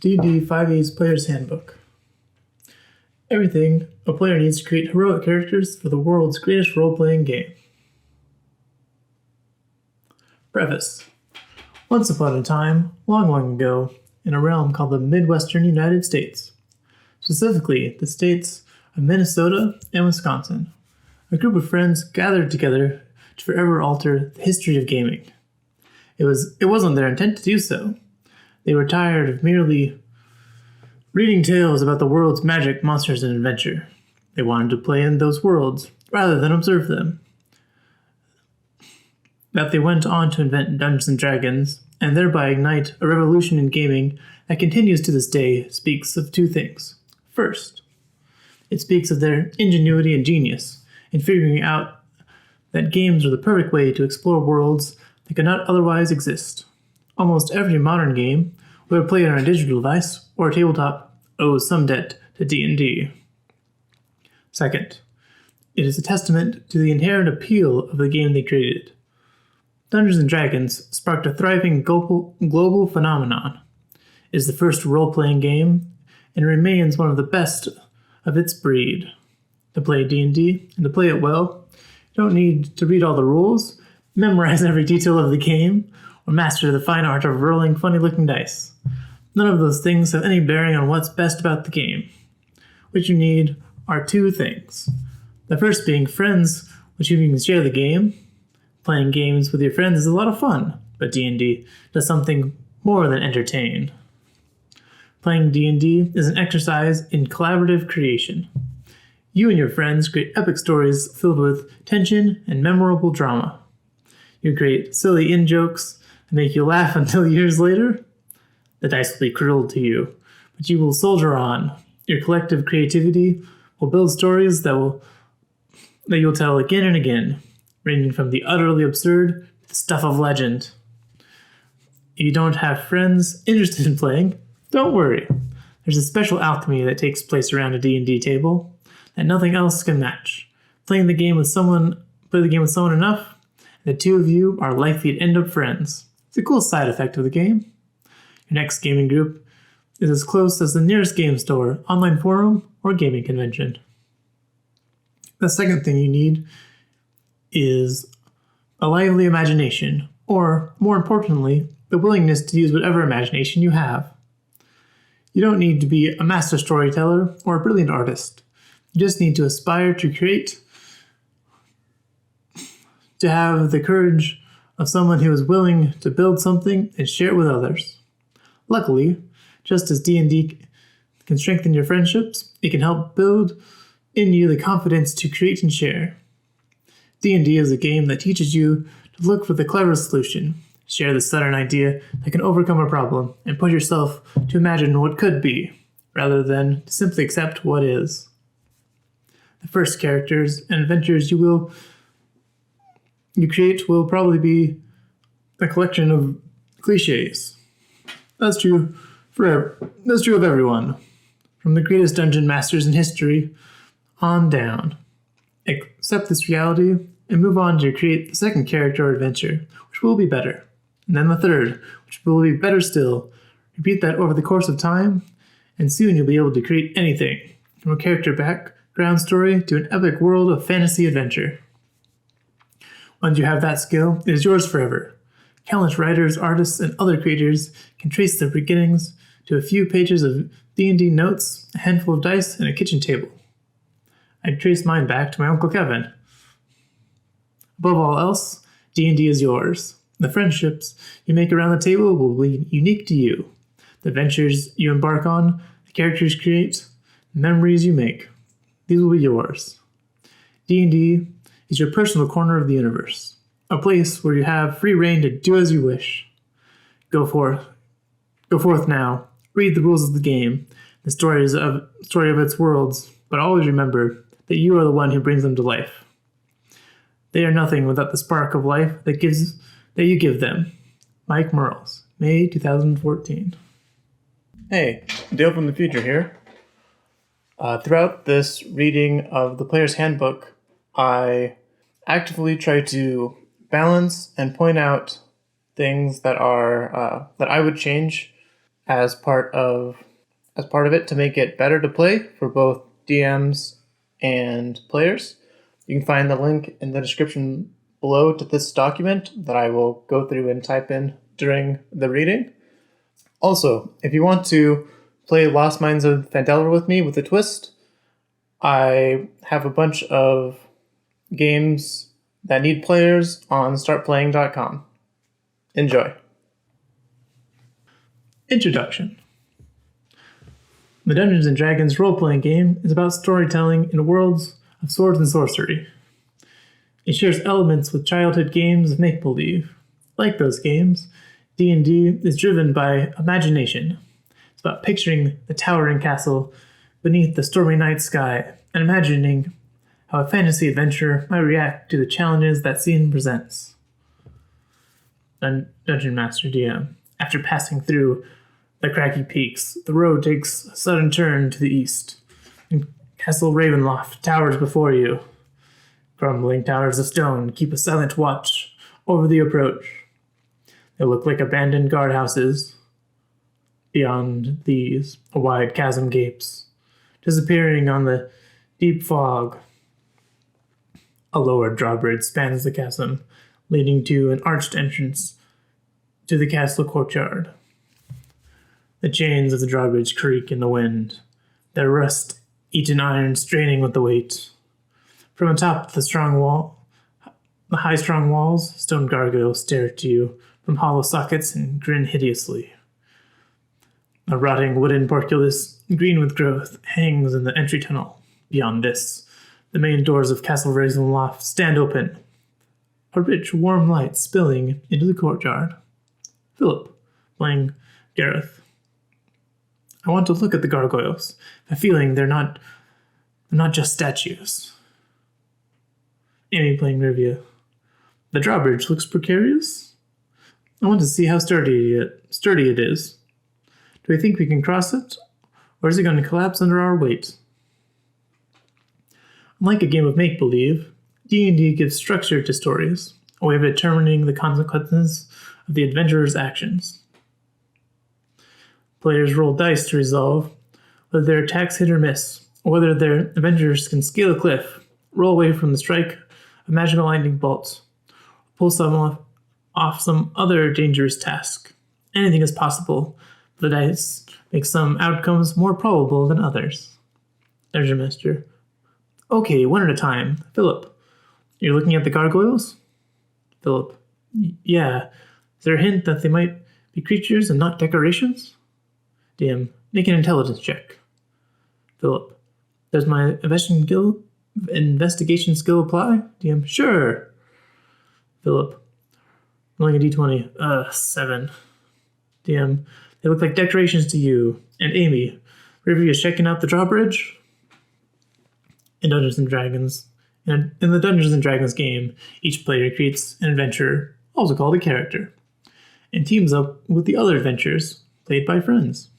D&D 5e's Player's Handbook. Everything a player needs to create heroic characters for the world's greatest role-playing game. Preface. Once upon a time, long, long ago, in a realm called the Midwestern United States, specifically the states of Minnesota and Wisconsin, a group of friends gathered together to forever alter the history of gaming. It wasn't their intent to do so. They were tired of merely reading tales about the world's magic, monsters, and adventure. They wanted to play in those worlds rather than observe them. That they went on to invent Dungeons and Dragons and thereby ignite a revolution in gaming that continues to this day speaks of two things. First, it speaks of their ingenuity and genius in figuring out that games are the perfect way to explore worlds that could not otherwise exist. Almost every modern game, whether played on a digital device or a tabletop, owes some debt to D&D. Second, it is a testament to the inherent appeal of the game they created. Dungeons & Dragons sparked a thriving global phenomenon. It is the first role-playing game and remains one of the best of its breed. To play D&D and to play it well, you don't need to read all the rules, memorize every detail of the game, or master the fine art of rolling funny-looking dice. None of those things have any bearing on what's best about the game. What you need are two things. The first being friends with whom you can share the game. Playing games with your friends is a lot of fun, but D&D does something more than entertain. Playing D&D is an exercise in collaborative creation. You and your friends create epic stories filled with tension and memorable drama. You create silly in-jokes that make you laugh until years later. The dice will be cruel to you, but you will soldier on. Your collective creativity will build stories that you'll tell again and again, ranging from the utterly absurd to the stuff of legend. If you don't have friends interested in playing, don't worry. There's a special alchemy that takes place around a D&D table that nothing else can match. Play the game with someone enough, and the two of you are likely to end up friends. It's a cool side effect of the game. Your next gaming group is as close as the nearest game store, online forum, or gaming convention. The second thing you need is a lively imagination, or, more importantly, the willingness to use whatever imagination you have. You don't need to be a master storyteller or a brilliant artist. You just need to aspire to create, to have the courage of someone who is willing to build something and share it with others. Luckily, just as D&D can strengthen your friendships, it can help build in you the confidence to create and share. D&D is a game that teaches you to look for the clever solution, share the sudden idea that can overcome a problem, and push yourself to imagine what could be, rather than to simply accept what is. The first characters and adventures you create will probably be a collection of cliches. That's true of everyone, from the greatest dungeon masters in history on down. Accept this reality and move on to create the second character or adventure, which will be better. And then the third, which will be better still. Repeat that over the course of time, and soon you'll be able to create anything, from a character background story to an epic world of fantasy adventure. Once you have that skill, it is yours forever. Countless writers, artists, and other creators can trace their beginnings to a few pages of D&D notes, a handful of dice, and a kitchen table. I'd trace mine back to my Uncle Kevin. Above all else, D&D is yours. The friendships you make around the table will be unique to you. The adventures you embark on, the characters you create, the memories you make, these will be yours. D&D is your personal corner of the universe, a place where you have free reign to do as you wish. Go forth now. Read the rules of the game, the story of its worlds, but always remember that you are the one who brings them to life. They are nothing without the spark of life that you give them. Mike Merles, May 2014. Hey, Dale from the future here. Throughout this reading of the Player's Handbook, I actively try to balance and point out things that are that I would change as part of it to make it better to play for both DMs and players. You can find the link in the description below to this document that I will go through and type in during the reading. Also, if you want to play Lost Mines of Phandelver with me with a twist, I have a bunch of games that need players on Startplaying.games. Enjoy. Introduction. The Dungeons & Dragons role-playing game is about storytelling in worlds of swords and sorcery. It shares elements with childhood games of make-believe. Like those games, D&D is driven by imagination. It's about picturing the towering castle beneath the stormy night sky and imagining how a fantasy adventurer might react to the challenges that scene presents. Dungeon Master DM. After passing through the craggy peaks, the road takes a sudden turn to the east, and Castle Ravenloft towers before you. Crumbling towers of stone keep a silent watch over the approach. They look like abandoned guardhouses. Beyond these, a wide chasm gapes, disappearing on the deep fog. A lower drawbridge spans the chasm, leading to an arched entrance to the castle courtyard. The chains of the drawbridge creak in the wind, their rust eaten iron straining with the weight. From atop the high strong walls, stone gargoyles stare at you from hollow sockets and grin hideously. A rotting wooden portcullis, green with growth, hangs in the entry tunnel. Beyond this, the main doors of Castle Ravenloft stand open, a rich, warm light spilling into the courtyard. Philip, playing Gareth. I want to look at the gargoyles, a feeling they're not just statues. Amy, playing Rivia. The drawbridge looks precarious. I want to see how sturdy it is. Do we think we can cross it, or is it going to collapse under our weight? Unlike a game of make-believe, D&D gives structure to stories, a way of determining the consequences of the adventurer's actions. Players roll dice to resolve whether their attacks hit or miss, or whether their adventurers can scale a cliff, roll away from the strike of magical lightning bolts, pull some off some other dangerous task. Anything is possible. The dice make some outcomes more probable than others. Dungeon Master. Okay, one at a time. Philip, you're looking at the gargoyles? Philip. Yeah. Is there a hint that they might be creatures and not decorations? DM. Make an intelligence check. Philip. Does my investigation skill apply? DM. Sure. Philip. Rolling a d20. 7. DM. They look like decorations to you. And Amy. Rivia is checking out the drawbridge? In Dungeons & Dragons. In the Dungeons & Dragons game, each player creates an adventurer, also called a character, and teams up with the other adventurers, played by friends.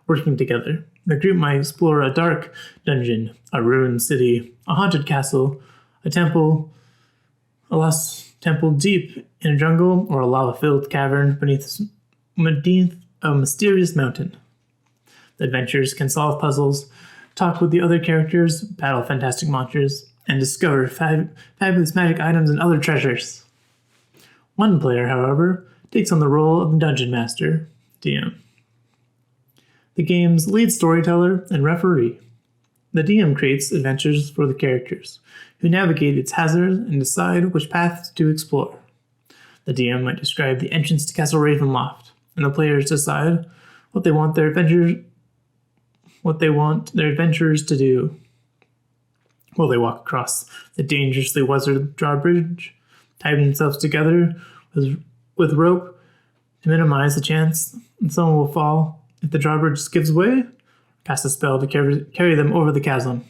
Working together, the group might explore a dark dungeon, a ruined city, a haunted castle, a temple, a lost temple deep in a jungle, or a lava-filled cavern beneath a mysterious mountain. The adventurers can solve puzzles, talk with the other characters, battle fantastic monsters, and discover fabulous magic items and other treasures. One player, however, takes on the role of the Dungeon Master, DM. The game's lead storyteller and referee. The DM creates adventures for the characters, who navigate its hazards and decide which paths to explore. The DM might describe the entrance to Castle Ravenloft, and the players decide what they want their adventurers to do. Will they walk across the dangerously weathered drawbridge, tie themselves together with rope to minimize the chance that someone will fall if the drawbridge gives way? Cast a spell to carry them over the chasm.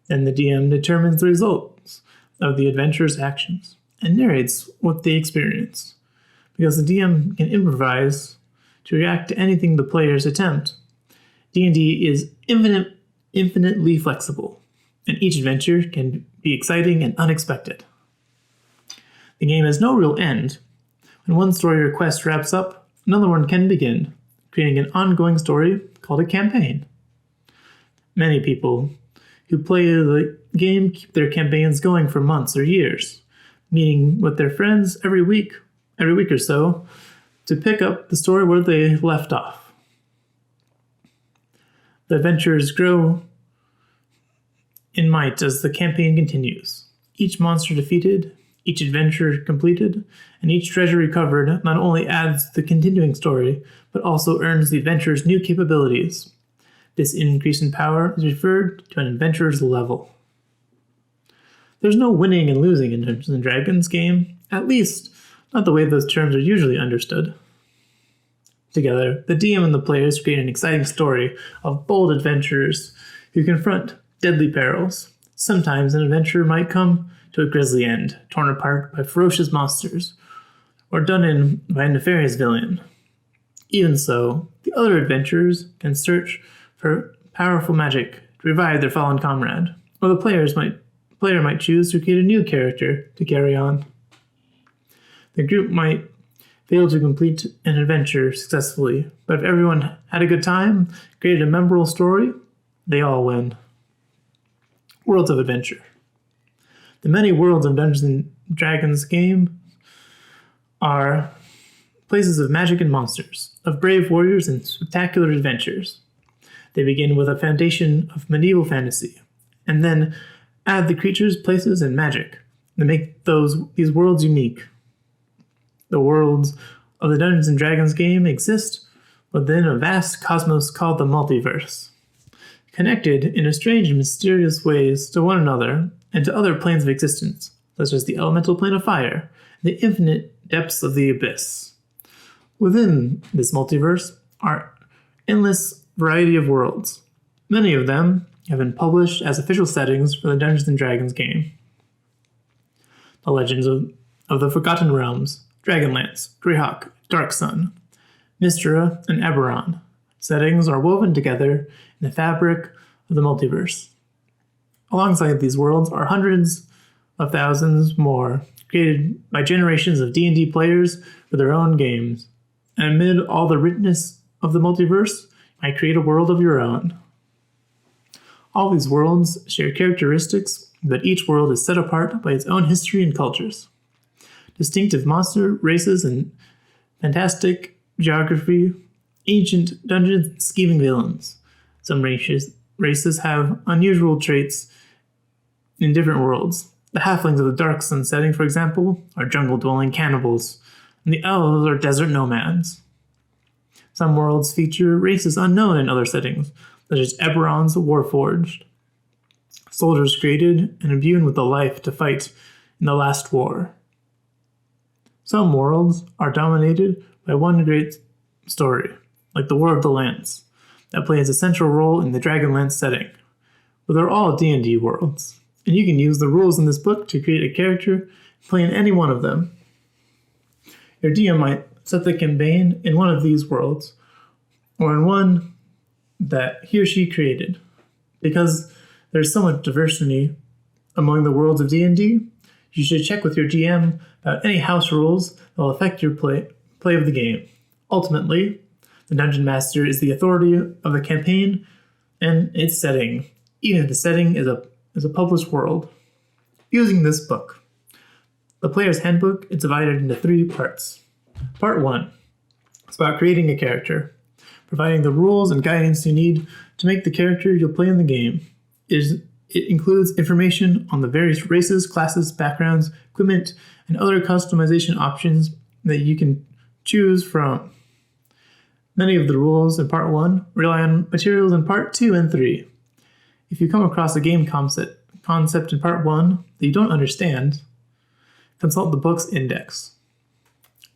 Then the DM determines the results of the adventurer's actions and narrates what they experience. Because the DM can improvise to react to anything the players attempt, D&D is infinitely flexible, and each adventure can be exciting and unexpected. The game has no real end. When one story or quest wraps up, another one can begin, creating an ongoing story called a campaign. Many people who play the game keep their campaigns going for months or years, meeting with their friends every week or so, to pick up the story where they left off. The adventures grow in might as the campaign continues. Each monster defeated, each adventure completed, and each treasure recovered not only adds to the continuing story, but also earns the adventurer's new capabilities. This increase in power is referred to an adventurer's level. There's no winning and losing in Dungeons & Dragons game, at least not the way those terms are usually understood. Together, the DM and the players create an exciting story of bold adventurers who confront deadly perils. Sometimes an adventurer might come to a grisly end, torn apart by ferocious monsters, or done in by a nefarious villain. Even so, the other adventurers can search for powerful magic to revive their fallen comrade, or the player might choose to create a new character to carry on. The group might fail to complete an adventure successfully, but if everyone had a good time, created a memorable story, they all win. Worlds of Adventure. The many worlds of Dungeons & Dragons game are places of magic and monsters, of brave warriors and spectacular adventures. They begin with a foundation of medieval fantasy, and then add the creatures, places, and magic that make these worlds unique. The worlds of the Dungeons & Dragons game exist within a vast cosmos called the multiverse, connected in a strange and mysterious ways to one another and to other planes of existence, such as the elemental plane of fire and the infinite depths of the abyss. Within this multiverse are endless variety of worlds. Many of them have been published as official settings for the Dungeons & Dragons game. The Legends of the Forgotten Realms, Dragonlance, Greyhawk, Darksun, Mystera, and Eberron settings are woven together in the fabric of the multiverse. Alongside these worlds are hundreds of thousands more, created by generations of D&D players for their own games. And amid all the richness of the multiverse, you might create a world of your own. All these worlds share characteristics, but each world is set apart by its own history and cultures. Distinctive monster races and fantastic geography, ancient dungeons and scheming villains. Some races have unusual traits in different worlds. The Halflings of the Darksun setting, for example, are jungle-dwelling cannibals, and the Elves are desert nomads. Some worlds feature races unknown in other settings, such as Eberron's Warforged, soldiers created and imbued with the life to fight in the last war. Some worlds are dominated by one great story, like the War of the Lance, that plays a central role in the Dragonlance setting. But they're all D&D worlds, and you can use the rules in this book to create a character and play in any one of them. Your DM might set the campaign in one of these worlds, or in one that he or she created. Because there's so much diversity among the worlds of D&D, you should check with your GM about any house rules that will affect your play of the game. Ultimately, the Dungeon Master is the authority of the campaign and its setting, even if the setting is a published world. Using this book, the Player's Handbook is divided into 3 parts. Part 1 is about creating a character, providing the rules and guidance you need to make the character you'll play in the game. It includes information on the various races, classes, backgrounds, equipment, and other customization options that you can choose from. Many of the rules in Part 1 rely on materials in Part 2 and 3. If you come across a game concept in Part 1 that you don't understand, consult the book's index.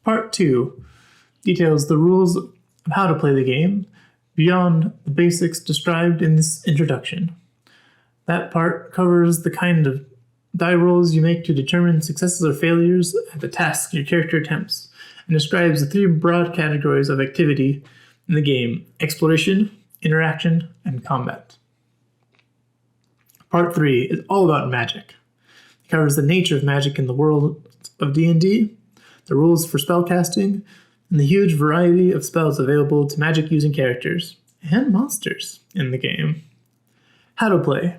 Part 2 details the rules of how to play the game beyond the basics described in this introduction. That part covers the kind of die rolls you make to determine successes or failures at the tasks your character attempts, and describes the 3 broad categories of activity in the game: exploration, interaction, and combat. Part 3 is all about magic. It covers the nature of magic in the world of D&D, the rules for spellcasting, and the huge variety of spells available to magic-using characters and monsters in the game. How to play.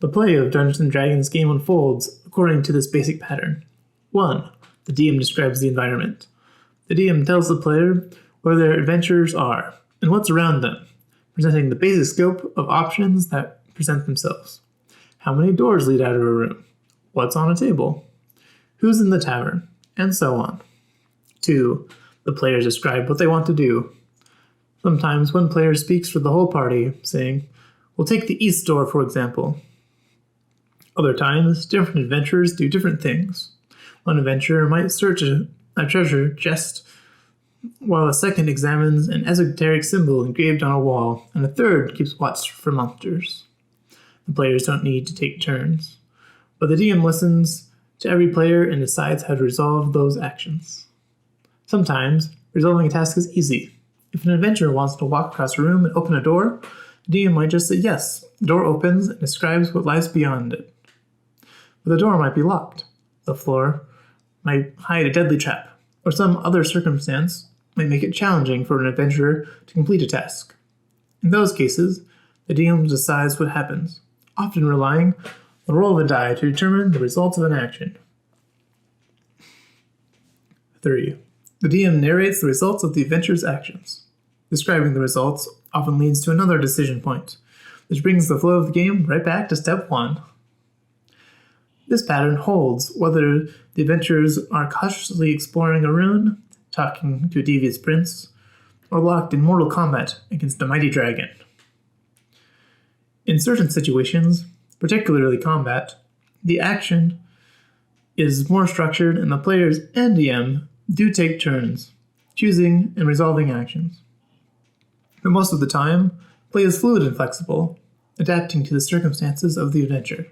The play of Dungeons & Dragons game unfolds according to this basic pattern. 1. The DM describes the environment. The DM tells the player where their adventurers are and what's around them, presenting the basic scope of options that present themselves. How many doors lead out of a room? What's on a table? Who's in the tavern? And so on. 2. The players describe what they want to do. Sometimes one player speaks for the whole party, saying, "We'll take the east door, for example." Other times, different adventurers do different things. One adventurer might search a treasure chest, while a second examines an esoteric symbol engraved on a wall, and a third keeps watch for monsters. The players don't need to take turns, but the DM listens to every player and decides how to resolve those actions. Sometimes, resolving a task is easy. If an adventurer wants to walk across a room and open a door, the DM might just say yes. The door opens and describes what lies beyond it. But the door might be locked. The floor might hide a deadly trap, or some other circumstance might make it challenging for an adventurer to complete a task. In those cases, the DM decides what happens, often relying on the roll of a die to determine the results of an action. 3. The DM narrates the results of the adventurer's actions. Describing the results often leads to another decision point, which brings the flow of the game right back to step 1. This pattern holds whether the adventurers are cautiously exploring a ruin, talking to a devious prince, or locked in mortal combat against a mighty dragon. In certain situations, particularly combat, the action is more structured and the players and DM do take turns, choosing and resolving actions. But most of the time, play is fluid and flexible, adapting to the circumstances of the adventure.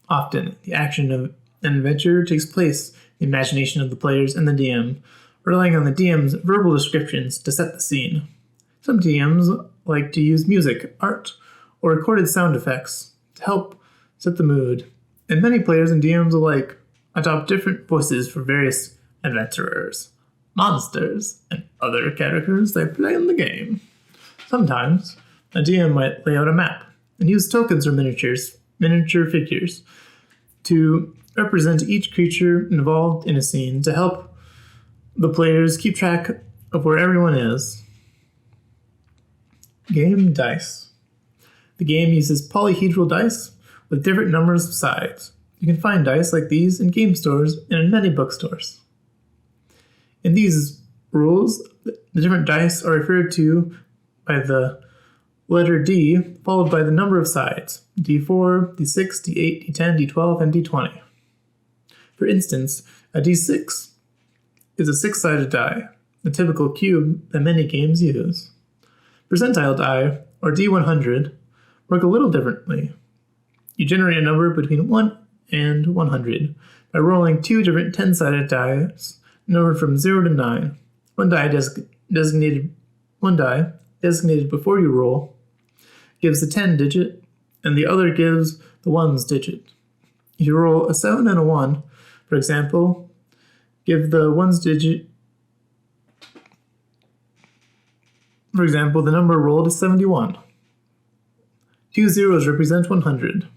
Often, the action of an adventure takes place in the imagination of the players and the DM, relying on the DM's verbal descriptions to set the scene. Some DMs like to use music, art, or recorded sound effects to help set the mood, and many players and DMs alike adopt different voices for various adventurers, monsters, and other characters they play in the game. Sometimes, a DM might lay out a map and use tokens or miniature figures, to represent each creature involved in a scene to help the players keep track of where everyone is. Game dice. The game uses polyhedral dice with different numbers of sides. You can find dice like these in game stores and in many bookstores. In these rules, the different dice are referred to by the letter D, followed by the number of sides, D4, D6, D8, D10, D12, and D20. For instance, a D6 is a 6-sided die, the typical cube that many games use. Percentile die, or D100, work a little differently. You generate a number between 1 and 100 by rolling 2 different 10-sided dice numbered from 0 to 9. One die designated before you roll gives the 10 digit, and the other gives the 1's digit. If you roll a 7 and a 1, for example, give the 1's digit. For example, the number rolled is 71. 2 zeros represent 100.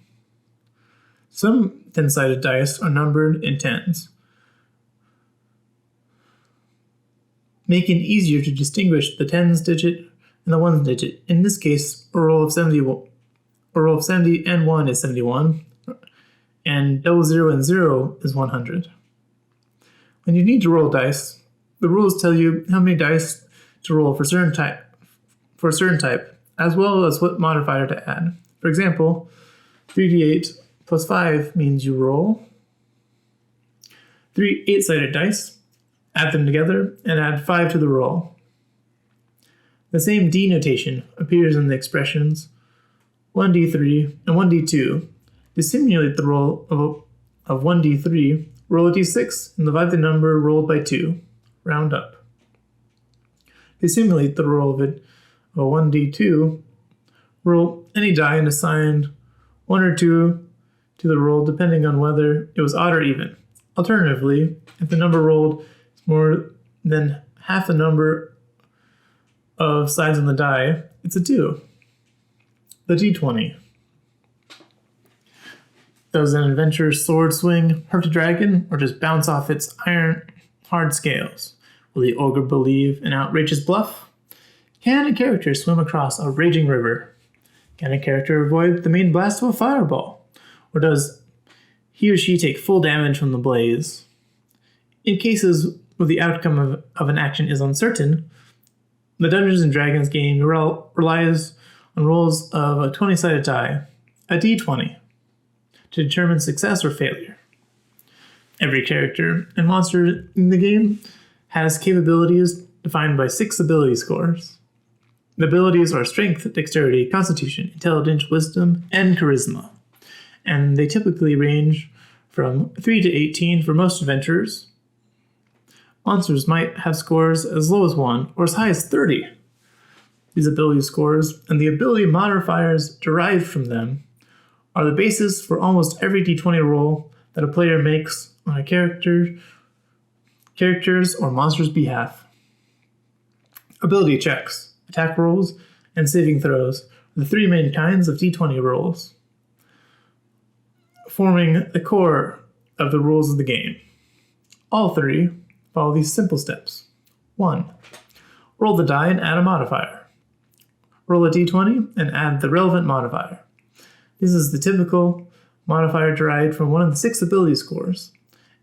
Some 10-sided dice are numbered in tens, making it easier to distinguish the 10's digit and the 1's digit. In this case, a roll of 70 and 1 is 71, and double 0 and 0 is 100. When you need to roll dice, the rules tell you how many dice to roll for a certain type, as well as what modifier to add. For example, 3d8 plus 5 means you roll 3 8-sided dice, add them together, and add 5 to the roll. The same D notation appears in the expressions 1d3 and 1d2. To simulate the roll of 1d3, roll a d6 and divide the number rolled by 2. Round up. To simulate the roll of a 1d2, roll any die and assign 1 or 2 to the roll depending on whether it was odd or even. Alternatively, if the number rolled is more then half the number of sides on the die, it's a 2. The d20. Does an adventurer's sword swing hurt a dragon or just bounce off its iron hard scales? Will the ogre believe an outrageous bluff? Can a character swim across a raging river? Can a character avoid the main blast of a fireball? Or does he or she take full damage from the blaze? In cases where the outcome of an action is uncertain, the Dungeons & Dragons game relies on rolls of a 20-sided die, a d20, to determine success or failure. Every character and monster in the game has capabilities defined by 6 ability scores. The abilities are Strength, Dexterity, Constitution, Intelligence, Wisdom, and Charisma, and they typically range from 3 to 18 for most adventurers. Monsters might have scores as low as 1 or as high as 30. These ability scores and the ability modifiers derived from them are the basis for almost every d20 roll that a player makes on a character's or monster's behalf. Ability checks, attack rolls, and saving throws are the 3 main kinds of d20 rolls, forming the core of the rules of the game. All 3 follow these simple steps. 1. Roll the die and add a modifier. Roll a d20 and add the relevant modifier. This is the typical modifier derived from one of the 6 ability scores,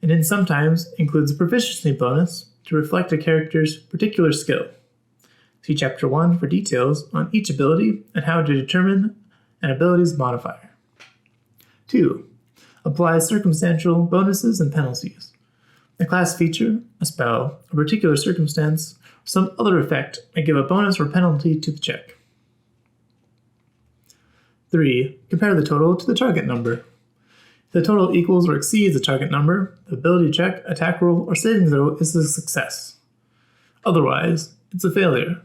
and it sometimes includes a proficiency bonus to reflect a character's particular skill. See Chapter 1 for details on each ability and how to determine an ability's modifier. 2. Apply circumstantial bonuses and penalties. A class feature, a spell, a particular circumstance, or some other effect may give a bonus or penalty to the check. 3. Compare the total to the target number. If the total equals or exceeds the target number, the ability check, attack roll, or saving throw is a success. Otherwise, it's a failure.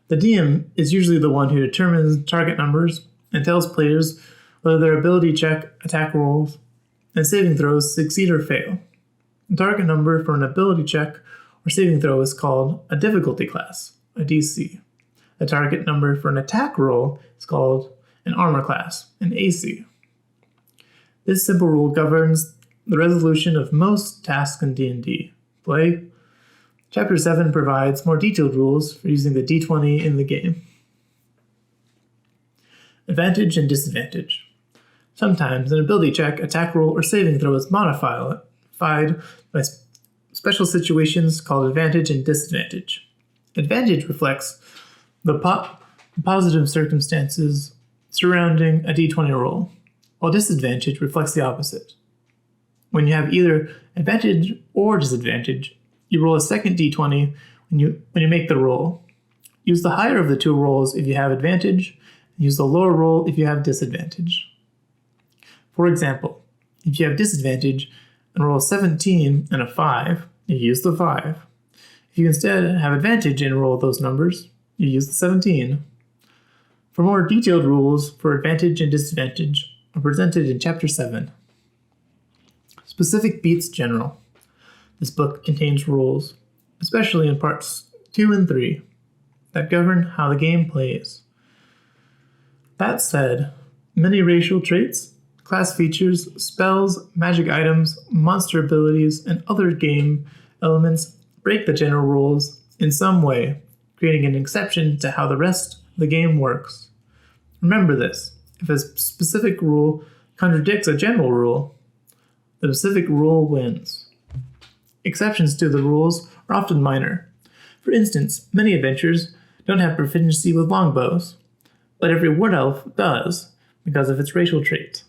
The DM is usually the one who determines target numbers and tells players whether their ability check, attack rolls, and saving throws succeed or fail. The target number for an ability check or saving throw is called a difficulty class, a DC. The target number for an attack roll is called an armor class, an AC. This simple rule governs the resolution of most tasks in D&D play. Chapter 7 provides more detailed rules for using the d20 in the game. Advantage and disadvantage. Sometimes an ability check, attack roll, or saving throw is modified by special situations called advantage and disadvantage. Advantage reflects the positive circumstances surrounding a d20 roll, while disadvantage reflects the opposite. When you have either advantage or disadvantage, you roll a second d20 when you make the roll. Use the higher of the 2 rolls if you have advantage, and use the lower roll if you have disadvantage. For example, if you have disadvantage and roll a 17 and a 5, you use the 5. If you instead have advantage and roll those numbers, you use the 17. For more detailed rules for advantage and disadvantage are presented in Chapter 7. Specific beats general. This book contains rules, especially in parts 2 and 3, that govern how the game plays. That said, many racial traits, class features, spells, magic items, monster abilities, and other game elements break the general rules in some way, creating an exception to how the rest of the game works. Remember this: if a specific rule contradicts a general rule, the specific rule wins. Exceptions to the rules are often minor. For instance, many adventurers don't have proficiency with longbows, but every wood elf does because of its racial trait.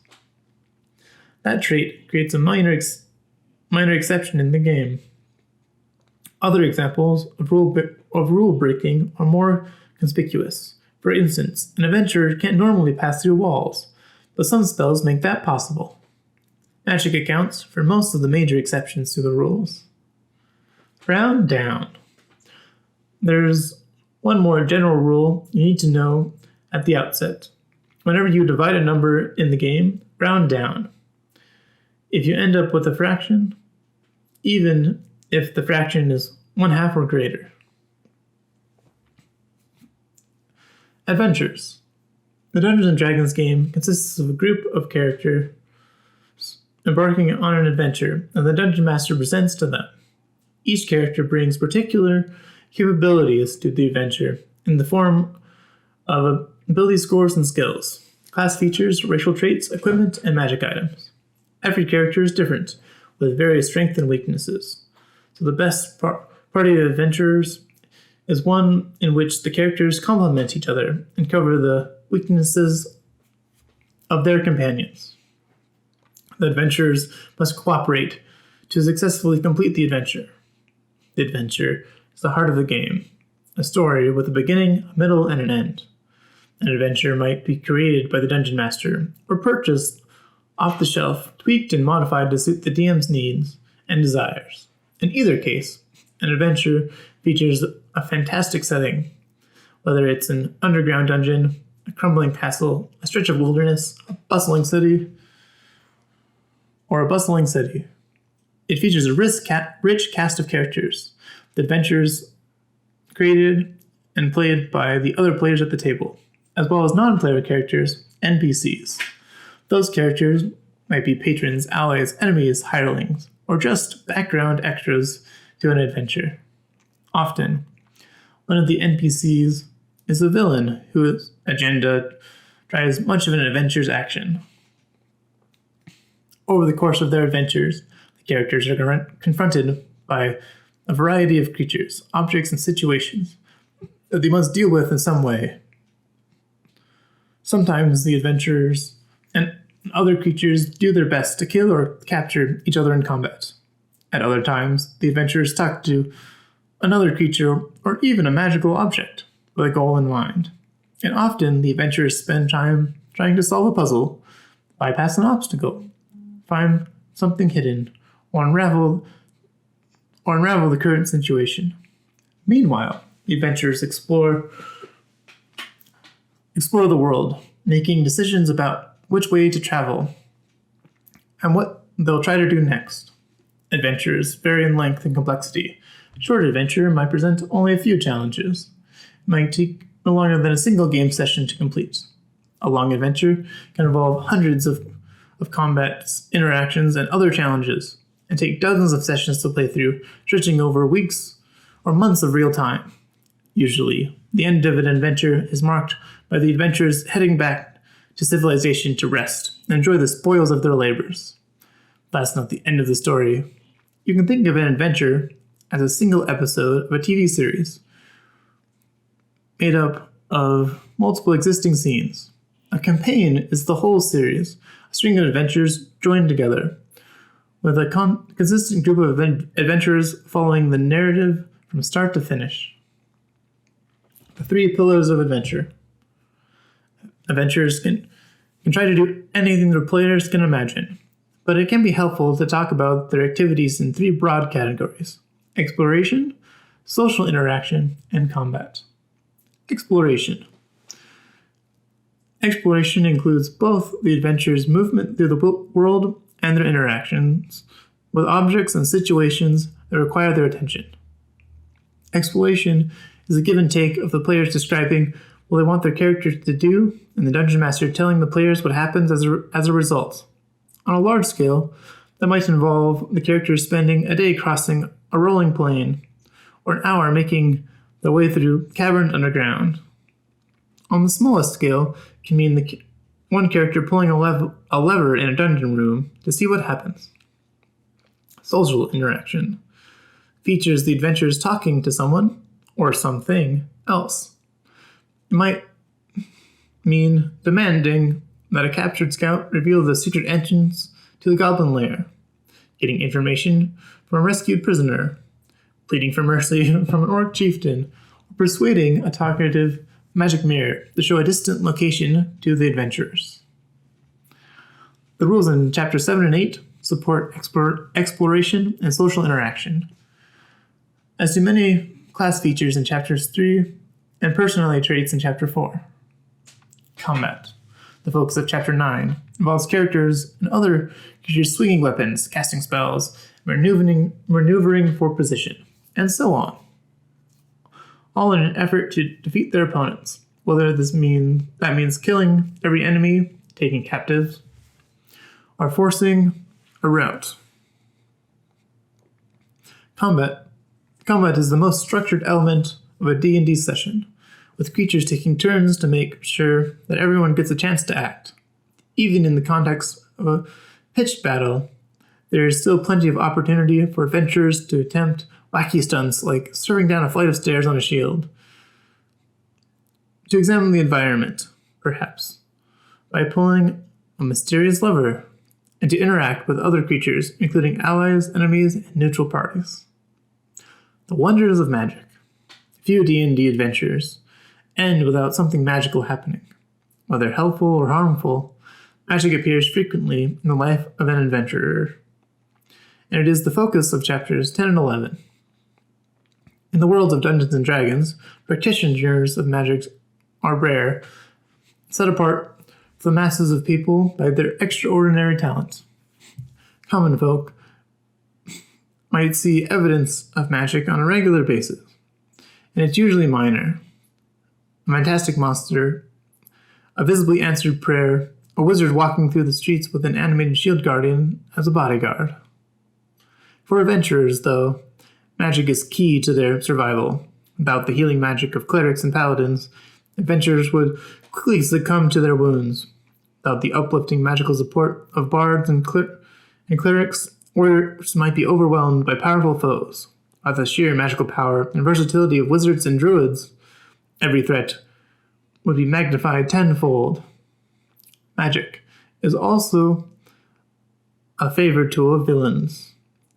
That trait creates a minor exception in the game. Other examples of rule breaking are more conspicuous. For instance, an adventurer can't normally pass through walls, but some spells make that possible. Magic accounts for most of the major exceptions to the rules. Round down. There's one more general rule you need to know at the outset. Whenever you divide a number in the game, round down. If you end up with a fraction, even if the fraction is 1/2 or greater. Adventures. The Dungeons & Dragons game consists of a group of characters embarking on an adventure, and the Dungeon Master presents to them. Each character brings particular capabilities to the adventure in the form of ability scores and skills, class features, racial traits, equipment, and magic items. Every character is different, with various strengths and weaknesses. So the best party of adventurers is one in which the characters complement each other and cover the weaknesses of their companions. The adventurers must cooperate to successfully complete the adventure. The adventure is the heart of the game, a story with a beginning, a middle, and an end. An adventure might be created by the Dungeon Master or purchased off the shelf, tweaked and modified to suit the DM's needs and desires. In either case, an adventure features a fantastic setting, whether it's an underground dungeon, a crumbling castle, a stretch of wilderness, a bustling city. It features a rich cast of characters, the adventures created and played by the other players at the table, as well as non-player characters, NPCs. Those characters might be patrons, allies, enemies, hirelings, or just background extras to an adventure. Often, one of the NPCs is a villain whose agenda drives much of an adventure's action. Over the course of their adventures, the characters are confronted by a variety of creatures, objects, and situations that they must deal with in some way. Sometimes the adventurers and other creatures do their best to kill or capture each other in combat. At other times, the adventurers talk to another creature or even a magical object with a goal in mind. And often, the adventurers spend time trying to solve a puzzle, bypass an obstacle, find something hidden, or unravel the current situation. Meanwhile, the adventurers explore the world, making decisions about which way to travel and what they'll try to do next. Adventures vary in length and complexity. A short adventure might present only a few challenges. It might take no longer than a single game session to complete. A long adventure can involve hundreds of combats, interactions, and other challenges, and take dozens of sessions to play through, stretching over weeks or months of real time. Usually, the end of an adventure is marked by the adventurers heading back to civilization to rest and enjoy the spoils of their labors. That's not the end of the story. You can think of an adventure as a single episode of a TV series made up of multiple existing scenes. A campaign is the whole series, a string of adventures joined together, with a consistent group of adventurers following the narrative from start to finish. The 3 pillars of adventure. Adventurers can try to do anything their players can imagine, but it can be helpful to talk about their activities in 3 broad categories: exploration, social interaction, and combat. Exploration. Exploration includes both the adventurer's movement through the world and their interactions with objects and situations that require their attention. Exploration is a give and take of the players describing what they want their characters to do, and the Dungeon Master telling the players what happens as a result. On a large scale, that might involve the characters spending a day crossing a rolling plain, or an hour making their way through caverns underground. On the smallest scale, it can mean one character pulling a lever in a dungeon room to see what happens. Social interaction features the adventurers talking to someone or something else. It might mean demanding that a captured scout reveal the secret entrance to the goblin lair, getting information from a rescued prisoner, pleading for mercy from an orc chieftain, or persuading a talkative magic mirror to show a distant location to the adventurers. The rules in Chapter 7 and 8 support exploration and social interaction, as do many class features in Chapters 3 and personality traits in Chapter 4. Combat. The focus of Chapter 9 involves characters and other creatures swinging weapons, casting spells, maneuvering for position, and so on. All in an effort to defeat their opponents, whether that means killing every enemy, taking captives, or forcing a rout. Combat is the most structured element of a D&D session, with creatures taking turns to make sure that everyone gets a chance to act. Even in the context of a pitched battle, there is still plenty of opportunity for adventurers to attempt wacky stunts like serving down a flight of stairs on a shield. To examine the environment, perhaps, by pulling a mysterious lever, and to interact with other creatures, including allies, enemies, and neutral parties. The wonders of magic. Few D&D adventures end without something magical happening. Whether helpful or harmful, magic appears frequently in the life of an adventurer, and it is the focus of chapters 10 and 11. In the world of Dungeons & Dragons, practitioners of magic are rare, set apart from the masses of people by their extraordinary talents. Common folk might see evidence of magic on a regular basis, and it's usually minor. A fantastic monster, a visibly answered prayer, a wizard walking through the streets with an animated shield guardian as a bodyguard. For adventurers, though, magic is key to their survival. Without the healing magic of clerics and paladins, adventurers would quickly succumb to their wounds. Without the uplifting magical support of bards and clerics, warriors might be overwhelmed by powerful foes. By the sheer magical power and versatility of wizards and druids, every threat would be magnified tenfold. Magic is also a favorite tool of villains.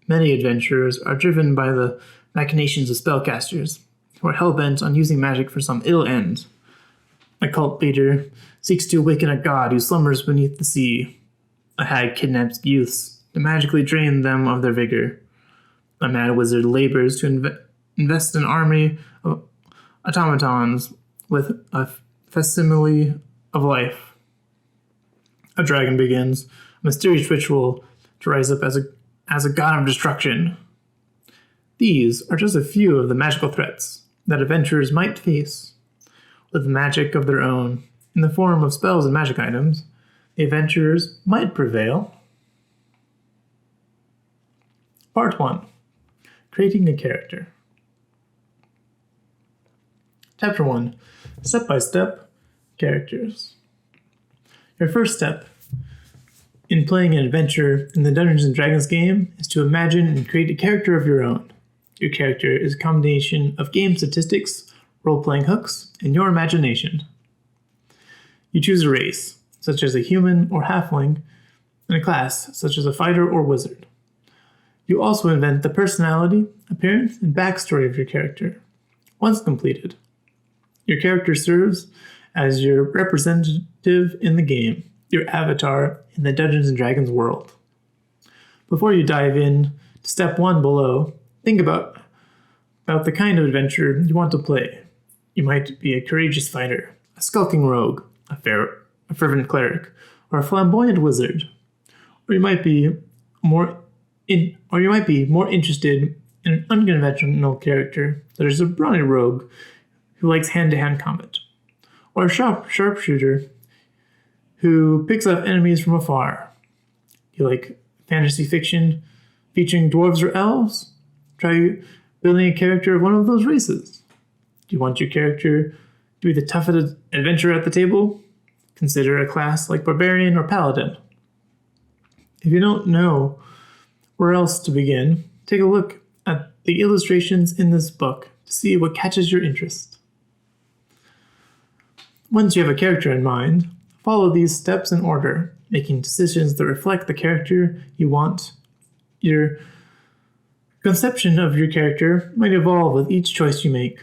Many adventurers are driven by the machinations of spellcasters, who are hell-bent on using magic for some ill end. A cult leader seeks to awaken a god who slumbers beneath the sea. A hag kidnaps youths to magically drain them of their vigor. A mad wizard labors to invest an army of automatons with a facsimile of life. A dragon begins a mysterious ritual to rise up as a god of destruction. These are just a few of the magical threats that adventurers might face. With magic of their own, in the form of spells and magic items, the adventurers might prevail. Part 1. Creating a character. Chapter 1. Step-by-step characters. Your first step in playing an adventure in the Dungeons & Dragons game is to imagine and create a character of your own. Your character is a combination of game statistics, role-playing hooks, and your imagination. You choose a race, such as a human or halfling, and a class, such as a fighter or wizard. You also invent the personality, appearance, and backstory of your character. Once completed, your character serves as your representative in the game, your avatar in the Dungeons & Dragons world. Before you dive in to step 1 below, think about the kind of adventure you want to play. You might be a courageous fighter, a skulking rogue, a fervent cleric, or a flamboyant wizard. Or you might be more interested in an unconventional character, such as a brawny rogue who likes hand-to-hand combat, or a sharpshooter who picks up enemies from afar. You like fantasy fiction featuring dwarves or elves? Try building a character of one of those races. Do you want your character to be the toughest adventurer at the table? Consider a class like Barbarian or Paladin. If you don't know where else to begin, take a look at the illustrations in this book to see what catches your interest. Once you have a character in mind, follow these steps in order, making decisions that reflect the character you want. Your conception of your character might evolve with each choice you make.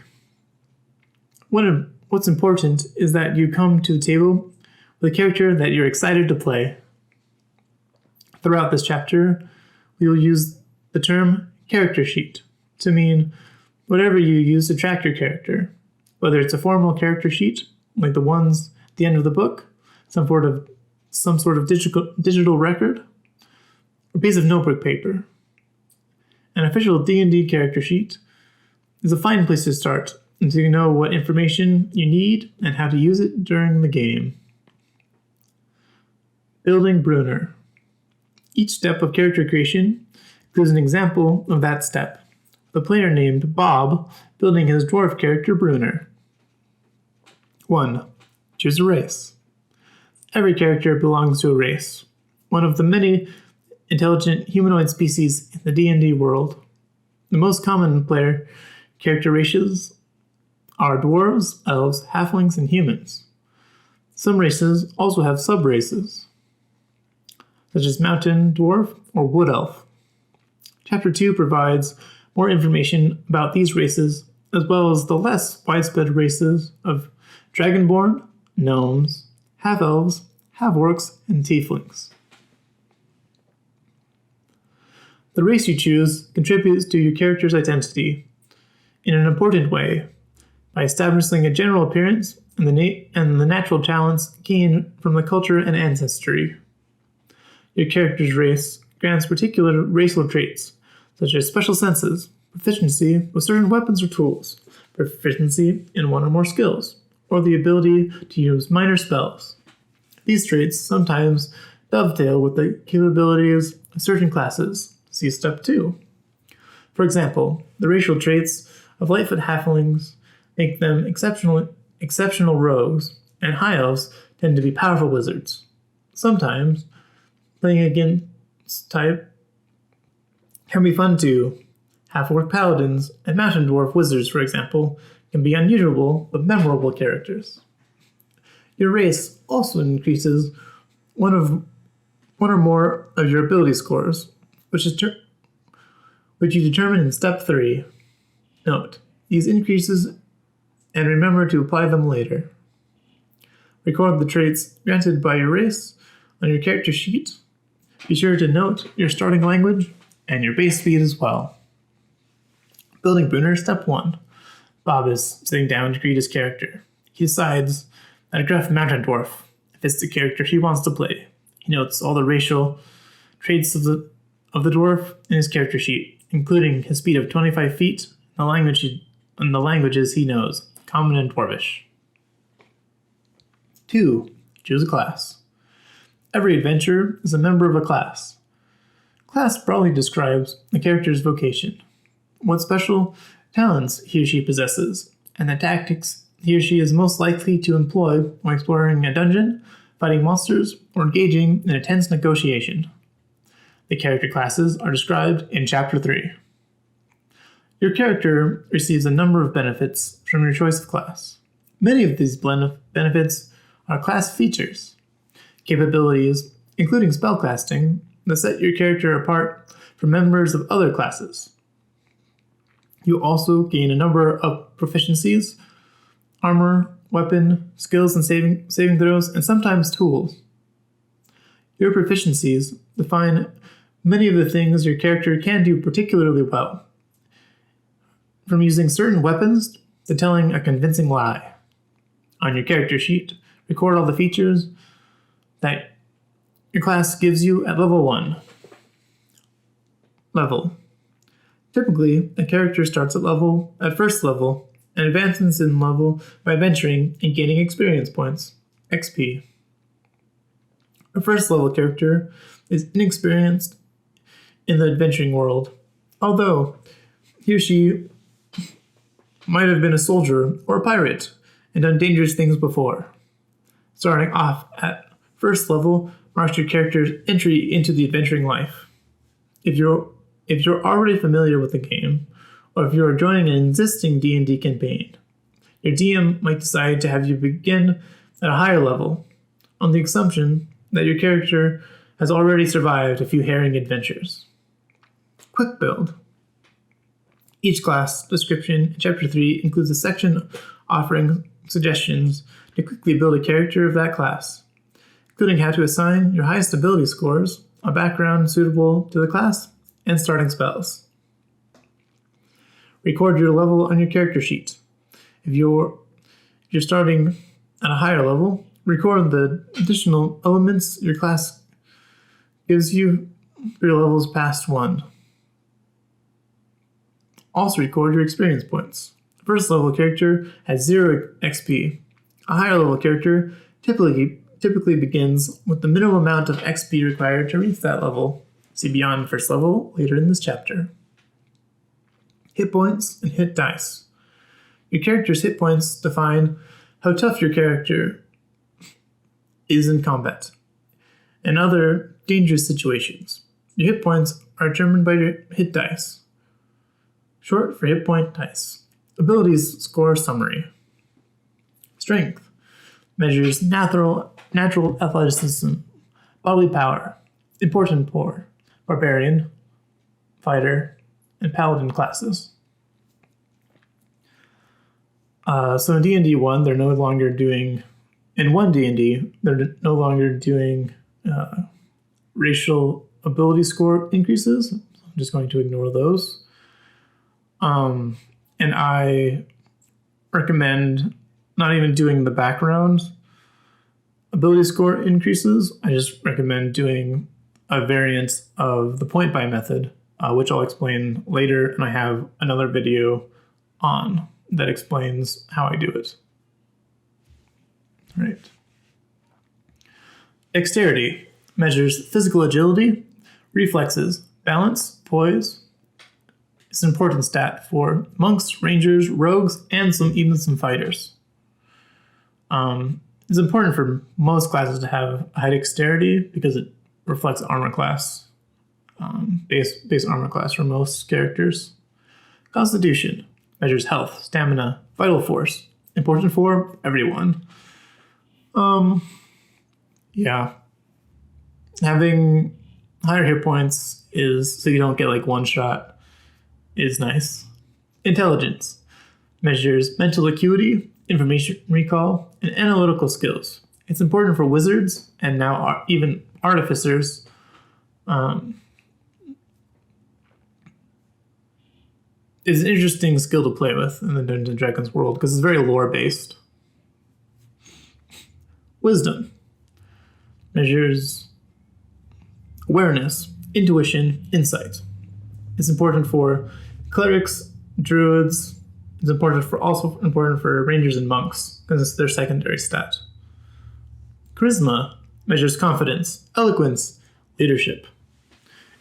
What's important is that you come to the table with a character that you're excited to play. Throughout this chapter, we will use the term character sheet to mean whatever you use to track your character, whether it's a formal character sheet, like the ones at the end of the book, some sort of digital record, or a piece of notebook paper. An official D&D character sheet is a fine place to start until you know what information you need and how to use it during the game. Building Bruenor. Each step of character creation includes an example of that step. The player named Bob building his dwarf character Bruenor. 1. Choose a race. Every character belongs to a race, one of the many intelligent humanoid species in the D&D world. The most common player character races are dwarves, elves, halflings, and humans. Some races also have sub-races, such as mountain dwarf or wood elf. Chapter 2 provides more information about these races, as well as the less widespread races of Dragonborn, Gnomes, half-elves, half-orcs, and Tieflings. The race you choose contributes to your character's identity in an important way by establishing a general appearance and the natural talents gained from the culture and ancestry. Your character's race grants particular racial traits, such as special senses, proficiency with certain weapons or tools, proficiency in one or more skills, or the ability to use minor spells. These traits sometimes dovetail with the capabilities of certain classes. See Step 2. For example, the racial traits of Lightfoot halflings make them exceptional rogues, and high elves tend to be powerful wizards. Sometimes, playing against type can be fun too. Half-orc paladins and mountain dwarf wizards, for example, can be unusual but memorable characters. Your race also increases one or more of your ability scores, which you determine in Step 3. Note these increases and remember to apply them later. Record the traits granted by your race on your character sheet. Be sure to note your starting language and your base speed as well. Building Bruenor, Step 1. Bob is sitting down to greet his character. He decides that a gruff mountain dwarf fits the character he wants to play. He notes all the racial traits of the dwarf in his character sheet, including his speed of 25 feet and the languages he knows, Common and Dwarvish. 2. Choose a class. Every adventurer is a member of a class. Class broadly describes the character's vocation, what special talents he or she possesses, and the tactics he or she is most likely to employ when exploring a dungeon, fighting monsters, or engaging in a tense negotiation. The character classes are described in Chapter 3. Your character receives a number of benefits from your choice of class. Many of these benefits are class features, capabilities, including spellcasting, that set your character apart from members of other classes. You also gain a number of proficiencies, armor, weapon, skills and saving throws, and sometimes tools. Your proficiencies define many of the things your character can do particularly well, from using certain weapons to telling a convincing lie. On your character sheet, record all the features that your class gives you at level 1. Level. Typically, a character starts at first level and advances in level by adventuring and gaining experience points, XP. A first level character is inexperienced in the adventuring world, although he or she might have been a soldier or a pirate and done dangerous things before. Starting off at first level marks your character's entry into the adventuring life. If you're already familiar with the game, or if you're joining an existing D&D campaign, your DM might decide to have you begin at a higher level, on the assumption that your character has already survived a few harrowing adventures. Quick build. Each class description in Chapter 3 includes a section offering suggestions to quickly build a character of that class, including how to assign your highest ability scores, a background suitable to the class, and starting spells. Record your level on your character sheet. If you're starting at a higher level, record the additional elements your class gives you for your levels past 1. Also record your experience points. The first level character has 0 XP. A higher level character typically begins with the minimum amount of XP required to reach that level. See beyond first level later in this chapter. Hit points and hit dice. Your character's hit points define how tough your character is in combat and other dangerous situations. Your hit points are determined by your hit dice, short for hit point dice. Abilities score summary. Strength measures natural athleticism, bodily power, important for barbarian, fighter, and paladin classes. So in D&D 1, they're no longer doing... In 1 D&D, they're no longer doing racial ability score increases. I'm just going to ignore those. And I recommend not even doing the background ability score increases. I just recommend doing a variant of the point buy method, which I'll explain later, and I have another video on that explains how I do it. All right. Dexterity measures physical agility, reflexes, balance, poise. It's an important stat for monks, rangers, rogues, and even some fighters. It's important for most classes to have high dexterity because it reflects armor class, base armor class for most characters. Constitution measures health, stamina, vital force. Important for everyone. Yeah. Having higher hit points is so you don't get like one shot is nice. Intelligence measures mental acuity, information recall, and analytical skills. It's important for wizards and now even artificers. It's an interesting skill to play with in the Dungeons & Dragons world because it's very lore-based. Wisdom measures awareness, intuition, insight. It's important for clerics, druids. It's also important for rangers and monks because it's their secondary stat. Charisma measures confidence, eloquence, leadership.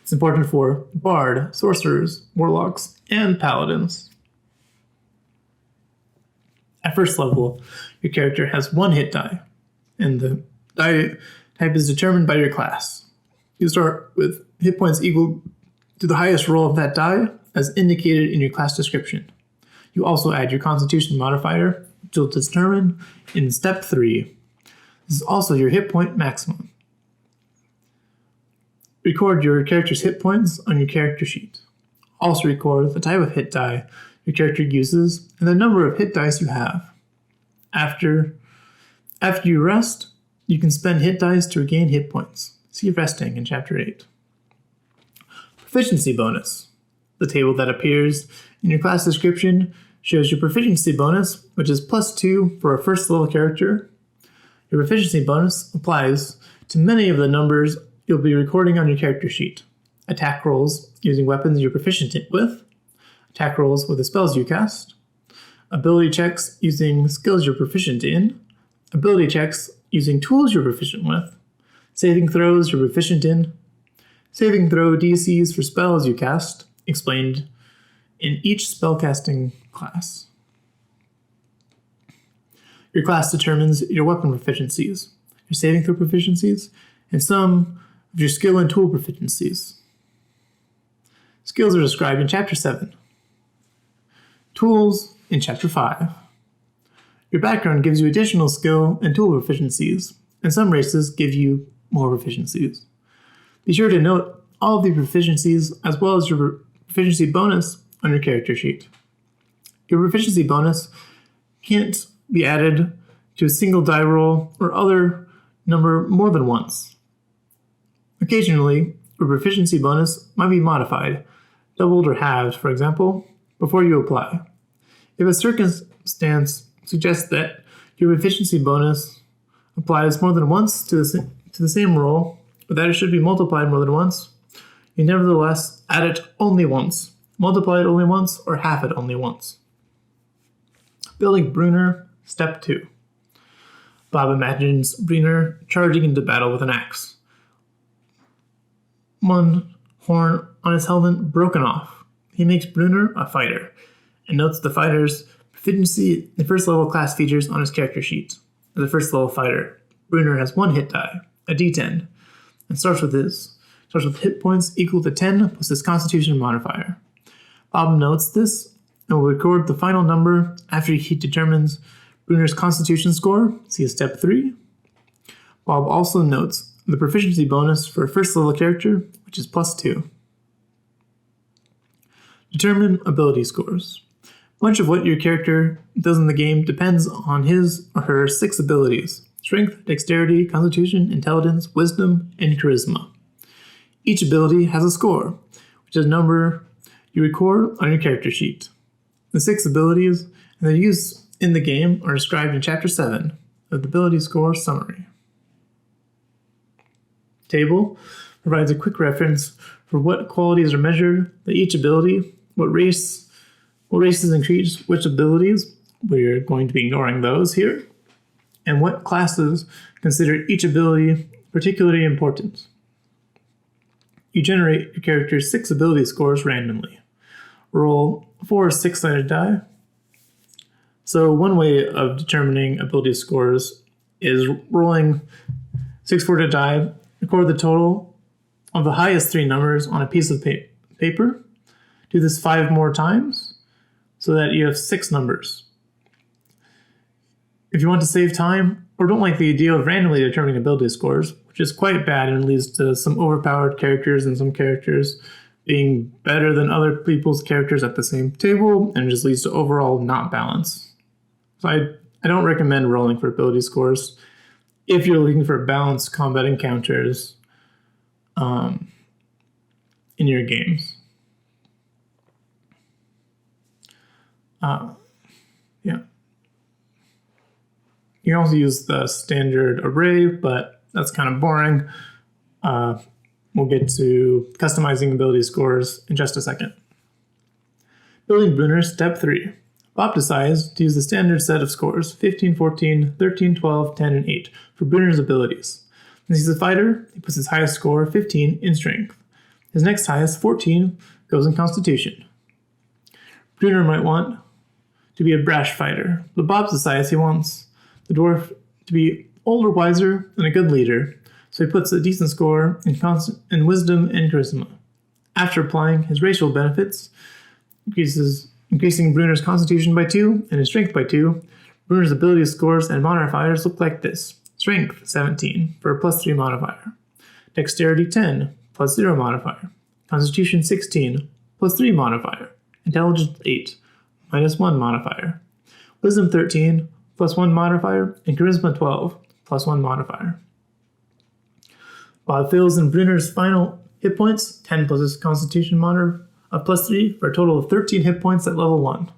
It's important for bard, sorcerers, warlocks, and paladins. At first level, your character has 1 hit die, and the die type is determined by your class. You start with hit points equal to the highest roll of that die, as indicated in your class description. You also add your Constitution modifier, which will determine in step 3. This is also your hit point maximum. Record your character's hit points on your character sheet. Also record the type of hit die your character uses and the number of hit dice you have. After you rest, you can spend hit dice to regain hit points. See resting in Chapter 8. Proficiency bonus. The table that appears in your class description shows your proficiency bonus, which is +2 for a first level character. Your proficiency bonus applies to many of the numbers you'll be recording on your character sheet. Attack rolls using weapons you're proficient with, attack rolls with the spells you cast, ability checks using skills you're proficient in, ability checks using tools you're proficient with, saving throws you're proficient in, saving throw DCs for spells you cast, explained in each spellcasting class. Your class determines your weapon proficiencies, your saving throw proficiencies, and some of your skill and tool proficiencies. Skills are described in Chapter 7. Tools in Chapter 5. Your background gives you additional skill and tool proficiencies, and some races give you more proficiencies. Be sure to note all of the proficiencies as well as your proficiency bonus on your character sheet. Your proficiency bonus can't be added to a single die roll or other number more than once. Occasionally, your proficiency bonus might be modified, doubled or halved, for example, before you apply. If a circumstance suggests that your proficiency bonus applies more than once to the same roll, or that it should be multiplied more than once, you nevertheless add it only once, multiply it only once, or half it only once. Building Bruenor, Step 2. Bob imagines Bruenor charging into battle with an axe. One horn on his helmet broken off. He makes Bruenor a fighter, and notes the fighter's proficiency in first level class features on his character sheet. As a first level fighter, Bruenor has 1 hit die, a d10, and starts with hit points equal to 10 plus his constitution modifier. Bob notes this and will record the final number after he determines Bruenor's constitution score. See Step 3. Bob also notes the proficiency bonus for a first level character, which is +2. Determine ability scores. Much of what your character does in the game depends on his or her 6 abilities: strength, dexterity, constitution, intelligence, wisdom, and charisma. Each ability has a score, which is a number you record on your character sheet. The 6 abilities and their use in the game are described in Chapter 7 of the Ability Score Summary. Table provides a quick reference for what qualities are measured by each ability, what races increase which abilities, we're going to be ignoring those here, and what classes consider each ability particularly important. You generate your character's 6 ability scores randomly. Roll 4 6-sided die. So one way of determining ability scores is rolling 6 4-sided die, record the total of the highest 3 numbers on a piece of paper. Do this 5 more times so that you have 6 numbers. If you want to save time or don't like the idea of randomly determining ability scores, which is quite bad and leads to some overpowered characters and some characters being better than other people's characters at the same table, and it just leads to overall not balance. So I don't recommend rolling for ability scores if you're looking for balanced combat encounters in your games. Yeah. You can also use the standard array, but that's kind of boring. We'll get to customizing ability scores in just a second. Building Bruenor, Step 3. Bob decides to use the standard set of scores, 15, 14, 13, 12, 10, and 8, for Bruenor's abilities. Since he's a fighter, he puts his highest score, 15, in strength. His next highest, 14, goes in constitution. Bruenor might want to be a brash fighter, but Bob decides he wants the dwarf to be older, wiser, and a good leader, so he puts a decent score in wisdom and charisma. After applying his racial benefits, increasing Bruenor's constitution by 2 and his strength by 2, Bruenor's ability scores and modifiers look like this. Strength, 17, for a +3 modifier. Dexterity, 10, +0 modifier. Constitution, 16, +3 modifier. Intelligence, 8, -1 modifier. Wisdom, 13, +1 modifier. And charisma, 12, +1 modifier. Bob fills in Bruenor's final hit points, 10 plus his constitution modifier of +3, for a total of 13 hit points at level 1.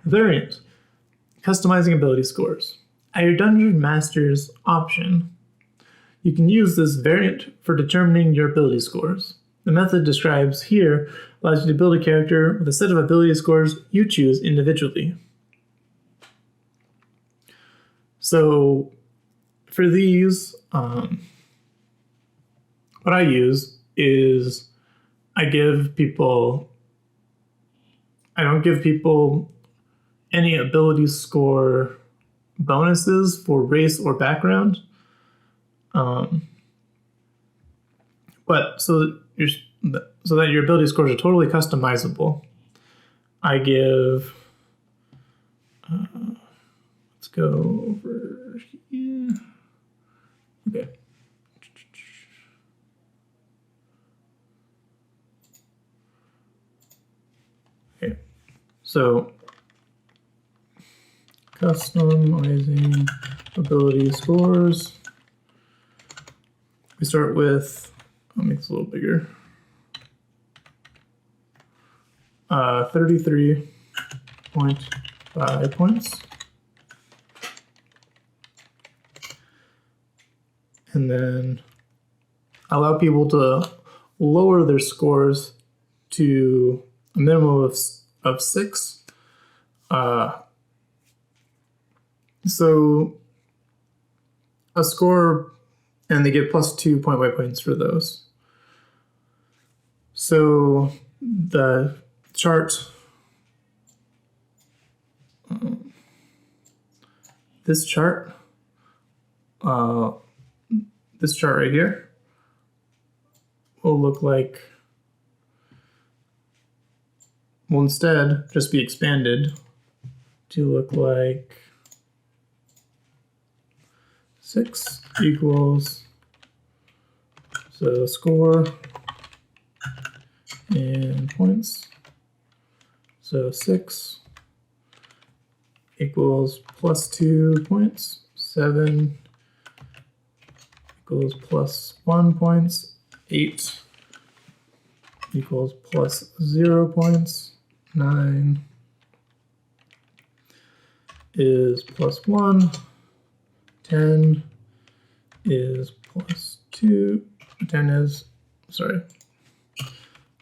Variant. Customizing ability scores. At your Dungeon Master's option, you can use this variant for determining your ability scores. The method described here allows you to build a character with a set of ability scores you choose individually. So for these, what I use is I don't give people any ability score bonuses for race or background. But so that your ability scores are totally customizable, I give, let's go over here. Okay. Okay. So customizing ability scores. We start with, I'll make this a little bigger. 33.5 points. And then allow people to lower their scores to a minimum of 6. So a score, and they get +2 point by points for those. So the chart, this chart right here will look like, will instead just be expanded to look like 6 equals, so score and points. So 6 equals +2 points, 7 equals +1 points, 8 equals +0 points, 9 is +1, 10 is +2,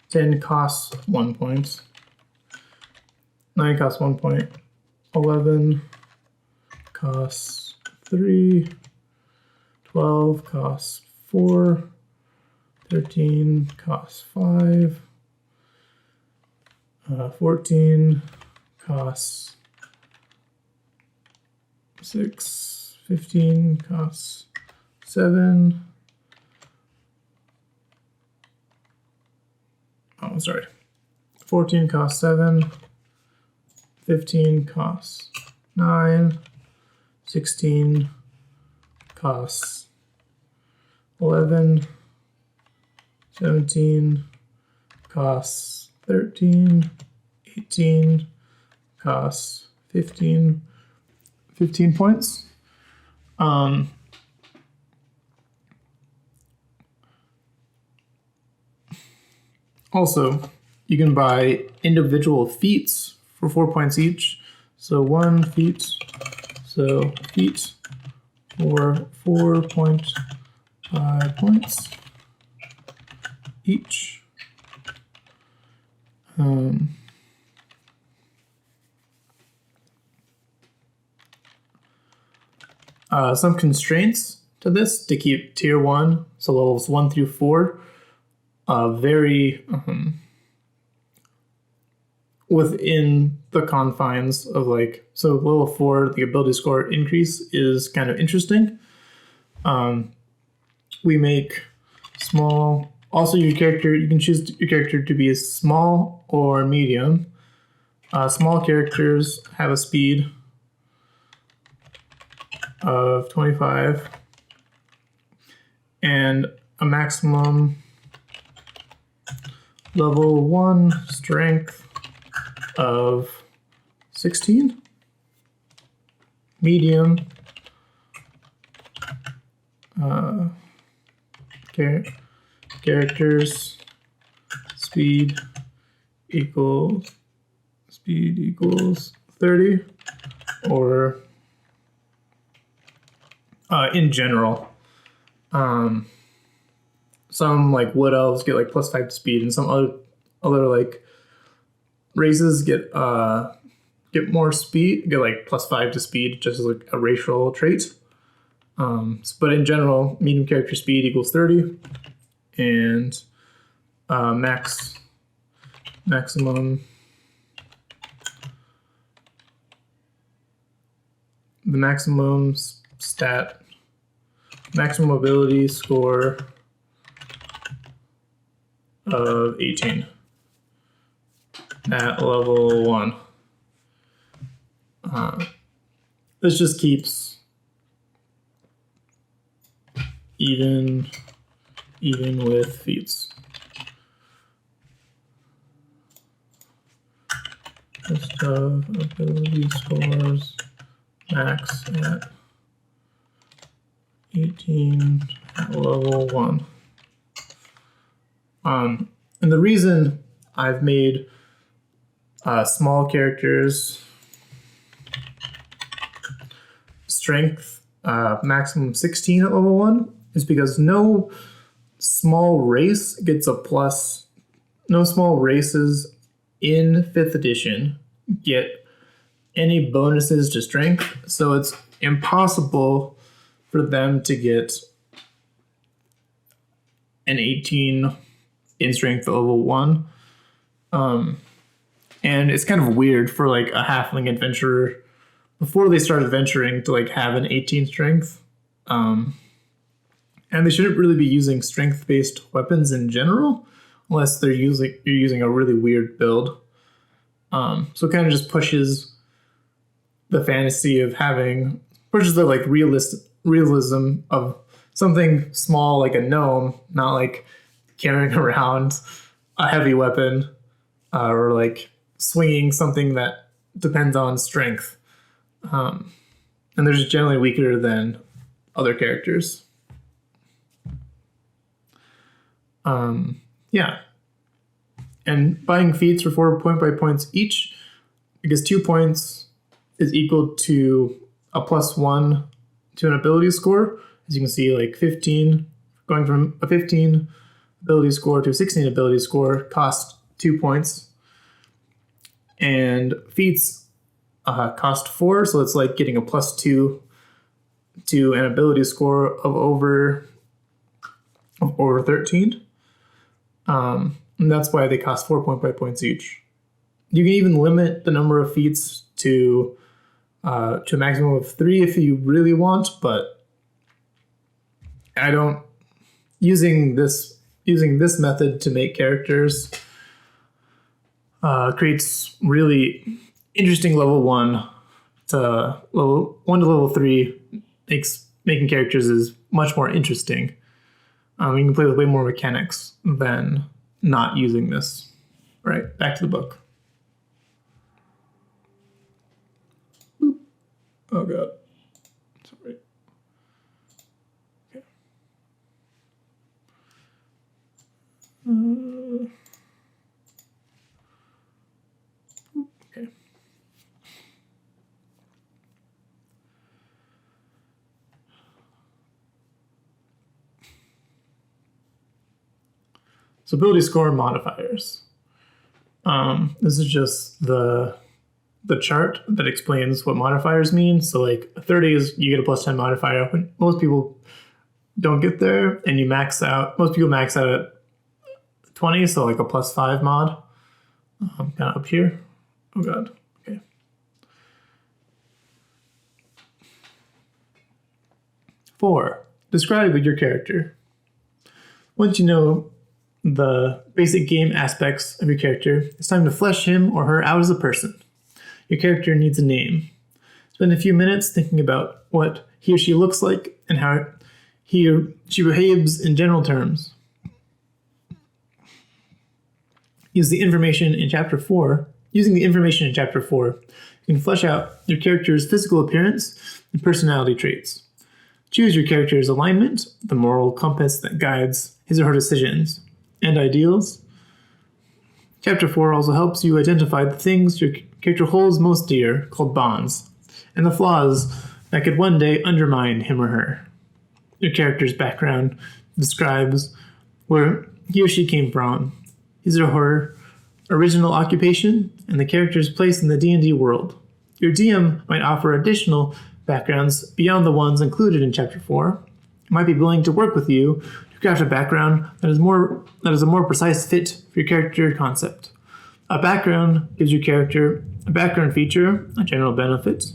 10 costs 1 point, 9 costs 1 point, 11 costs 3, 12 costs 4, 13 costs 5, 14 costs 6, 15 costs 7, 14 costs 7, 15 costs 9, 16 costs 11, 17 costs 13, 18 costs 15 points. Also, you can buy individual feats for 4 points each. So 1 feat, so feat for 4.5 points each. Some constraints to this to keep tier 1, so levels 1 through 4, very within the confines of so level 4, the ability score increase is kind of interesting. We make small, also your character, you can choose your character to be small or medium. Small characters have a speed of 25 and a maximum level 1 strength of 16. Medium characters speed equals 30, or in general, some wood elves get +5 to speed, and some other races get more speed, get +5 to speed, just as a racial trait. But in general, medium character speed equals 30, and maximum maximum ability score of 18 at level 1. This just keeps even with feats. List of ability scores max at 18 at level 1. And the reason I've made small characters strength maximum 16 at level 1 is because no small race gets a plus. No small races in 5th edition get any bonuses to strength, so it's impossible for them to get an 18 in strength at level 1. And it's kind of weird for like a halfling adventurer before they start adventuring to like have an 18 strength. And they shouldn't really be using strength-based weapons in general, unless you're using a really weird build. So it kind of just pushes the fantasy of pushes the like realism of something small like a gnome, not like carrying around a heavy weapon or like swinging something that depends on strength. And they're just generally weaker than other characters. Yeah. And buying feats for 4 point-by-points each, because 2 points is equal to a +1 to an ability score. As you can see, like 15, going from a 15 ability score to a 16 ability score cost 2 points. And feats cost 4, so it's like getting a +2 to an ability score of over 13. And that's why they cost 4 point-by-points each. You can even limit the number of feats to a maximum of 3 if you really want, but I don't. Using this method to make characters creates really interesting level 1 to level 3. Makes making characters is much more interesting. You can play with way more mechanics than not using this. All right, back to the book. Oop. Oh god. Sorry. Okay. Okay. So ability score modifiers. This is just the chart that explains what modifiers mean. So like 30 is you get a +10 modifier. When most people don't get there, and you max out. Most people max out at 20, so like a +5 mod. Kind of up here. Oh god. Okay. Four. Describe your character. Once you know the basic game aspects of your character, it's time to flesh him or her out as a person. Your character needs a name. Spend a few minutes thinking about what he or she looks like and how he or she behaves in general terms. Using the information in chapter 4, you can flesh out your character's physical appearance and personality traits. Choose your character's alignment, the moral compass that guides his or her decisions and ideals. Chapter 4 also helps you identify the things your character holds most dear, called bonds, and the flaws that could one day undermine him or her. Your character's background describes where he or she came from, his or her original occupation, and the character's place in the D&D world. Your DM might offer additional backgrounds beyond the ones included in Chapter 4. It might be willing to work with you to craft a background that is a more precise fit for your character concept. A background gives your character a background feature, a general benefit,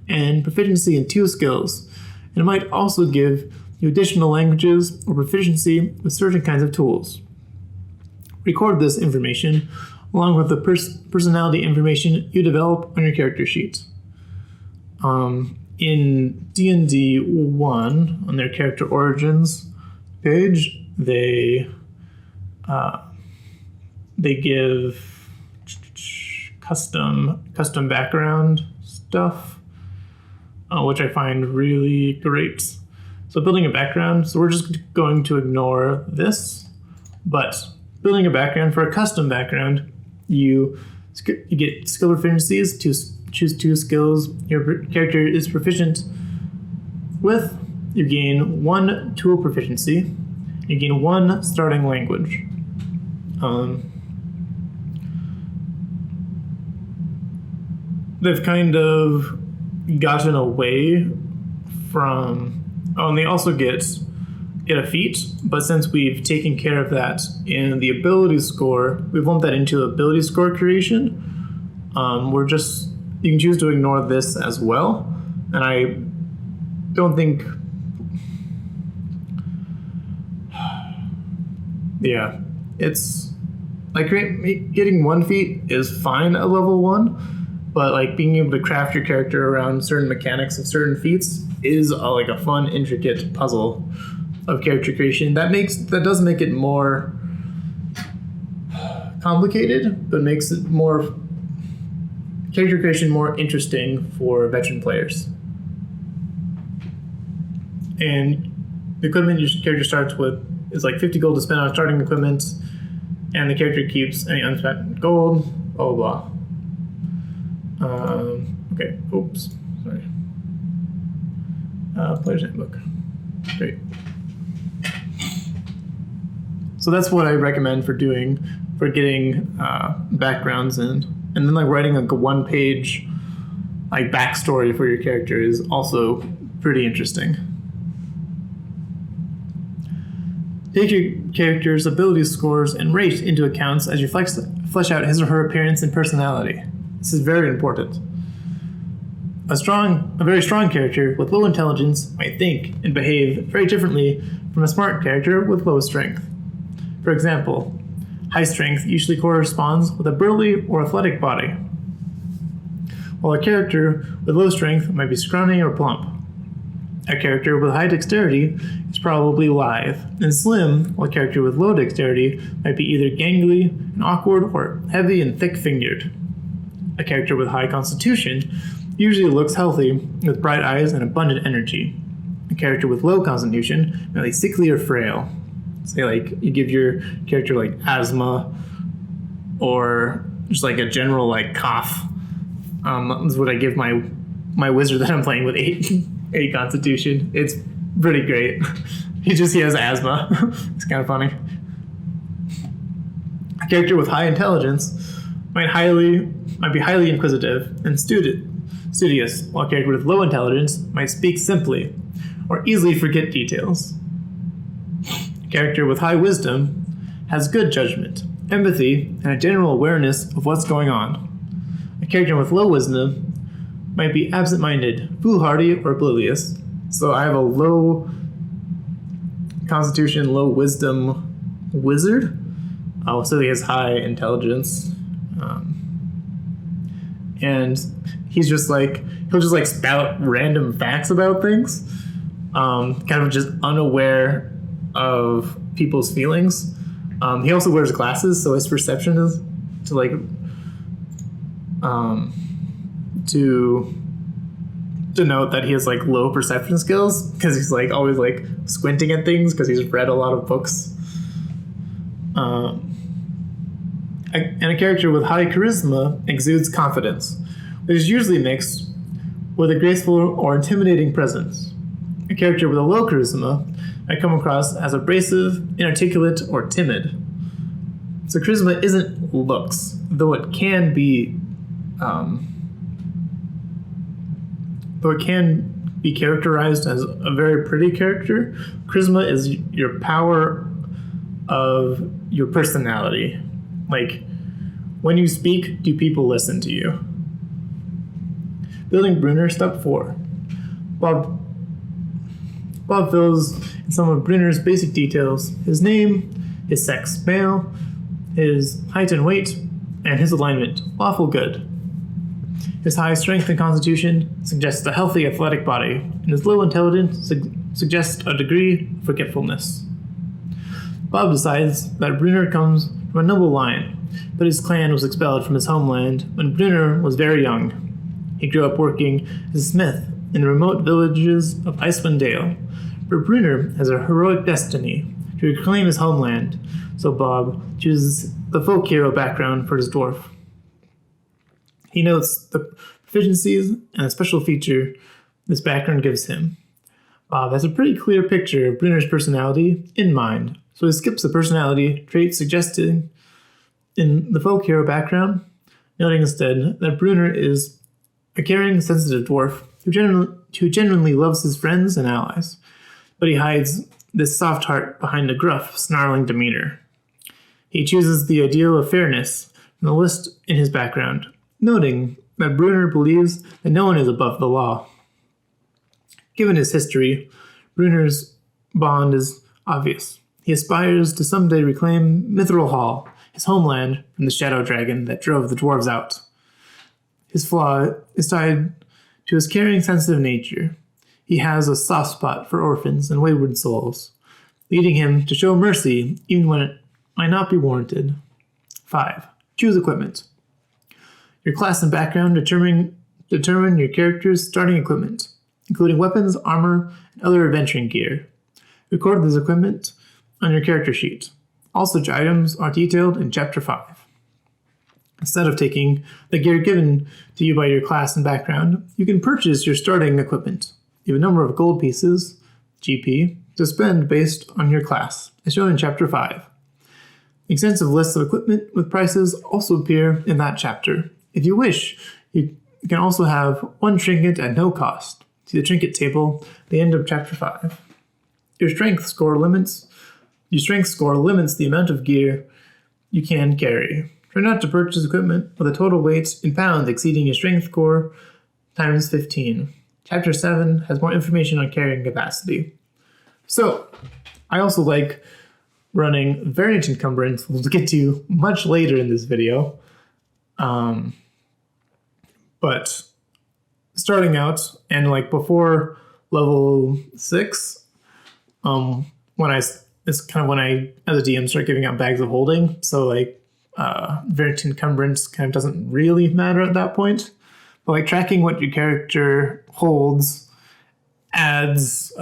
and proficiency in 2 skills. And it might also give you additional languages or proficiency with certain kinds of tools. Record this information along with the personality information you develop on your character sheet. In D&D 1, on their character origins page, they give custom background stuff, which I find really great. So building a background, so we're just going to ignore this, but building a background for a custom background, you get skill proficiencies to choose 2 skills your character is proficient with. You gain 1 tool proficiency. You gain 1 starting language. they've kind of gotten away from... Oh, and they also get a feat, but since we've taken care of that in the ability score, we've lumped that into ability score creation. You can choose to ignore this as well, and I don't think... Yeah, it's like getting 1 feat is fine at level 1, but like being able to craft your character around certain mechanics of certain feats is like a fun, intricate puzzle of character creation. That does make it more complicated, but makes it more character creation more interesting for veteran players. And the equipment your character starts with is like 50 gold to spend on starting equipment, and the character keeps any unspent gold, blah, blah, blah. Okay, oops, sorry. Player's Handbook. Great. So that's what I recommend for getting backgrounds in. And then like writing like a 1-page like backstory for your character is also pretty interesting. Take your character's ability scores and rate into accounts as you flesh out his or her appearance and personality. This is very important. A very strong character with low intelligence might think and behave very differently from a smart character with low strength. For example, high strength usually corresponds with a burly or athletic body, while a character with low strength might be scrawny or plump. A character with high dexterity is probably lithe and slim, while a character with low dexterity might be either gangly and awkward or heavy and thick-fingered. A character with high constitution usually looks healthy with bright eyes and abundant energy. A character with low constitution may be sickly or frail. Say like you give your character like asthma or just like a general like cough. That's what I give my wizard that I'm playing with 8 constitution. It's pretty great. He has asthma. It's kind of funny. A character with high intelligence might be highly inquisitive and studious, while a character with low intelligence might speak simply or easily forget details. A character with high wisdom has good judgment, empathy, and a general awareness of what's going on. A character with low wisdom might be absent-minded, foolhardy, or oblivious. So I have a low constitution, low wisdom wizard. So he has high intelligence. And he's just like, he'll just like spout random facts about things. Kind of just unaware of people's feelings. He also wears glasses, so his perception is to like to denote that he has like low perception skills because he's like always like squinting at things because he's read a lot of books. And a character with high charisma exudes confidence, which is usually mixed with a graceful or intimidating presence. A character with a low charisma might come across as abrasive, inarticulate, or timid. So charisma isn't looks, though it can be characterized as a very pretty character. Charisma is your power of your personality. Like, when you speak, do people listen to you? Building Brunner, step 4. Bob fills in some of Brunner's basic details: his name, his sex, male, his height and weight, and his alignment, lawful good. His high strength and constitution suggests a healthy athletic body, and his low intelligence suggests a degree of forgetfulness. Bob decides that Brunner comes from a noble line, but his clan was expelled from his homeland when Brunner was very young. He grew up working as a smith in the remote villages of Icewind Dale, but Brunner has a heroic destiny to reclaim his homeland, so Bob chooses the folk hero background for his dwarf. He notes the proficiencies and a special feature this background gives him. Bob has a pretty clear picture of Brunner's personality in mind, so he skips the personality traits suggested in the folk hero background, noting instead that Brunner is a caring, sensitive dwarf who genuinely loves his friends and allies, but he hides this soft heart behind a gruff, snarling demeanor. He chooses the ideal of fairness from the list in his background, noting that Brunner believes that no one is above the law. Given his history, Brunner's bond is obvious. He aspires to someday reclaim Mithril Hall, his homeland, from the shadow dragon that drove the dwarves out. His flaw is tied to his caring, sensitive nature. He has a soft spot for orphans and wayward souls, leading him to show mercy even when it might not be warranted. 5. Choose equipment. Your class and background determine your character's starting equipment, including weapons, armor, and other adventuring gear. Record this equipment on your character sheet. All such items are detailed in Chapter 5. Instead of taking the gear given to you by your class and background, you can purchase your starting equipment. You have a number of gold pieces, GP, to spend based on your class, as shown in Chapter 5. Extensive lists of equipment with prices also appear in that chapter. If you wish, you can also have one trinket at no cost. See the trinket table at the end of Chapter 5. Your strength score limits the amount of gear you can carry. Try not to purchase equipment with a total weight in pounds exceeding your strength score times 15. Chapter 7 has more information on carrying capacity. So, I also like running variant encumbrance, we'll get to much later in this video. But starting out, and like before level 6, it's kind of when I, as a DM, start giving out bags of holding. So like, variant encumbrance kind of doesn't really matter at that point. But like tracking what your character holds adds,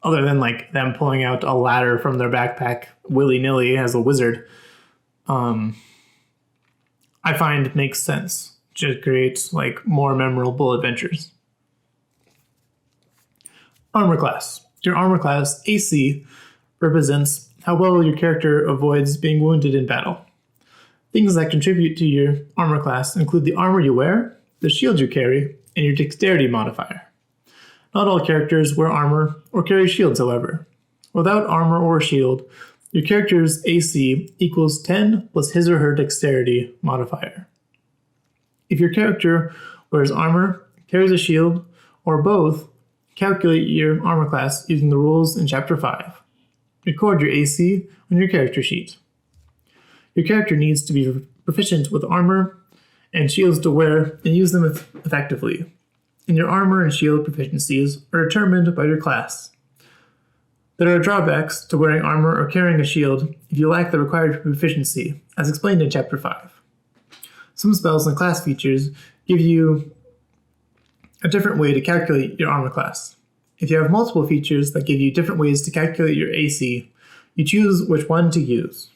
other than like them pulling out a ladder from their backpack willy-nilly as a wizard, I find makes sense to create like more memorable adventures. Armor class. Your armor class, AC, represents how well your character avoids being wounded in battle. Things that contribute to your armor class include the armor you wear, the shield you carry, and your dexterity modifier. Not all characters wear armor or carry shields, however. Without armor or shield, your character's AC equals 10 plus his or her dexterity modifier. If your character wears armor, carries a shield, or both, calculate your armor class using the rules in Chapter 5. Record your AC on your character sheet. Your character needs to be proficient with armor and shields to wear and use them effectively. And your armor and shield proficiencies are determined by your class. There are drawbacks to wearing armor or carrying a shield if you lack the required proficiency, as explained in Chapter 5. Some spells and class features give you a different way to calculate your armor class. If you have multiple features that give you different ways to calculate your AC, you choose which one to use.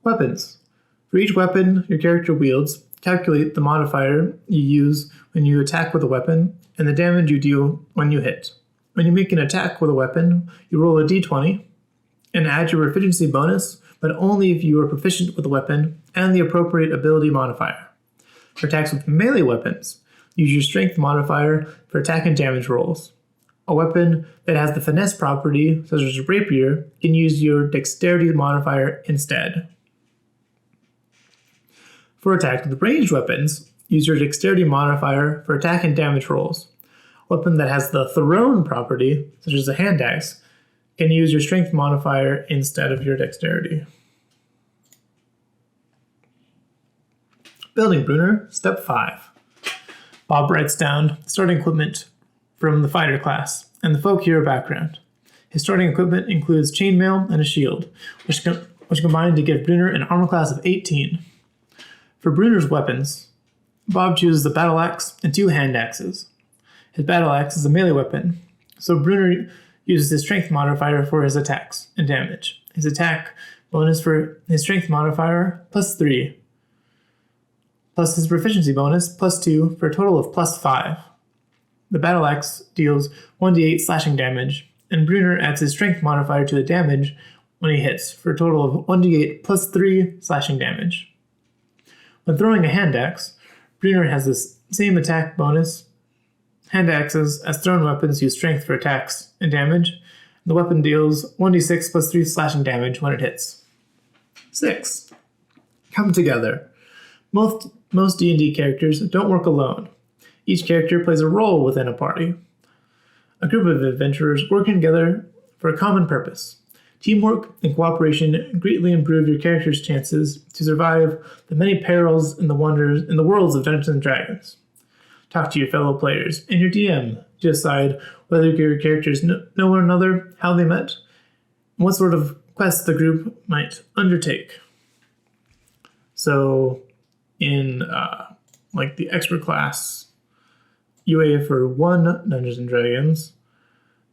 Weapons. For each weapon your character wields, calculate the modifier you use when you attack with a weapon and the damage you deal when you hit. When you make an attack with a weapon, you roll a d20 and add your proficiency bonus, but only if you are proficient with the weapon and the appropriate ability modifier. For attacks with melee weapons, use your strength modifier for attack and damage rolls. A weapon that has the finesse property, such as a rapier, can use your dexterity modifier instead. For attacks with ranged weapons, use your dexterity modifier for attack and damage rolls. A weapon that has the thrown property, such as a hand axe, can use your strength modifier instead of your dexterity. Building Brunner, Step 5. Bob writes down starting equipment from the fighter class and the folk hero background. His starting equipment includes chainmail and a shield, which combine to give Brunner an armor class of 18. For Brunner's weapons, Bob chooses the battle axe and 2 hand axes. His battle axe is a melee weapon, so Brunner uses his strength modifier for his attacks and damage. His attack bonus for his strength modifier +3, plus his proficiency bonus +2 for a total of +5. The battle axe deals 1d8 slashing damage, and Brunner adds his strength modifier to the damage when he hits for a total of 1d8 +3 slashing damage. When throwing a hand axe, Bruenor has this same attack bonus. Hand axes as thrown weapons use strength for attacks and damage. The weapon deals 1d6 plus 3 slashing damage when it hits. 6. Come together. Most D&D characters don't work alone. Each character plays a role within a party. A group of adventurers working together for a common purpose. Teamwork and cooperation greatly improve your character's chances to survive the many perils and the wonders in the worlds of Dungeons and Dragons. Talk to your fellow players and your DM to decide whether your characters know one another, how they met, and what sort of quests the group might undertake. So, in the expert class UA for 1 Dungeons and Dragons,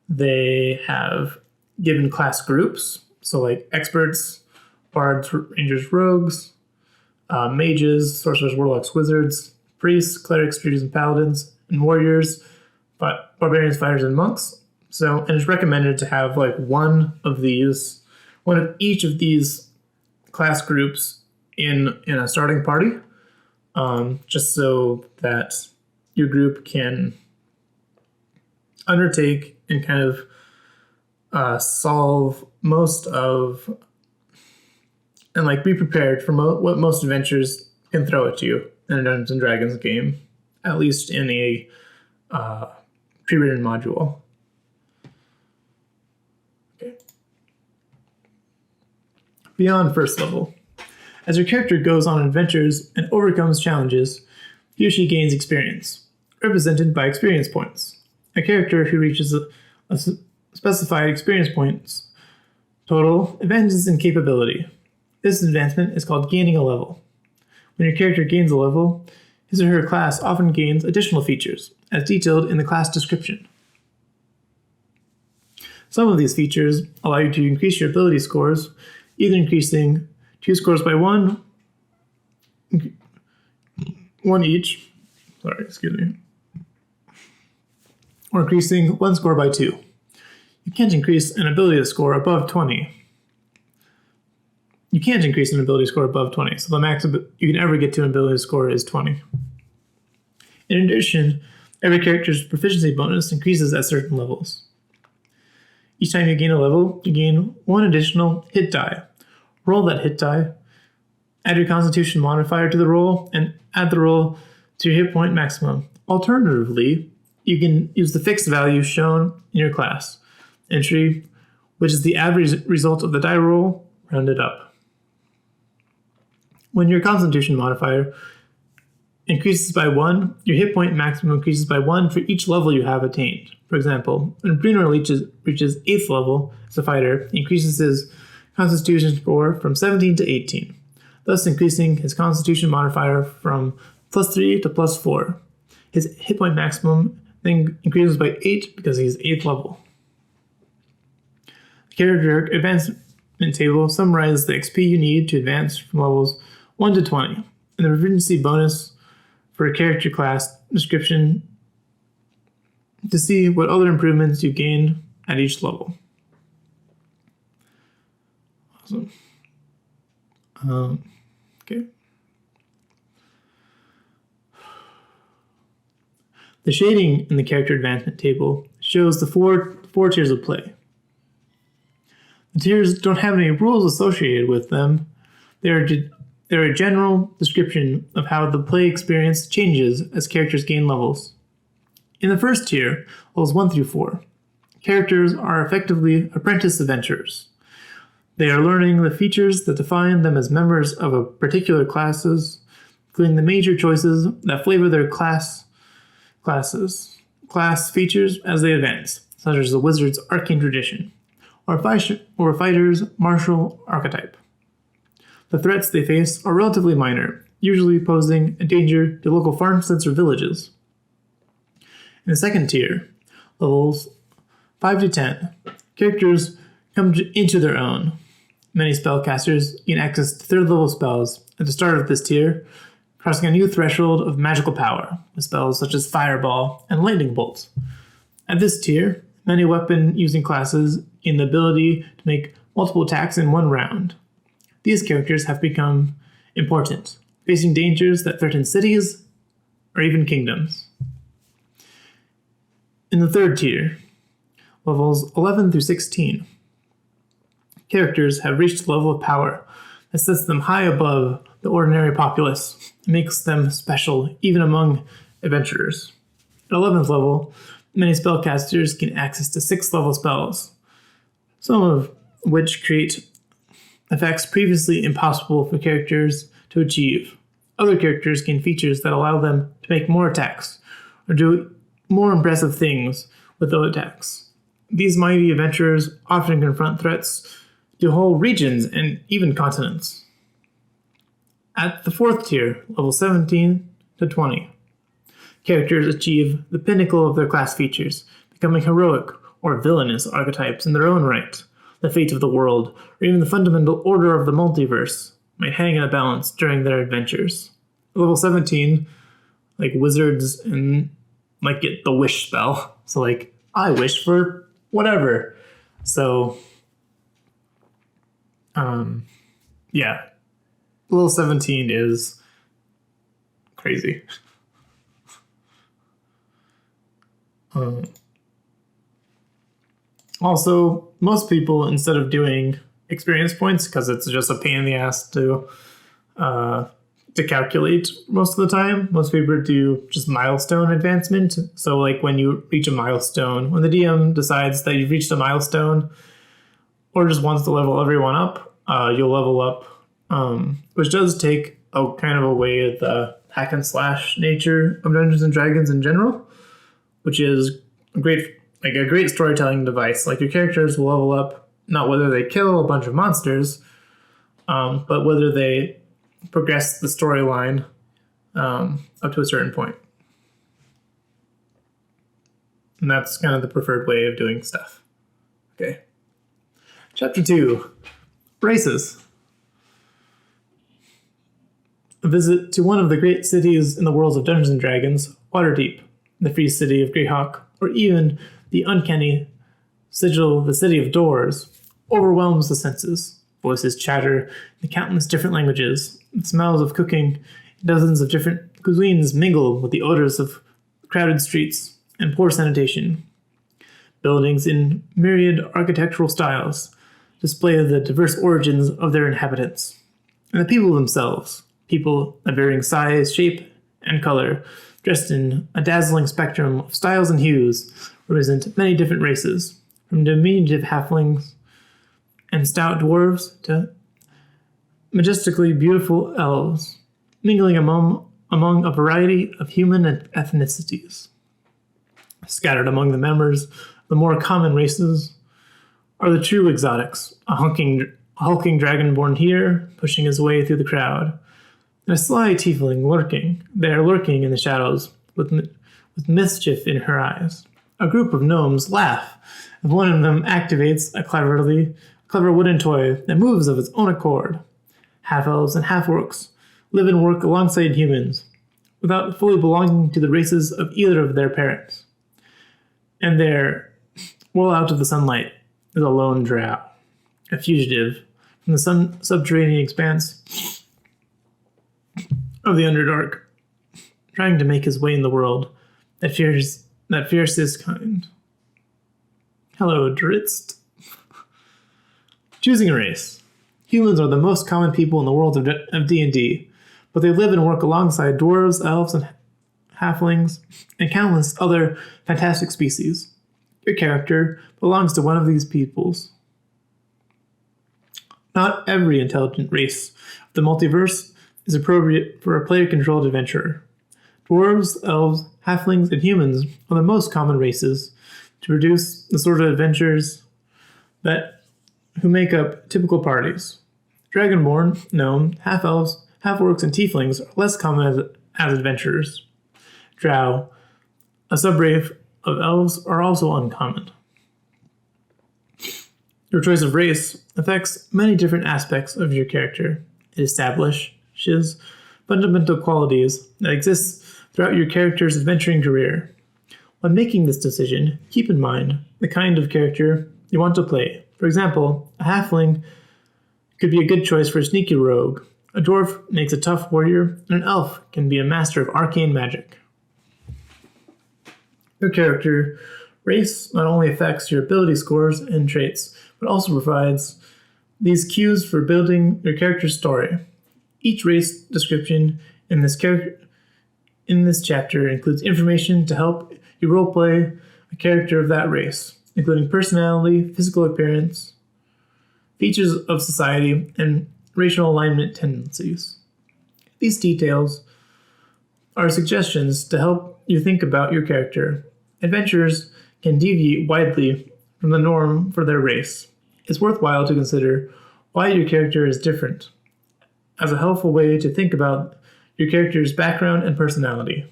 they have given class groups, so like experts, bards, rangers, rogues, mages, sorcerers, warlocks, wizards, priests, clerics, druids, and paladins, and warriors, but barbarians, fighters, and monks. So, and it's recommended to have like one of each of these class groups in a starting party, just so that your group can undertake and kind of solve most of, and like be prepared for what most adventures can throw at you in a Dungeons and Dragons game, at least in a pre-written module. Okay. Beyond first level. As your character goes on adventures and overcomes challenges, he or she gains experience, represented by experience points. A character who reaches a specified experience points total advances in capability. This advancement is called gaining a level. When your character gains a level, his or her class often gains additional features, as detailed in the class description. Some of these features allow you to increase your ability scores, either increasing 2 scores by 1 each, or increasing 1 score by 2. You can't increase an ability score above 20. You can't increase an ability score above 20, so the max you can ever get to an ability score is 20. In addition, every character's proficiency bonus increases at certain levels. Each time you gain a level, you gain 1 additional hit die. Roll that hit die, add your constitution modifier to the roll, and add the roll to your hit point maximum. Alternatively, you can use the fixed value shown in your class entry, which is the average result of the die roll rounded up. When your constitution modifier increases by 1, your hit point maximum increases by 1 for each level you have attained. For example, when Bruenor reaches 8th level as a fighter, he increases his constitution score from 17 to 18, thus increasing his constitution modifier from +3 to +4. His hit point maximum then increases by 8 because he's 8th level. The character advancement table summarizes the XP you need to advance from levels 1 to 20, and the proficiency bonus for a character class description to see what other improvements you gain at each level. Awesome. Okay. The shading in the character advancement table shows the four tiers of play. The tiers don't have any rules associated with them. They're a general description of how the play experience changes as characters gain levels. In the first tier, levels 1 through 4, characters are effectively apprentice adventurers. They are learning the features that define them as members of a particular classes, including the major choices that flavor their class features as they advance, such as the wizard's arcane tradition, or fighter's martial archetype. The threats they face are relatively minor, usually posing a danger to local farmsteads or villages. In the second tier, levels 5 to 10, characters come into their own. Many spellcasters gain access to 3rd level spells at the start of this tier, crossing a new threshold of magical power with spells such as Fireball and Lightning Bolt. At this tier, many weapon-using classes gain the ability to make multiple attacks in one round. These characters have become important, facing dangers that threaten cities or even kingdoms. In the third tier, levels 11 through 16, characters have reached a level of power that sets them high above the ordinary populace and makes them special even among adventurers. At 11th level, many spellcasters gain access to 6th level spells, some of which create effects previously impossible for characters to achieve. Other characters gain features that allow them to make more attacks or do more impressive things with those attacks. These mighty adventurers often confront threats to whole regions and even continents. At the 4th tier, level 17 to 20, characters achieve the pinnacle of their class features, becoming heroic or villainous archetypes in their own right. The fate of the world, or even the fundamental order of the multiverse, might hang in a balance during their adventures. At level 17, like wizards and like get the wish spell. So like, I wish for whatever. So, yeah. Level 17 is crazy. Also, most people, instead of doing experience points, because it's just a pain in the ass to calculate most of the time, most people do just milestone advancement. So like when you reach a milestone, when the DM decides that you've reached a milestone or just wants to level everyone up, you'll level up, which does take a kind of away the hack and slash nature of Dungeons and Dragons in general, which is a great storytelling device. Like your characters will level up not whether they kill a bunch of monsters, but whether they progress the storyline up to a certain point. And that's kind of the preferred way of doing stuff. Okay. Chapter 2, Races. A visit to one of the great cities in the worlds of Dungeons & Dragons, Waterdeep, the free city of Greyhawk, or even the uncanny sigil, the city of doors, overwhelms the senses. Voices chatter in countless different languages. The smells of cooking, dozens of different cuisines mingle with the odors of crowded streets and poor sanitation. Buildings in myriad architectural styles display the diverse origins of their inhabitants. And the people themselves, people of varying size, shape, and color, dressed in a dazzling spectrum of styles and hues, represent many different races, from diminutive halflings and stout dwarves to majestically beautiful elves, mingling among a variety of human ethnicities. Scattered among the members of the more common races are the true exotics, a hulking dragonborn here, pushing his way through the crowd, and a sly tiefling lurking in the shadows with mischief in her eyes. A group of gnomes laugh as one of them activates a clever wooden toy that moves of its own accord. Half-elves and half-orcs live and work alongside humans, without fully belonging to the races of either of their parents. And there, well out of the sunlight, is a lone drow, a fugitive from the subterranean expanse of the Underdark, trying to make his way in the world that fears his kind. Hello, Druids. Choosing a race. Humans are the most common people in the world of D&D, but they live and work alongside dwarves, elves, and halflings, and countless other fantastic species. Your character belongs to one of these peoples. Not every intelligent race of the multiverse is appropriate for a player-controlled adventurer. Dwarves, elves, halflings, and humans are the most common races to produce the sort of adventures who make up typical parties. Dragonborn, gnome, half-elves, half-orcs, and tieflings are less common as adventurers. Drow, a subrace of elves, are also uncommon. Your choice of race affects many different aspects of your character. It establishes fundamental qualities that exist throughout your character's adventuring career. When making this decision, keep in mind the kind of character you want to play. For example, a halfling could be a good choice for a sneaky rogue. A dwarf makes a tough warrior, and an elf can be a master of arcane magic. Your character race not only affects your ability scores and traits, but also provides these cues for building your character's story. Each race description in this chapter includes information to help you roleplay a character of that race, including personality, physical appearance, features of society, and racial alignment tendencies. These details are suggestions to help you think about your character. Adventurers can deviate widely from the norm for their race. It's worthwhile to consider why your character is different, as a helpful way to think about your character's background and personality.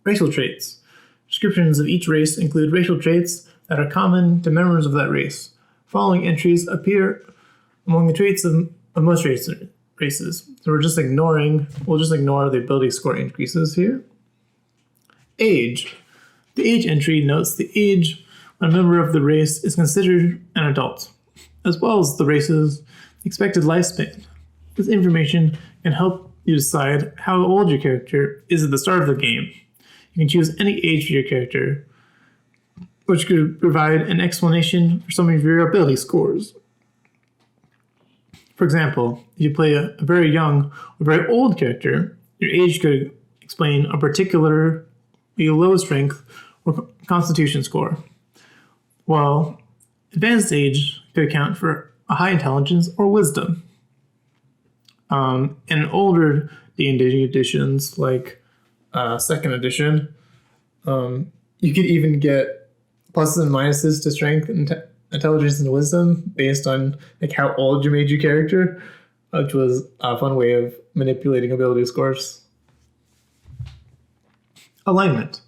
Racial traits. Descriptions of each race include racial traits that are common to members of that race. Following entries appear among the traits of most races. So we'll just ignore the ability score increases here. Age. The age entry notes the age when a member of the race is considered an adult, as well as the race's expected lifespan. This information can help you decide how old your character is at the start of the game. You can choose any age for your character, which could provide an explanation for some of your ability scores. For example, if you play a very young or very old character, your age could explain a particularly low strength or constitution score, while advanced age could account for a high intelligence or wisdom. In older D&D editions, like second edition, you could even get pluses and minuses to strength and intelligence and wisdom based on like how old you made your character, which was a fun way of manipulating ability scores. Alignment.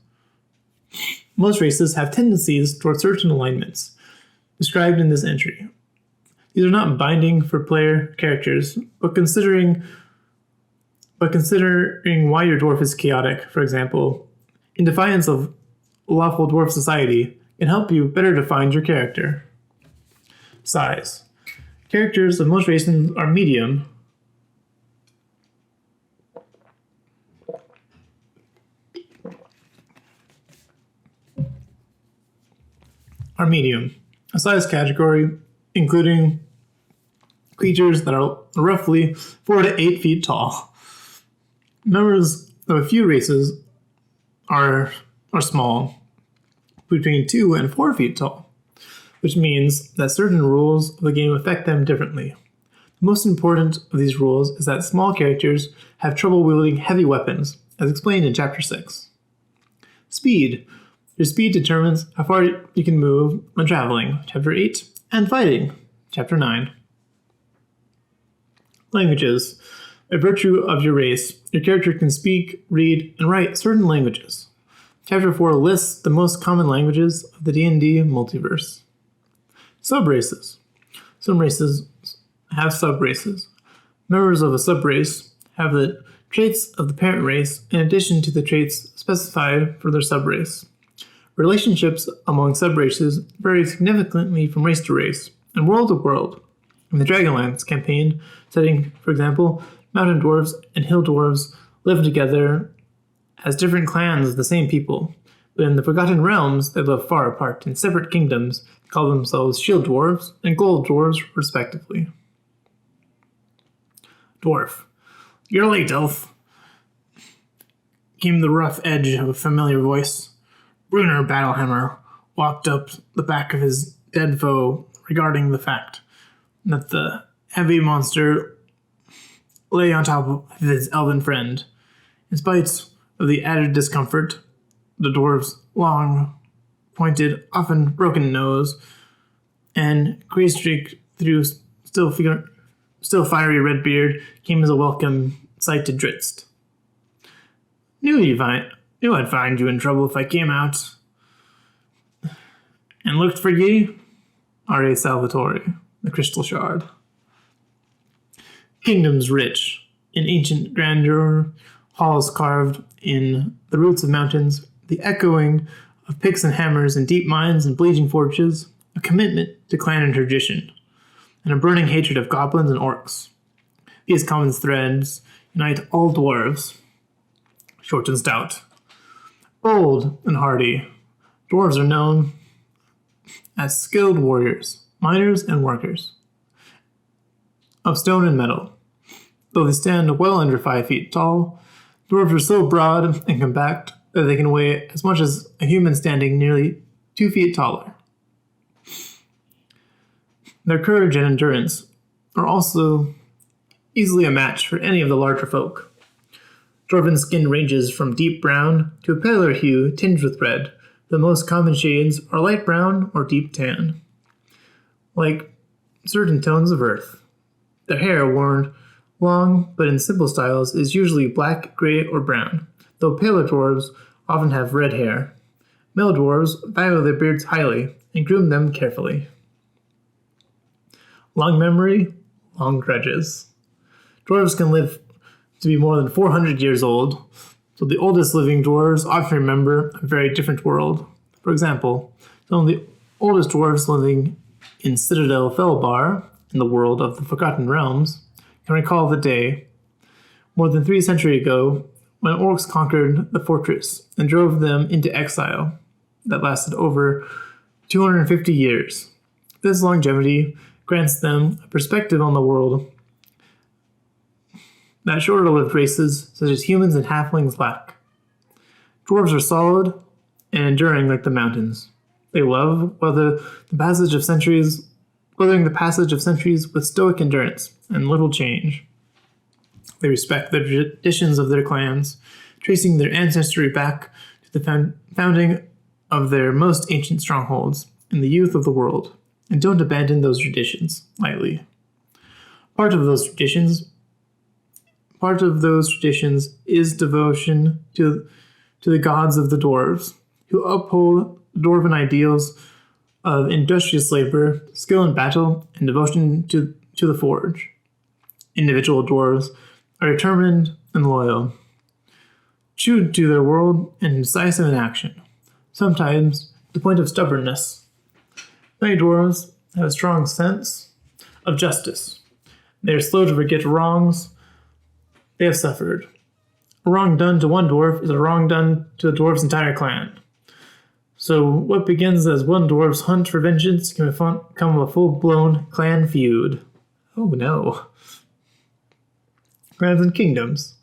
Most races have tendencies toward certain alignments, described in this entry. These are not binding for player characters, but considering why your dwarf is chaotic, for example, in defiance of lawful dwarf society, can help you better define your character. Size. Characters of most races are medium. A size category including creatures that are roughly 4 to 8 feet tall. Members of a few races are small, between 2 and 4 feet tall, which means that certain rules of the game affect them differently. The most important of these rules is that small characters have trouble wielding heavy weapons, as explained in Chapter 6. Speed. Your speed determines how far you can move when traveling, Chapter 8, and fighting, Chapter 9. Languages. By virtue of your race, your character can speak, read, and write certain languages. Chapter 4 lists the most common languages of the D&D multiverse. Subraces. Some races have subraces. Members of a subrace have the traits of the parent race in addition to the traits specified for their subrace. Relationships among subraces vary significantly from race to race and world to world. In the Dragonlance campaign setting, for example, mountain dwarves and hill dwarves live together as different clans of the same people, but in the Forgotten Realms, they live far apart in separate kingdoms that call themselves shield dwarves and gold dwarves, respectively. Dwarf. "You're late, elf," came the rough edge of a familiar voice. Brunner Battlehammer walked up the back of his dead foe, regarding the fact that the heavy monster lay on top of his elven friend. In spite of the added discomfort, the dwarf's long, pointed, often broken nose and gray-streaked through still fiery red beard came as a welcome sight to Dritz. Knew I'd find you in trouble if I came out. And looked for ye? R.A. Salvatore, the Crystal Shard. Kingdoms rich in ancient grandeur, halls carved in the roots of mountains, the echoing of picks and hammers in deep mines and bleeding forges, a commitment to clan and tradition, and a burning hatred of goblins and orcs. These common threads unite all dwarves, short and stout. Bold and hardy, dwarves are known as skilled warriors, miners, and workers of stone and metal. Though they stand well under 5 feet tall, dwarves are so broad and compact that they can weigh as much as a human standing nearly 2 feet taller. Their courage and endurance are also easily a match for any of the larger folk. Dwarven skin ranges from deep brown to a paler hue tinged with red. The most common shades are light brown or deep tan, like certain tones of earth. Their hair, worn long but in simple styles, is usually black, gray, or brown, though paler dwarves often have red hair. Male dwarves value their beards highly and groom them carefully. Long memory, long grudges. Dwarves can live to be more than 400 years old, so the oldest living dwarves often remember a very different world. For example, some of the oldest dwarves living in Citadel Felbar, in the world of the Forgotten Realms, can recall the day, more than 3 centuries ago, when orcs conquered the fortress and drove them into exile that lasted over 250 years. This longevity grants them a perspective on the world that shorter-lived races such as humans and halflings lack. Dwarves are solid and enduring like the mountains. They love weathering the passage of centuries with stoic endurance and little change. They respect the traditions of their clans, tracing their ancestry back to the founding of their most ancient strongholds in the youth of the world, and don't abandon those traditions lightly. Part of those traditions is devotion to the gods of the dwarves, who uphold dwarven ideals of industrious labor, skill in battle, and devotion to the forge. Individual dwarves are determined and loyal, true to their world, and decisive in action, sometimes to the point of stubbornness. Many dwarves have a strong sense of justice. They are slow to forget wrongs they have suffered. A wrong done to one dwarf is a wrong done to the dwarf's entire clan. So what begins as one dwarf's hunt for vengeance can become a full-blown clan feud. Oh no. Clans and kingdoms.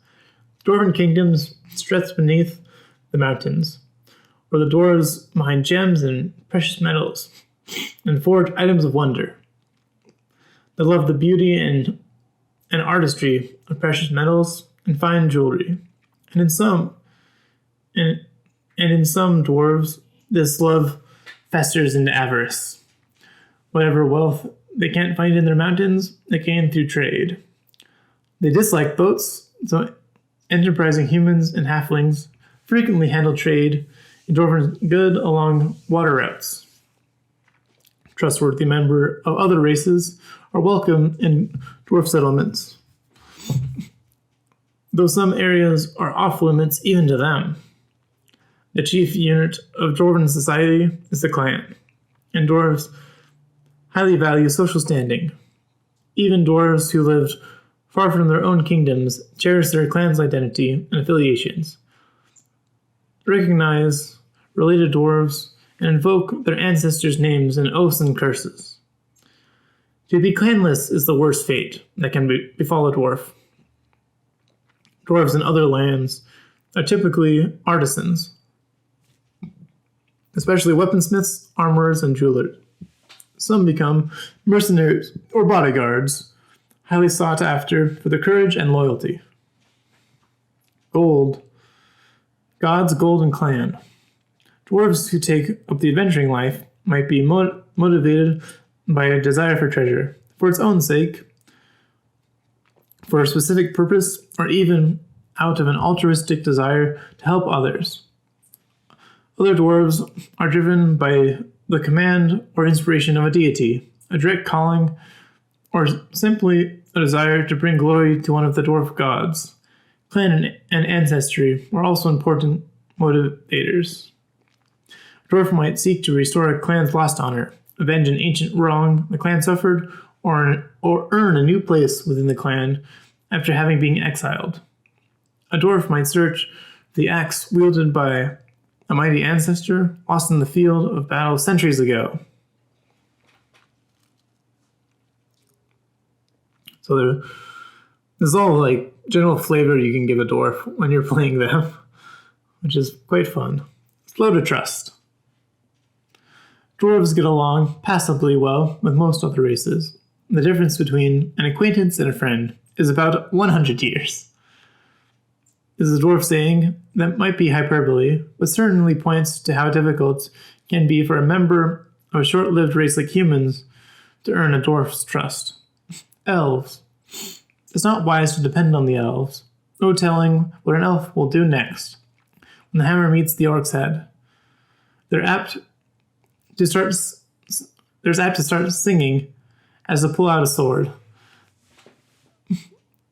Dwarven kingdoms stretch beneath the mountains, where the dwarves mine gems and precious metals, and forge items of wonder. They love the beauty and artistry of precious metals and fine jewelry. And in some dwarves, this love festers into avarice. Whatever wealth they can't find in their mountains, they gain through trade. They dislike boats, so enterprising humans and halflings frequently handle trade in dwarven good along water routes. Trustworthy members of other races are welcome in dwarf settlements, though some areas are off limits even to them. The chief unit of dwarven society is the clan, and dwarves highly value social standing. Even dwarves who lived far from their own kingdoms cherish their clan's identity and affiliations, recognize related dwarves, and invoke their ancestors' names in oaths and curses. To be clanless is the worst fate that can befall a dwarf. Dwarves in other lands are typically artisans, especially weaponsmiths, armorers, and jewelers. Some become mercenaries or bodyguards, highly sought after for their courage and loyalty. Gold. God's golden clan. Dwarves who take up the adventuring life might be motivated by a desire for treasure, for its own sake, for a specific purpose, or even out of an altruistic desire to help others. Other dwarves are driven by the command or inspiration of a deity, a direct calling, or simply a desire to bring glory to one of the dwarf gods. Clan and ancestry are also important motivators. A dwarf might seek to restore a clan's lost honor, avenge an ancient wrong the clan suffered, or earn a new place within the clan after having been exiled. A dwarf might search for the axe wielded by a mighty ancestor lost in the field of battle centuries ago. So there's all like general flavor you can give a dwarf when you're playing them, which is quite fun. Slow to trust. Dwarves get along passably well with most other races. The difference between an acquaintance and a friend is about 100 years. This is a dwarf saying that might be hyperbole, but certainly points to how difficult it can be for a member of a short-lived race like humans to earn a dwarf's trust. Elves. It's not wise to depend on the elves. No telling what an elf will do next. When the hammer meets the orc's head, they're apt to start singing as they pull out a sword.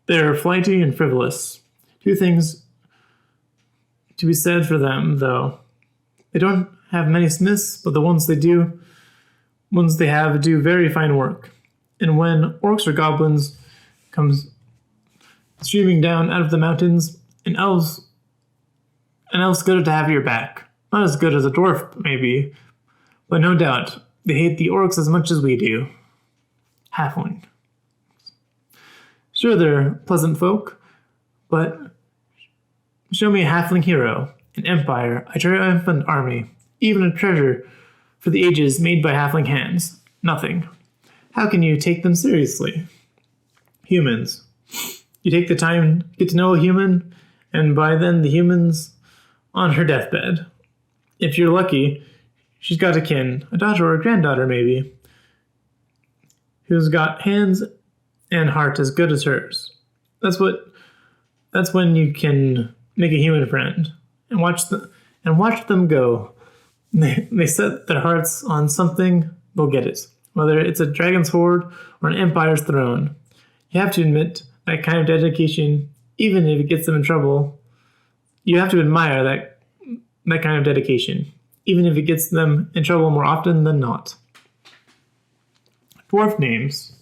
They're flighty and frivolous. Two things to be said for them, though. They don't have many smiths, but the ones they have do very fine work. And when orcs or goblins comes streaming down out of the mountains, an elf's good to have your back. Not as good as a dwarf, maybe, but no doubt they hate the orcs as much as we do. Halfling. Sure, they're pleasant folk, but show me a halfling hero, an empire, a triumphant army, even a treasure for the ages made by halfling hands. Nothing. How can you take them seriously? Humans. You take the time to get to know a human, and by then the human's on her deathbed. If you're lucky, she's got a kin, a daughter or a granddaughter maybe, who's got hands and heart as good as hers. That's when you can make a human friend and watch them go. They set their hearts on something, they'll get it. Whether it's a dragon's hoard or an empire's throne. You have to admit that kind of dedication, even if it gets them in trouble. You have to admire that kind of dedication, even if it gets them in trouble more often than not. Dwarf names.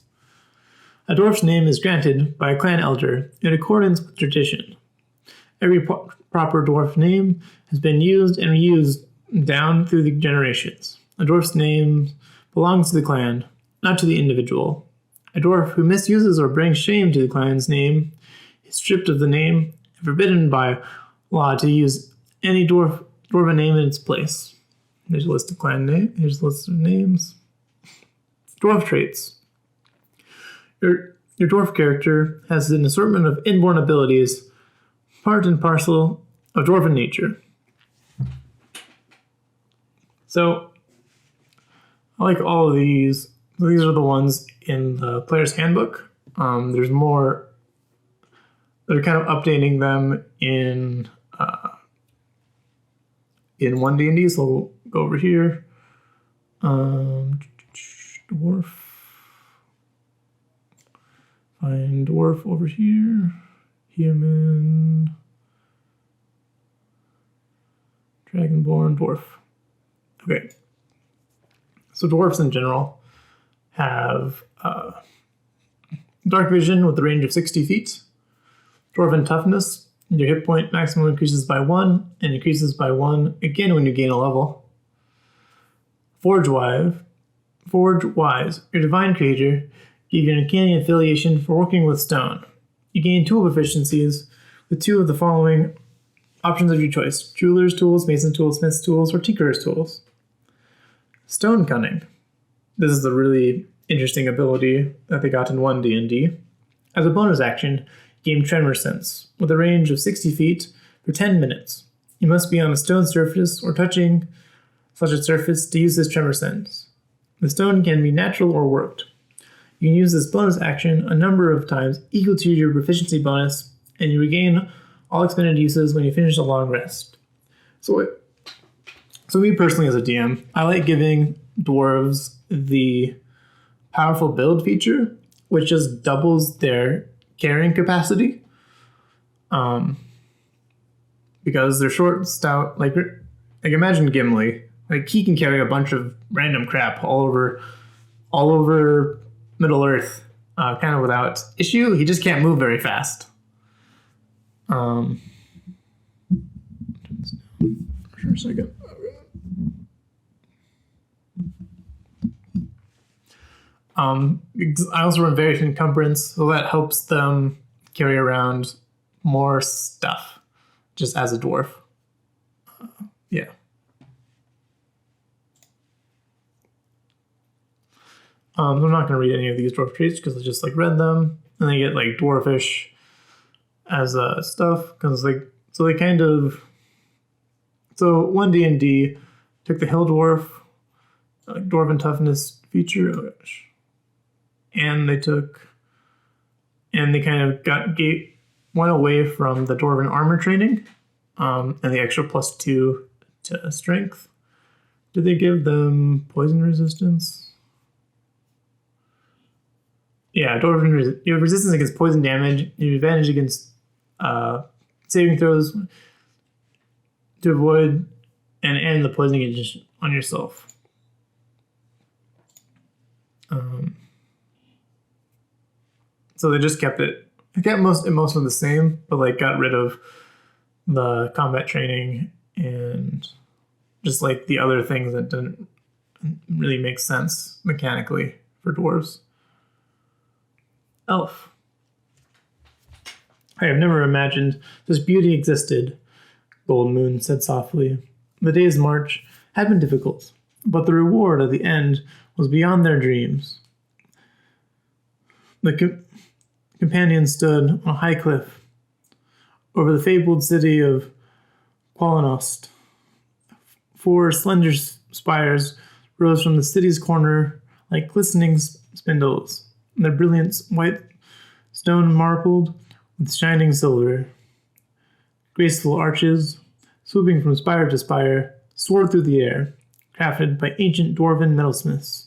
A dwarf's name is granted by a clan elder in accordance with tradition. Every proper dwarf name has been used and reused down through the generations. A dwarf's name belongs to the clan, not to the individual. A dwarf who misuses or brings shame to the clan's name is stripped of the name and forbidden by law to use any dwarven name in its place. There's a list of clan names. Here's a list of names. Dwarf traits. Your dwarf character has an assortment of inborn abilities, part and parcel of dwarven nature. So, I like all of these. These are the ones in the player's handbook. There's more. They're kind of updating them in 1D&D, so we'll go over here. Dwarf. Find dwarf over here. Human. Dragonborn, dwarf. Okay. So dwarfs in general have dark vision with a range of 60 feet. Dwarven toughness. Your hit point maximum increases by 1 and increases by 1 again when you gain a level. Forge Wise. Your divine creator give you an uncanny affiliation for working with stone. You gain tool proficiencies with 2 of the following options of your choice: jeweler's tools, mason tools, smith's tools, or tinkerer's tools. Stone Cunning. This is a really interesting ability that they got in 1D&D. As a bonus action, gain Tremor Sense with a range of 60 feet for 10 minutes. You must be on a stone surface or touching such a surface to use this Tremor Sense. The stone can be natural or worked. You can use this bonus action a number of times equal to your proficiency bonus, and you regain all expended uses when you finish a long rest. So me personally as a DM, I like giving dwarves the powerful build feature, which just doubles their carrying capacity. Because they're short, stout, like imagine Gimli. Like he can carry a bunch of random crap all over Middle Earth, kind of without issue. He just can't move very fast. for a second. I also run various encumbrance, so that helps them carry around more stuff, just as a dwarf. Yeah. I'm not going to read any of these dwarf traits because I just like read them, and they get like dwarfish as stuff because like so they kind of so 1D&D took the hill dwarf dwarven toughness feature, and they kind of went away from the dwarven armor training and the extra +2 to strength. Did they give them poison resistance? Yeah, dwarven. You have resistance against poison damage. You have advantage against saving throws to avoid and the poisoning agent on yourself. So they just kept it. They kept most of the same, but like got rid of the combat training and just like the other things that didn't really make sense mechanically for dwarves. Elf. I have never imagined this beauty existed, Gold Moon said softly. The day's march had been difficult, but the reward at the end was beyond their dreams. The companions stood on a high cliff over the fabled city of Qualanost. 4 slender spires rose from the city's corner like glistening spindles, their brilliant white stone marbled with shining silver. Graceful arches, swooping from spire to spire, soared through the air, crafted by ancient dwarven metalsmiths.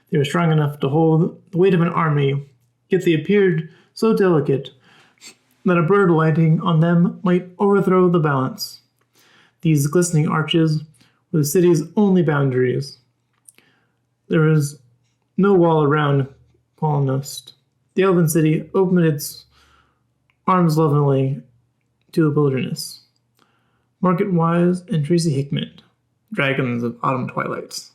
They were strong enough to hold the weight of an army, yet they appeared so delicate that a bird lighting on them might overthrow the balance. These glistening arches were the city's only boundaries. There was no wall around Qualanost. The elven city opened its arms lovingly to the wilderness. Market Wise and Tracy Hickman, dragons of autumn twilights.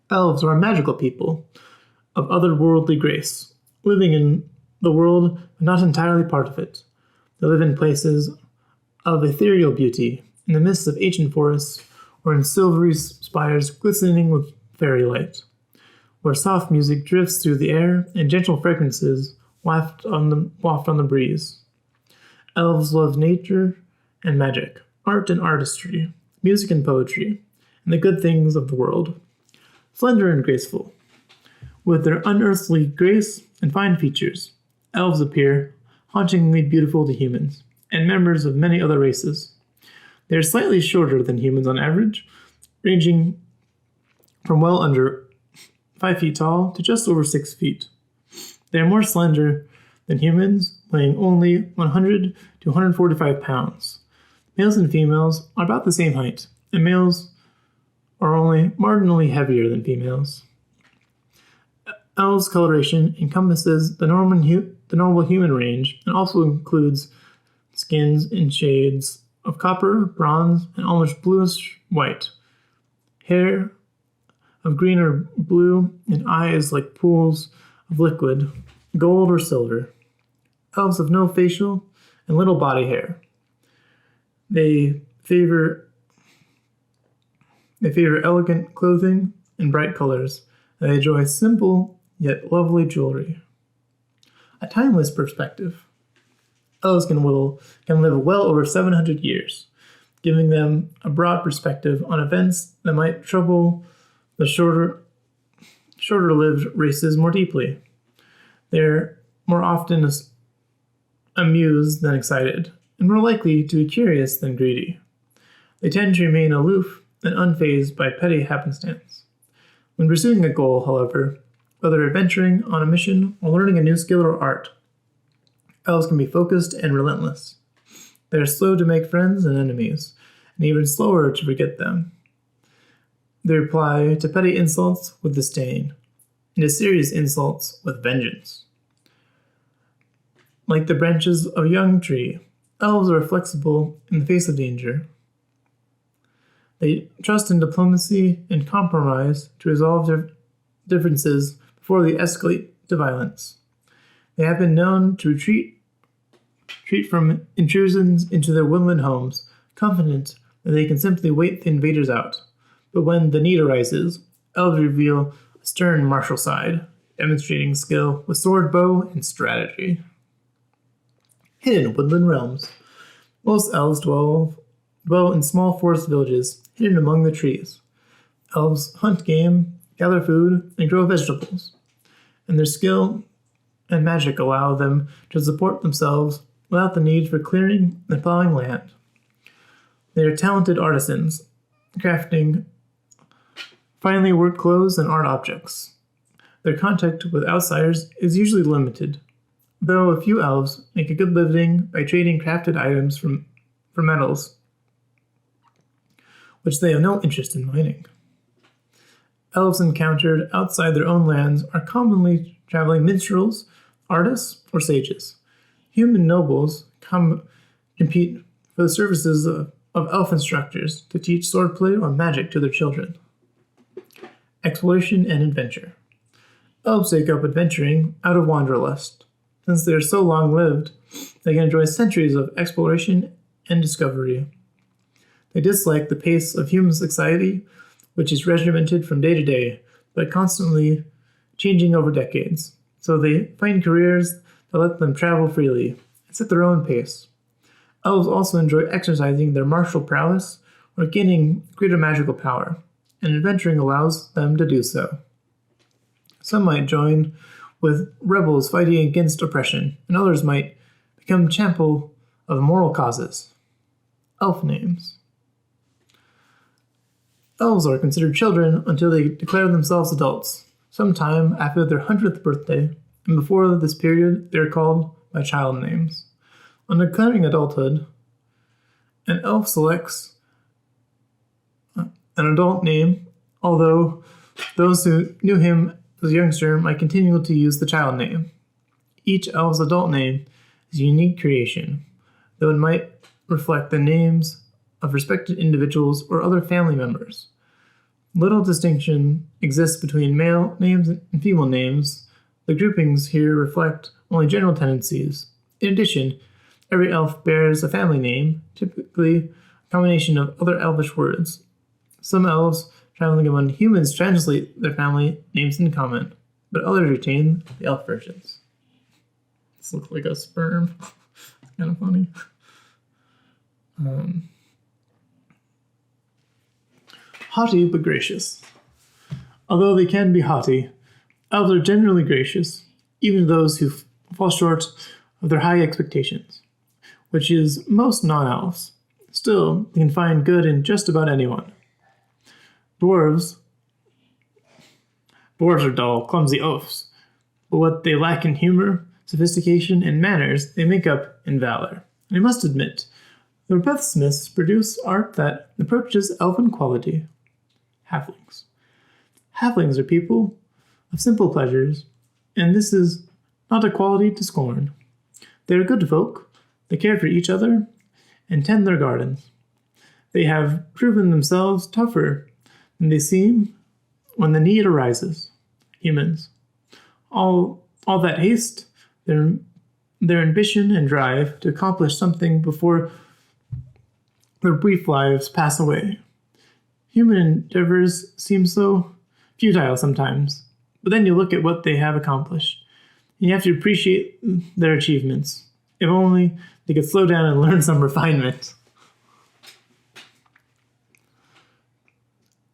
Elves are a magical people of otherworldly grace, living in the world but not entirely part of it. They live in places of ethereal beauty, in the midst of ancient forests, or in silvery spires glistening with fairy light, where soft music drifts through the air and gentle fragrances waft on the breeze. Elves love nature and magic, art and artistry, music and poetry, and the good things of the world. Slender and graceful, with their unearthly grace and fine features, elves appear hauntingly beautiful to humans and members of many other races. They are slightly shorter than humans on average, ranging from well under 5 feet tall to just over 6 feet. They are more slender than humans, weighing only 100 to 145 pounds. Males and females are about the same height, and males are only marginally heavier than females. Elves' coloration encompasses the normal human range and also includes skins in shades of copper, bronze, and almost bluish white, hair of green or blue, and eyes like pools of liquid, gold or silver. Elves have no facial and little body hair. They favor elegant clothing and bright colors, and they enjoy simple yet lovely jewelry. A timeless perspective. Elves can live well over 700 years, giving them a broad perspective on events that might trouble the shorter-lived races more deeply. They're more often amused than excited, and more likely to be curious than greedy. They tend to remain aloof and unfazed by petty happenstance. When pursuing a goal, however, whether adventuring on a mission or learning a new skill or art, elves can be focused and relentless. They are slow to make friends and enemies, and even slower to forget them. They reply to petty insults with disdain, and to serious insults with vengeance. Like the branches of a young tree, elves are flexible in the face of danger. They trust in diplomacy and compromise to resolve their differences before they escalate to violence. They have been known to retreat from intrusions into their woodland homes, confident that they can simply wait the invaders out. But when the need arises, elves reveal a stern martial side, demonstrating skill with sword, bow, and strategy. Hidden woodland realms. Most elves dwell in small forest villages, hidden among the trees. Elves hunt game, gather food, and grow vegetables, and their skill and magic allow them to support themselves without the need for clearing and plowing land. They are talented artisans, crafting finely worked clothes and art objects. Their contact with outsiders is usually limited, though a few elves make a good living by trading crafted items for metals, which they have no interest in mining. Elves encountered outside their own lands are commonly traveling minstrels, artists, or sages. Human nobles compete for the services of elf instructors to teach swordplay or magic to their children. Exploration and adventure. Elves take up adventuring out of wanderlust. Since they are so long-lived, they can enjoy centuries of exploration and discovery. They dislike the pace of human society, which is regimented from day to day, but constantly changing over decades. So they find careers that let them travel freely and set their own pace. Elves also enjoy exercising their martial prowess or gaining greater magical power, and adventuring allows them to do so. Some might join with rebels fighting against oppression, and others might become champions of moral causes. Elf names. Elves are considered children until they declare themselves adults, sometime after their 100th birthday, and before this period they are called by child names. On declaring adulthood, an elf selects an adult name, although those who knew him as a youngster might continue to use the child name. Each elf's adult name is a unique creation, though it might reflect the names of respected individuals or other family members. Little distinction exists between male names and female names. The groupings here reflect only general tendencies. In addition, every elf bears a family name, typically a combination of other elvish words. Some elves traveling among humans translate their family names in common, but others retain the elf versions. This looks like a sperm. It's kind of funny. Haughty but gracious. Although they can be haughty, elves are generally gracious, even to those who fall short of their high expectations, which is most non-elves. Still, they can find good in just about anyone. Dwarves are dull, clumsy oafs, but what they lack in humor, sophistication, and manners, they make up in valor. I must admit, the repethsmiths produce art that approaches elven quality. Halflings. Halflings are people of simple pleasures, and this is not a quality to scorn. They are good folk, they care for each other, and tend their gardens. They have proven themselves tougher than they seem when the need arises. Humans. All that haste, their ambition and drive to accomplish something before their brief lives pass away. Human endeavors seem so futile sometimes, but then you look at what they have accomplished, and you have to appreciate their achievements. If only they could slow down and learn some refinement.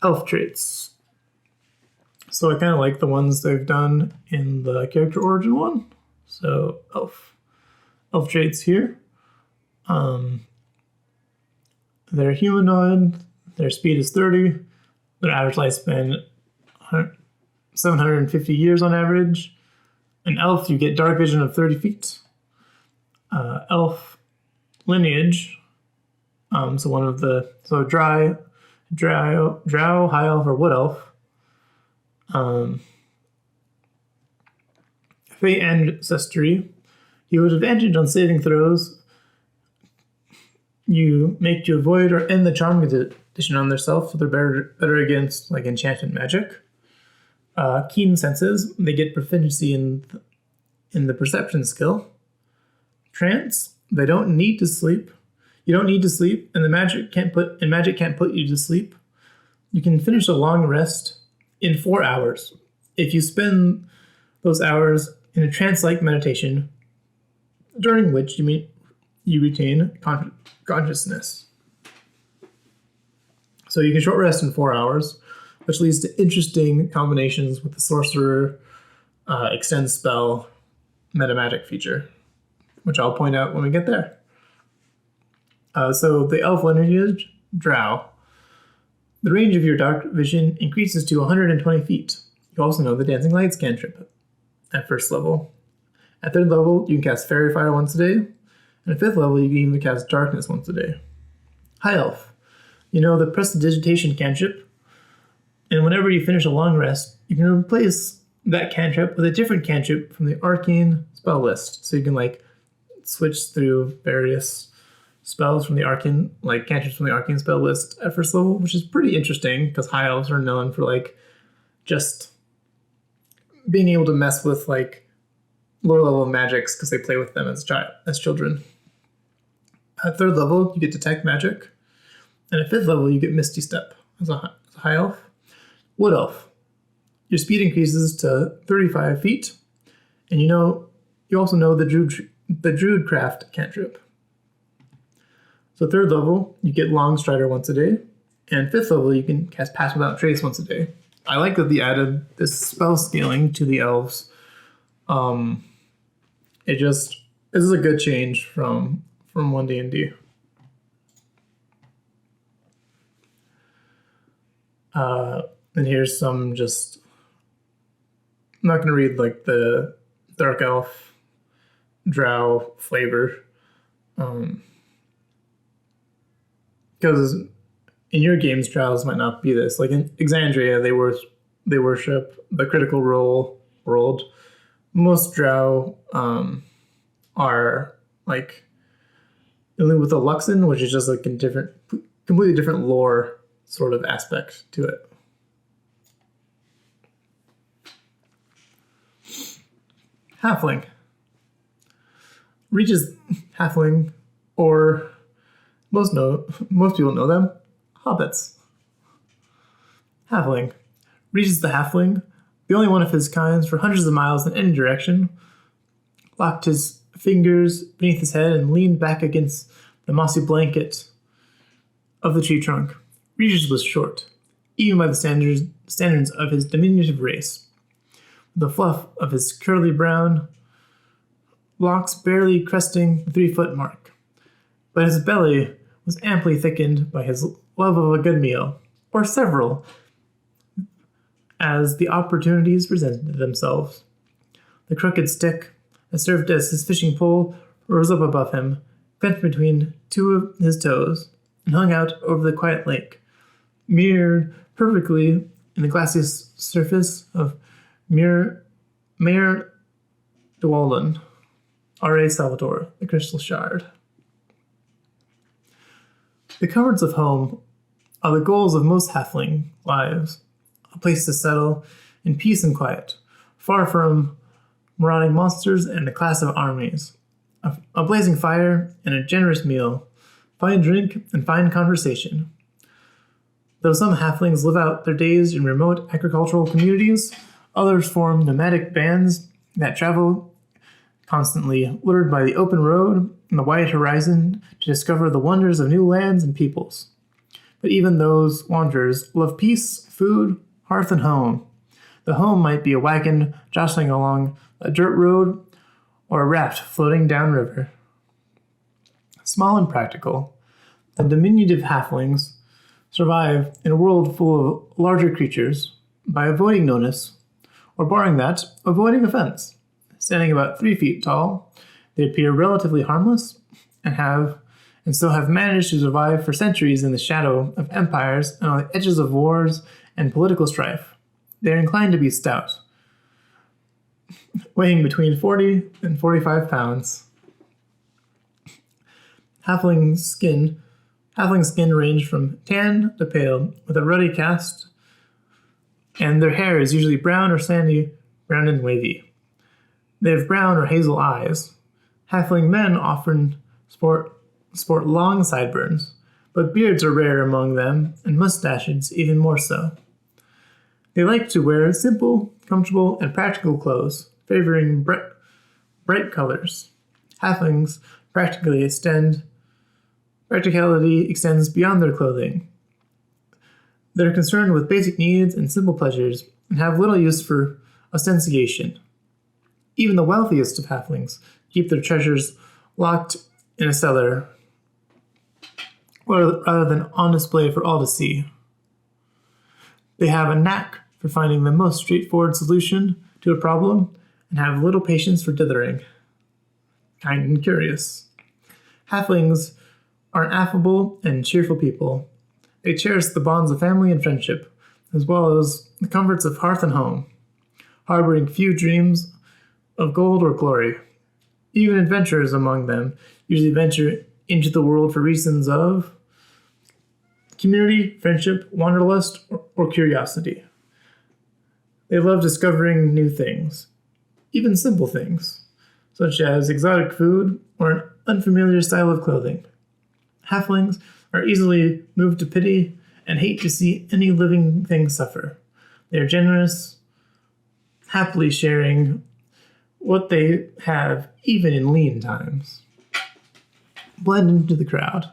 Elf traits. So I kind of like the ones they've done in the character origin one. So elf traits here. They're humanoid. Their speed is 30. Their average lifespan 750 years on average. An elf, you get dark vision of 30 feet. Elf lineage. So drow, high elf, or wood elf. Fey ancestry. You would advantage on saving throws. You make to avoid or end the charm Addition on their self, so they're better against like enchantment magic. Keen senses, they get proficiency in the perception skill. Trance, they don't need to sleep. You don't need to sleep, and magic can't put you to sleep. You can finish a long rest in 4 hours if you spend those hours in a trance-like meditation, during which you retain consciousness. So you can short rest in 4 hours, which leads to interesting combinations with the Sorcerer extend spell metamagic feature, which I'll point out when we get there. So the elf lineage, Drow. The range of your dark vision increases to 120 feet. You also know the Dancing Lights cantrip at first level. At third level, you can cast Fairy Fire once a day. And at fifth level, you can even cast Darkness once a day. High Elf. You know the Prestidigitation cantrip. And whenever you finish a long rest, you can replace that cantrip with a different cantrip from the Arcane spell list. So you can like switch through various spells from the Arcane, like cantrips from the Arcane spell list at first level, which is pretty interesting because High Elves are known for like just being able to mess with like lower level magics because they play with them as children. At third level, you get Detect Magic. And at fifth level, you get Misty Step as a High Elf. Wood Elf. Your speed increases to 35 feet. And you also know the Druid Craft cantrip. So third level, you get Long Strider once a day. And fifth level, you can cast Pass Without Trace once a day. I like that they added this spell scaling to the elves. This is a good change from 1D&D. And here's some just, I'm not going to read like the Dark Elf Drow flavor. Because in your games, Drows might not be this. Like in Exandria, they worship the Critical Role world. Most Drow are like with the Luxon, which is just like a completely different lore sort of aspect to it. Halfling. Reaches Halfling, or most people know them, hobbits. Halfling. Reaches the Halfling, the only one of his kind for hundreds of miles in any direction, locked his fingers beneath his head and leaned back against the mossy blanket of the tree trunk. Regis was short, even by the standards of his diminutive race. The fluff of his curly brown locks barely cresting the 3-foot mark. But his belly was amply thickened by his love of a good meal, or several, as the opportunities presented themselves. The crooked stick that served as his fishing pole rose up above him, clenched between two of his toes, and hung out over the quiet lake, mirrored perfectly in the glassy surface of Mayor Dwalin, R.A. Salvatore, the Crystal Shard. The comforts of home are the goals of most halfling lives, a place to settle in peace and quiet, far from marauding monsters and a class of armies. A blazing fire and a generous meal, fine drink and fine conversation. Though some halflings live out their days in remote agricultural communities, others form nomadic bands that travel constantly, lured by the open road and the wide horizon to discover the wonders of new lands and peoples. But even those wanderers love peace, food, hearth, and home. The home might be a wagon jostling along a dirt road or a raft floating downriver. Small and practical, the diminutive halflings survive in a world full of larger creatures by avoiding notice, or barring that, avoiding offense. Standing about 3 feet tall, they appear relatively harmless and so have managed to survive for centuries in the shadow of empires and on the edges of wars and political strife. They are inclined to be stout, weighing between 40 and 45 pounds. Halfling skin Halfling skin range from tan to pale, with a ruddy cast, and their hair is usually brown or sandy, brown and wavy. They have brown or hazel eyes. Halfling men often sport long sideburns, but beards are rare among them, and mustaches even more so. They like to wear simple, comfortable, and practical clothes, favoring bright colors. Halflings practicality extends beyond their clothing. They're concerned with basic needs and simple pleasures, and have little use for ostentation. Even the wealthiest of halflings keep their treasures locked in a cellar, rather than on display for all to see. They have a knack for finding the most straightforward solution to a problem, and have little patience for dithering. Kind and curious. Halflings are an affable and cheerful people. They cherish the bonds of family and friendship, as well as the comforts of hearth and home, harboring few dreams of gold or glory. Even adventurers among them usually venture into the world for reasons of community, friendship, wanderlust, or curiosity. They love discovering new things, even simple things, such as exotic food or an unfamiliar style of clothing. Halflings are easily moved to pity and hate to see any living thing suffer. They are generous, happily sharing what they have, even in lean times. Blend into the crowd.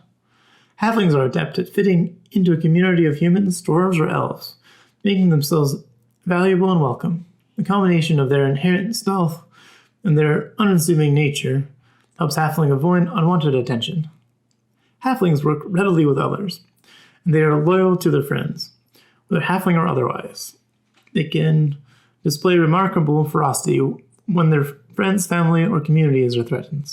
Halflings are adept at fitting into a community of humans, dwarves, or elves, making themselves valuable and welcome. The combination of their inherent stealth and their unassuming nature helps halfling avoid unwanted attention. Halflings work readily with others, and they are loyal to their friends, whether halfling or otherwise. They can display remarkable ferocity when their friends, family, or communities are threatened.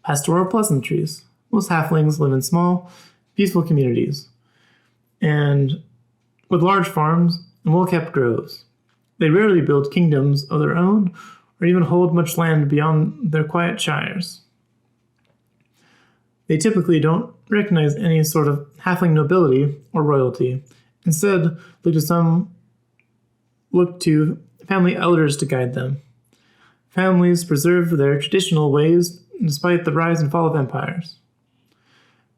Pastoral pleasantries. Most halflings live in small, peaceful communities, and with large farms and well-kept groves. They rarely build kingdoms of their own, or even hold much land beyond their quiet shires. They typically don't recognize any sort of halfling nobility or royalty. Instead, look to family elders to guide them. Families preserve their traditional ways despite the rise and fall of empires.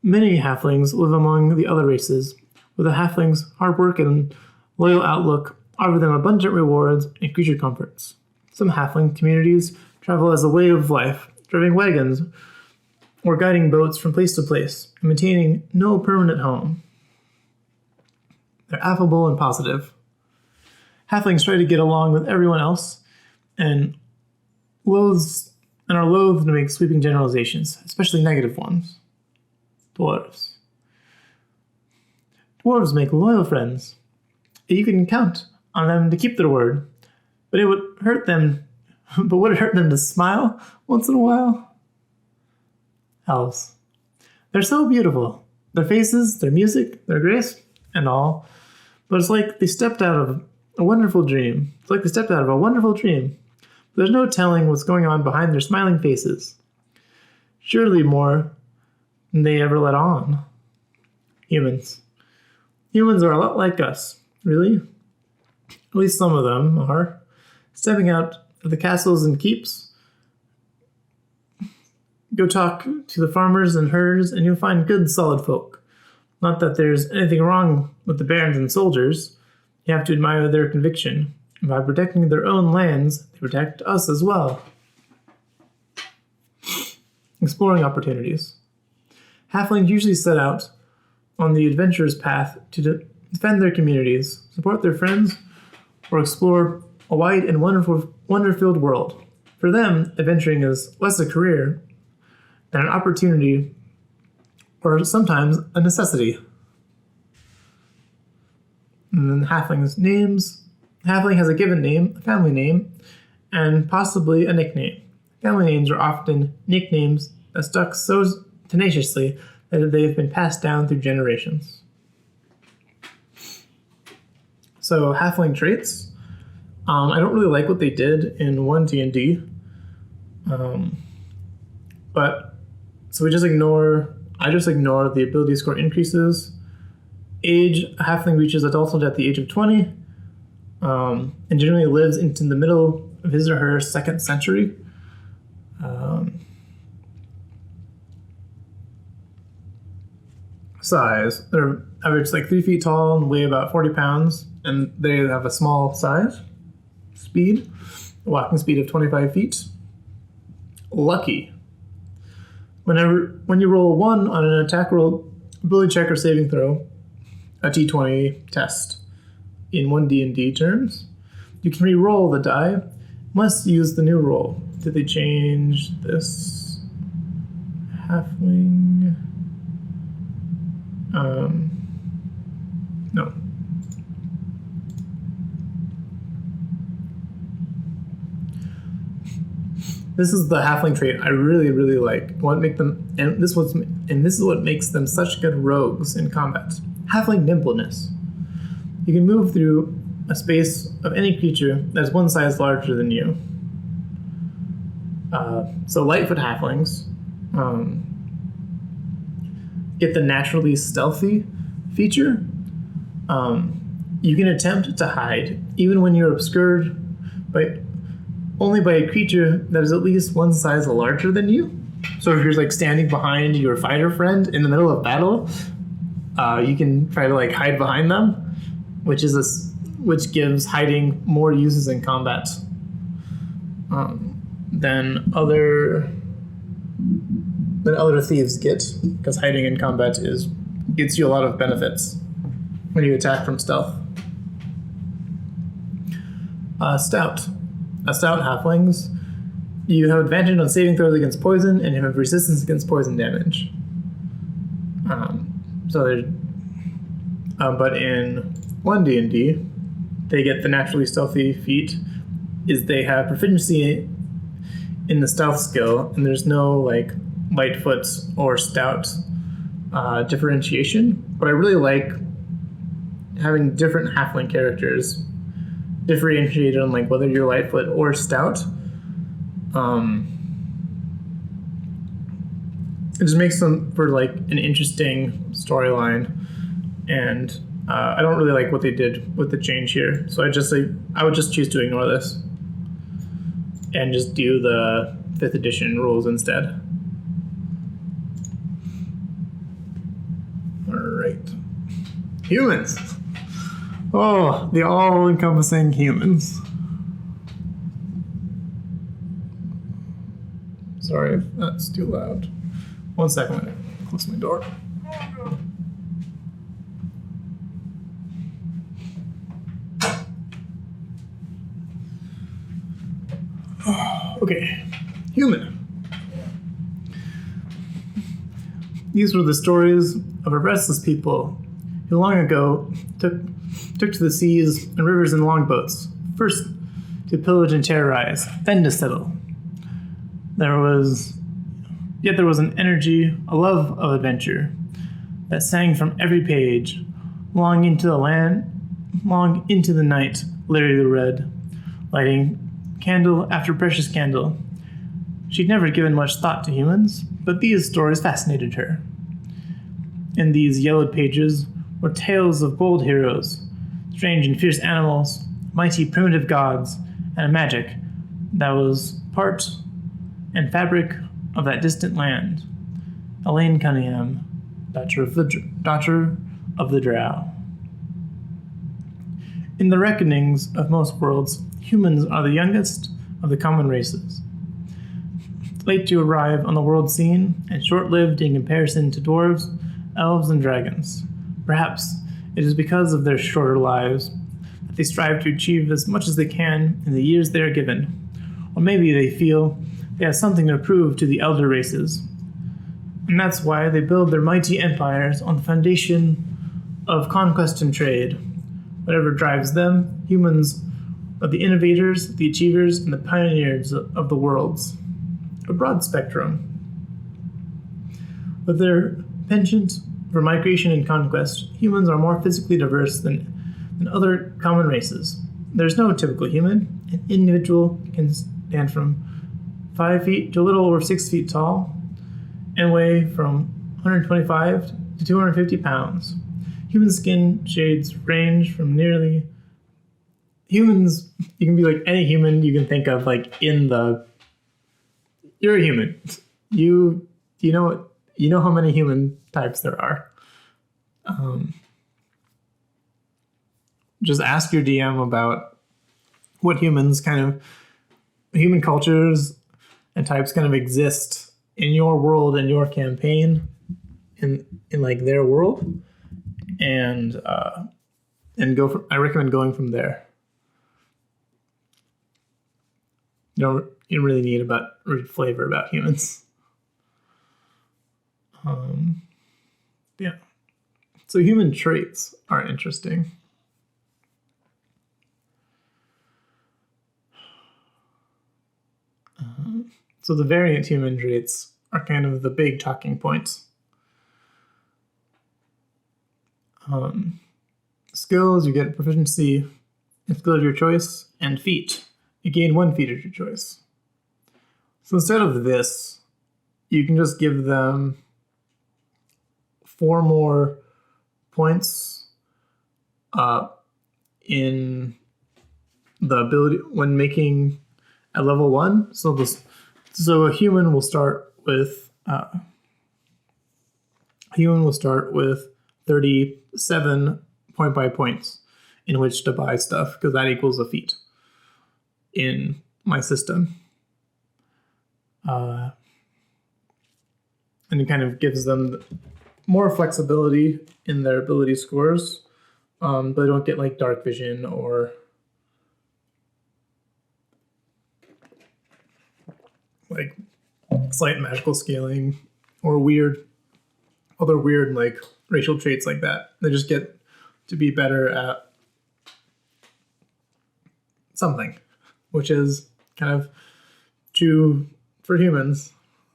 Many halflings live among the other races, where the halflings' hard work and loyal outlook offer them abundant rewards and creature comforts. Some halfling communities travel as a way of life, driving wagons or guiding boats from place to place, and maintaining no permanent home. They're affable and positive. Halflings try to get along with everyone else and are loath to make sweeping generalizations, especially negative ones. Dwarfs. Dwarves make loyal friends. You can count on them to keep their word, but would it hurt them to smile once in a while? Elves. They're so beautiful. Their faces, their music, their grace, and all. But it's like they stepped out of a wonderful dream. There's no telling what's going on behind their smiling faces. Surely more than they ever let on. Humans. Humans are a lot like us, really. At least some of them are. Stepping out of the castles and keeps, go talk to the farmers and herds, and you'll find good, solid folk. Not that there's anything wrong with the barons and soldiers. You have to admire their conviction. And by protecting their own lands, they protect us as well. Exploring opportunities. Halflings usually set out on the adventurer's path to defend their communities, support their friends, or explore a wide and wonder-filled world. For them, adventuring is less a career than an opportunity, or sometimes a necessity. And then halfling's names. Halfling has a given name, a family name, and possibly a nickname. Family names are often nicknames that stuck so tenaciously that they've been passed down through generations. So halfling traits. I don't really like what they did in 1 D&D. But so we just ignore I just ignore the ability score increases. Age, a halfling reaches adulthood at the age of 20, and generally lives into the middle of his or her second century. Size, they're average 3 feet tall and weigh about 40 pounds, and they have a small size. Speed, a walking speed of 25 feet. Lucky. When you roll a 1 on an attack roll, ability check, or saving throw, a d20 test in 1D&D terms, you can re-roll the die, must use the new roll. Did they change this? Halfling? No. This is the halfling trait I really, really like. This is what makes them such good rogues in combat. Halfling nimbleness. You can move through a space of any creature that's one size larger than you. So Lightfoot halflings get the naturally stealthy feature. You can attempt to hide even when you're obscured only by a creature that is at least one size larger than you. So if you're standing behind your fighter friend in the middle of battle, you can try to hide behind them, which gives hiding more uses in combat than other thieves get, because hiding in combat gets you a lot of benefits when you attack from stealth. Stout. Stout halflings, you have advantage on saving throws against poison, and you have resistance against poison damage. But in 1D&D, they get the naturally stealthy feat. They have proficiency in the stealth skill, and there's no Lightfoot or Stout differentiation. But I really like having different halfling characters differentiated on whether you're Lightfoot or Stout. It just makes them for an interesting storyline, and I don't really like what they did with the change here. So I would just choose to ignore this and just do the 5th edition rules instead. All right, humans. Oh, the all-encompassing humans. Sorry if that's too loud. 1 second, I'll close my door. Okay, human. These were the stories of a restless people who long ago took to the seas and rivers in longboats, first to pillage and terrorize, then to settle. There was an energy, a love of adventure that sang from every page, long into the night, Larry the Red, lighting candle after precious candle. She'd never given much thought to humans, but these stories fascinated her. In these yellowed pages were tales of bold heroes, strange and fierce animals, mighty primitive gods, and a magic that was part and fabric of that distant land. Elaine Cunningham, daughter of the Drow. In the reckonings of most worlds, humans are the youngest of the common races. Late to arrive on the world scene, and short-lived in comparison to dwarves, elves, and dragons. Perhaps it is because of their shorter lives that they strive to achieve as much as they can in the years they are given. Or maybe they feel they have something to prove to the elder races. And that's why they build their mighty empires on the foundation of conquest and trade. Whatever drives them, humans are the innovators, the achievers, and the pioneers of the worlds. A broad spectrum. With their penchant for migration and conquest, humans are more physically diverse than other common races. There's no typical human. An individual can stand from 5 feet to a little over 6 feet tall and weigh from 125 to 250 pounds. Human skin shades range from nearly humans. You can be like any human you can think of, like you're a human. You know how many human types there are. Just ask your DM about what human cultures and types kind of exist in your world and your campaign in like their world, and I recommend going from there. You don't really need read flavor about humans. Yeah. So human traits are interesting. So the variant human traits are kind of the big talking points. Skills, you get proficiency in skill of your choice, and feat. You gain 1 feat of your choice. So instead of this, you can just give them 4 more points in the ability when making at level 1. So a human will start with 37 point by points in which to buy stuff, because that equals a feat in my system. And it kind of gives them more flexibility in their ability scores, but they don't get like dark vision or like slight magical scaling or other weird like racial traits like that. They just get to be better at something, which is kind of true for humans.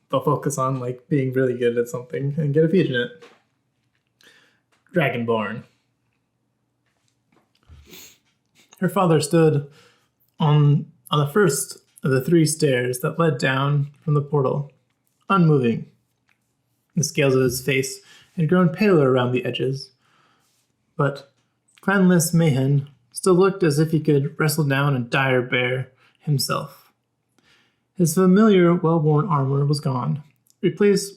They'll focus on like being really good at something and get a feat in it. Dragonborn. Her father stood on the first of the 3 stairs that led down from the portal, unmoving. The scales of his face had grown paler around the edges, but clanless Mayhen still looked as if he could wrestle down a dire bear himself. His familiar, well-worn armor was gone, replaced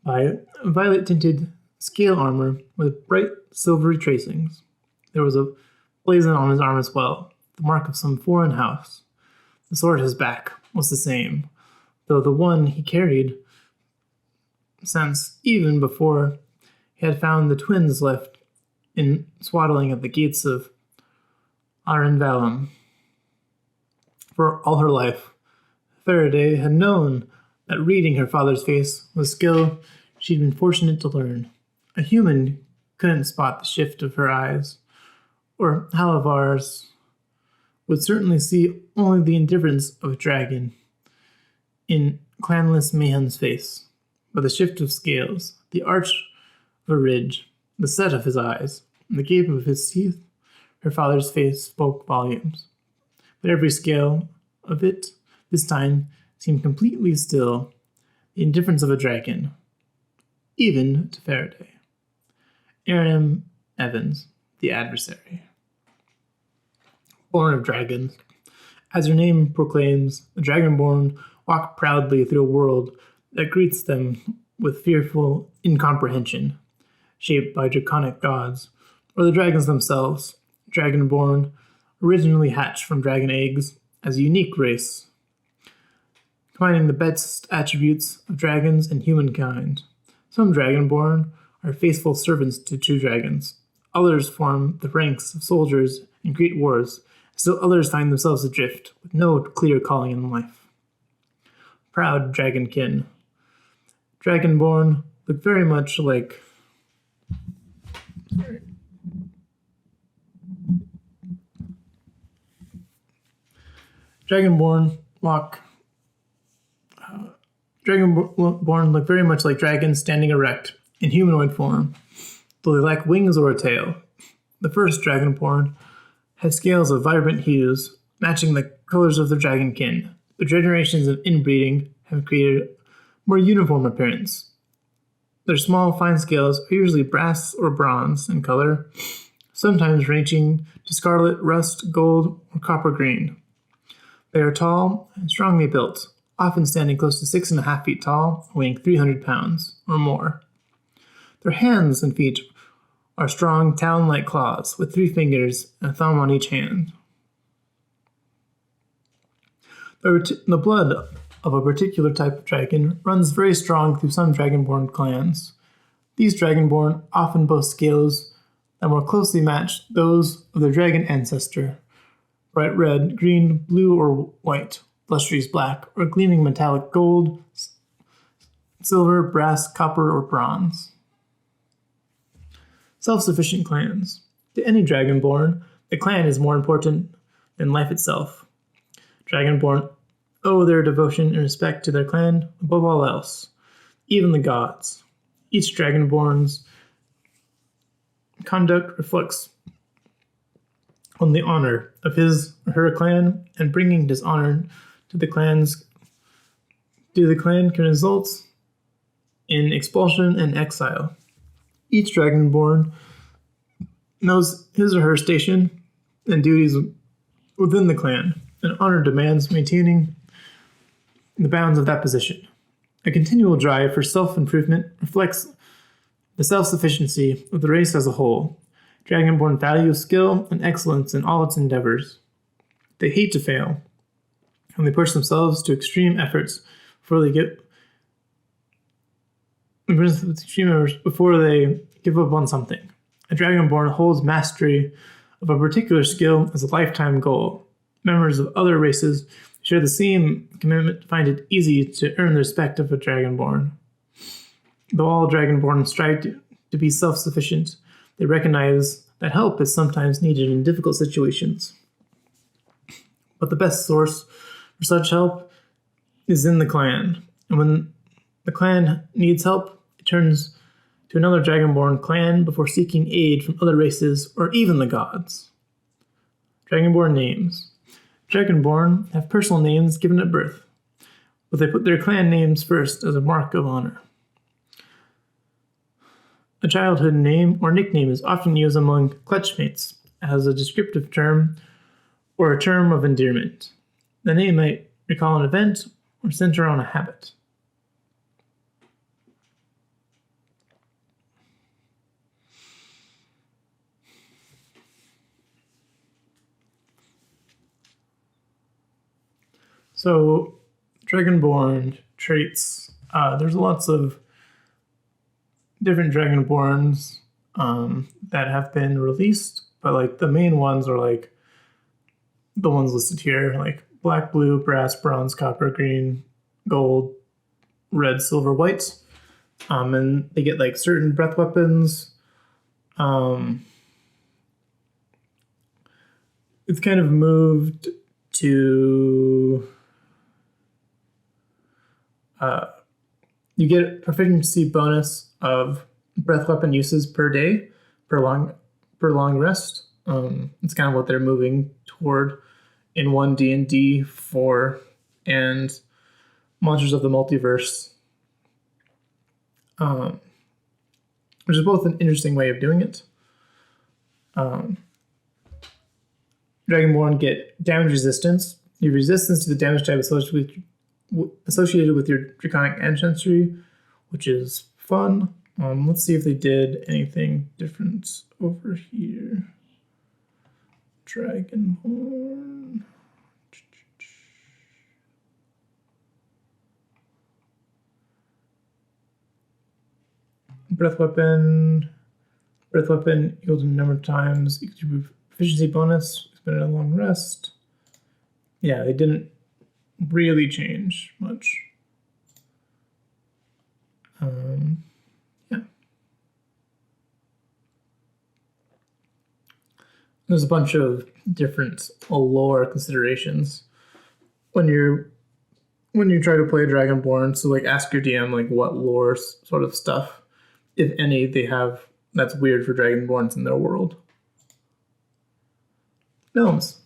by violet-tinted scale armor with bright silvery tracings. There was a blazon on his arm as well, the mark of some foreign house. The sword at his back was the same, though the one he carried since even before he had found the twins left in swaddling at the gates of Arenvalum. For all her life, Faraday had known that reading her father's face was skill she'd been fortunate to learn. A human couldn't spot the shift of her eyes, or Halavar's would certainly see only the indifference of a dragon in clanless Mayhen's face. But the shift of scales, the arch of a ridge, the set of his eyes, and the gape of his teeth, her father's face spoke volumes. But every scale of it, this time, seemed completely still, the indifference of a dragon, even to Faraday. Erin Evans, the adversary. Born of dragons. As her name proclaims, the Dragonborn walk proudly through a world that greets them with fearful incomprehension, shaped by draconic gods, or the dragons themselves. Dragonborn, originally hatched from dragon eggs, as a unique race, combining the best attributes of dragons and humankind. Some Dragonborn are faithful servants to true dragons. Others form the ranks of soldiers in great wars. Still others find themselves adrift, with no clear calling in life. Proud dragonkin. Dragonborn look very much like... Dragonborn look very much like dragons standing erect in humanoid form, though they lack wings or a tail. The first Dragonborn had scales of vibrant hues, matching the colors of their dragonkin. The generations of inbreeding have created a more uniform appearance. Their small, fine scales are usually brass or bronze in color, sometimes ranging to scarlet, rust, gold, or copper green. They are tall and strongly built, often standing close to 6.5 feet tall, weighing 300 pounds or more. Their hands and feet are strong, talon-like claws with 3 fingers and a thumb on each hand. The blood of a particular type of dragon runs very strong through some Dragonborn clans. These Dragonborn often boast scales that more closely match those of their dragon ancestor: bright red, green, blue, or white, lustrous black, or gleaming metallic gold, silver, brass, copper, or bronze. Self-sufficient clans. To any Dragonborn, the clan is more important than life itself. Dragonborn owe their devotion and respect to their clan above all else, even the gods. Each Dragonborn's conduct reflects on the honor of his or her clan, and bringing dishonor to the clan can result in expulsion and exile. Each Dragonborn knows his or her station and duties within the clan, and honor demands maintaining the bounds of that position. A continual drive for self-improvement reflects the self-sufficiency of the race as a whole. Dragonborn value skill and excellence in all its endeavors. They hate to fail, and they push themselves to extreme efforts before they give up on something. A Dragonborn holds mastery of a particular skill as a lifetime goal. Members of other races share the same commitment to find it easy to earn the respect of a Dragonborn. Though all Dragonborn strive to be self-sufficient, they recognize that help is sometimes needed in difficult situations. But the best source for such help is in the clan. And when the clan needs help, it turns to another Dragonborn clan before seeking aid from other races or even the gods. Dragonborn names. Dragonborn have personal names given at birth, but they put their clan names first as a mark of honor. A childhood name or nickname is often used among clutchmates as a descriptive term or a term of endearment. The name might recall an event or center on a habit. So, Dragonborn traits. There's lots of different Dragonborns that have been released, but like the main ones are like the ones listed here, like black, blue, brass, bronze, copper, green, gold, red, silver, white. And they get like certain breath weapons. It's kind of moved to you get a proficiency bonus of breath weapon uses per day, per long rest. It's kind of what they're moving toward in 1D&D 4 and Monsters of the Multiverse, which is both an interesting way of doing it. Dragonborn get damage resistance. Your resistance to the damage type associated with your draconic ancestry, which is fun. Let's see if they did anything different over here. Dragonborn. Breath weapon equals a number of times. Proficiency bonus, spend a long rest. Yeah, they didn't really change much. Yeah. There's a bunch of different lore considerations when you try to play Dragonborn. So like ask your DM like what lore sort of stuff, if any, they have that's weird for Dragonborns in their world. Gnomes.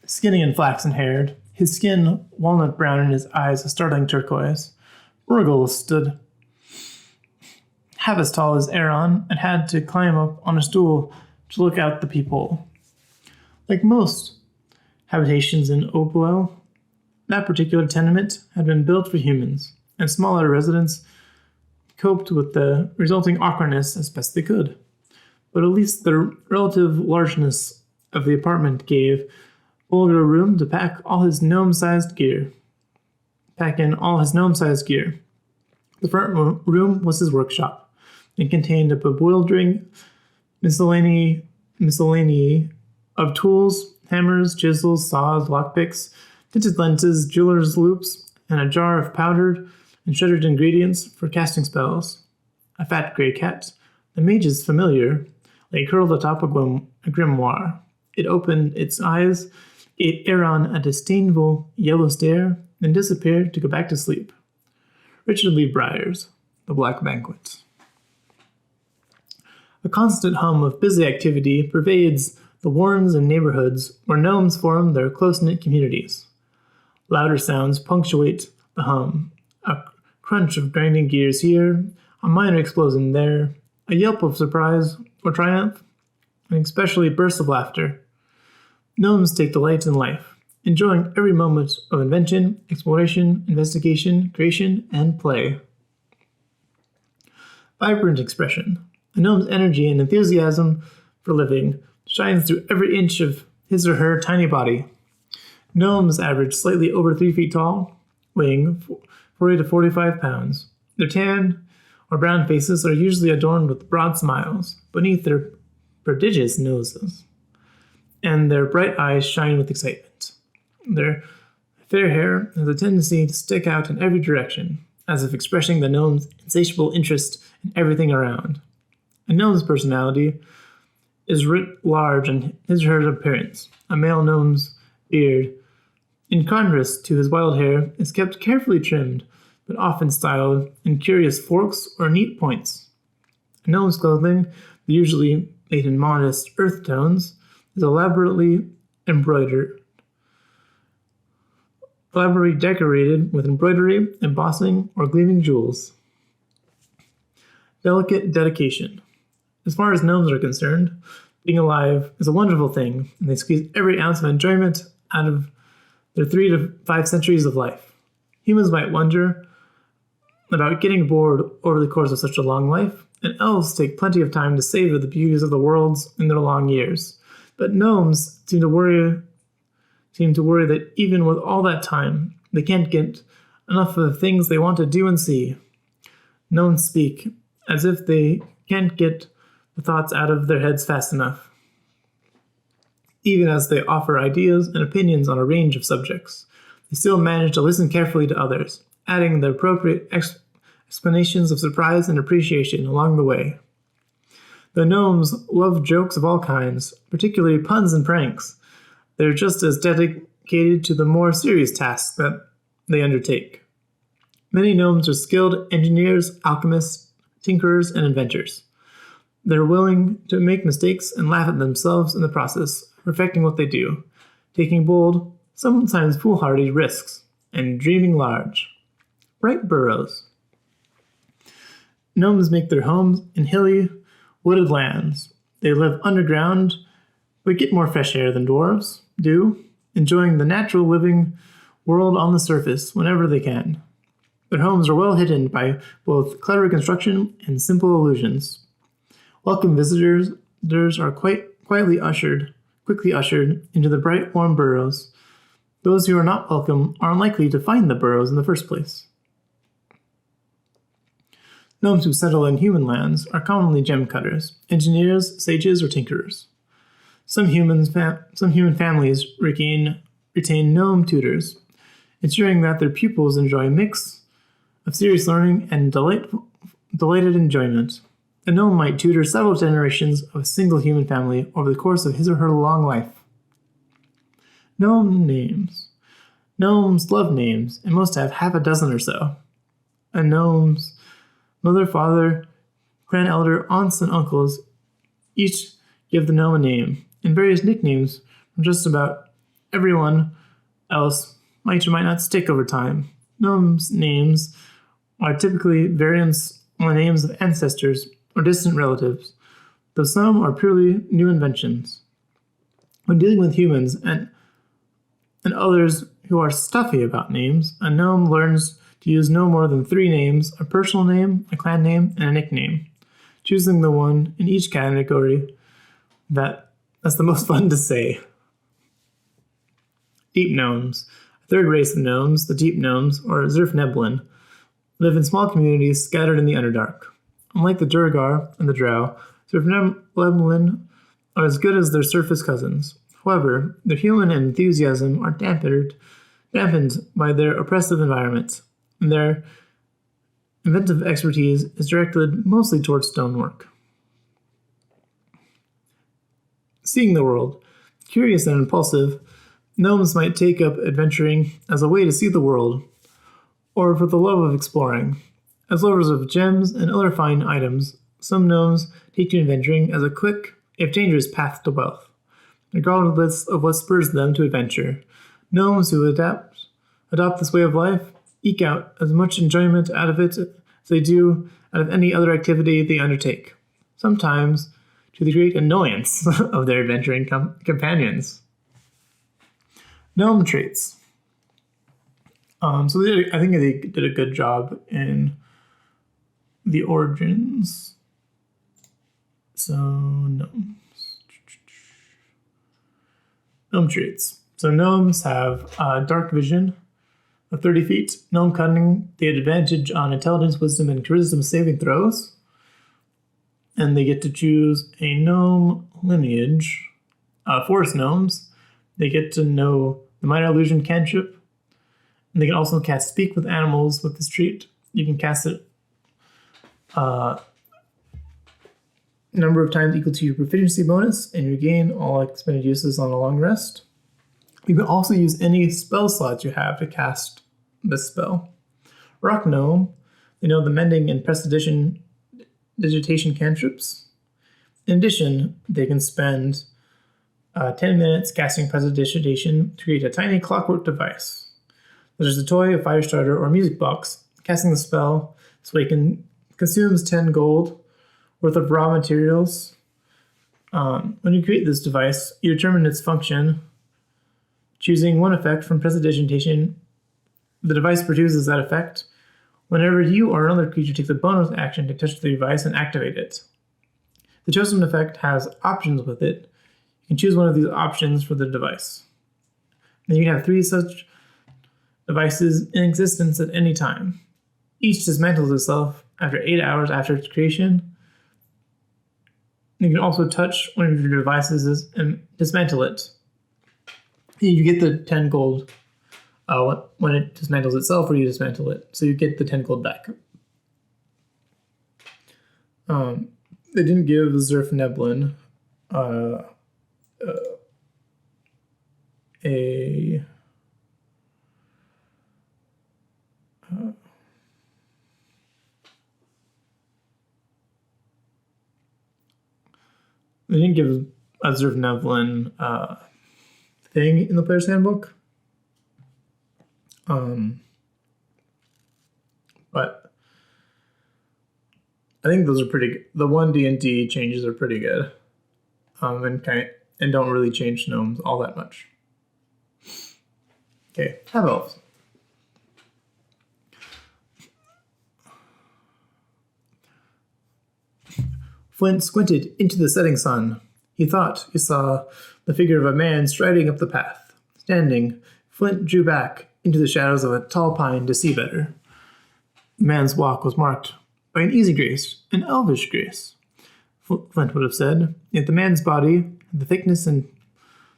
Skinny and flaxen-haired, his skin walnut brown and his eyes a startling turquoise. Urgal stood half as tall as Aaron and had to climb up on a stool to look out the peephole. Like most habitations in Homebrew, that particular tenement had been built for humans, and smaller residents coped with the resulting awkwardness as best they could. But at least the relative largeness of the apartment gave Bolger room to pack in all his gnome-sized gear. The front room was his workshop and contained a bewildering miscellany of tools, hammers, chisels, saws, lockpicks, tinted lenses, jeweler's loops, and a jar of powdered and shredded ingredients for casting spells. A fat gray cat, the mage's familiar, lay curled atop a grimoire. It opened its eyes, gave Aaron a disdainful yellow stare, then disappeared to go back to sleep. Richard Lee Briers, The Black Banquet. A constant hum of busy activity pervades the warrens and neighborhoods where gnomes form their close-knit communities. Louder sounds punctuate the hum, a crunch of grinding gears here, a minor explosion there, a yelp of surprise or triumph, and especially bursts of laughter. Gnomes take delight in life, enjoying every moment of invention, exploration, investigation, creation, and play. Vibrant expression. A gnome's energy and enthusiasm for living shines through every inch of his or her tiny body. Gnomes average slightly over 3 feet tall, weighing 40 to 45 pounds. Their tan or brown faces are usually adorned with broad smiles beneath their prodigious noses, and their bright eyes shine with excitement. Their fair hair has a tendency to stick out in every direction, as if expressing the gnome's insatiable interest in everything around. A gnome's personality is writ large in his or her appearance. A male gnome's beard, in contrast to his wild hair, is kept carefully trimmed, but often styled in curious forks or neat points. A gnome's clothing, usually made in modest earth tones, is elaborately decorated with embroidery, embossing, or gleaming jewels. Delicate dedication. As far as gnomes are concerned, being alive is a wonderful thing, and they squeeze every ounce of enjoyment out of their 3 to 5 centuries of life. Humans might wonder about getting bored over the course of such a long life, and elves take plenty of time to savor the beauties of the worlds in their long years. But gnomes seem to worry that even with all that time, they can't get enough of the things they want to do and see. Gnomes speak as if they can't get the thoughts out of their heads fast enough, even as they offer ideas and opinions on a range of subjects. They still manage to listen carefully to others, adding the appropriate explanations of surprise and appreciation along the way. The gnomes love jokes of all kinds, particularly puns and pranks. They're just as dedicated to the more serious tasks that they undertake. Many gnomes are skilled engineers, alchemists, tinkerers, and inventors. They're willing to make mistakes and laugh at themselves in the process, perfecting what they do, taking bold, sometimes foolhardy risks, and dreaming large. Bright burrows. Gnomes make their homes in hilly, wooded lands. They live underground, but get more fresh air than dwarves do, enjoying the natural living world on the surface whenever they can. Their homes are well hidden by both clever construction and simple illusions. Welcome visitors are quickly ushered into the bright, warm burrows. Those who are not welcome are unlikely to find the burrows in the first place. Gnomes who settle in human lands are commonly gem cutters, engineers, sages, or tinkerers. Some human families retain gnome tutors, ensuring that their pupils enjoy a mix of serious learning and delighted enjoyment. A gnome might tutor several generations of a single human family over the course of his or her long life. Gnome names. Gnomes love names and most have half a dozen or so. A gnome's mother, father, grand-elder, aunts, and uncles each give the gnome a name, and various nicknames from just about everyone else might or might not stick over time. Gnomes' names are typically variants on the names of ancestors or distant relatives, though some are purely new inventions. When dealing with humans and others who are stuffy about names, a gnome learns to use no more than 3 names: a personal name, a clan name, and a nickname, choosing the one in each category that's the most fun to say. Deep gnomes. A third race of gnomes, the deep gnomes, or Zerfneblin, live in small communities scattered in the Underdark. Unlike the Durgar and the Drow, Zerfneblin are as good as their surface cousins. However, their human enthusiasm are dampened by their oppressive environment, and their inventive expertise is directed mostly towards stonework. Seeing the world. Curious and impulsive, gnomes might take up adventuring as a way to see the world, or for the love of exploring. As lovers of gems and other fine items, some gnomes take to adventuring as a quick, if dangerous, path to wealth. Regardless of what spurs them to adventure, gnomes who adopt this way of life eke out as much enjoyment out of it as they do out of any other activity they undertake, sometimes to the great annoyance of their adventuring companions. Gnome traits. I think they did a good job in the origins. So, gnomes. Gnome traits. So gnomes have dark vision of 30 feet, gnome cunning. They have advantage on intelligence, wisdom, and charisma saving throws. And they get to choose a gnome lineage. Forest gnomes, they get to know the minor illusion cantrip. And they can also cast Speak with Animals with this trait. You can cast it number of times equal to your proficiency bonus, and you gain all expended uses on a long rest. You can also use any spell slots you have to cast this spell. Rock gnome, they know the mending and prestidigitation cantrips. In addition, they can spend 10 minutes casting prestidigitation to create a tiny clockwork device. There's a toy, a fire starter, or a music box. Casting the spell this way consumes 10 gold worth of raw materials. When you create this device, you determine its function, choosing one effect from prestidigitation. The device produces that effect whenever you or another creature takes a bonus action to touch the device and activate it. The chosen effect has options with it. You can choose one of these options for the device. Then you can have 3 such devices in existence at any time. Each dismantles itself after 8 hours after its creation. You can also touch one of your devices and dismantle it. You get the 10 gold when it dismantles itself or you dismantle it. So you get the 10 gold back. They didn't give Zerfneblin they didn't give a Zerfneblin thing in the player's handbook. But I think those are pretty good. The 1 D&D changes are pretty good. And don't really change gnomes all that much. Okay, half elves. Flint squinted into the setting sun. He thought he saw the figure of a man striding up the path. Standing, Flint drew back into the shadows of a tall pine to see better. The man's walk was marked by an easy grace, an elvish grace, Flint would have said, yet the man's body had the thickness and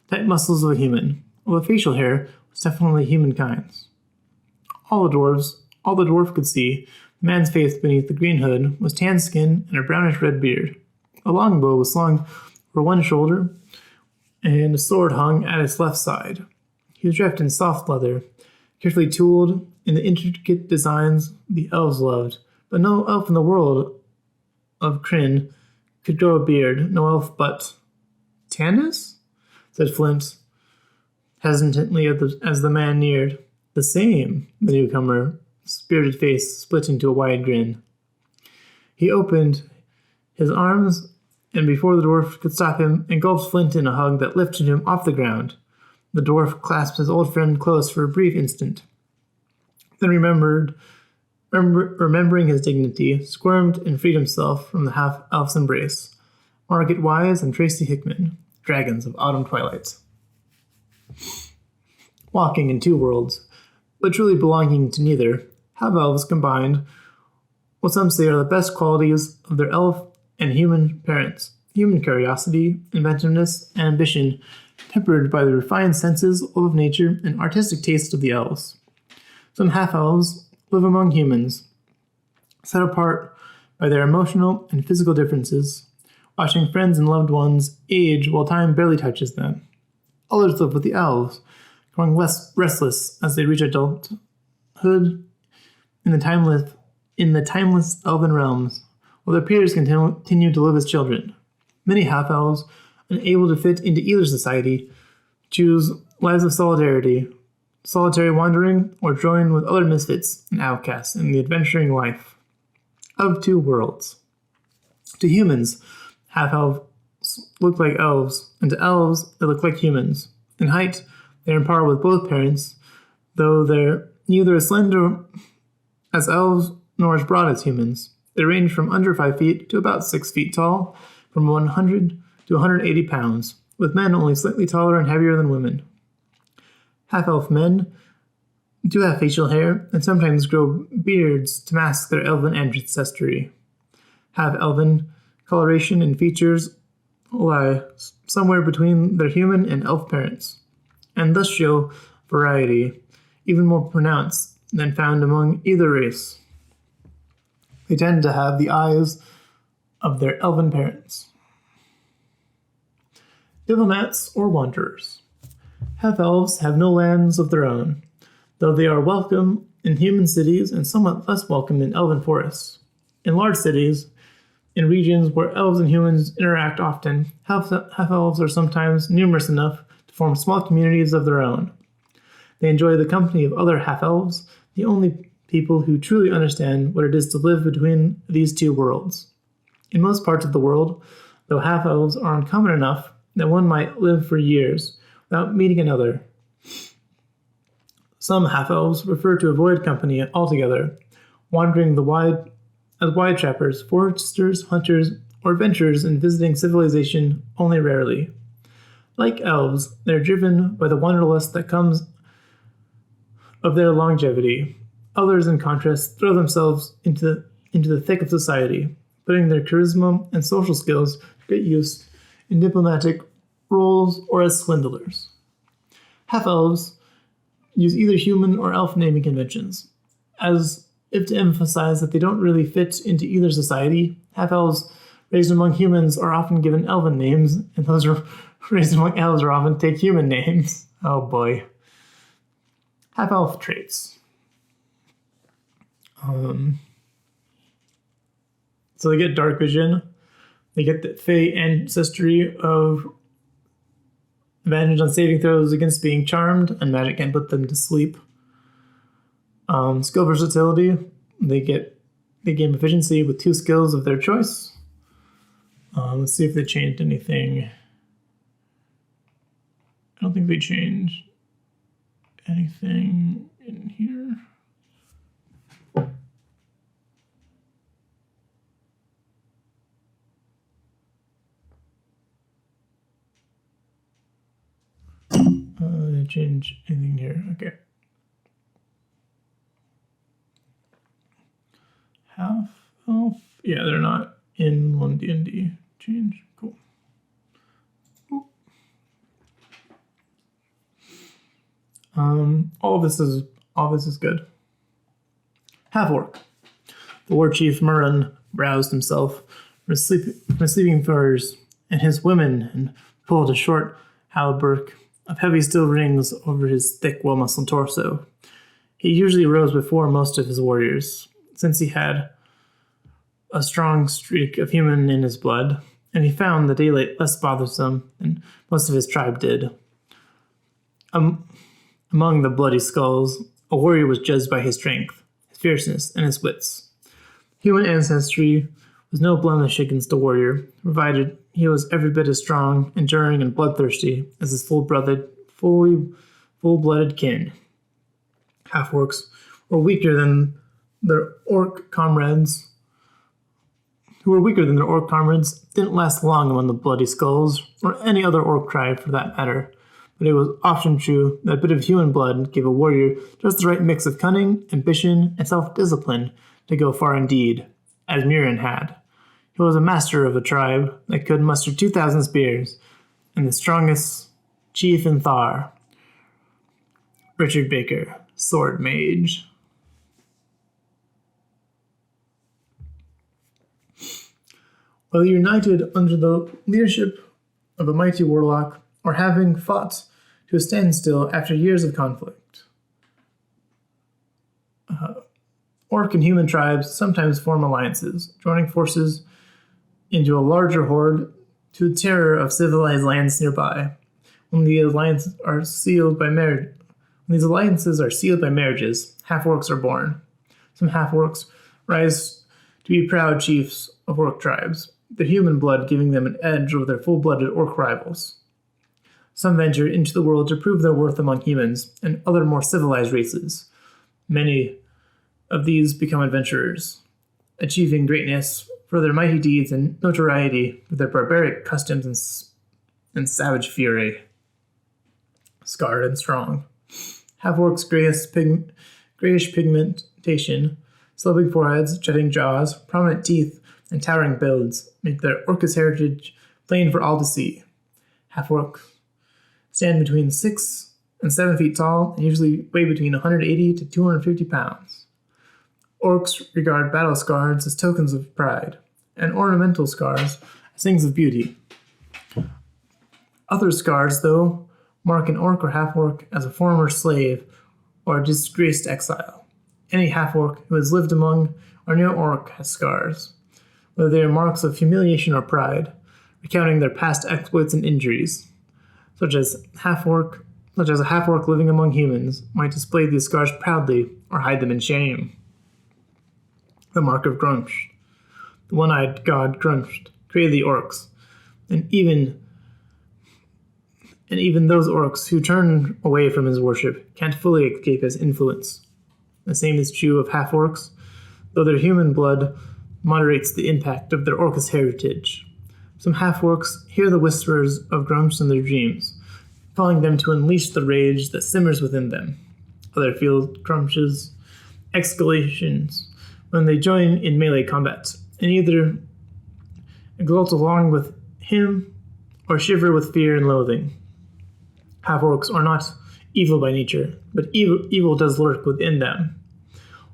tight muscles of a human, while the facial hair was definitely humankind's. All the dwarf could see, the man's face beneath the green hood was tan skin and a brownish-red beard. A longbow was slung over one shoulder, and a sword hung at its left side. He was dressed in soft leather, carefully tooled in the intricate designs the elves loved, but no elf in the world of Kryn could grow a beard, no elf but Tanis? Said Flint, hesitantly as the man neared. The same, the newcomer, spirited face split into a wide grin. He opened his arms, and before the dwarf could stop him, engulfed Flint in a hug that lifted him off the ground. The dwarf clasped his old friend close for a brief instant, then remembering his dignity, squirmed and freed himself from the half-elf's embrace. Margaret Wise and Tracy Hickman, Dragons of Autumn Twilight. Walking in two worlds, but truly belonging to neither, half-elves combined what some say are the best qualities of their elf and human parents: human curiosity, inventiveness, and ambition, tempered by the refined senses of nature and artistic taste of the elves. Some half-elves live among humans, set apart by their emotional and physical differences, watching friends and loved ones age while time barely touches them. Others live with the elves, growing less restless as they reach adulthood in the timeless elven realms, while their peers continue to live as children. Many half-elves, unable to fit into either society, choose lives of solitary wandering, or join with other misfits and outcasts in the adventuring life of two worlds. To humans, half-elves look like elves, and to elves, they look like humans. In height, they're on par with both parents, though they're neither as slender as elves nor as broad as humans. They range from under 5 feet to about 6 feet tall, from 100 to 180 pounds, with men only slightly taller and heavier than women. Half-elf men do have facial hair and sometimes grow beards to mask their elven ancestry. Half-elven coloration and features lie somewhere between their human and elf parents, and thus show variety, even more pronounced than found among either race. They tend to have the eyes of their elven parents. Diplomats or wanderers. Half-elves have no lands of their own, though they are welcome in human cities and somewhat less welcome in elven forests. In large cities, in regions where elves and humans interact often, half-elves are sometimes numerous enough to form small communities of their own. They enjoy the company of other half-elves, the only people who truly understand what it is to live between these two worlds. In most parts of the world, though half-elves are uncommon enough that one might live for years without meeting another, some half-elves prefer to avoid company altogether, wandering as wide trappers, foresters, hunters, or adventurers, and visiting civilization only rarely. Like elves, they are driven by the wanderlust that comes of their longevity. Others, in contrast, throw themselves into the thick of society, putting their charisma and social skills to great use in diplomatic roles or as swindlers. Half-elves use either human or elf naming conventions, as if to emphasize that they don't really fit into either society. Half-elves raised among humans are often given elven names, and those raised among elves are often take human names. Oh boy. Half-elf traits. So they get dark vision. They get the Fey ancestry of advantage on saving throws against being charmed, and magic can put them to sleep. Skill versatility. They gain proficiency with 2 skills of their choice. Let's see if they changed anything. I don't think they changed anything in here. They change anything here. Okay. Half-elf. Yeah, they're not in 1D&D. Change. Cool. All this is good. Half-orc. The war chief Murren roused himself from his sleeping furs and his women and pulled a short halberd of heavy steel rings over his thick, well-muscled torso. He usually rose before most of his warriors, since he had a strong streak of human in his blood, and he found the daylight less bothersome than most of his tribe did. Among the bloody skulls, a warrior was judged by his strength, his fierceness, and his wits. Human ancestry was no blemish against a warrior, provided he was every bit as strong, enduring, and bloodthirsty as his full-blooded kin. Half-orcs were weaker than their orc comrades, didn't last long among the Bloody Skulls, or any other orc tribe for that matter, but it was often true that a bit of human blood gave a warrior just the right mix of cunning, ambition, and self-discipline to go far indeed, as Murin had. He was a master of a tribe that could muster 2,000 spears, and the strongest chief in Teir, Richard Baker, Sword Mage. Whether united under the leadership of a mighty warlock, or having fought to a standstill after years of conflict, orc and human tribes sometimes form alliances, joining forces into a larger horde to the terror of civilized lands nearby. When these alliances are sealed by marriages, half-orcs are born. Some half-orcs rise to be proud chiefs of orc tribes, their human blood giving them an edge over their full-blooded orc rivals. Some venture into the world to prove their worth among humans and other more civilized races. Many of these become adventurers, achieving greatness for their mighty deeds and notoriety for their barbaric customs and savage fury. Scarred and strong. Half-orcs' grayish pigmentation, sloping foreheads, jutting jaws, prominent teeth, and towering builds make their orcish heritage plain for all to see. Half-orcs stand between 6 and 7 feet tall and usually weigh between 180 to 250 pounds. Orcs regard battle scars as tokens of pride, and ornamental scars as things of beauty. Other scars, though, mark an orc or half-orc as a former slave or a disgraced exile. Any half-orc who has lived among or near orc has scars, whether they are marks of humiliation or pride, recounting their past exploits and injuries, such as a half-orc living among humans might display these scars proudly or hide them in shame. The mark of Grumsh. The one-eyed god Grumsh created the orcs, and even those orcs who turn away from his worship can't fully escape his influence. The same is true of half-orcs, though their human blood moderates the impact of their orcish heritage. Some half-orcs hear the whispers of Grumsh in their dreams, calling them to unleash the rage that simmers within them. Others feel Grumsh's exhalations when they join in melee combat, and either exult along with him or shiver with fear and loathing. Half-orcs are not evil by nature, but evil does lurk within them,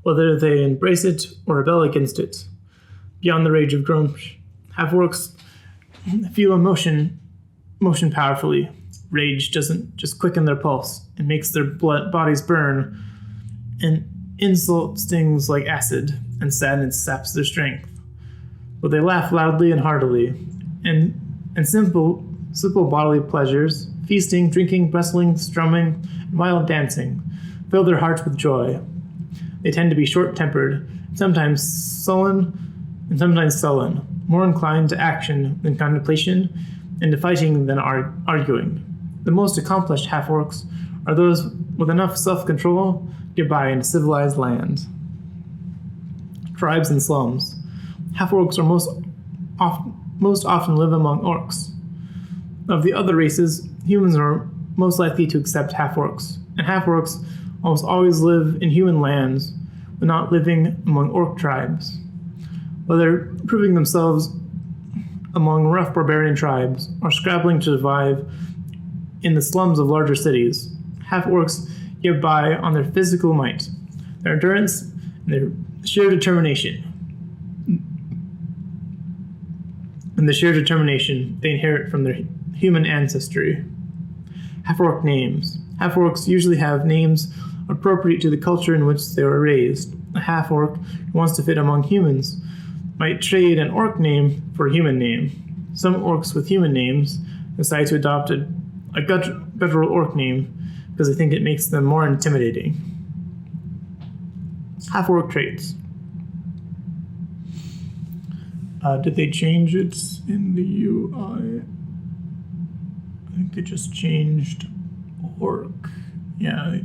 whether they embrace it or rebel against it. Beyond the rage of Grumsh, half-orcs feel emotion powerfully. Rage doesn't just quicken their pulse, it makes their bodies burn, and insult stings like acid, and sadness saps their strength. But they laugh loudly and heartily, and simple bodily pleasures, feasting, drinking, wrestling, strumming, and wild dancing, fill their hearts with joy. They tend to be short-tempered, sometimes sullen, and sometimes sullen, more inclined to action than contemplation, and to fighting than arguing. The most accomplished half-orcs are those with enough self-control to get by in a civilized land. Tribes and slums. Half-orcs are most often live among orcs. Of the other races, humans are most likely to accept half-orcs, and half-orcs almost always live in human lands, but not living among orc tribes. Whether proving themselves among rough barbarian tribes or scrabbling to survive in the slums of larger cities, half-orcs get by on their physical might, their endurance, and their sheer determination. And the sheer determination they inherit from their human ancestry. Half-orc names. Half-orcs usually have names appropriate to the culture in which they were raised. A half-orc who wants to fit among humans might trade an orc name for a human name. Some orcs with human names decide to adopt a guttural orc name because they think it makes them more intimidating. Half-orc traits. Did they change it in the UI? I think they just changed orc. Yeah,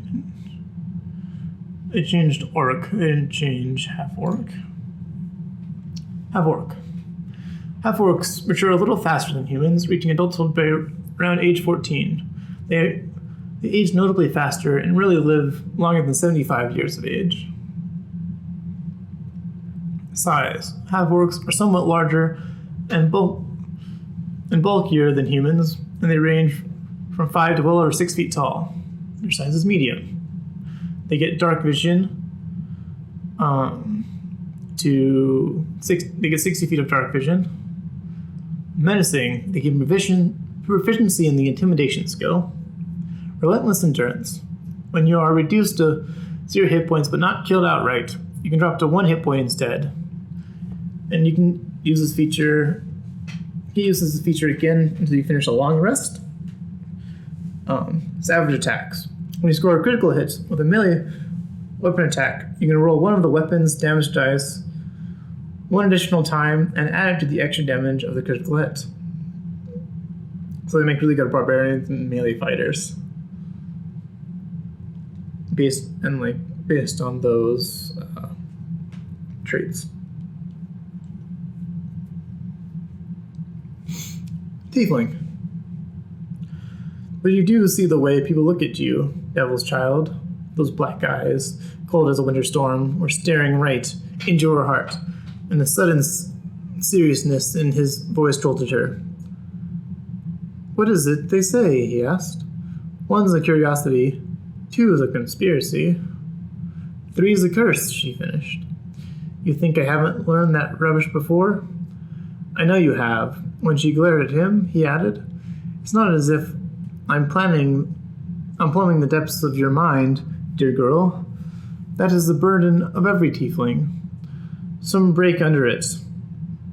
they changed orc. They didn't change half-orc. Half-orc. Half-orcs mature a little faster than humans, reaching adulthood by around age 14. They age notably faster and really live longer than 75 years of age. Size. Half-orcs are somewhat larger and bulkier than humans, and they range from 5 to well over 6 feet tall. Their size is medium. They get dark vision they get 60 feet of dark vision. Menacing, they get proficiency in the intimidation skill. Relentless endurance. When you are reduced to 0 hit points but not killed outright, you can drop to 1 hit point instead. And you can use this feature. He uses this feature again until you finish a long rest. Savage attacks. When you score a critical hit with a melee weapon attack, you can roll one of the weapon's damage dice one additional time and add it to the extra damage of the critical hit. So they make really good barbarians and melee fighters. Based on those traits. Tiefling. But you do see the way people look at you, Devil's Child. Those black eyes, cold as a winter storm, were staring right into her heart, and the sudden seriousness in his voice jolted her. What is it they say? He asked. 1's a curiosity, 2 is a conspiracy, 3 is a curse, she finished. You think I haven't learned that rubbish before? I know you have. When she glared at him, he added, It's not as if I'm plumbing the depths of your mind, dear girl. That is the burden of every tiefling. Some break under it.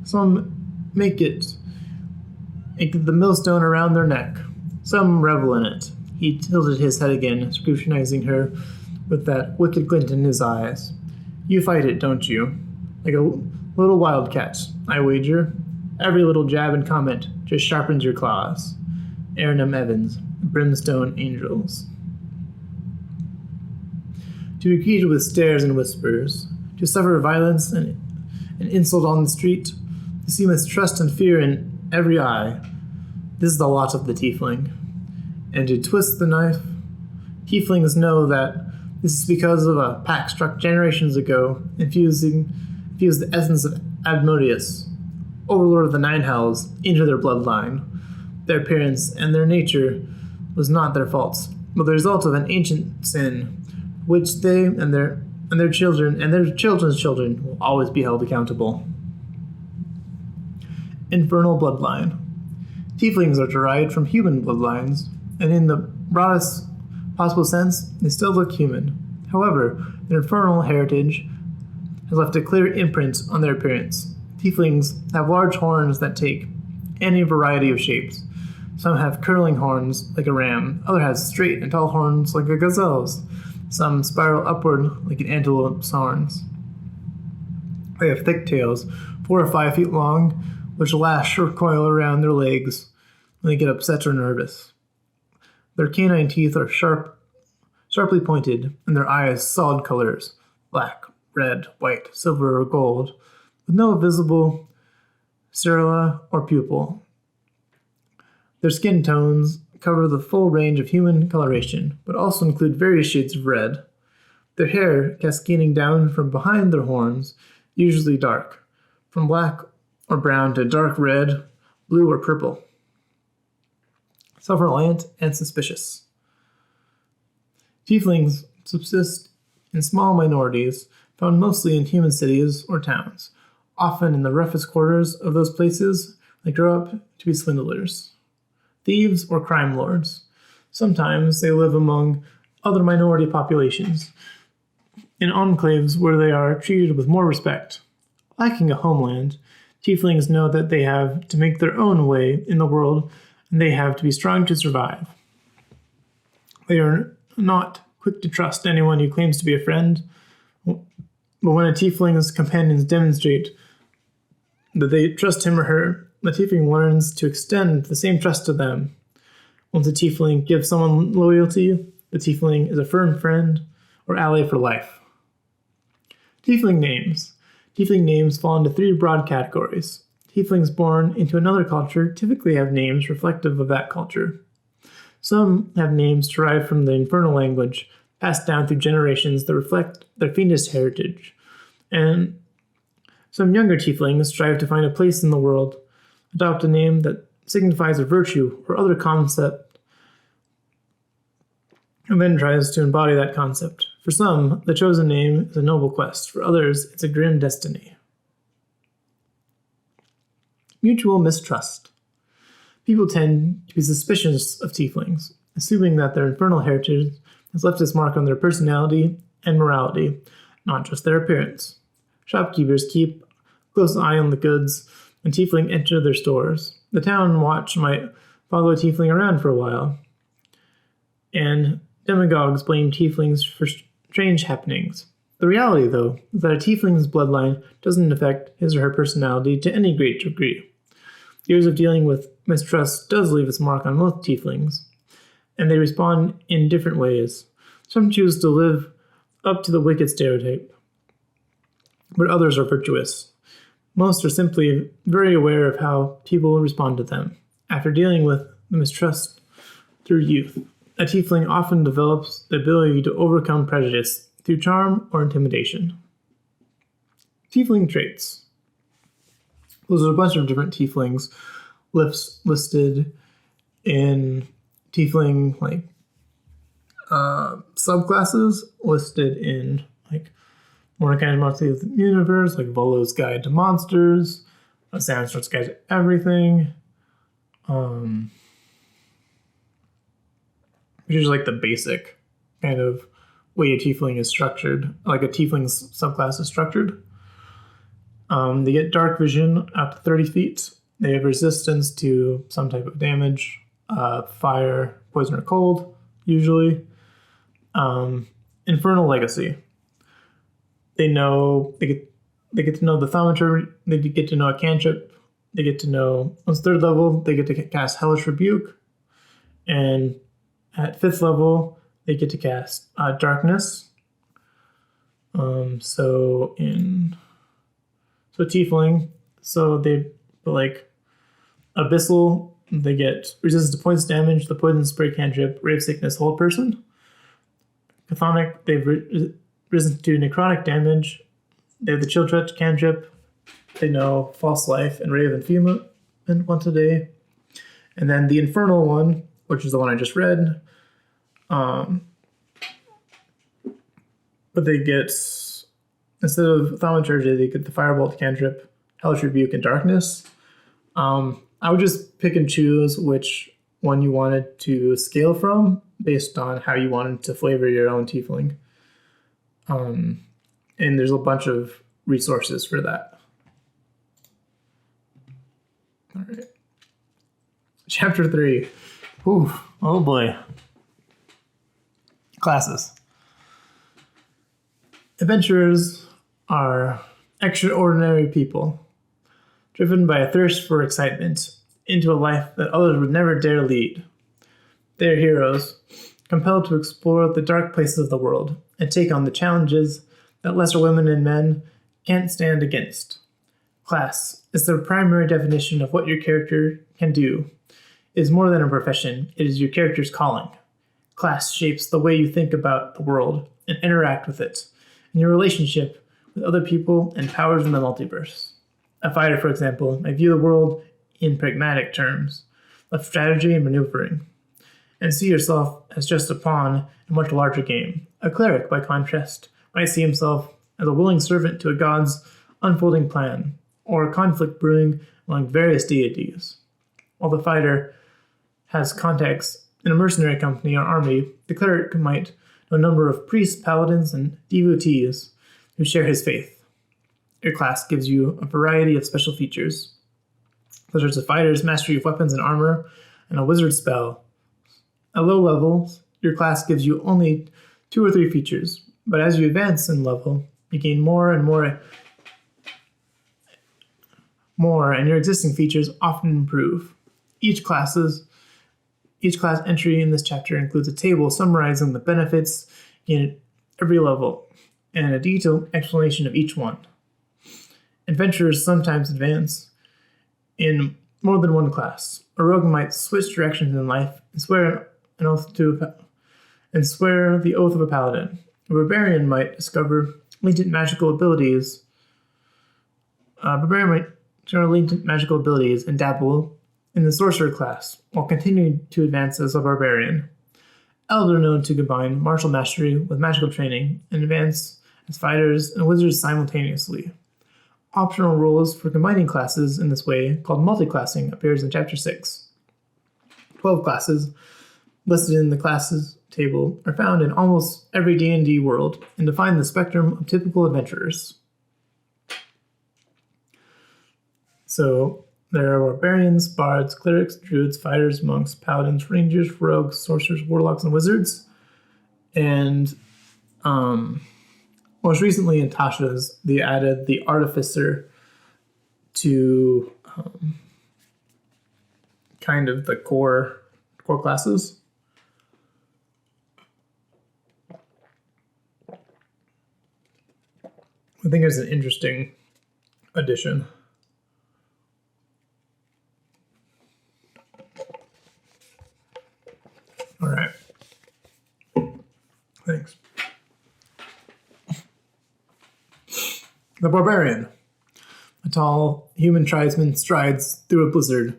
Some make the millstone around their neck. Some revel in it. He tilted his head again, scrutinizing her with that wicked glint in his eyes. You fight it, don't you? Like a little wildcat, I wager. Every little jab and comment just sharpens your claws. Arnhem Evans, Brimstone Angels. To be greeted with stares and whispers, to suffer violence and insult on the street, to see mistrust and fear in every eye, this is the lot of the tiefling. And to twist the knife, tieflings know that this is because of a pact struck generations ago, infused the essence of Asmodeus, overlord of the Nine Hells, into their bloodline. Their appearance and their nature was not their faults, but the result of an ancient sin, which they and their children and their children's children will always be held accountable. Infernal bloodline. Tieflings are derived from human bloodlines, and in the broadest possible sense, they still look human. However, their infernal heritage has left a clear imprint on their appearance. Tieflings have large horns that take any variety of shapes. Some have curling horns like a ram, others have straight and tall horns like a gazelle's. Some spiral upward like an antelope's horns. They have thick tails, 4 or 5 feet long, which lash or coil around their legs when they get upset or nervous. Their canine teeth are sharply pointed, and their eyes solid colors, black, red, white, silver, or gold, with no visible sclera or pupil. Their skin tones cover the full range of human coloration, but also include various shades of red. Their hair, cascading down from behind their horns, usually dark, from black or brown to dark red, blue, or purple. Self-reliant and suspicious. Tieflings subsist in small minorities, found mostly in human cities or towns. Often in the roughest quarters of those places, they grow up to be swindlers, thieves, or crime lords. Sometimes they live among other minority populations, in enclaves where they are treated with more respect. Lacking a homeland, tieflings know that they have to make their own way in the world, and they have to be strong to survive. They are not quick to trust anyone who claims to be a friend, but when a tiefling's companions demonstrate that they trust him or her, the Tiefling learns to extend the same trust to them. Once a Tiefling gives someone loyalty, the Tiefling is a firm friend or ally for life. Tiefling names. Tiefling names fall into 3 broad categories. Tieflings born into another culture typically have names reflective of that culture. Some have names derived from the Infernal language, passed down through generations that reflect their fiendish heritage. And some younger Tieflings strive to find a place in the world, adopt a name that signifies a virtue or other concept, and then tries to embody that concept. For some, the chosen name is a noble quest. For others, it's a grim destiny. Mutual mistrust. People tend to be suspicious of Tieflings, assuming that their infernal heritage has left its mark on their personality and morality, not just their appearance. Shopkeepers keep a close eye on the goods when Tiefling enter their stores. The town watch might follow a Tiefling around for a while. And demagogues blame Tieflings for strange happenings. The reality, though, is that a Tiefling's bloodline doesn't affect his or her personality to any great degree. Years of dealing with mistrust does leave its mark on most Tieflings, and they respond in different ways. Some choose to live up to the wicked stereotype, but others are virtuous. Most are simply very aware of how people respond to them. After dealing with the mistrust through youth, a Tiefling often develops the ability to overcome prejudice through charm or intimidation. Tiefling traits. There's a bunch of different Tieflings listed in Tiefling subclasses, listed in Mordecai's Monthly of the Universe, like Volo's Guide to Monsters, Sandstorm's Guide to Everything, which is like the basic kind of way a Tiefling is structured, like a Tiefling's subclass is structured. They get dark vision up to 30 feet. They have resistance to some type of damage, fire, poison, or cold, usually. Infernal Legacy. They get to know the thaumaturgy, they get to know a cantrip, they get to know, once 3rd level, they get to cast Hellish Rebuke, and at 5th level, they get to cast Darkness. So Tiefling, so they Abyssal, they get resistance to poison damage, the poison spray cantrip, Ray of Sickness, hold person. Chthonic, they've risen to necrotic damage. They have the Chill Touch cantrip. They know False Life and Ray of Enfeeblement once a day. And then the Infernal one, which is the one I just read. But they get, instead of Thaumaturgy, they get the Firebolt cantrip, Hellish Rebuke, and Darkness. I would just pick and choose which one you wanted to scale from based on how you wanted to flavor your own Tiefling. And there's a bunch of resources for that. All right. Chapter 3. Ooh, oh boy. Classes. Adventurers are extraordinary people, driven by a thirst for excitement into a life that others would never dare lead. They are heroes, compelled to explore the dark places of the world and take on the challenges that lesser women and men can't stand against. Class is the primary definition of what your character can do. It is more than a profession, it is your character's calling. Class shapes the way you think about the world and interact with it, and your relationship with other people and powers in the multiverse. A fighter, for example, may view the world in pragmatic terms, of strategy and maneuvering, and see yourself as just a pawn in a much larger game. A cleric, by contrast, might see himself as a willing servant to a god's unfolding plan, or a conflict brewing among various deities. While the fighter has contacts in a mercenary company or army, the cleric might know a number of priests, paladins, and devotees who share his faith. Your class gives you a variety of special features, such as a fighter's mastery of weapons and armor, and a wizard spell. At low levels, your class gives you only 2 or 3 features, but as you advance in level, you gain more and more more, and your existing features often improve. Each class entry in this chapter includes a table summarizing the benefits in every level and a detailed explanation of each one. Adventurers sometimes advance in more than one class. A rogue might switch directions in life and swear the oath of a paladin. A barbarian might discover latent magical abilities. And dabble in the sorcerer class while continuing to advance as a barbarian. Elves are known to combine martial mastery with magical training and advance as fighters and wizards simultaneously. Optional roles for combining classes in this way, called multiclassing, appears in Chapter 6. 12 classes listed in the classes table are found in almost every D&D world and define the spectrum of typical adventurers. So there are barbarians, bards, clerics, druids, fighters, monks, paladins, rangers, rogues, sorcerers, warlocks, and wizards. And most recently in Tasha's, they added the artificer to kind of the core classes. I think it's an interesting addition. All right. Thanks. The Barbarian. A tall human tribesman strides through a blizzard,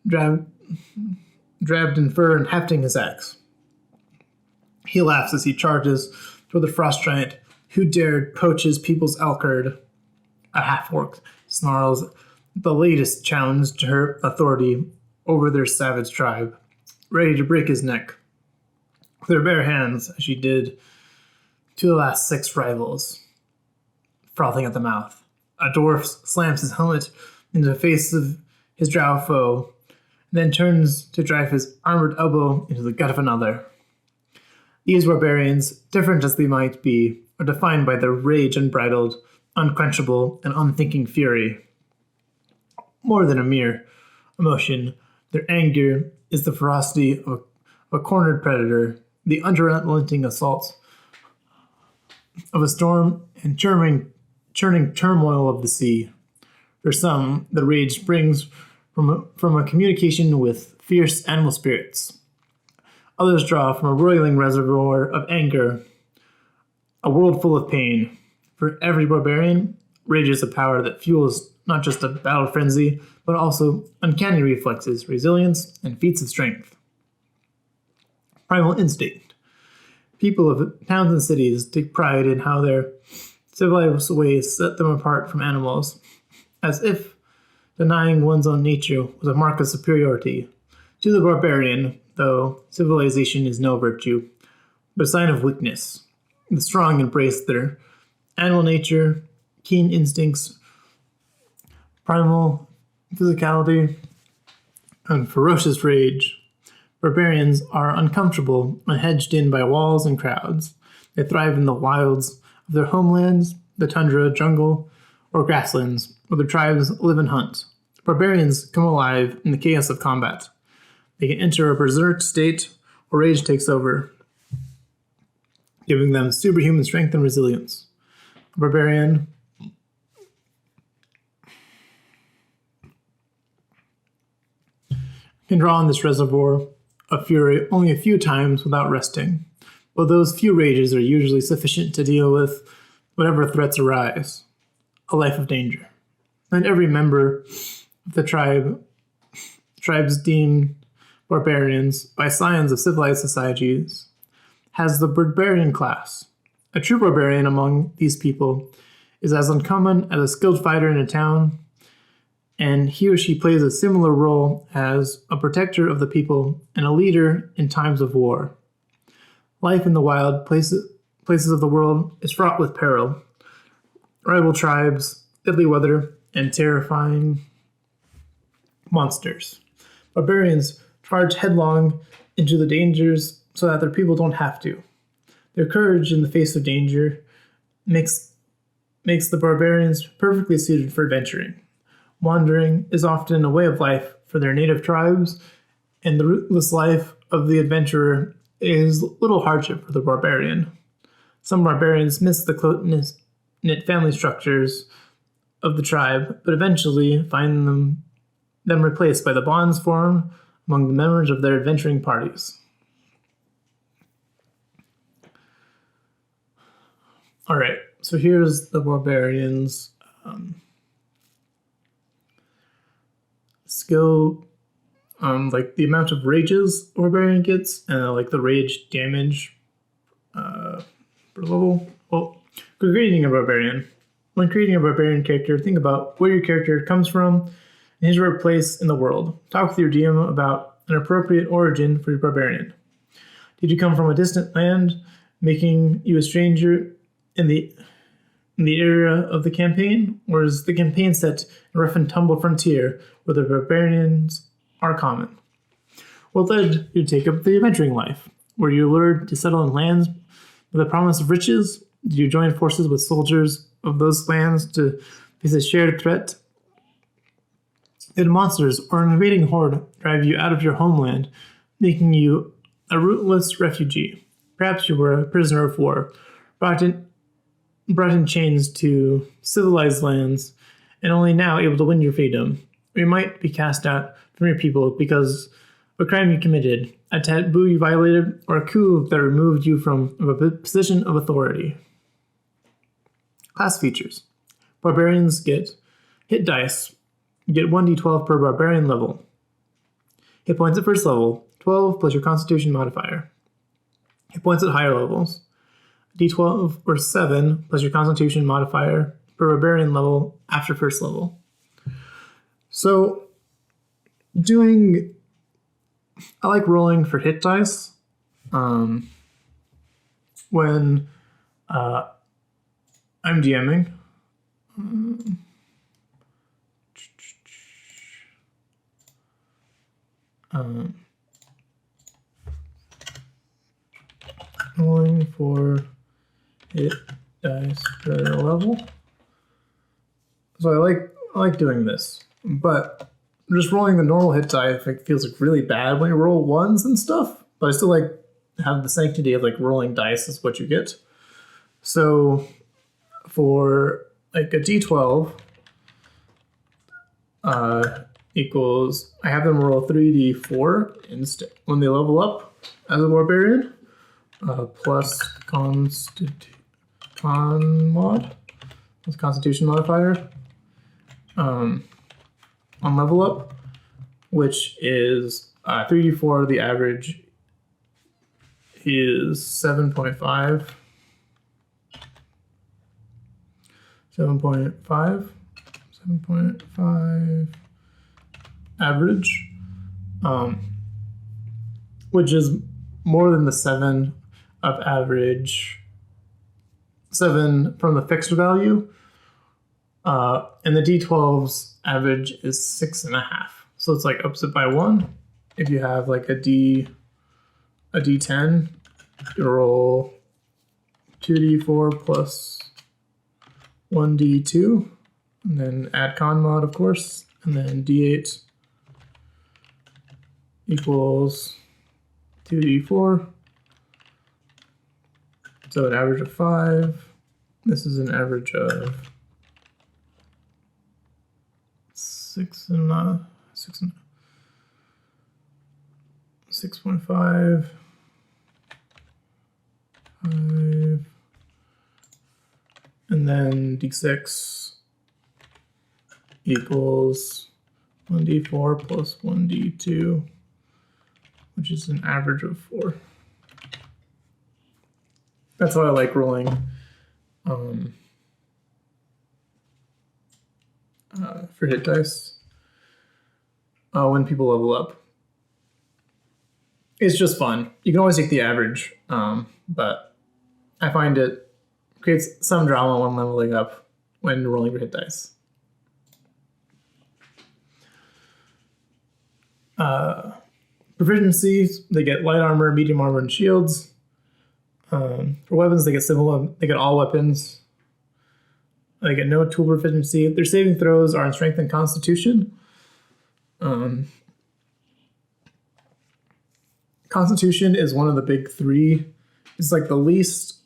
draped in fur and hefting his axe. He laughs as he charges toward the frost giant who dared poach his people's elk herd. A half-orc snarls the latest challenge to her authority over their savage tribe, ready to break his neck with her bare hands as she did to the last 6 rivals. Frothing at the mouth, a dwarf slams his helmet into the face of his drow foe, and then turns to drive his armored elbow into the gut of another. These barbarians, different as they might be, are defined by their rage unbridled, unquenchable, and unthinking fury. More than a mere emotion, their anger is the ferocity of a cornered predator, the unrelenting assaults of a storm and churning turmoil of the sea. For some, the rage springs from a communication with fierce animal spirits. Others draw from a roiling reservoir of anger, a world full of pain. For every barbarian, rage is a power that fuels not just a battle frenzy, but also uncanny reflexes, resilience, and feats of strength. Primal instinct. People of towns and cities take pride in how their civilized ways set them apart from animals, as if denying one's own nature was a mark of superiority. To the barbarian, though, civilization is no virtue, but a sign of weakness. The strong embrace their animal nature, keen instincts, primal physicality, and ferocious rage. Barbarians are uncomfortable and hedged in by walls and crowds. They thrive in the wilds of their homelands, the tundra, jungle, or grasslands, where their tribes live and hunt. Barbarians come alive in the chaos of combat. They can enter a berserk state or rage takes over, giving them superhuman strength and resilience. A barbarian can draw on this reservoir of fury only a few times without resting, but those few rages are usually sufficient to deal with whatever threats arise. A life of danger. And every member of the tribes deemed barbarians by scions of civilized societies, has the barbarian class. A true barbarian among these people is as uncommon as a skilled fighter in a town, and he or she plays a similar role as a protector of the people and a leader in times of war. Life in the wild places of the world is fraught with peril, rival tribes, deadly weather, and terrifying monsters. Barbarians charge headlong into the dangers so that their people don't have to. Their courage in the face of danger makes the barbarians perfectly suited for adventuring. Wandering is often a way of life for their native tribes, and the rootless life of the adventurer is little hardship for the barbarian. Some barbarians miss the close-knit family structures of the tribe, but eventually find them replaced by the bonds formed among the members of their adventuring parties. All right, so here's the barbarian's skill, like the amount of rages a barbarian gets, and like the rage damage per level. Well, creating a barbarian. When creating a barbarian character, think about where your character comes from and his or her place in the world. Talk with your DM about an appropriate origin for your barbarian. Did you come from a distant land, making you a stranger in the area of the campaign, or is the campaign set in a rough and tumble frontier where the barbarians are common? What led you to take up the adventuring life? Were you lured to settle in lands with a promise of riches? Did you join forces with soldiers of those lands to face a shared threat? Did monsters or an invading horde drive you out of your homeland, making you a rootless refugee? Perhaps you were a prisoner of war, brought in chains to civilized lands, and only now able to win your freedom. Or you might be cast out from your people because of a crime you committed, a taboo you violated, or a coup that removed you from a position of authority. Class features. Barbarians get hit dice. You get 1d12 per barbarian level. Hit points at first level, 12 plus your constitution modifier. Hit points at higher levels, d12 or 7 plus your constitution modifier per barbarian level after first level. So, I like rolling for hit dice when I'm DMing. Rolling for hit dice per level. So I like doing this, but just rolling the normal hit die feels like really bad when you roll ones and stuff. But I still like have the sanctity of like rolling dice is what you get. So for like a d12 equals, I have them roll 3d4 when they level up as a barbarian, plus constitution modifier on level up, which is 3d4. The average is 7.5. 7.5 average, which is more than the 7 of average, 7 from the fixed value, and the d12's average is 6.5. So it's like ups it by 1. If you have like a d10, you roll 2d4 plus 1d2, and then add con mod, of course, and then d8 equals 2d4. So an average of 5. This is an average of 6.5. 5. And then d6 equals 1d4 plus 1d2, which is an average of 4. That's why I like rolling for hit dice when people level up. It's just fun. You can always take the average, but I find it creates some drama when leveling up when rolling for hit dice. Proficiencies, they get light armor, medium armor, and shields. For weapons, they get all weapons. They get no tool proficiency. Their saving throws are on Strength and Constitution. Constitution is one of the big three. It's like the least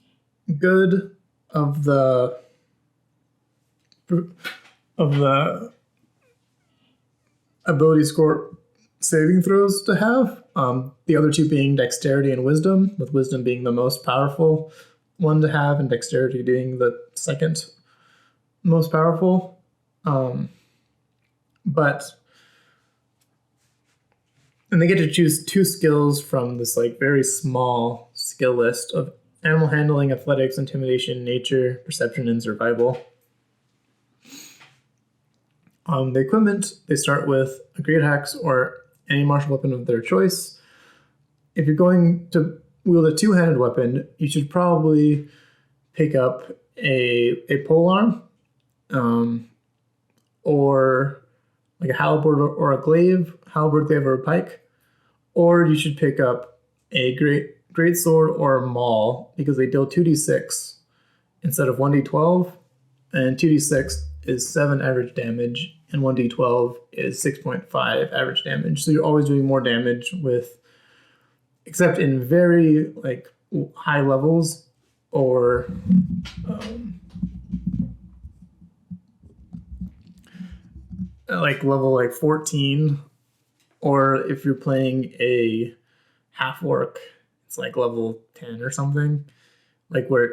good of the ability score saving throws to have. The other two being Dexterity and Wisdom, with Wisdom being the most powerful one to have, and Dexterity being the second most powerful. And they get to choose 2 skills from this like very small skill list of Animal Handling, Athletics, Intimidation, Nature, Perception, and Survival. The equipment, they start with a great axe or any martial weapon of their choice. If you're going to wield a 2-handed weapon, you should probably pick up a polearm, or like a halberd or a glaive, halberd, glaive, or a pike. Or you should pick up a great sword or a maul, because they deal 2d6 instead of 1d12, and 2d6 is 7 average damage, and 1d12 is 6.5 average damage. So you're always doing more damage with, except in very like high levels, or like level like 14, or if you're playing a half-orc, it's like level 10 or something, like where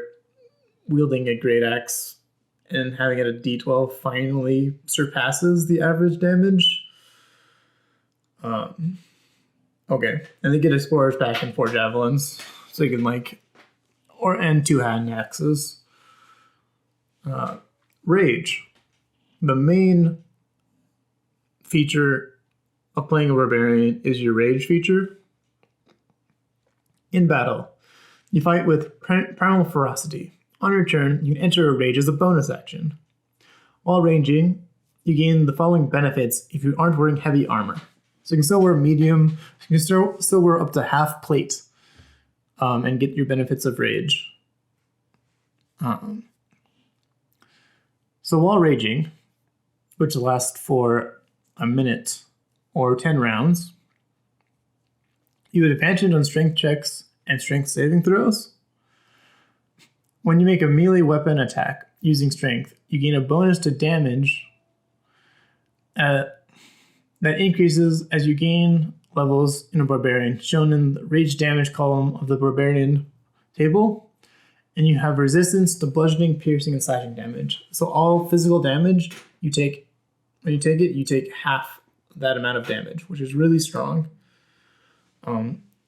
wielding a great axe and having it at d12 finally surpasses the average damage. Okay, and they get explorers back and 4 javelins, so you can and 2-hand axes. Rage, the main feature of playing a barbarian is your rage feature. In battle, you fight with primal ferocity. On your turn, you can enter a rage as a bonus action. While raging, you gain the following benefits if you aren't wearing heavy armor. So you can still wear medium, you can still wear up to half plate, and get your benefits of rage. So while raging, which lasts for a minute or 10 rounds, you have advantage on strength checks and strength saving throws. When you make a melee weapon attack using strength, you gain a bonus to damage that increases as you gain levels in a barbarian, shown in the rage damage column of the barbarian table, and you have resistance to bludgeoning, piercing, and slashing damage. So all physical damage you take, when you take it, you take half that amount of damage, which is really strong.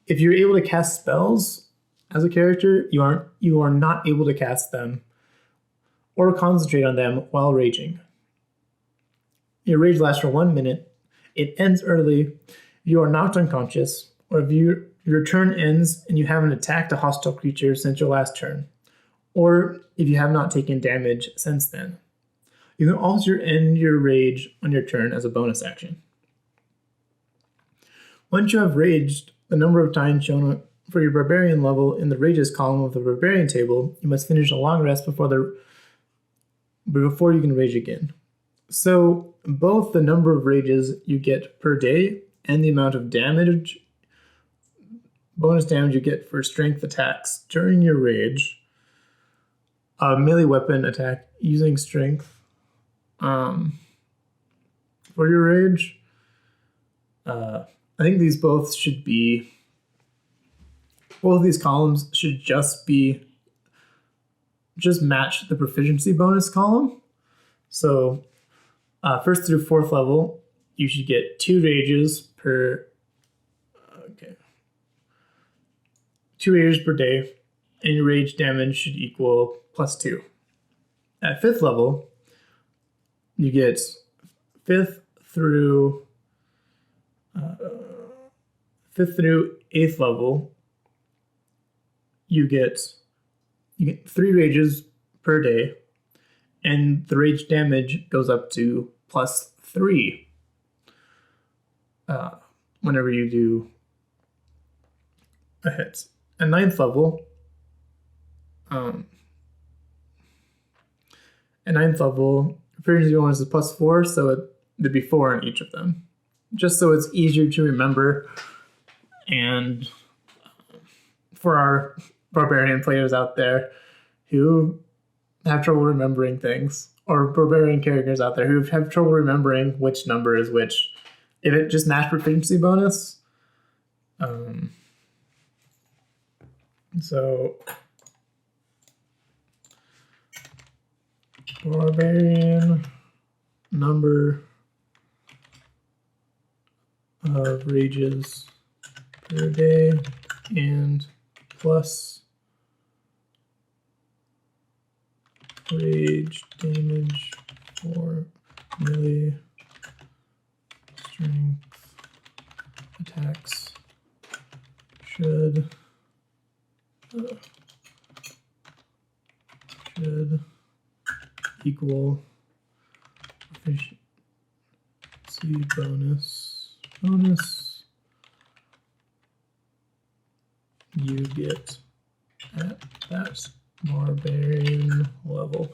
If you're able to cast spells as a character, you are not able to cast them or concentrate on them while raging. Your rage lasts for 1 minute. It ends early if you are knocked unconscious, or if your turn ends and you haven't attacked a hostile creature since your last turn, or if you have not taken damage since then. You can also end your rage on your turn as a bonus action. Once you have raged the number of times shown for your barbarian level in the rages column of the barbarian table, you must finish a long rest before you can rage again. So both the number of rages you get per day and the amount of damage, bonus damage you get for strength attacks during your rage, a melee weapon attack using strength for your rage, I think these both these columns should just match the proficiency bonus column. So first through 4th level, you should get 2 rages per 2 rages per day, and your rage damage should equal +2. At 5th level, you get 5th through 8th level, you get 3 rages per day, and the rage damage goes up to +3 whenever you do a hit. At 9th level, At 9th level, proficiency bonus is +4, so there'd be 4 on each of them. Just so it's easier to remember, and for our barbarian players out there who have trouble remembering things, or barbarian characters out there who have trouble remembering which number is which, if it just matched proficiency bonus, so barbarian number of rages per day and plus rage damage for melee strength attacks should equal efficiency bonus you get at that barbarian level.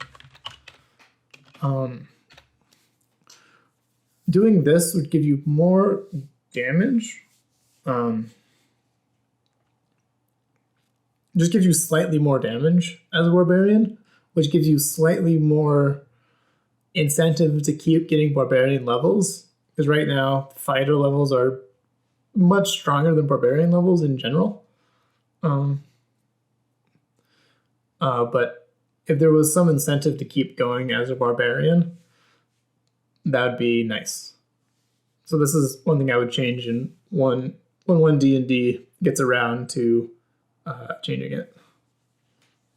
Doing this would give you more damage. Just gives you slightly more damage as a barbarian, which gives you slightly more incentive to keep getting barbarian levels. Because right now, fighter levels are much stronger than barbarian levels in general. But if there was some incentive to keep going as a barbarian, that would be nice. So this is one thing I would change in when D&D gets around to changing it,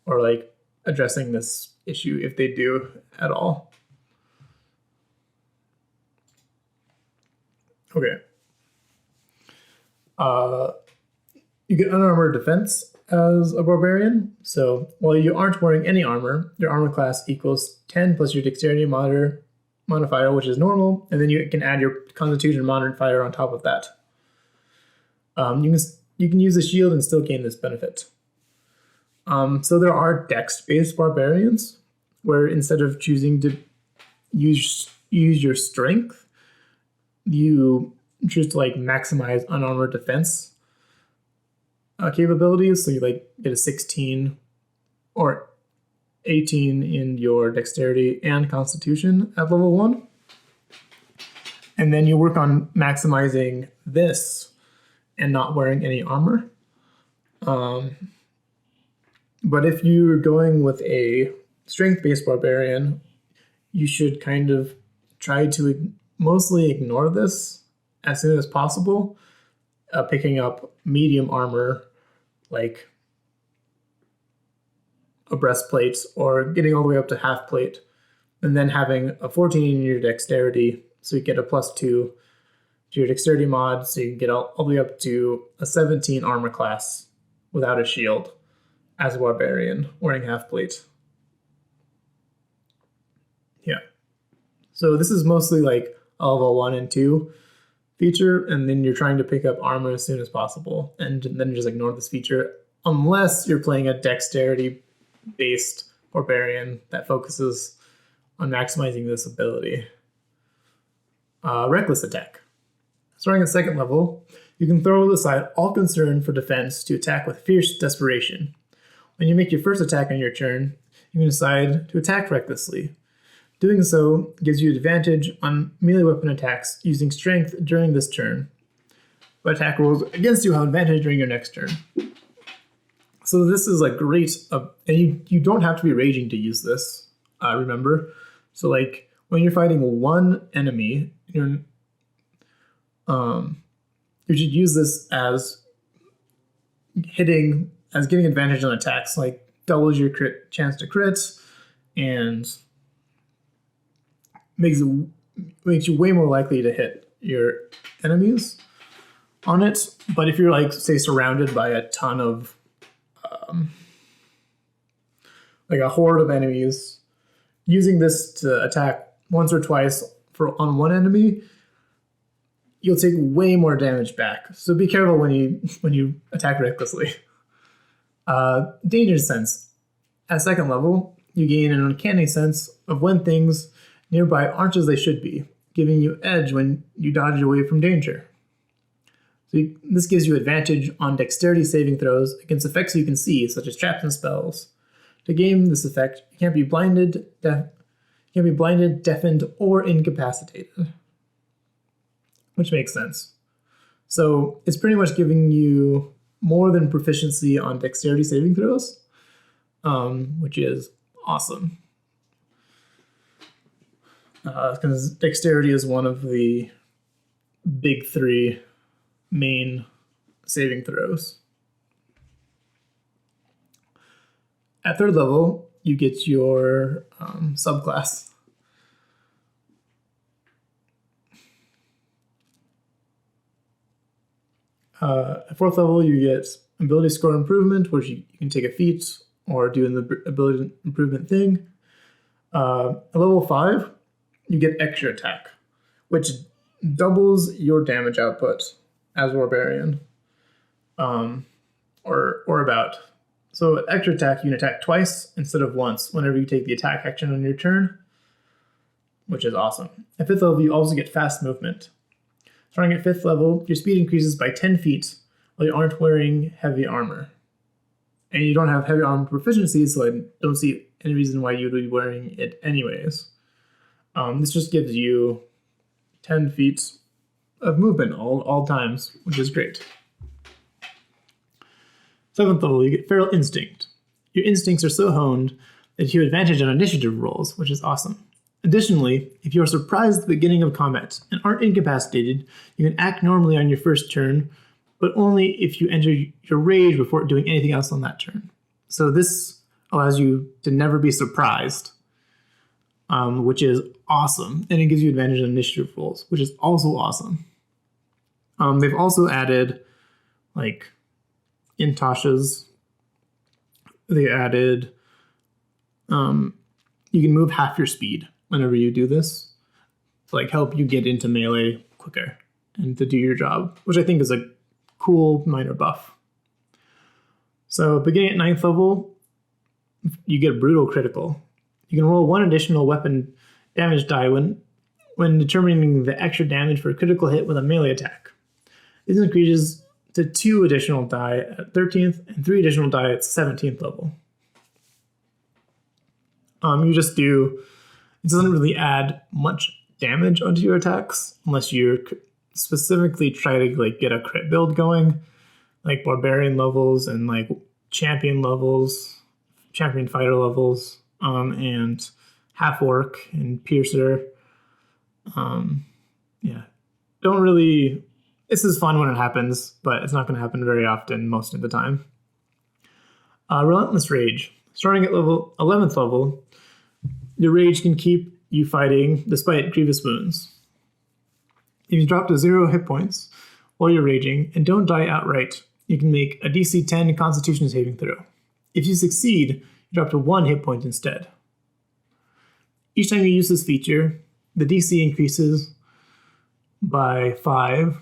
or like addressing this issue if they do at all. Okay. You get unarmored defense as a barbarian. So while you aren't wearing any armor, your armor class equals 10 plus your dexterity modifier, which is normal, and then you can add your constitution modifier on top of that. You can use the shield and still gain this benefit. So there are dex-based barbarians, where instead of choosing to use your strength, you choose to like maximize unarmored defense capabilities. So you like get a 16 or 18 in your dexterity and constitution at level 1. And then you work on maximizing this and not wearing any armor. But if you're going with a strength-based barbarian, you should kind of try to mostly ignore this as soon as possible, picking up medium armor like a breastplate or getting all the way up to half plate, and then having a 14 in your dexterity, so you get a +2 to your dexterity mod, so you can get all the way up to a 17 armor class without a shield as a barbarian wearing half plate. Yeah. So this is mostly like a level 1 and 2 feature, and then you're trying to pick up armor as soon as possible, and then just ignore this feature unless you're playing a dexterity-based barbarian that focuses on maximizing this ability. Reckless attack. Starting at 2nd level, you can throw aside all concern for defense to attack with fierce desperation. When you make your first attack on your turn, you can decide to attack recklessly. Doing so gives you advantage on melee weapon attacks using strength during this turn, but attack rolls against you have advantage during your next turn. So this is like great, and you don't have to be raging to use this, remember? So like when you're fighting one enemy, you should use this as getting advantage on attacks, like doubles your chance to crit, and makes you way more likely to hit your enemies on it. But if you're like, say, surrounded by a ton of like a horde of enemies, using this to attack once or twice on one enemy, you'll take way more damage back. So be careful when you attack recklessly. Danger sense. At 2nd level, you gain an uncanny sense of when things nearby aren't as they should be, giving you edge when you dodge away from danger. So this gives you advantage on dexterity saving throws against effects you can see, such as traps and spells. To gain this effect, you can't be blinded, deafened, or incapacitated. Which makes sense. So it's pretty much giving you more than proficiency on dexterity saving throws, which is awesome. Because dexterity is one of the big three main saving throws. At 3rd level, you get your subclass. At 4th level, you get ability score improvement, which you can take a feat or do an ability improvement thing. At level 5, you get extra attack, which doubles your damage output as a barbarian, or about. So at extra attack, you can attack twice instead of once whenever you take the attack action on your turn, which is awesome. At 5th level, you also get fast movement. Starting at 5th level, your speed increases by 10 feet while you aren't wearing heavy armor. And you don't have heavy armor proficiency, so I don't see any reason why you would be wearing it anyways. This just gives you 10 feet of movement all times, which is great. 7th level, you get Feral Instinct. Your instincts are so honed that you have advantage on initiative rolls, which is awesome. Additionally, if you are surprised at the beginning of combat and aren't incapacitated, you can act normally on your first turn, but only if you enter your rage before doing anything else on that turn. So this allows you to never be surprised, which is awesome. And it gives you advantage on initiative rolls, which is also awesome. They've also added, like, in Tasha's, they added, you can move half your speed whenever you do this to, like, help you get into melee quicker and to do your job, which I think is a cool minor buff. So beginning at 9th level, you get Brutal Critical. You can roll 1 additional weapon damage die when determining the extra damage for a critical hit with a melee attack. This increases to 2 additional die at 13th and 3 additional die at 17th level. You just do, it doesn't really add much damage onto your attacks unless you specifically try to, like, get a crit build going, like barbarian levels and like champion levels, champion fighter levels, and half-orc and piercer. Yeah, don't really, this is fun when it happens, but it's not going to happen very often most of the time. Relentless Rage. Starting at 11th level, your rage can keep you fighting despite grievous wounds. If you drop to 0 hit points while you're raging and don't die outright, you can make a DC 10 Constitution saving throw. If you succeed, you drop to 1 hit point instead. Each time you use this feature, the DC increases by 5.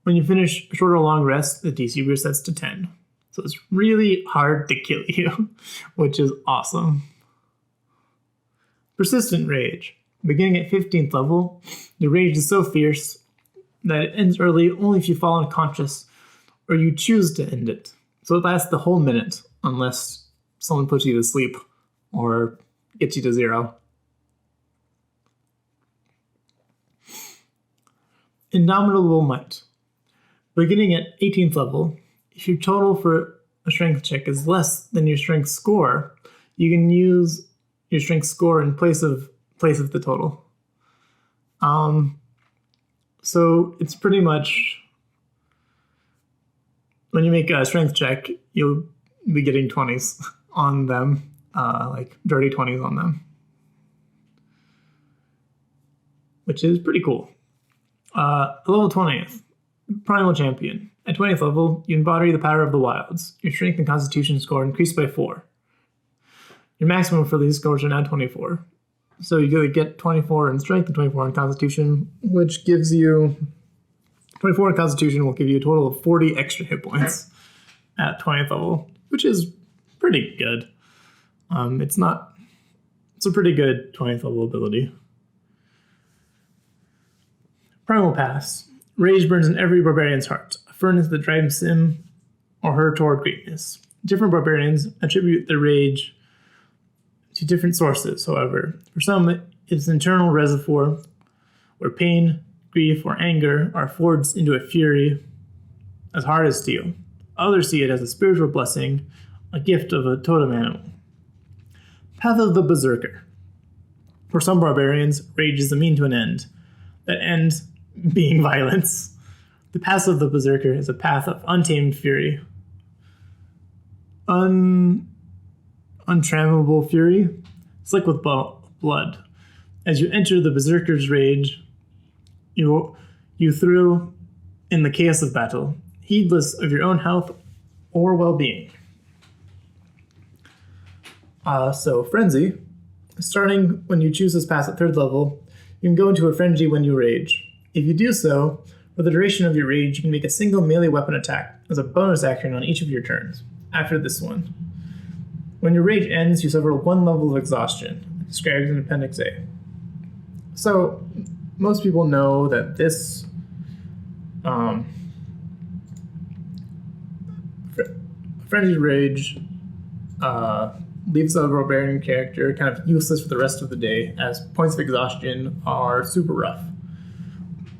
When you finish a short or long rest, the DC resets to 10. So it's really hard to kill you, which is awesome. Persistent Rage. Beginning at 15th level, the rage is so fierce that it ends early only if you fall unconscious or you choose to end it. So it lasts the whole minute unless someone puts you to sleep or gets you to 0. Indomitable Might. Beginning at 18th level, if your total for a strength check is less than your strength score, you can use your strength score in place of the total. So it's pretty much, when you make a strength check, you'll be getting 20s on them, like dirty 20s on them, which is pretty cool. Level 20th, Primal Champion. At 20th level, you embody the power of the wilds. Your strength and constitution score increased by 4. Your maximum for these scores are now 24. So you get 24 in strength and 24 in constitution, which gives you 24 in constitution will give you a total of 40 extra hit points at 20th level, which is pretty good. It's not It's a pretty good 20th level ability. Primal Pass. Rage burns in every barbarian's heart, a furnace that drives him or her toward greatness. Different barbarians attribute their rage to different sources, however. For some, it's an internal reservoir where pain, grief, or anger are forged into a fury as hard as steel. Others see it as a spiritual blessing, a gift of a totem animal. Path of the Berserker. For some barbarians, rage is a mean to an end. That end being violence. The path of the Berserker is a path of untamed fury. Untrammable fury, slick with blood. As you enter the Berserker's rage, you thrill in the chaos of battle, heedless of your own health or well-being. So Frenzy, starting when you choose this pass at 3rd level, you can go into a frenzy when you rage. If you do so, for the duration of your rage, you can make a single melee weapon attack as a bonus action on each of your turns, after this one. When your rage ends, you suffer 1 level of exhaustion, described in Appendix A. So, most people know that this Frenzied Rage leaves the barbarian character kind of useless for the rest of the day, as points of exhaustion are super rough.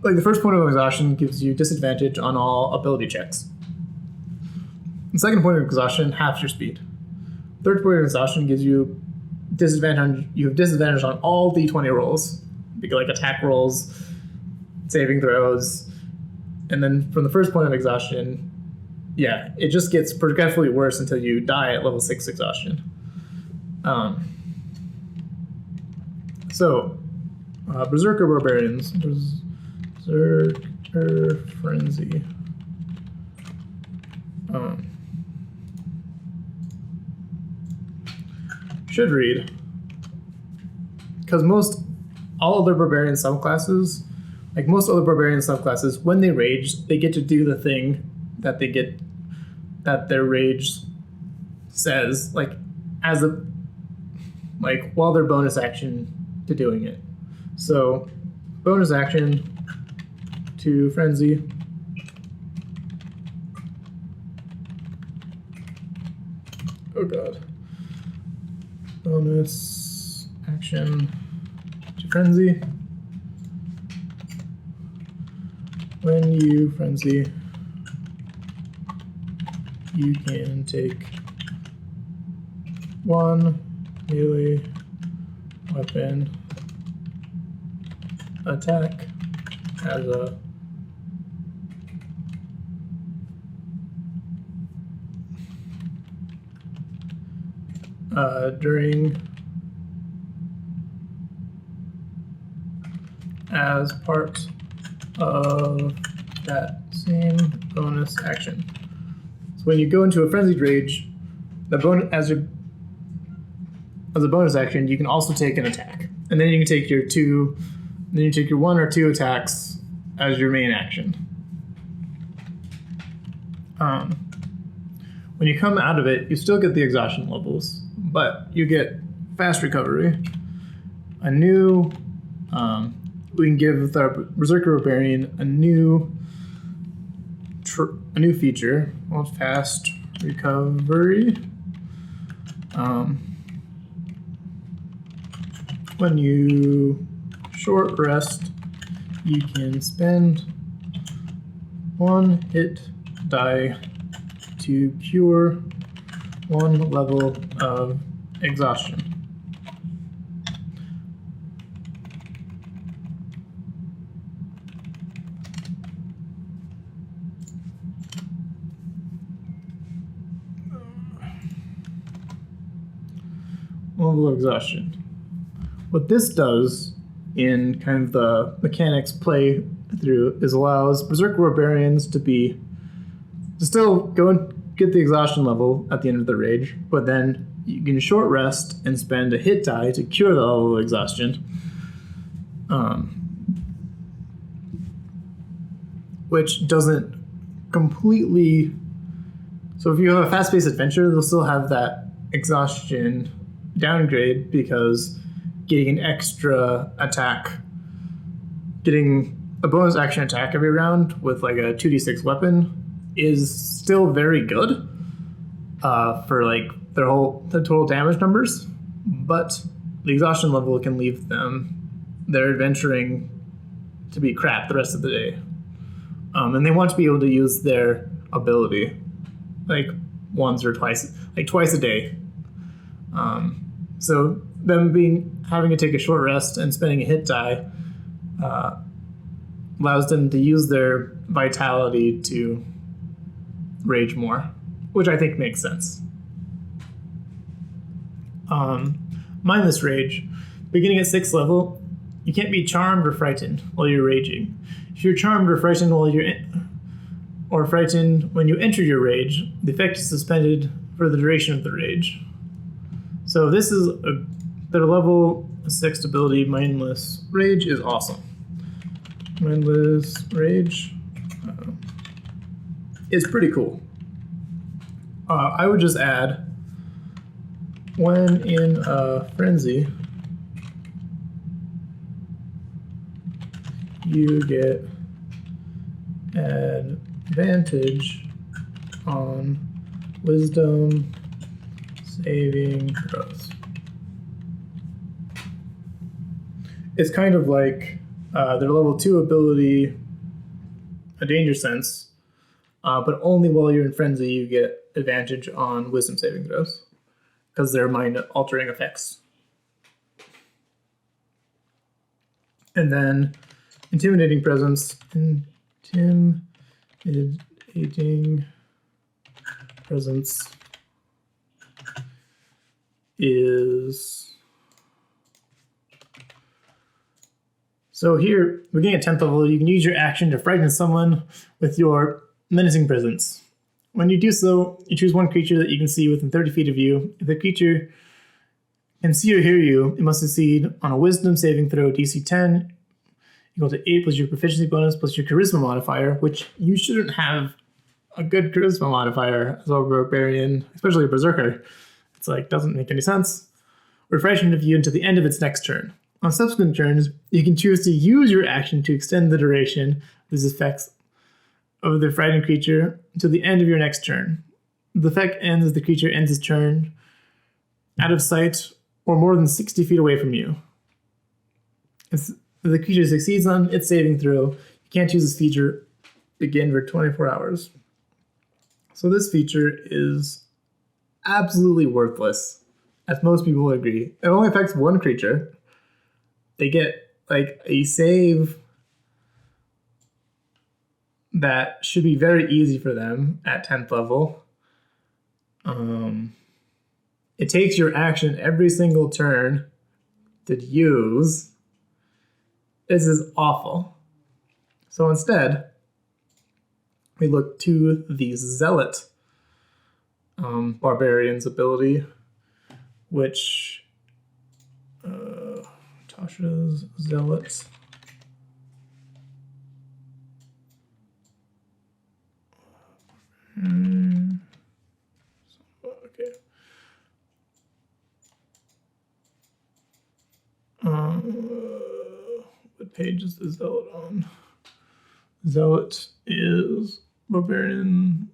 Like, the first point of exhaustion gives you disadvantage on all ability checks. The second point of exhaustion halves your speed. Third point of exhaustion gives you disadvantage on all d20 rolls, like attack rolls, saving throws, and then from the first point of exhaustion, it just gets progressively worse until you die at level 6 exhaustion. Berserker Barbarians. Berserker Frenzy. Should read. Because all other barbarian subclasses, most other barbarian subclasses, when they rage, they get to do the thing that their rage says, while their bonus action to doing it. So, bonus action to Frenzy. Oh god. Bonus action to Frenzy. When you Frenzy, you can take 1 melee weapon attack as a as part of that same bonus action. So when you go into a frenzied rage, as a bonus action, you can also take an attack, and then you can take your 1 or 2 attacks as your main action. When you come out of it, you still get the exhaustion levels, but you get fast recovery. We can give the Berserker Barbarian a new feature called fast recovery. When you short rest, you can spend 1 hit die to cure 1 level of exhaustion. Level of exhaustion. What this does in kind of the mechanics play through is allows Berserker Barbarians to still go and get the exhaustion level at the end of the rage, but then you can short rest and spend a hit die to cure the level of exhaustion. Which doesn't completely... So if you have a fast-paced adventure, they'll still have that exhaustion downgrade because getting an extra attack, getting a bonus action attack every round with like a 2d6 weapon is still very good for like the total damage numbers, but the exhaustion level can leave their adventuring to be crap the rest of the day. And they want to be able to use their ability like once or twice, like twice a day. So them having to take a short rest and spending a hit die allows them to use their vitality to rage more, which I think makes sense. Mindless rage. Beginning at 6th level, you can't be charmed or frightened while you're raging. If you're charmed or frightened frightened when you enter your rage, the effect is suspended for the duration of the rage. So this is their level 6 ability. Mindless rage is awesome. Mindless rage is pretty cool. I would just add, when in a frenzy, you get advantage on wisdom saving throws. It's kind of like their level 2 ability, a danger sense, but only while you're in frenzy you get advantage on wisdom saving throws because they're mind altering effects. And then intimidating presence. Intimidating presence is... So here, beginning at 10th level, you can use your action to frighten someone with your menacing presence. When you do so, you choose one creature that you can see within 30 feet of you. If the creature can see or hear you, it must succeed on a wisdom saving throw DC 10 equal to 8 plus your proficiency bonus plus your charisma modifier, which you shouldn't have a good charisma modifier as a barbarian, especially a berserker. It's like, doesn't make any sense. Or frightened of you until the end of its next turn. On subsequent turns, you can choose to use your action to extend the duration of these effects of the frightened creature to the end of your next turn. The effect ends as the creature ends its turn out of sight or more than 60 feet away from you. If the creature succeeds on its saving throw, you can't use this feature again for 24 hours. So this feature is absolutely worthless, as most people would agree. It only affects one creature. They get like a save that should be very easy for them at 10th level. It takes your action every single turn to use. This is awful. So instead, we look to the Zealot Barbarian's ability, which Tasha's Zealot. Okay. What page is the Zealot on? Zealot is Barbarian.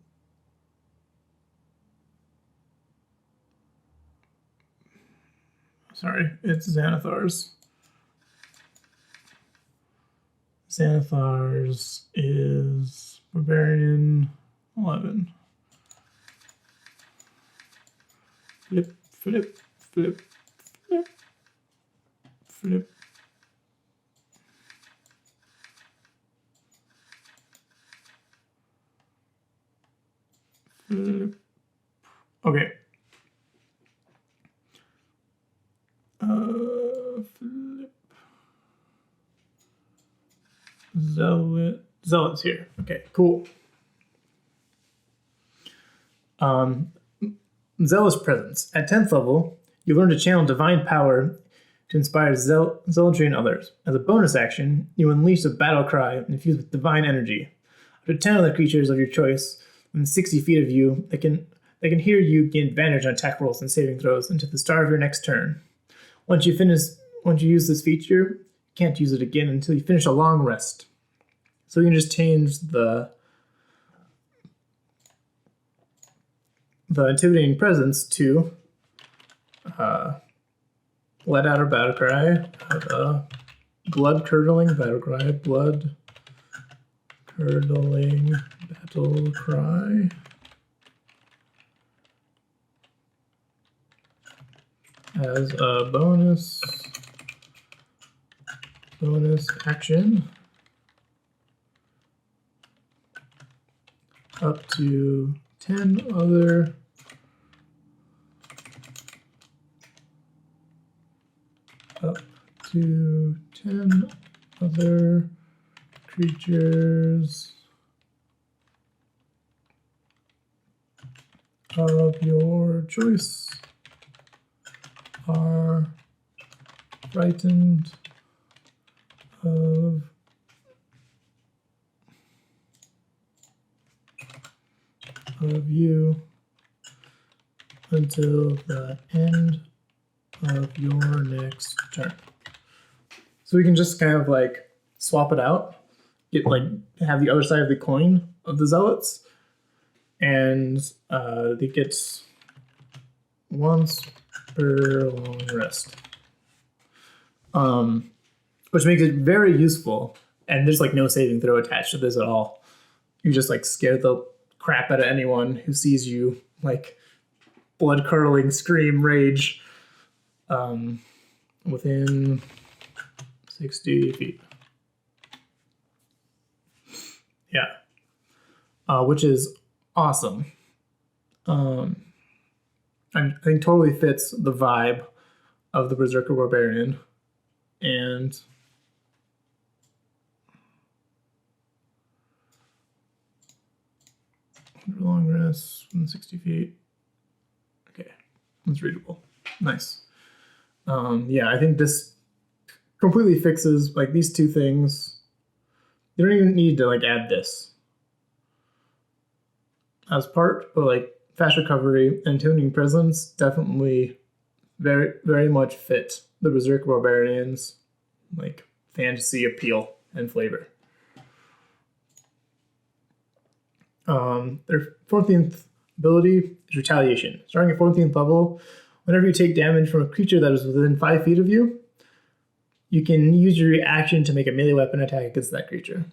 Sorry, it's Xanathar's. Xanathar's is Barbarian 11. Flip, flip, flip, flip, flip. Flip. Okay. Flip. Zealot's here. Okay, cool. Zealous Presence. At 10th level, you learn to channel divine power to inspire zealotry in others. As a bonus action, you unleash a battle cry infused with divine energy. Up to 10 other creatures of your choice within 60 feet of you that can hear you gain advantage on attack rolls and saving throws until the start of your next turn. Once you finish once you use this feature, you can't use it again until you finish a long rest. So you can just change the intimidating presence to let out a battle cry, blood curdling battle cry, blood curdling battle cry. As a bonus action up to 10 other creatures of your choice are frightened of you until the end of your next turn. So we can just kind of like swap it out, have the other side of the coin of the zealots, and it gets once per long rest, which makes it very useful. And there's like no saving throw attached to this at all. You just like scare the crap out of anyone who sees you, like blood curdling scream rage within 60 feet. Yeah, which is awesome. I think totally fits the vibe of the Berserker Barbarian. And long rest from 60 feet. Okay, that's readable. Nice. Yeah, I think this completely fixes like these two things. You don't even need to like add this as part, but like fast recovery and tuning presence definitely very, very much fit the Berserker Barbarians like fantasy appeal and flavor. Their 14th ability is Retaliation. Starting at 14th level, whenever you take damage from a creature that is within 5 feet of you, you can use your reaction to make a melee weapon attack against that creature.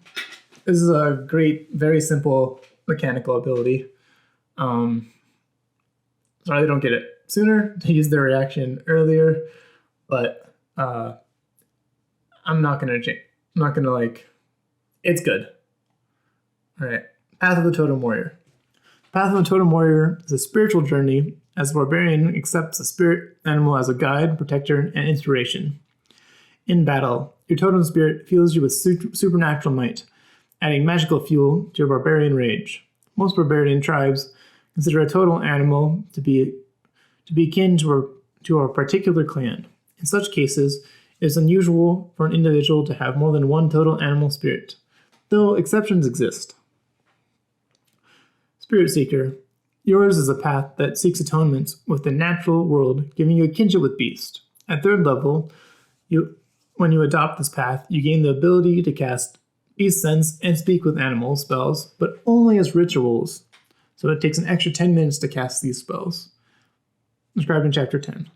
This is a great, very simple mechanical ability. Sorry they don't get it sooner. They use their reaction earlier, but I'm not gonna change. I'm not gonna like. It's good. All right. Path of the Totem Warrior. Path of the Totem Warrior is a spiritual journey as the barbarian accepts a spirit animal as a guide, protector, and inspiration. In battle, your totem spirit fuels you with supernatural might, adding magical fuel to your barbarian rage. Most barbarian tribes consider a totem animal to be akin to a particular clan. In such cases, it is unusual for an individual to have more than one totem animal spirit, though exceptions exist. Spirit Seeker. Yours is a path that seeks atonement with the natural world, giving you a kinship with beast. At 3rd level, when you adopt this path, you gain the ability to cast Beast Sense and Speak with Animals spells, but only as rituals. So it takes an extra 10 minutes to cast these spells. Described in Chapter 10.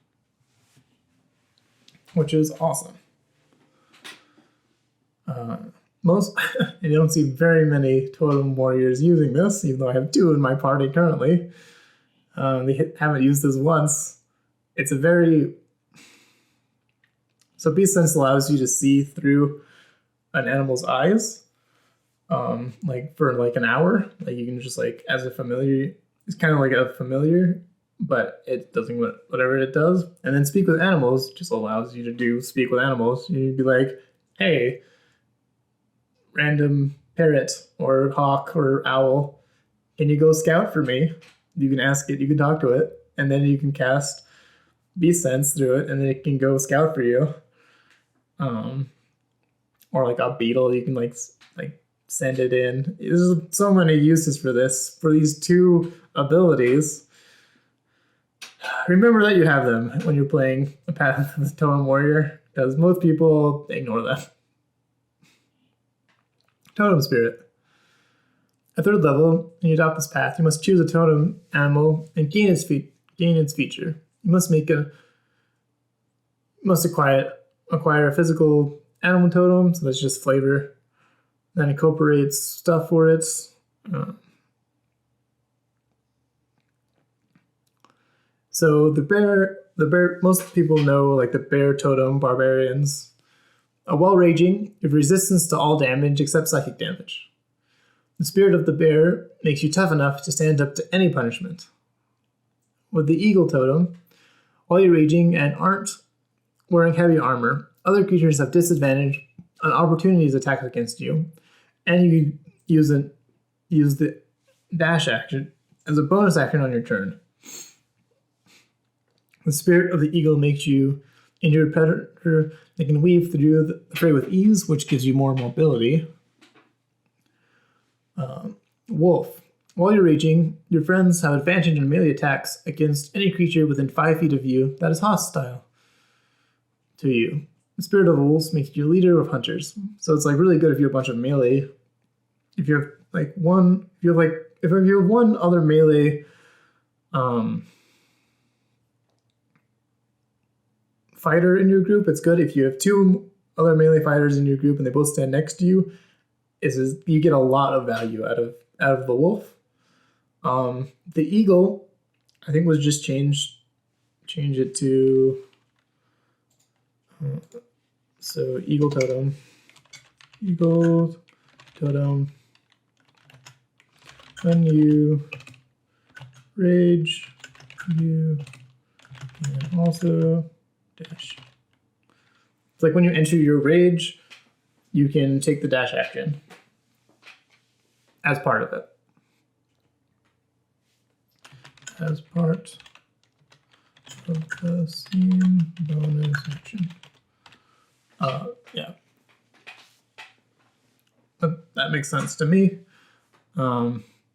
Which is awesome. You don't see very many Totem Warriors using this, even though I have 2 in my party currently. They haven't used this once. It's a very... So Beast Sense allows you to see through an animal's eyes, like for like an hour. Like you can just like, as a familiar, it's kind of like a familiar, but it doesn't whatever it does. And then Speak with Animals just allows you to do Speak with Animals. You'd be like, hey, random parrot or hawk or owl, can you go scout for me? You can ask it, you can talk to it, and then you can cast Beast Sense through it, and then it can go scout for you. Or like a beetle, you can like send it in. There's so many uses for this, for these 2 abilities. Remember that you have them when you're playing a Path of the Totem Warrior, because most people ignore that. Totem Spirit. At 3rd level, when you adopt this path, you must choose a totem animal and gain its feature. You must acquire a physical animal totem, so that's just flavor. Then incorporates stuff for it. So the bear, most people know like the bear totem barbarians. While raging, you have resistance to all damage except psychic damage. The spirit of the bear makes you tough enough to stand up to any punishment. With the eagle totem, while you're raging and aren't wearing heavy armor, other creatures have disadvantage on opportunities attack against you, and you use the dash action as a bonus action on your turn. The spirit of the eagle makes you into a predator that can weave through the fray with ease, which gives you more mobility. Wolf. While you're raging, your friends have advantage on melee attacks against any creature within 5 feet of you that is hostile to you. The spirit of wolves makes you a leader of hunters. So it's like really good if you have a bunch of melee. If you have one other melee fighter in your group, it's good. If you have 2 other melee fighters in your group and they both stand next to you, you get a lot of value out of the wolf. The eagle, I think, was just change it to so eagle totem. When you rage, you can also dash. It's like when you enter your rage, you can take the dash action as part of it. As part of the scene bonus action. Yeah. That makes sense to me.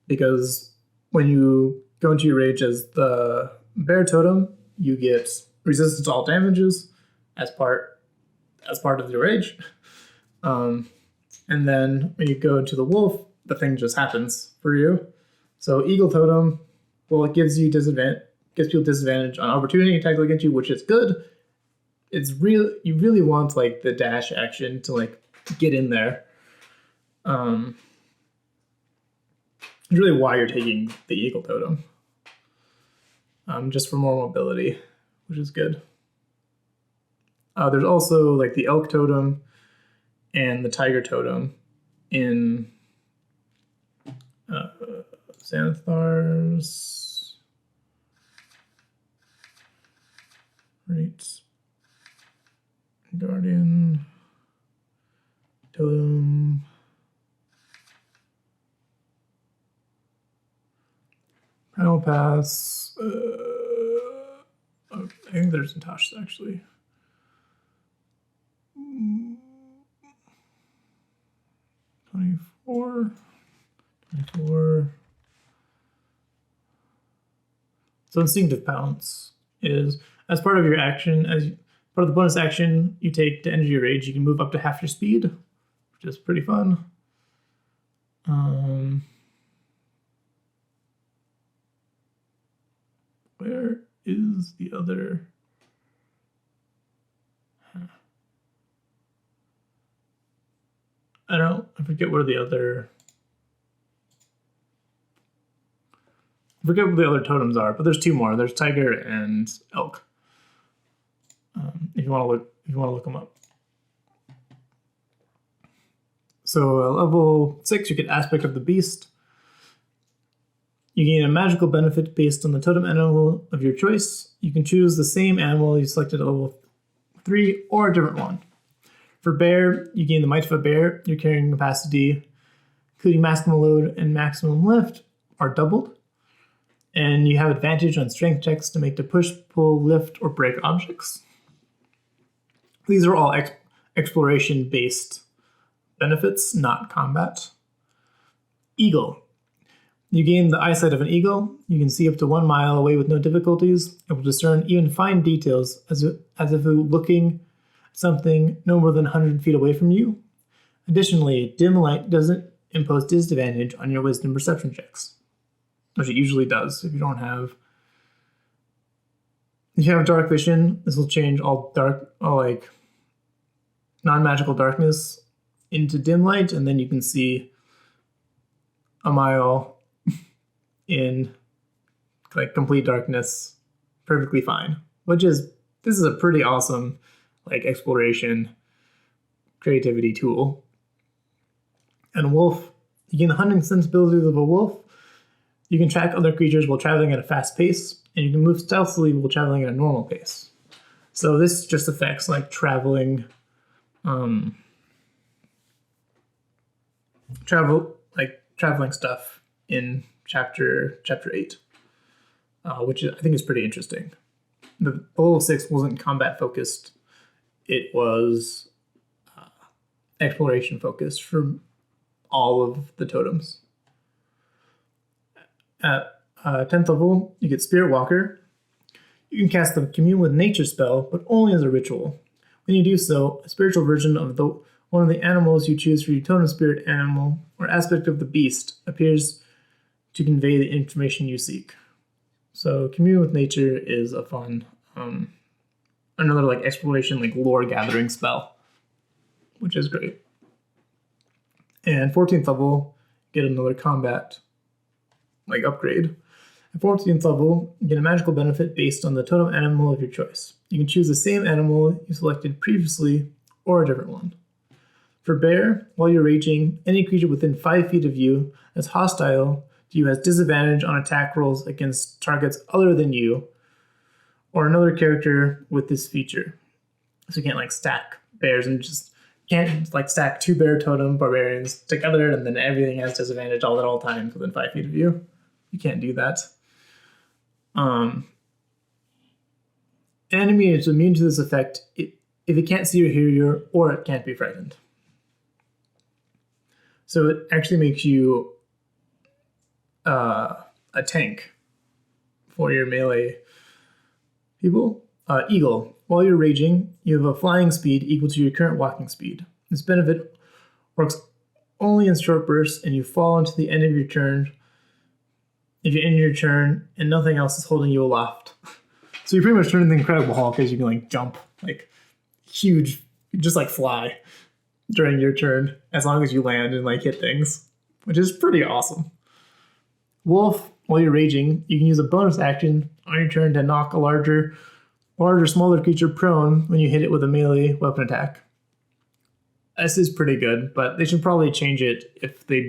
Because when you go into your rage as the bear totem, you get resistance to all damages as part of your rage. And then when you go into the wolf, the thing just happens for you. So eagle totem, well, it gives people disadvantage on opportunity attacks against you, which is good. It's real. You really want like the dash action to like get in there. It's really why you're taking the eagle totem. Just for more mobility, which is good. There's also like the elk totem and the tiger totem in Xanathar's Right. Guardian totem. Primal Pass. I think there's some Tosh actually. 24. So Instinctive Pounce is as part of your action, as part of the bonus action you take to end your rage, you can move up to half your speed, which is pretty fun. Where is the other? I forget where the other. I forget what the other totems are, but there's 2 more. There's tiger and elk. If you want to look them up. So level 6, you get Aspect of the Beast. You gain a magical benefit based on the totem animal of your choice. You can choose the same animal you selected at level 3 or a different one. For bear, you gain the might of a bear. Your carrying capacity, including maximum load and maximum lift, are doubled. And you have advantage on strength checks to make the push, pull, lift, or break objects. These are all exploration-based benefits, not combat. Eagle. You gain the eyesight of an eagle. You can see up to 1 mile away with no difficulties. It will discern even fine details as if looking something no more than 100 feet away from you. Additionally, dim light doesn't impose disadvantage on your wisdom perception checks, which it usually does if you don't have. If you have dark vision, this will change all non-magical darkness into dim light, and then you can see a mile in like complete darkness perfectly fine. This is a pretty awesome like exploration creativity tool. And wolf, you gain the hunting sensibilities of a wolf. You can track other creatures while traveling at a fast pace, and you can move stealthily while traveling at a normal pace. So this just affects like traveling stuff in chapter 8, which I think is pretty interesting. The level 6 wasn't combat focused; it was exploration focused for all of the totems. At 10th level, you get Spirit Walker. You can cast the Commune with Nature spell, but only as a ritual. When you do so, a spiritual version of one of the animals you choose for your totem spirit animal or aspect of the beast appears to convey the information you seek. So Commune with Nature is a fun, another like exploration, like lore gathering spell, which is great. And 14th level, get another combat like upgrade. At 14th level, you get a magical benefit based on the totem animal of your choice. You can choose the same animal you selected previously or a different one. For bear, while you're raging, any creature within 5 feet of you that's hostile to you has disadvantage on attack rolls against targets other than you or another character with this feature. So you can't like stack bears and just can't like stack 2 bear totem barbarians together and then everything has disadvantage all at all times within 5 feet of you. You can't do that. Enemy is immune to this effect if it can't see or hear you, or it can't be frightened. So it actually makes you a tank for your melee people. Eagle. While you're raging, you have a flying speed equal to your current walking speed. This benefit works only in short bursts, and you fall into the end of your turn if you end your turn and nothing else is holding you aloft. So you pretty much turn into the Incredible Hulk because you can like jump like huge, just like fly during your turn as long as you land and like hit things, which is pretty awesome. Wolf, while you're raging, you can use a bonus action on your turn to knock a larger, smaller creature prone when you hit it with a melee weapon attack. This is pretty good, but they should probably change it if they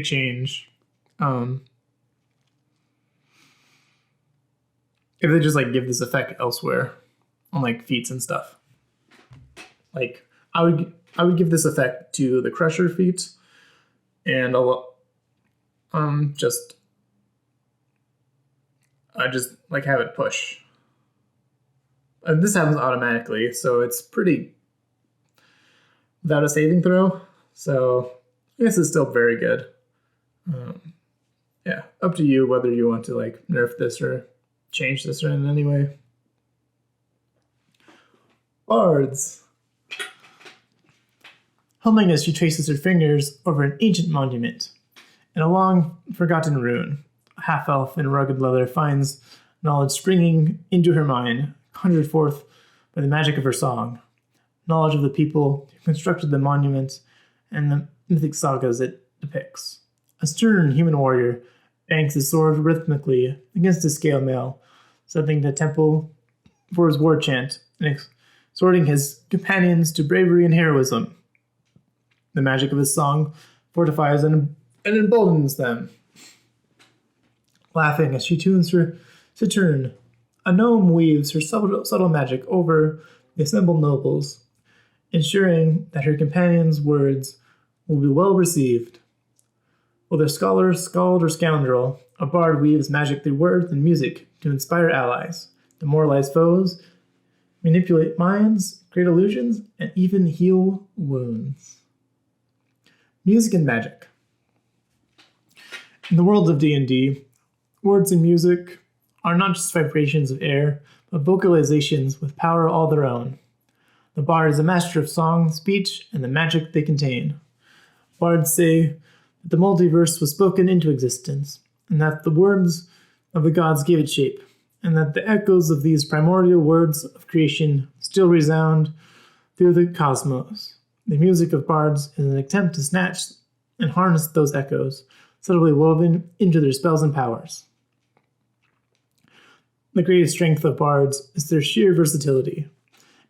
change, if they just like give this effect elsewhere on like feats and stuff. Like I would give this effect to the Crusher feat, and just like have it push. And this happens automatically, so it's pretty without a saving throw. So I guess it's still very good. Yeah, up to you whether you want to like nerf this or change this in any way. Bards. Humming as she traces her fingers over an ancient monument. In a long, forgotten rune, a half-elf in rugged leather finds knowledge springing into her mind, conjured forth by the magic of her song. Knowledge of the people who constructed the monument and the mythic sagas it depicts. A stern human warrior bangs his sword rhythmically against his scale mail, setting the temple for his war chant and exhorting his companions to bravery and heroism. The magic of his song fortifies and emboldens them. Laughing as she tunes her cittern, a gnome weaves her subtle magic over the assembled nobles, ensuring that her companions' words will be well received. Whether scholar, skald, or scoundrel, a bard weaves magic through words and music to inspire allies, demoralize foes, manipulate minds, create illusions, and even heal wounds. Music and magic. In the world of D&D, words and music are not just vibrations of air, but vocalizations with power all their own. The bard is a master of song, speech, and the magic they contain. Bards say that the multiverse was spoken into existence, and that the words of the gods gave it shape, and that the echoes of these primordial words of creation still resound through the cosmos. The music of bards is an attempt to snatch and harness those echoes, subtly woven into their spells and powers. The greatest strength of bards is their sheer versatility.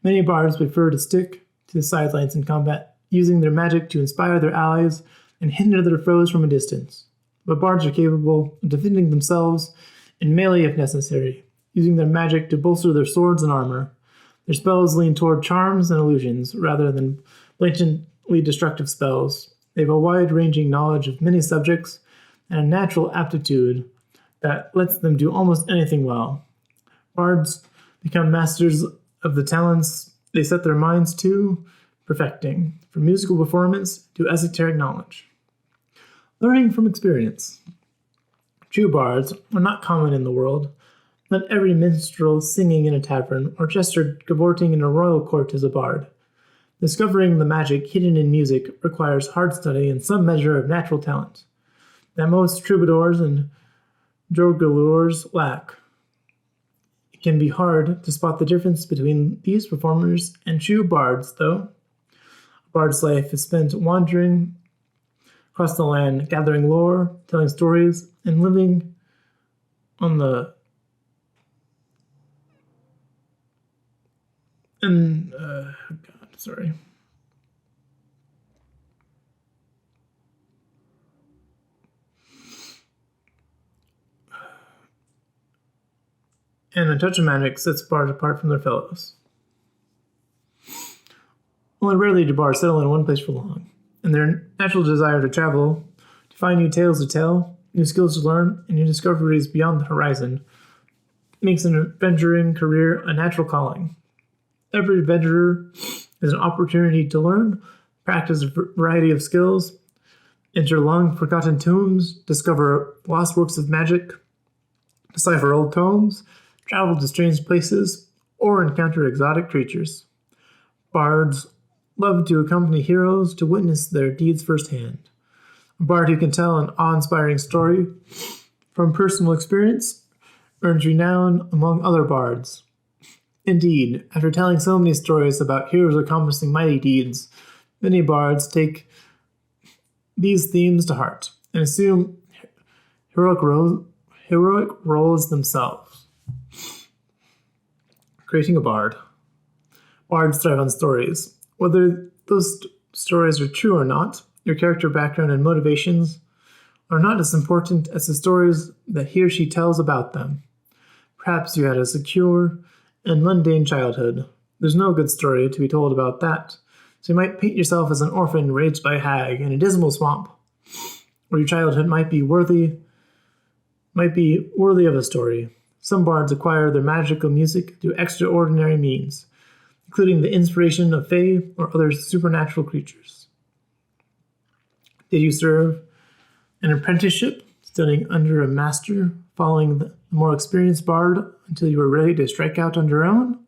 Many bards prefer to stick to the sidelines in combat, using their magic to inspire their allies and hinder their foes from a distance. But bards are capable of defending themselves in melee if necessary, using their magic to bolster their swords and armor. Their spells lean toward charms and illusions rather than blatantly destructive spells. They have a wide-ranging knowledge of many subjects and a natural aptitude that lets them do almost anything well. Bards become masters of the talents they set their minds to perfecting, from musical performance to esoteric knowledge. Learning from experience. True bards are not common in the world. Not every minstrel singing in a tavern or jester cavorting in a royal court is a bard. Discovering the magic hidden in music requires hard study and some measure of natural talent that most troubadours and jongleurs lack. It can be hard to spot the difference between these performers and true bards, though. A bard's life is spent wandering across the land, gathering lore, telling stories, and living on the and a touch of magic sets bards apart from their fellows. Only rarely do bards settle in one place for long, and their natural desire to travel, to find new tales to tell, new skills to learn, and new discoveries beyond the horizon, makes an adventuring career a natural calling. Every adventurer is an opportunity to learn, practice a variety of skills, enter long-forgotten tombs, discover lost works of magic, decipher old tomes, travel to strange places, or encounter exotic creatures. Bards love to accompany heroes to witness their deeds firsthand. A bard who can tell an awe-inspiring story from personal experience earns renown among other bards. Indeed, after telling so many stories about heroes accomplishing mighty deeds, many bards take these themes to heart and assume heroic roles themselves. Creating a bard. Bards thrive on stories. Whether those stories are true or not, your character background and motivations are not as important as the stories that he or she tells about them. Perhaps you had a secure and mundane childhood. There's no good story to be told about that, so you might paint yourself as an orphan raised by a hag in a dismal swamp, or your childhood might be worthy of a story. Some bards acquire their magical music through extraordinary means, including the inspiration of fae or other supernatural creatures. Did you serve an apprenticeship, studying under a master, following the more experienced bard until you were ready to strike out on your own?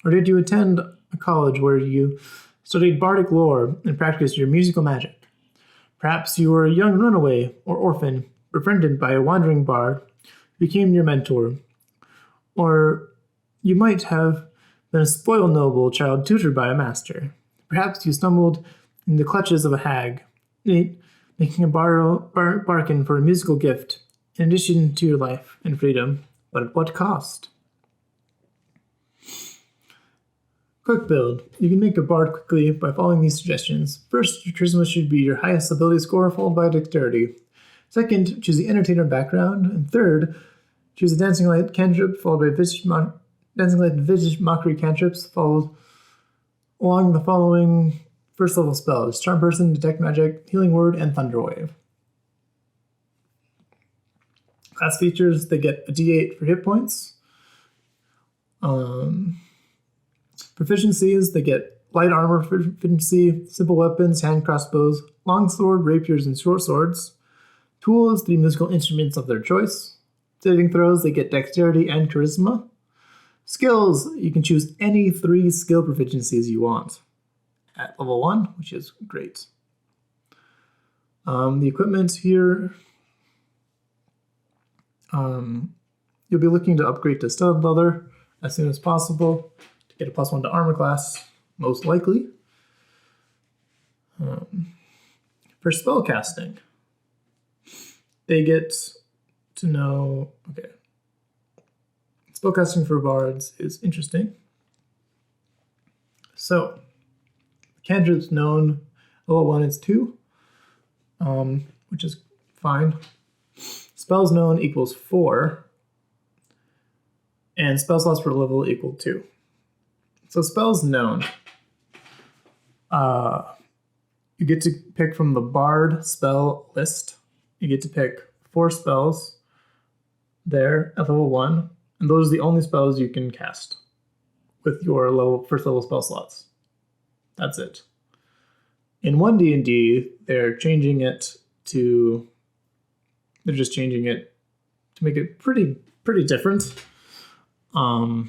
Or did you attend a college where you studied bardic lore and practiced your musical magic? Perhaps you were a young runaway or orphan, befriended by a wandering bard who became your mentor. Or you might have been a spoiled noble child tutored by a master. Perhaps you stumbled in the clutches of a hag, making a bargain for a musical gift in addition to your life and freedom, but at what cost? Quick build. You can make a bard quickly by following these suggestions. First, your charisma should be your highest ability score, followed by dexterity. Second, choose the entertainer background. And third, choose the dancing light cantrip, followed by dancing light and visage mockery cantrips, followed along the following first level spells: Charm Person, Detect Magic, Healing Word, and Thunderwave. Class features: they get a D8 for hit points. Proficiencies: they get light armor proficiency, simple weapons, hand crossbows, long sword, rapiers, and short swords. Tools: 3 musical instruments of their choice. Saving throws, they get dexterity and charisma. Skills, you can choose any 3 skill proficiencies you want at level 1, which is great. The equipment here, you'll be looking to upgrade to stud leather as soon as possible to get a +1 to armor class, most likely. For spellcasting, they get to know, okay, spellcasting for bards is interesting. So, cantrips known, level 1 is 2, which is fine. Spells known equals 4, and spell slots per level equal 2. So spells known, you get to pick from the Bard spell list. You get to pick 4 spells there at level 1, and those are the only spells you can cast with your first level spell slots. That's it. In 1D&D, they're just changing it to make it pretty different. But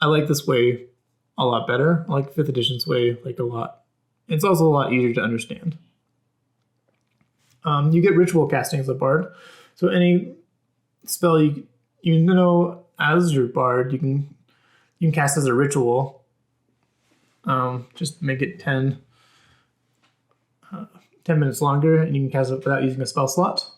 I like this way a lot better. I like 5th edition's way a lot. It's also a lot easier to understand. You get ritual casting as a bard. So any spell you know as your bard, you can cast as a ritual. Just make it 10 minutes longer, and you can cast it without using a spell slot.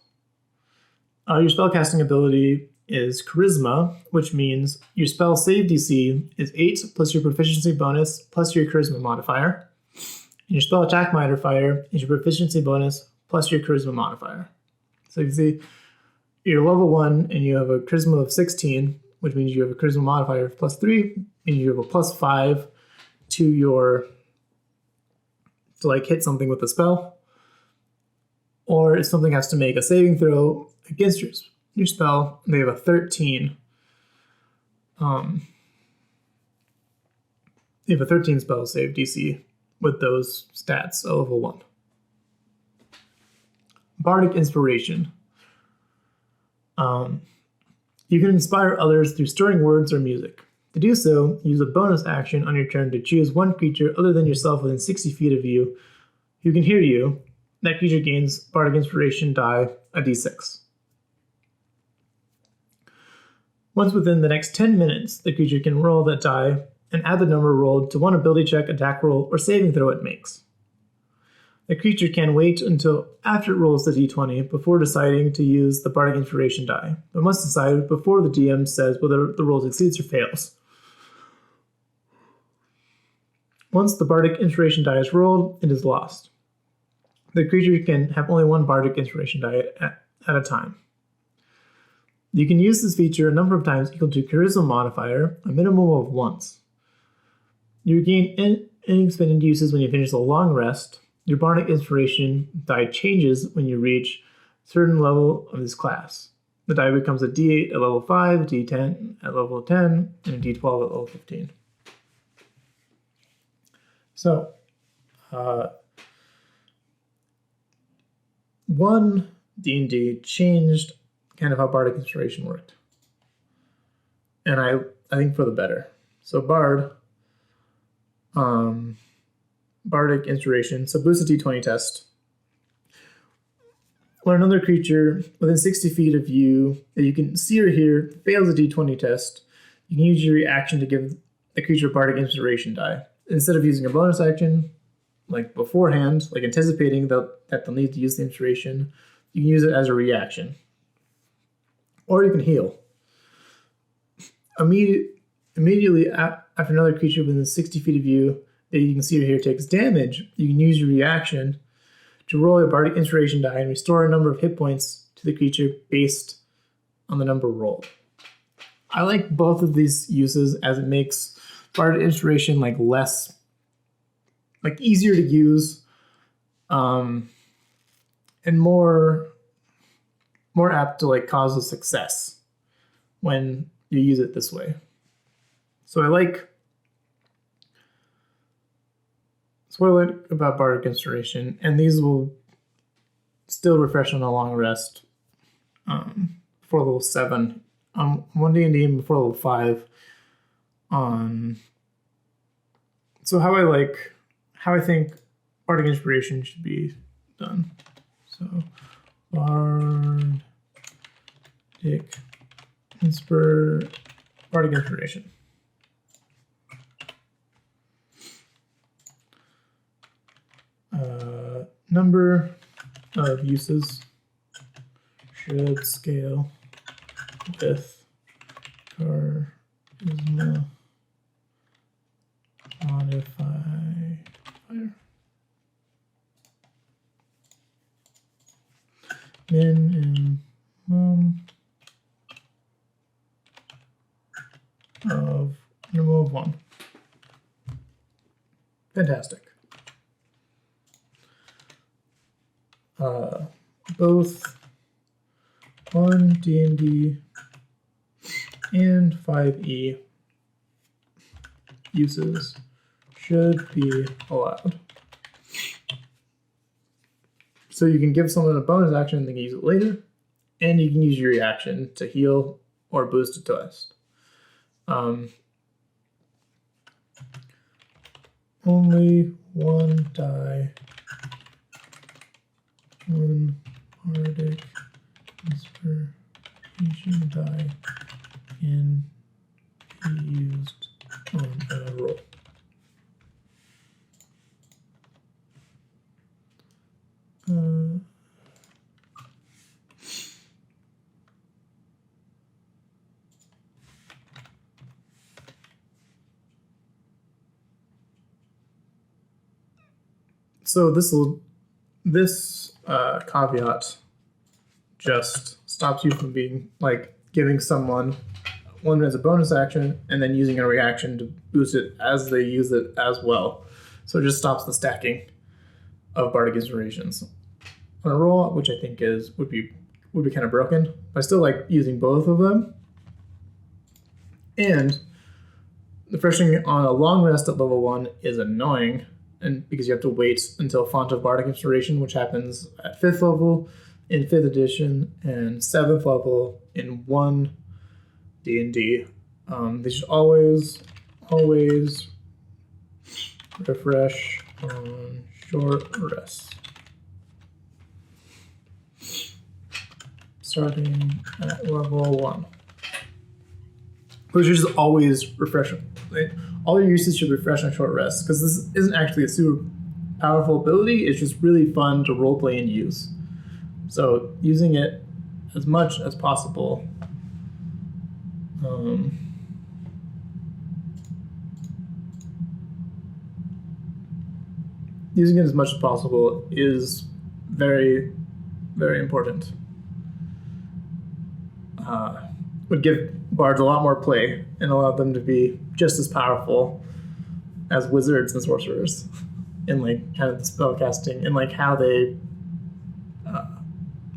Your spellcasting ability is Charisma, which means your spell save DC is 8 plus your proficiency bonus plus your Charisma modifier. And your spell attack modifier is your proficiency bonus plus your Charisma modifier. So you can see you're level 1 and you have a Charisma of 16, which means you have a Charisma modifier of +3, and you have a +5 to hit something with a spell. Or if something has to make a saving throw against your spell, they have a 13. They have a 13 spell save DC with those stats at level 1. Bardic Inspiration. You can inspire others through stirring words or music. To do so, use a bonus action on your turn to choose one creature other than yourself within 60 feet of you who can hear you. That creature gains Bardic Inspiration die, a d6. Once within the next 10 minutes, the creature can roll that die and add the number rolled to one ability check, attack roll, or saving throw it makes. The creature can wait until after it rolls the d20 before deciding to use the Bardic Inspiration die, but must decide before the DM says whether the roll succeeds or fails. Once the Bardic Inspiration die is rolled, it is lost. The creature can have only one Bardic Inspiration die at a time. You can use this feature a number of times equal to Charisma modifier, a minimum of once. You gain any expended uses when you finish a long rest. Your Bardic Inspiration die changes when you reach a certain level of this class. The die becomes a D8 at level 5, a D10 at level 10, and a D12 at level 15. So, 1 D&D changed kind of how Bardic Inspiration worked. And I think for the better. So Bardic Inspiration, so boost a d20 test. When another creature within 60 feet of you that you can see or hear fails a d20 test, you can use your reaction to give the creature Bardic Inspiration die. Instead of using a bonus action, like beforehand, like anticipating that they'll need to use the inspiration, you can use it as a reaction. Or you can heal. Immediately after another creature within 60 feet of you that you can see or hear takes damage, you can use your reaction to roll a Bardic Inspiration die and restore a number of hit points to the creature based on the number rolled. I like both of these uses as it makes Bardic Inspiration less easier to use, and more apt to cause a success when you use it this way. So that's what I like about Bardic Inspiration, and these will still refresh on a long rest before level 7. 1D and D before level 5. So how I think Bardic Inspiration should be done. So Bardic Inspiration. Number of uses should scale with charisma modifier. Minimum of 1. Fantastic. Both 1 D&D and 5e uses should be allowed. So you can give someone a bonus action and they can use it later, and you can use your reaction to heal or boost a test. Only 1 die, 1 Bardic Inspiration die can be used on a roll. So this caveat just stops you from being giving someone one as a bonus action and then using a reaction to boost it as they use it as well. So it just stops the stacking of Bardic Inspirations on a roll, which I think would be kind of broken. But I still like using both of them. And the freshing on a long rest at level 1 is annoying, and because you have to wait until Font of Bardic Inspiration, which happens at 5th level in 5th edition and 7th level in 1 D&D. They should always refresh on short rest. Starting at level 1. Which is always refreshing. All your uses should refresh on short rest, because this isn't actually a super powerful ability, it's just really fun to roleplay and use. So using it as much as possible. Using it as much as possible is very, very important. Would give bards a lot more play and allow them to be just as powerful as wizards and sorcerers in kind of the spell casting and how they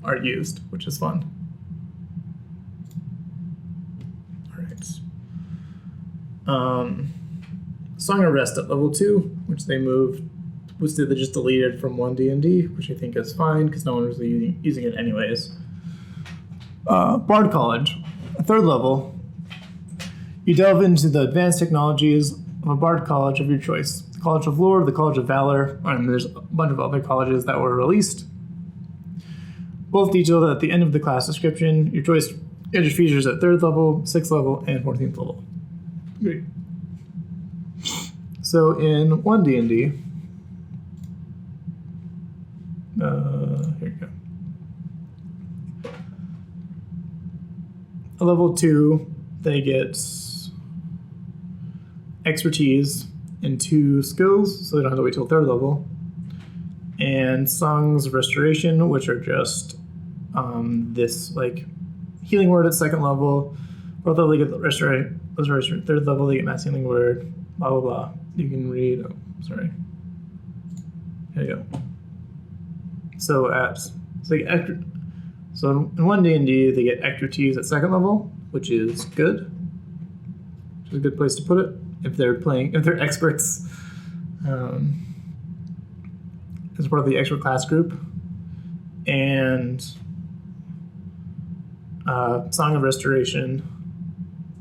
are used, which is fun. All right. Song of Rest at level 2, which they just deleted from 1 D&D, which I think is fine because no one was really using it anyways. Bard College, a 3rd level. You delve into the advanced technologies of a Bard College of your choice. The College of Lore, the College of Valor, and there's a bunch of other colleges that were released. Both detailed at the end of the class description. Your choice enters features at 3rd level, 6th level, and 14th level. Great. So in 1 D&D, here we go. At level 2, they get expertise in 2 skills, so they don't have to wait till 3rd level. And Songs of Restoration, which are just this healing word at 2nd level. 4th level, they get restoration. 3rd level, they get mass healing word. Blah blah blah. You can read. Oh, sorry. Here you go. So in 1 D&D, they get expertise at 2nd level, which is good. Which is a good place to put it if they're experts. As part of the expert class group. And Song of Restoration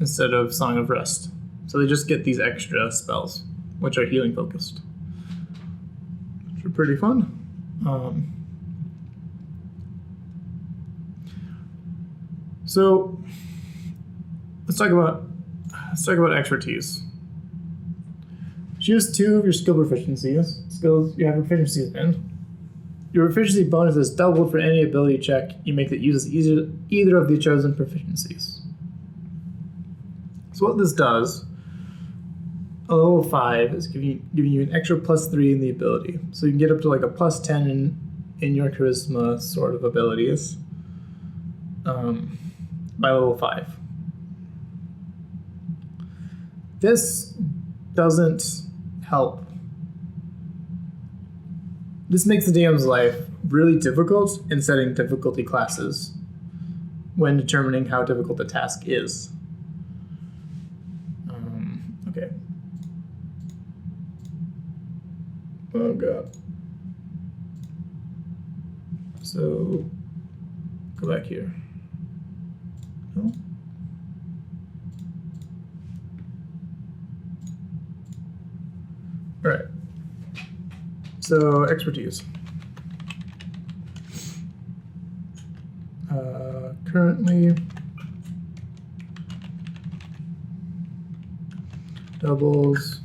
instead of Song of Rest. So they just get these extra spells, which are healing focused, which are pretty fun. So let's talk about expertise. Choose 2 of your skill proficiencies. Skills you have proficiencies in. Your proficiency bonus is doubled for any ability check you make that uses either of the chosen proficiencies. So what this does, a level 5 is giving you an extra +3 in the ability. So you can get up to like a +10 in your charisma sort of abilities by level 5. This doesn't help. This makes the DM's life really difficult in setting difficulty classes when determining how difficult the task is. Okay. Oh god. So, go back here. No? All right. So, expertise. Currently, doubles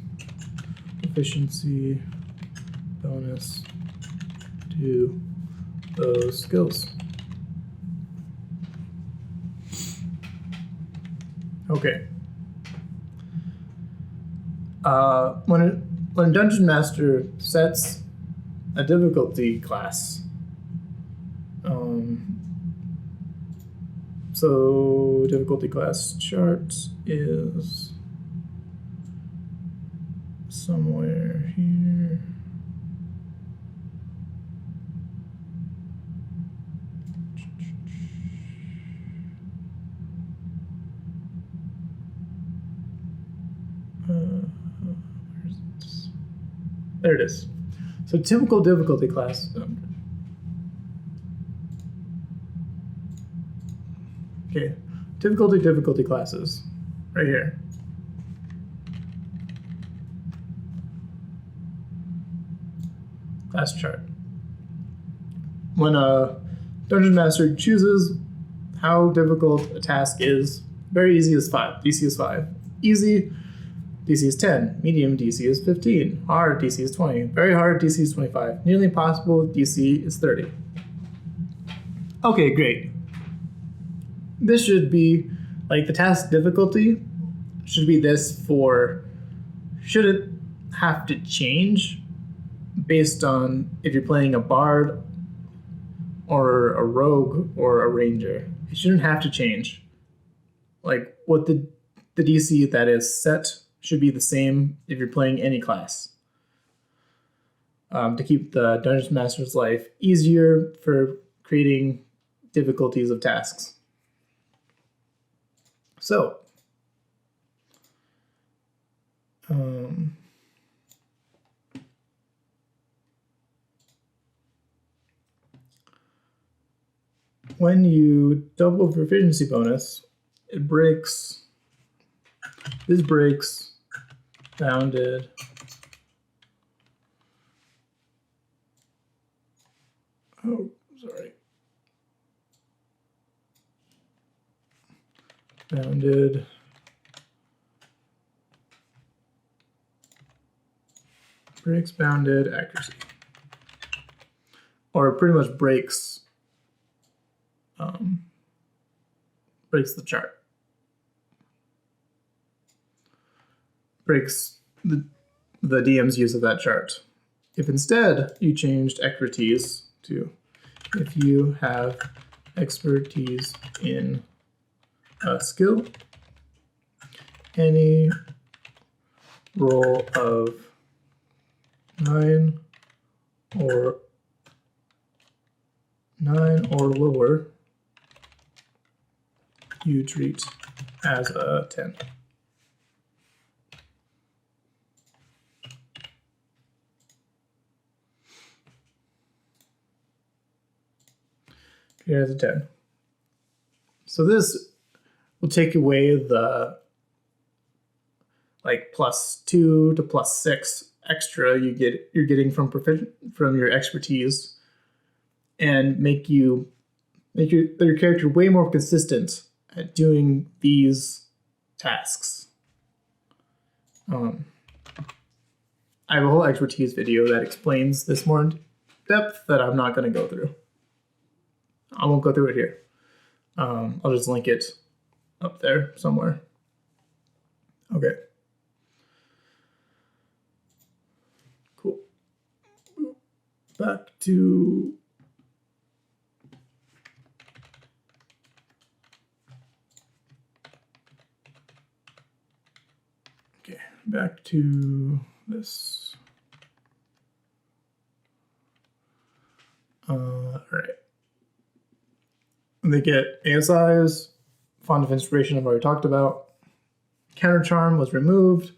efficiency bonus to those skills. Okay. When a dungeon master sets a difficulty class, so difficulty class chart is somewhere here. There it is. So typical difficulty class. Okay, difficulty classes, right here. Class chart. When a dungeon master chooses how difficult a task is, very easy is 5. DC is 5. Easy, DC is 10. Medium, DC is 15. Hard, DC is 20. Very hard, DC is 25. Nearly impossible, DC is 30. Okay, great. This should be, like, the task difficulty should be this for, should it have to change based on if you're playing a bard or a rogue or a ranger? It shouldn't have to change. Like, what the DC that is set should be the same if you're playing any class. To keep the Dungeon Master's life easier for creating difficulties of tasks. So, when you double proficiency bonus, it breaks. This breaks bounded. Oh, sorry. Bounded. Breaks bounded accuracy. Or pretty much breaks the chart. Breaks the DM's use of that chart. If instead you changed expertise to if you have expertise in a skill, any roll of 9 or lower, you treat as a 10. Treat as a 10. So this will take away the like +2 to +6 extra you're getting from your expertise, and make your character way more consistent at doing these tasks. I have a whole expertise video that explains this more in depth that I'm not going to go through. I won't go through it here. I'll just link it up there somewhere. Okay. Cool. Back to... Okay, back to this. All right. They get ASIs, Font of Inspiration I've already talked about. Counter Charm was removed.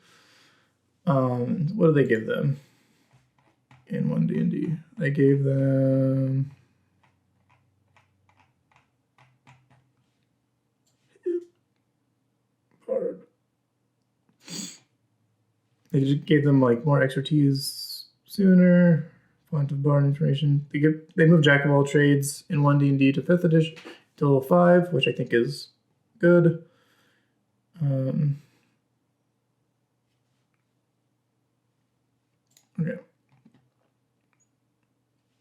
What did they give them in 1D&D? They gave them... They just gave them like more expertise sooner. Font of Bardic Inspiration. They moved Jack of all trades in 1D&D to 5th edition to level 5, which I think is good. Okay.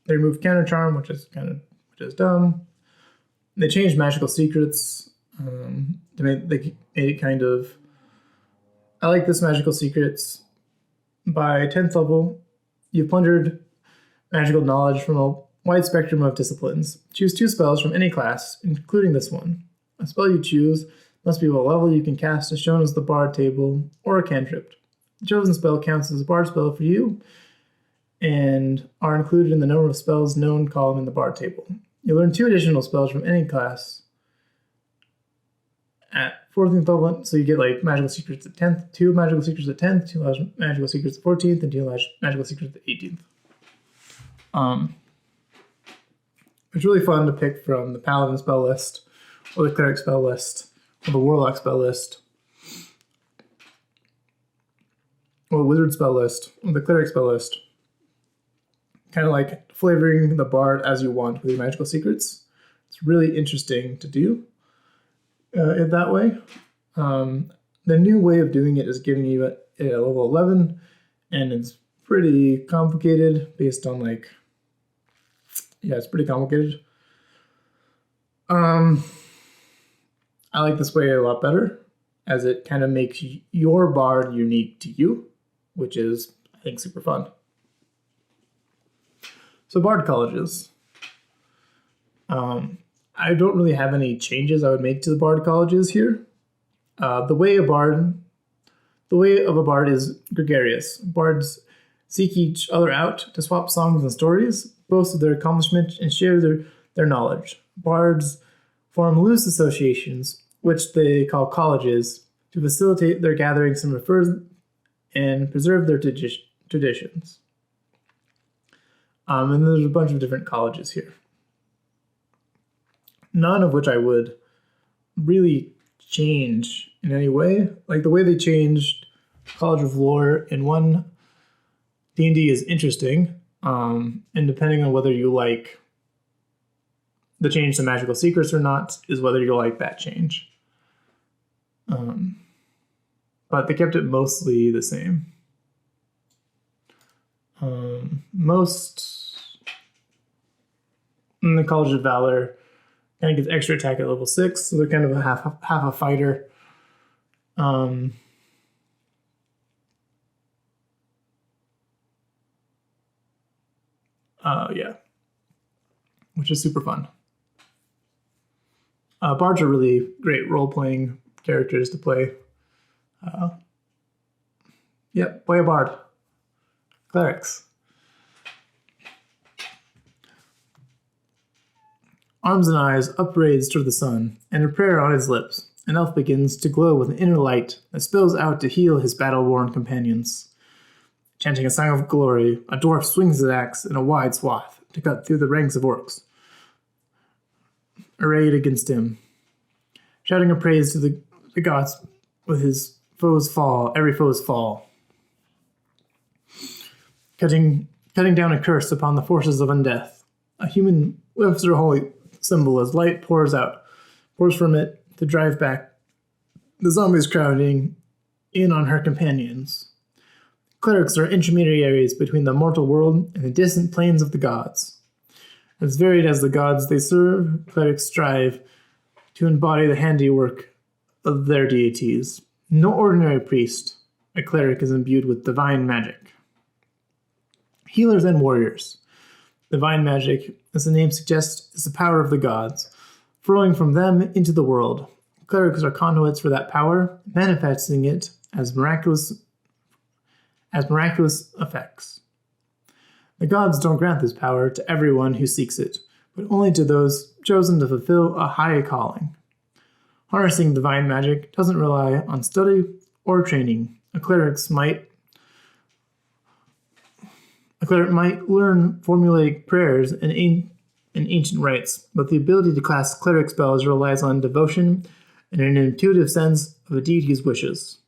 They removed Counter Charm, which is dumb. They changed magical secrets. They made it kind of... I like this magical secrets. By 10th level, you've plundered magical knowledge from a wide spectrum of disciplines. Choose 2 spells from any class, including this one. A spell you choose must be what level you can cast as shown as the Bard table, or a cantrip. The chosen spell counts as a Bard spell for you, and are included in the number of spells known column in the Bard table. You learn 2 additional spells from any class at 14th level, so you get like magical secrets at 10th, 2 magical secrets at 10th, 2 magical secrets at 14th, and 2 magical secrets at 18th. It's really fun to pick from the Paladin spell list, or the Cleric spell list, or the Warlock spell list, or the Wizard spell list, or the Cleric spell list. Kind of like flavoring the Bard as you want with your magical secrets. It's really interesting to do it that way. The new way of doing it is giving you it at level 11, and it's pretty complicated based on like... Yeah, it's pretty complicated. I like this way a lot better, as it kind of makes your Bard unique to you, which is, I think, super fun. So Bard colleges. I don't really have any changes I would make to the Bard colleges here. The way of a Bard is gregarious. Bards seek each other out to swap songs and stories, boast of their accomplishments, and share their knowledge. Bards form loose associations, which they call colleges, to facilitate their gatherings and preserve their traditions. And there's a bunch of different colleges here. None of which I would really change in any way. Like the way they changed College of Lore in 1 D&D is interesting. And depending on whether you like the change to magical secrets or not, is whether you like that change. But they kept it mostly the same. Most in the College of Valor kind of gets extra attack at level 6, so they're kind of a half a fighter. Yeah, which is super fun. Bards are really great role-playing characters to play. Yep, play a Bard. Clerics. Arms and eyes upraised toward the sun, and a prayer on his lips. An elf begins to glow with an inner light that spills out to heal his battle-worn companions. Chanting a song of glory, a dwarf swings his axe in a wide swath to cut through the ranks of orcs arrayed against him. shouting a praise to the gods with his foe's fall, every foe's fall. Cutting down a curse upon the forces of undeath. A human lifts her holy symbol as light pours from it to drive back the zombies crowding in on her companions. Clerics are intermediaries between the mortal world and the distant planes of the gods. As varied as the gods they serve, clerics strive to embody the handiwork of their deities. No ordinary priest, a cleric is imbued with divine magic. Healers and warriors. Divine magic, as the name suggests, is the power of the gods, flowing from them into the world. Clerics are conduits for that power, manifesting it as miraculous effects. The gods don't grant this power to everyone who seeks it, but only to those chosen to fulfill a high calling. Harnessing divine magic doesn't rely on study or training. A cleric might learn formulaic prayers and ancient rites, but the ability to cast cleric spells relies on devotion and an intuitive sense of a deity's wishes.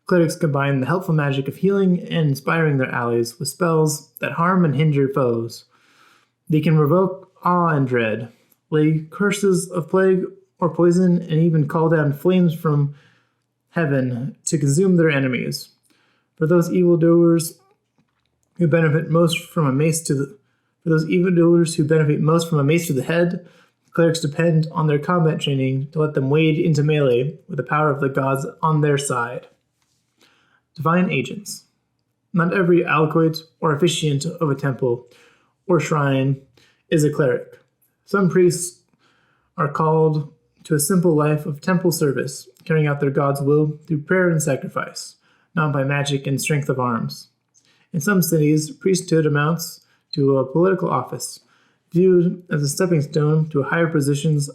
Clerics combine the helpful magic of healing and inspiring their allies with spells that harm and hinder foes. They can revoke awe and dread, lay curses of plague or poison, and even call down flames from heaven to consume their enemies. For those evildoers who benefit most from a mace to the head, clerics depend on their combat training to let them wade into melee with the power of the gods on their side. Divine agents. Not every alcoit or officiant of a temple or shrine is a cleric. Some priests are called to a simple life of temple service, carrying out their god's will through prayer and sacrifice, not by magic and strength of arms. In some cities, priesthood amounts to a political office, viewed as a stepping stone to higher positions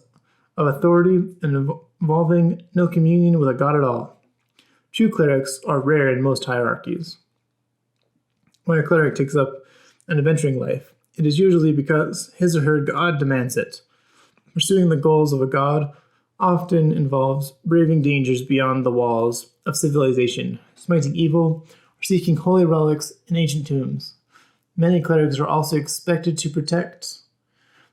of authority and involving no communion with a god at all. True clerics are rare in most hierarchies. When a cleric takes up an adventuring life, it is usually because his or her god demands it. Pursuing the goals of a god often involves braving dangers beyond the walls of civilization, smiting evil, or seeking holy relics in ancient tombs. Many clerics are also expected to protect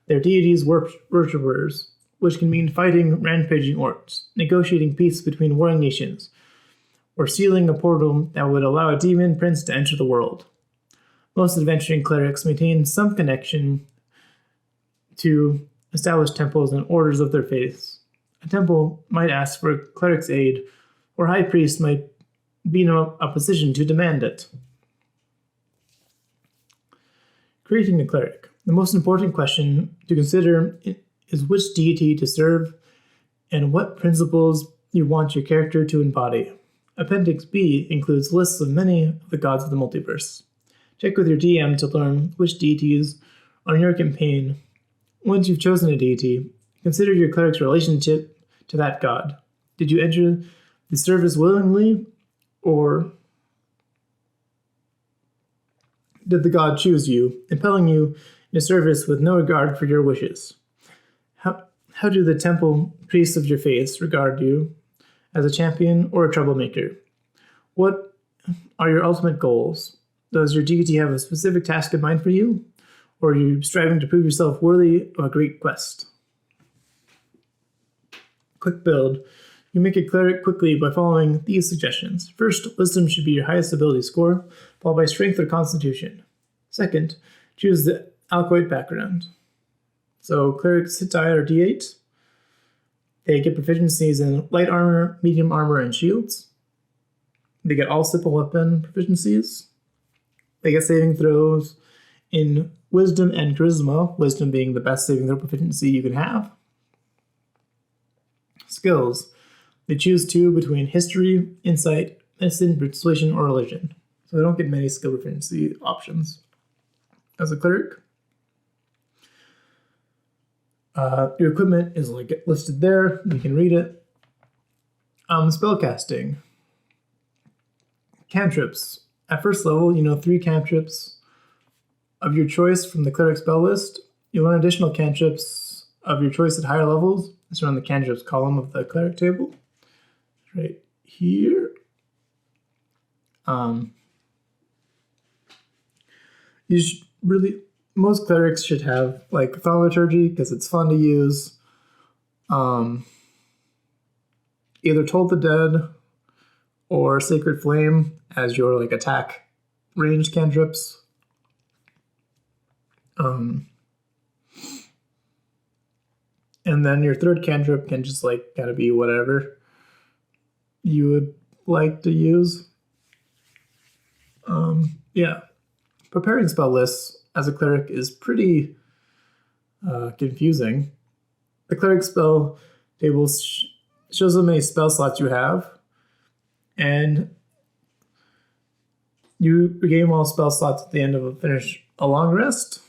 their deities' worshippers, which can mean fighting rampaging orcs, negotiating peace between warring nations, or sealing a portal that would allow a demon prince to enter the world. Most adventuring clerics maintain some connection to established temples and orders of their faiths. A temple might ask for a cleric's aid, or high priest might be in a position to demand it. Creating a cleric. The most important question to consider is which deity to serve and what principles you want your character to embody. Appendix B includes lists of many of the gods of the multiverse. Check with your DM to learn which deities are in your campaign. Once you've chosen a deity, consider your cleric's relationship to that god. Did you enter the service willingly, or did the god choose you, impelling you into service with no regard for your wishes? How do the temple priests of your faith regard you? As a champion or a troublemaker? What are your ultimate goals? Does your deity have a specific task in mind for you? Or are you striving to prove yourself worthy of a great quest? Quick build. You make a cleric quickly by following these suggestions. First, wisdom should be your highest ability score, followed by strength or constitution. Second, choose the alcoit background. So clerics hit die or d8. They get proficiencies in light armor, medium armor, and shields. They get all simple weapon proficiencies. They get saving throws in wisdom and charisma, wisdom being the best saving throw proficiency you can have. Skills. They choose two between history, insight, medicine, persuasion, or religion. So they don't get many skill proficiency options. As a cleric, your equipment is listed there. You can read it. Spellcasting. Cantrips. At first level, you know 3 cantrips of your choice from the cleric spell list. You learn additional cantrips of your choice at higher levels is around the cantrips column of the cleric table. Right here. Most clerics should have like Thaumaturgy because it's fun to use. Either Toll the Dead or Sacred Flame as your like attack ranged cantrips. And then your third cantrip can just like kind of be whatever you would like to use. Yeah. Preparing spell lists as a cleric is pretty confusing. The cleric spell table shows how many spell slots you have, and you regain all spell slots at the end of a long rest.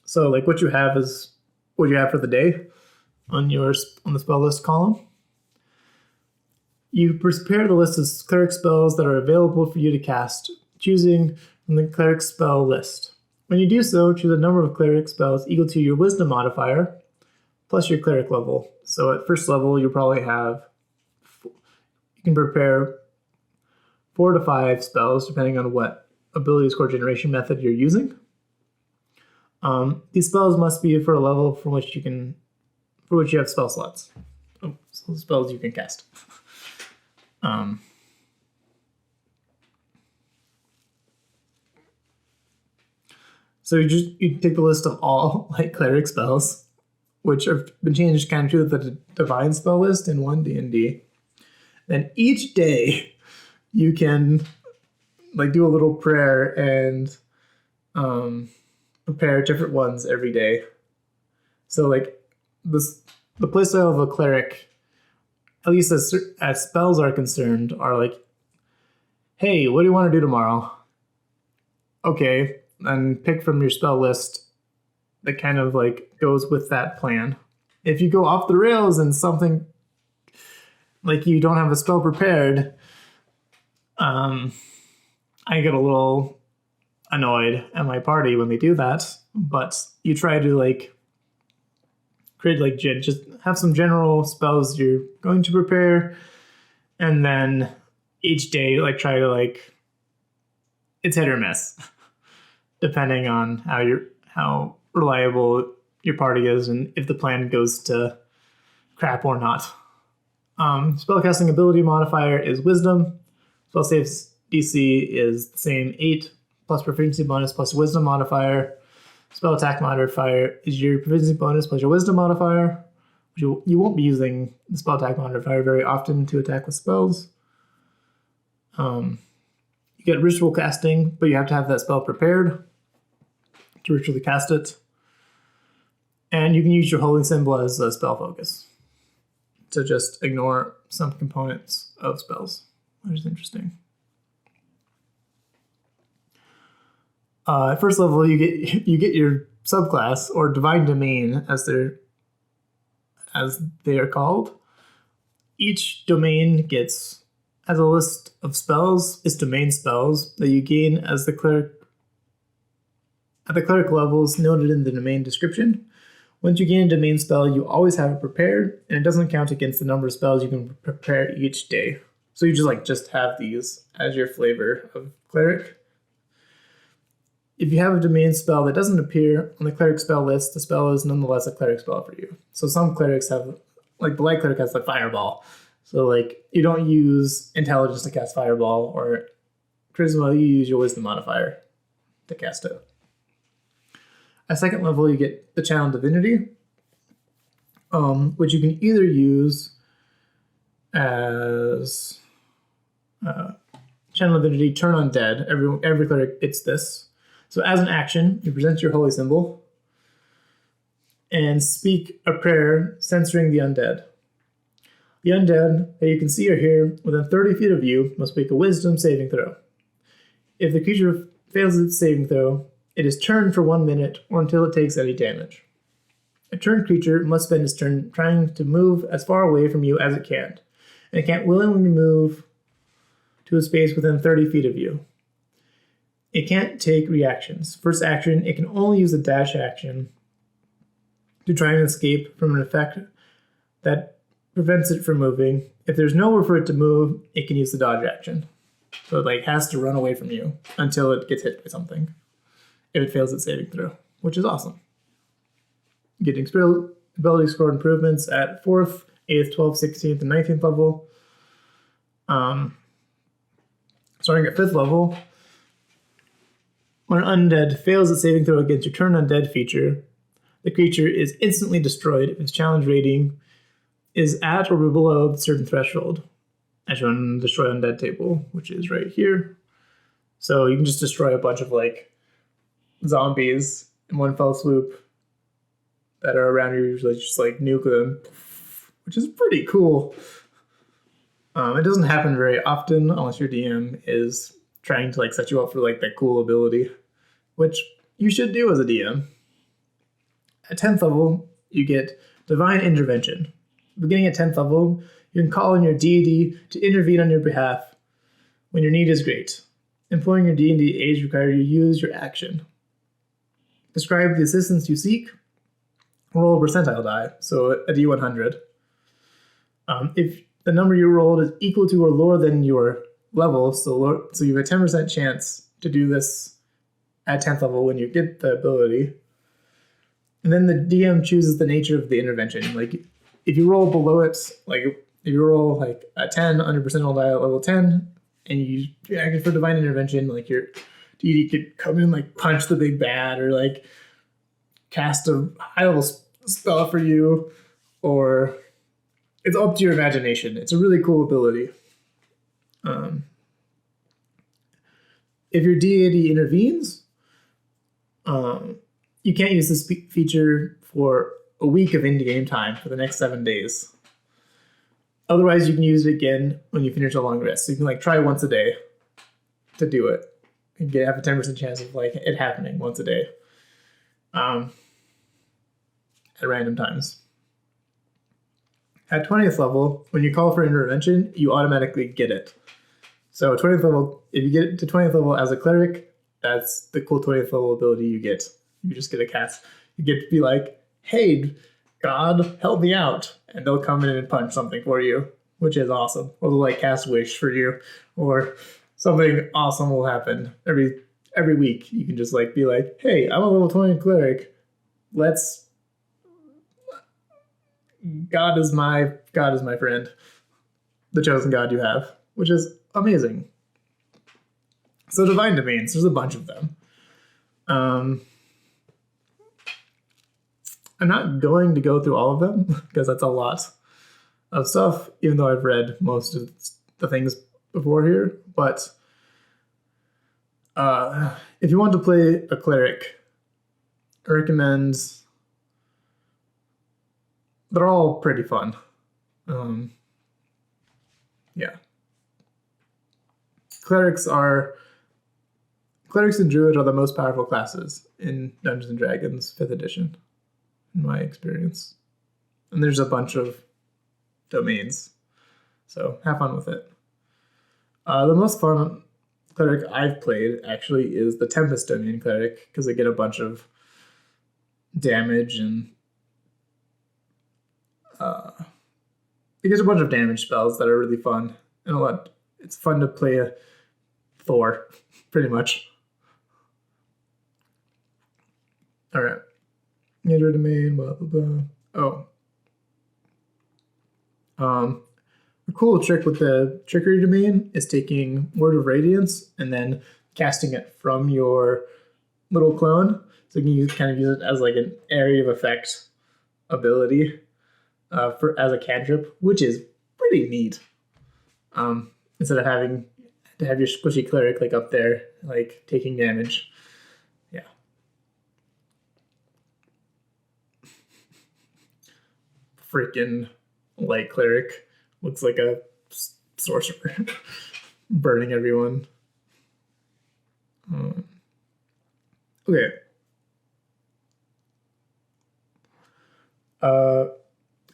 So, like, what you have is what you have for the day on the spell list column. You prepare the list of cleric spells that are available for you to cast, choosing from the cleric spell list. When you do so, choose a number of cleric spells equal to your wisdom modifier plus your cleric level. So at first level, you probably have, you can prepare 4 to 5 spells depending on what ability score generation method you're using. These spells must be for a level for which you have spell slots. So spells you can cast. So you take the list of all like cleric spells, which have been changed kind of to the divine spell list in 1 D&D. Then each day you can like do a little prayer and prepare different ones every day. So like the playstyle of a cleric, at least as spells are concerned, are like, hey, what do you want to do tomorrow? Okay, and pick from your spell list that kind of like goes with that plan. If you go off the rails and something like you don't have a spell prepared, I get a little annoyed at my party when they do that. But you try to like create like just have some general spells you're going to prepare, and then each day like try to like it's hit or miss depending on how reliable your party is and if the plan goes to crap or not. Spellcasting ability modifier is wisdom. Spell save DC is the same 8 plus proficiency bonus plus wisdom modifier. Spell attack modifier is your proficiency bonus plus your wisdom modifier. You won't be using the spell attack modifier very often to attack with spells. You get ritual casting, but you have to have that spell prepared to ritually cast it. And you can use your holy symbol as a spell focus to just ignore some components of spells, which is interesting. At first level, you get your subclass or divine domain as they are called. Each domain has a list of spells, its domain spells that you gain as the cleric at the cleric levels noted in the domain description. Once you gain a domain spell, you always have it prepared, and it doesn't count against the number of spells you can prepare each day. So you just have these as your flavor of cleric. If you have a domain spell that doesn't appear on the cleric spell list, the spell is nonetheless a cleric spell for you. So some clerics have, like the light cleric has like fireball. So like you don't use intelligence to cast fireball or charisma, you use your wisdom modifier to cast it. At second level, you get the channel divinity, which you can either use as channel divinity turn undead. Every cleric gets this. So as an action, you present your holy symbol and speak a prayer censoring the undead. The undead that you can see or hear within 30 feet of you must make a wisdom saving throw. If the creature fails its saving throw, it is turned for 1 minute or until it takes any damage. A turned creature must spend its turn trying to move as far away from you as it can, and it can't willingly move to a space within 30 feet of you. It can't take reactions. First action, it can only use a dash action to try and escape from an effect that prevents it from moving. If there's nowhere for it to move, it can use the dodge action. So it like has to run away from you until it gets hit by something. If it fails its saving throw, which is awesome. Getting ability score improvements at 4th, 8th, 12th, 16th, and 19th level. Starting at 5th level, when an undead fails its saving throw against your turn undead feature, the creature is instantly destroyed if its challenge rating is at or below a certain threshold, as shown in the Destroy Undead table, which is right here. So you can just destroy a bunch of like zombies in one fell swoop that are around you, usually just like nuke them, which is pretty cool. It doesn't happen very often unless your DM is trying to like set you up for like that cool ability, which you should do as a DM. At 10th level, you get Divine Intervention. Beginning at 10th level, you can call on your deity to intervene on your behalf when your need is great. Employing your D&D aids requires you to use your action. Describe the assistance you seek. Roll a percentile die, so a D100. If the number you rolled is equal to or lower than your level, so you have a 10% chance to do this at 10th level when you get the ability. And then the DM chooses the nature of the intervention. Like, if you roll below it, like if you roll like a 10 under percentile die at level 10, and you acted for divine intervention, like your deity could come in, like punch the big bad, or like cast a high level spell for you, or it's up to your imagination. It's a really cool ability. If your deity intervenes, you can't use this feature for a week of in-game time for the next 7 days. Otherwise, you can use it again when you finish a long rest. So you can like try once a day to do it and have a 10% chance of like it happening once a day, at random times. At 20th level, when you call for intervention, you automatically get it. So 20th level, if you get to 20th level as a cleric, that's the cool 20th level ability you get. You just get a cast. You get to be like, hey, God, help me out. And they'll come in and punch something for you, which is awesome. Or they'll like cast wish for you, or something awesome will happen every week. You can just like be like, hey, I'm a level 20 cleric. God is my friend. The chosen God you have, which is amazing. So divine domains, there's a bunch of them. I'm not going to go through all of them because that's a lot of stuff, even though I've read most of the things before here. But if you want to play a cleric, I recommend... They're all pretty fun. Yeah. Clerics and Druid are the most powerful classes in Dungeons & Dragons 5th edition, in my experience. And there's a bunch of domains, so have fun with it. The most fun cleric I've played, actually, is the Tempest domain cleric, because they get a bunch of damage and... it gets a bunch of damage spells that are really fun, and it's fun to play a Thor, pretty much. Alright. Major domain, blah, blah, blah. A cool trick with the trickery domain is taking Word of Radiance and then casting it from your little clone. So you can kind of use it as like an area of effect ability as a cantrip, which is pretty neat. Instead of having to have your squishy cleric like up there, like taking damage. Yeah. Freaking light cleric looks like a sorcerer burning everyone. Okay.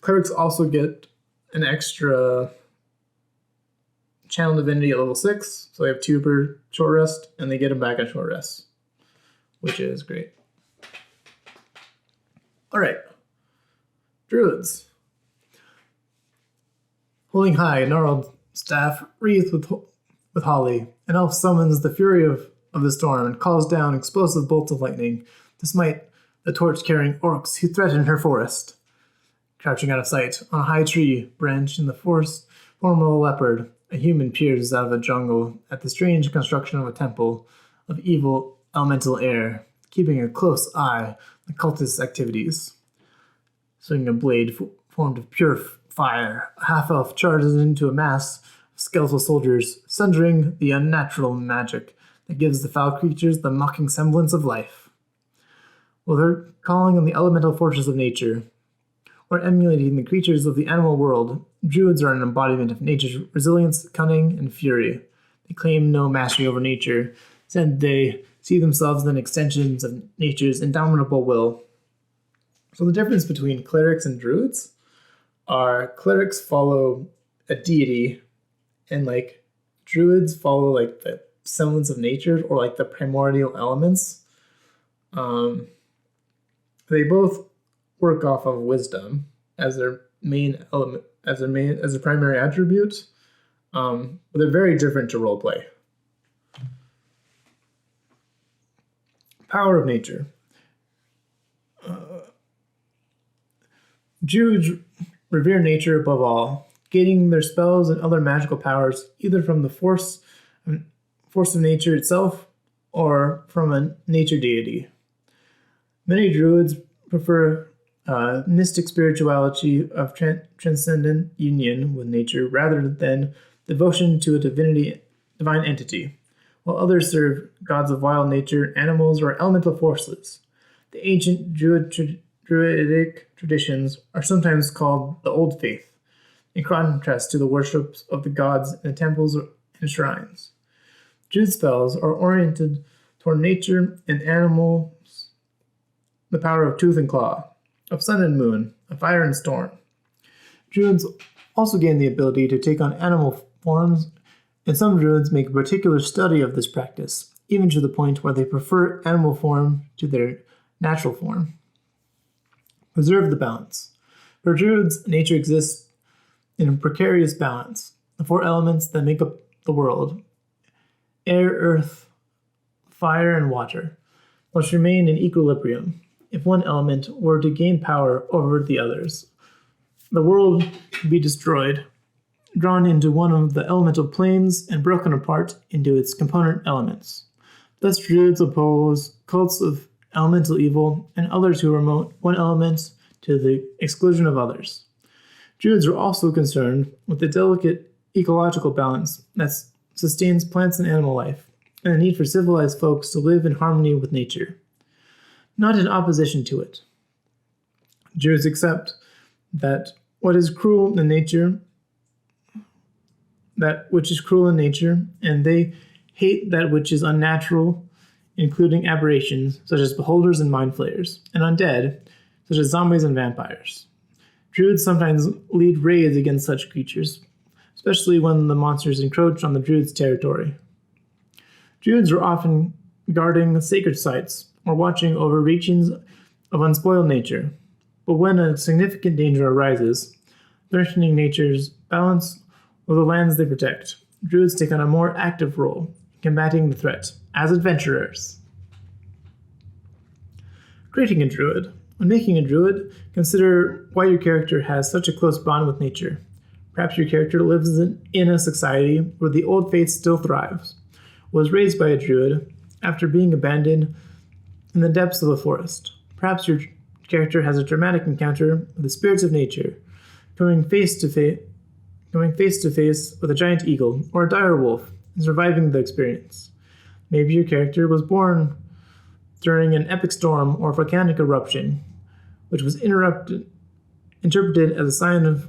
Clerics also get an extra Channel Divinity at level 6, so they have 2 per short rest, and they get them back at short rest, which is great. All right. Druids. Holding high a gnarled staff wreathed with holly, an elf summons the fury of the storm and calls down explosive bolts of lightning to smite the torch-carrying orcs who threaten her forest. Crouching out of sight on a high tree branch in the forest form of a leopard, a human peers out of the jungle at the strange construction of a temple of evil elemental air, keeping a close eye on the cultist's activities. Swinging a blade formed of pure fire, a half-elf charges into a mass of skeletal soldiers, sundering the unnatural magic that gives the foul creatures the mocking semblance of life. While they're calling on the elemental forces of nature, or emulating the creatures of the animal world, druids are an embodiment of nature's resilience, cunning, and fury. They claim no mastery over nature, instead they see themselves as extensions of nature's indomitable will. So the difference between clerics and druids are clerics follow a deity, and druids follow the semblance of nature or the primordial elements. They both work off of wisdom as their main element, as a primary attribute, but they're very different to roleplay. Power of nature. Druids revere nature above all, gaining their spells and other magical powers either from the force of nature itself or from a nature deity. Many druids prefer mystic spirituality of transcendent union with nature rather than devotion to a divine entity, while others serve gods of wild nature, animals, or elemental forces. The ancient Druidic traditions are sometimes called the Old Faith, in contrast to the worship of the gods in the temples and shrines. Druid spells are oriented toward nature and animals, the power of tooth and claw, of sun and moon, of fire and storm. Druids also gain the ability to take on animal forms, and some druids make a particular study of this practice, even to the point where they prefer animal form to their natural form. Preserve the balance. For druids, nature exists in a precarious balance, the four elements that make up the world: air, earth, fire, and water, must remain in equilibrium. If one element were to gain power over the others, the world would be destroyed, drawn into one of the elemental planes and broken apart into its component elements. Thus druids oppose cults of elemental evil and others who promote one element to the exclusion of others. Druids are also concerned with the delicate ecological balance that sustains plants and animal life, and the need for civilized folks to live in harmony with nature, not in opposition to it. Druids accept that which is cruel in nature, and they hate that which is unnatural, including aberrations such as beholders and mind flayers, and undead, such as zombies and vampires. Druids sometimes lead raids against such creatures, especially when the monsters encroach on the druids' territory. Druids are often guarding sacred sites or watching over regions of unspoiled nature, but when a significant danger arises, threatening nature's balance or the lands they protect, druids take on a more active role in combating the threat as adventurers. Creating a druid. When making a druid, consider why your character has such a close bond with nature. Perhaps your character lives in a society where the old faith still thrives, was raised by a druid after being abandoned in the depths of a forest. Perhaps your character has a dramatic encounter with the spirits of nature, coming face to face with a giant eagle or a dire wolf and surviving the experience. Maybe your character was born during an epic storm or volcanic eruption, which was interpreted as a sign of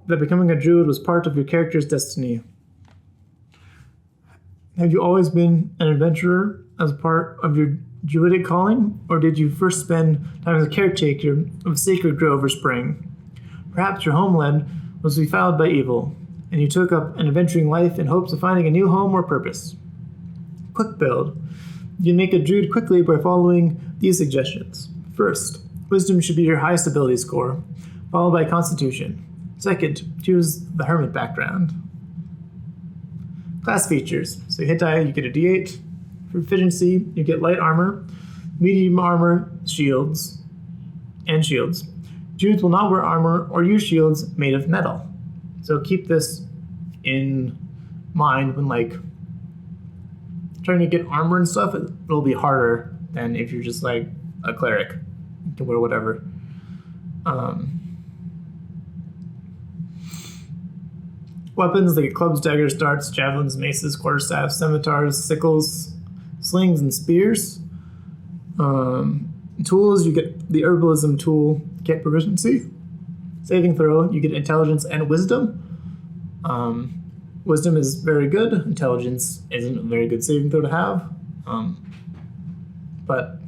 that becoming a druid was part of your character's destiny. Have you always been an adventurer as part of your druidic calling, or did you first spend time as a caretaker of a sacred grove or spring? Perhaps your homeland was befouled by evil, and you took up an adventuring life in hopes of finding a new home or purpose. Quick build. You can make a druid quickly by following these suggestions. First, wisdom should be your highest ability score. followed by Constitution. Second, choose the Hermit background. Class features. So you hit die, you get a D8. For efficiency, you get light armor, medium armor, shields, and shields. Druids will not wear armor or use shields made of metal. So keep this in mind when trying to get armor and stuff. It'll be harder than if you're just like a cleric. You can wear whatever. Weapons, they get clubs, daggers, darts, javelins, maces, quarterstaffs, scimitars, sickles, slings, and spears. Tools, you get the herbalism tool, get proficiency. Saving throw, you get intelligence and wisdom. Wisdom is very good. Intelligence isn't a very good saving throw to have. But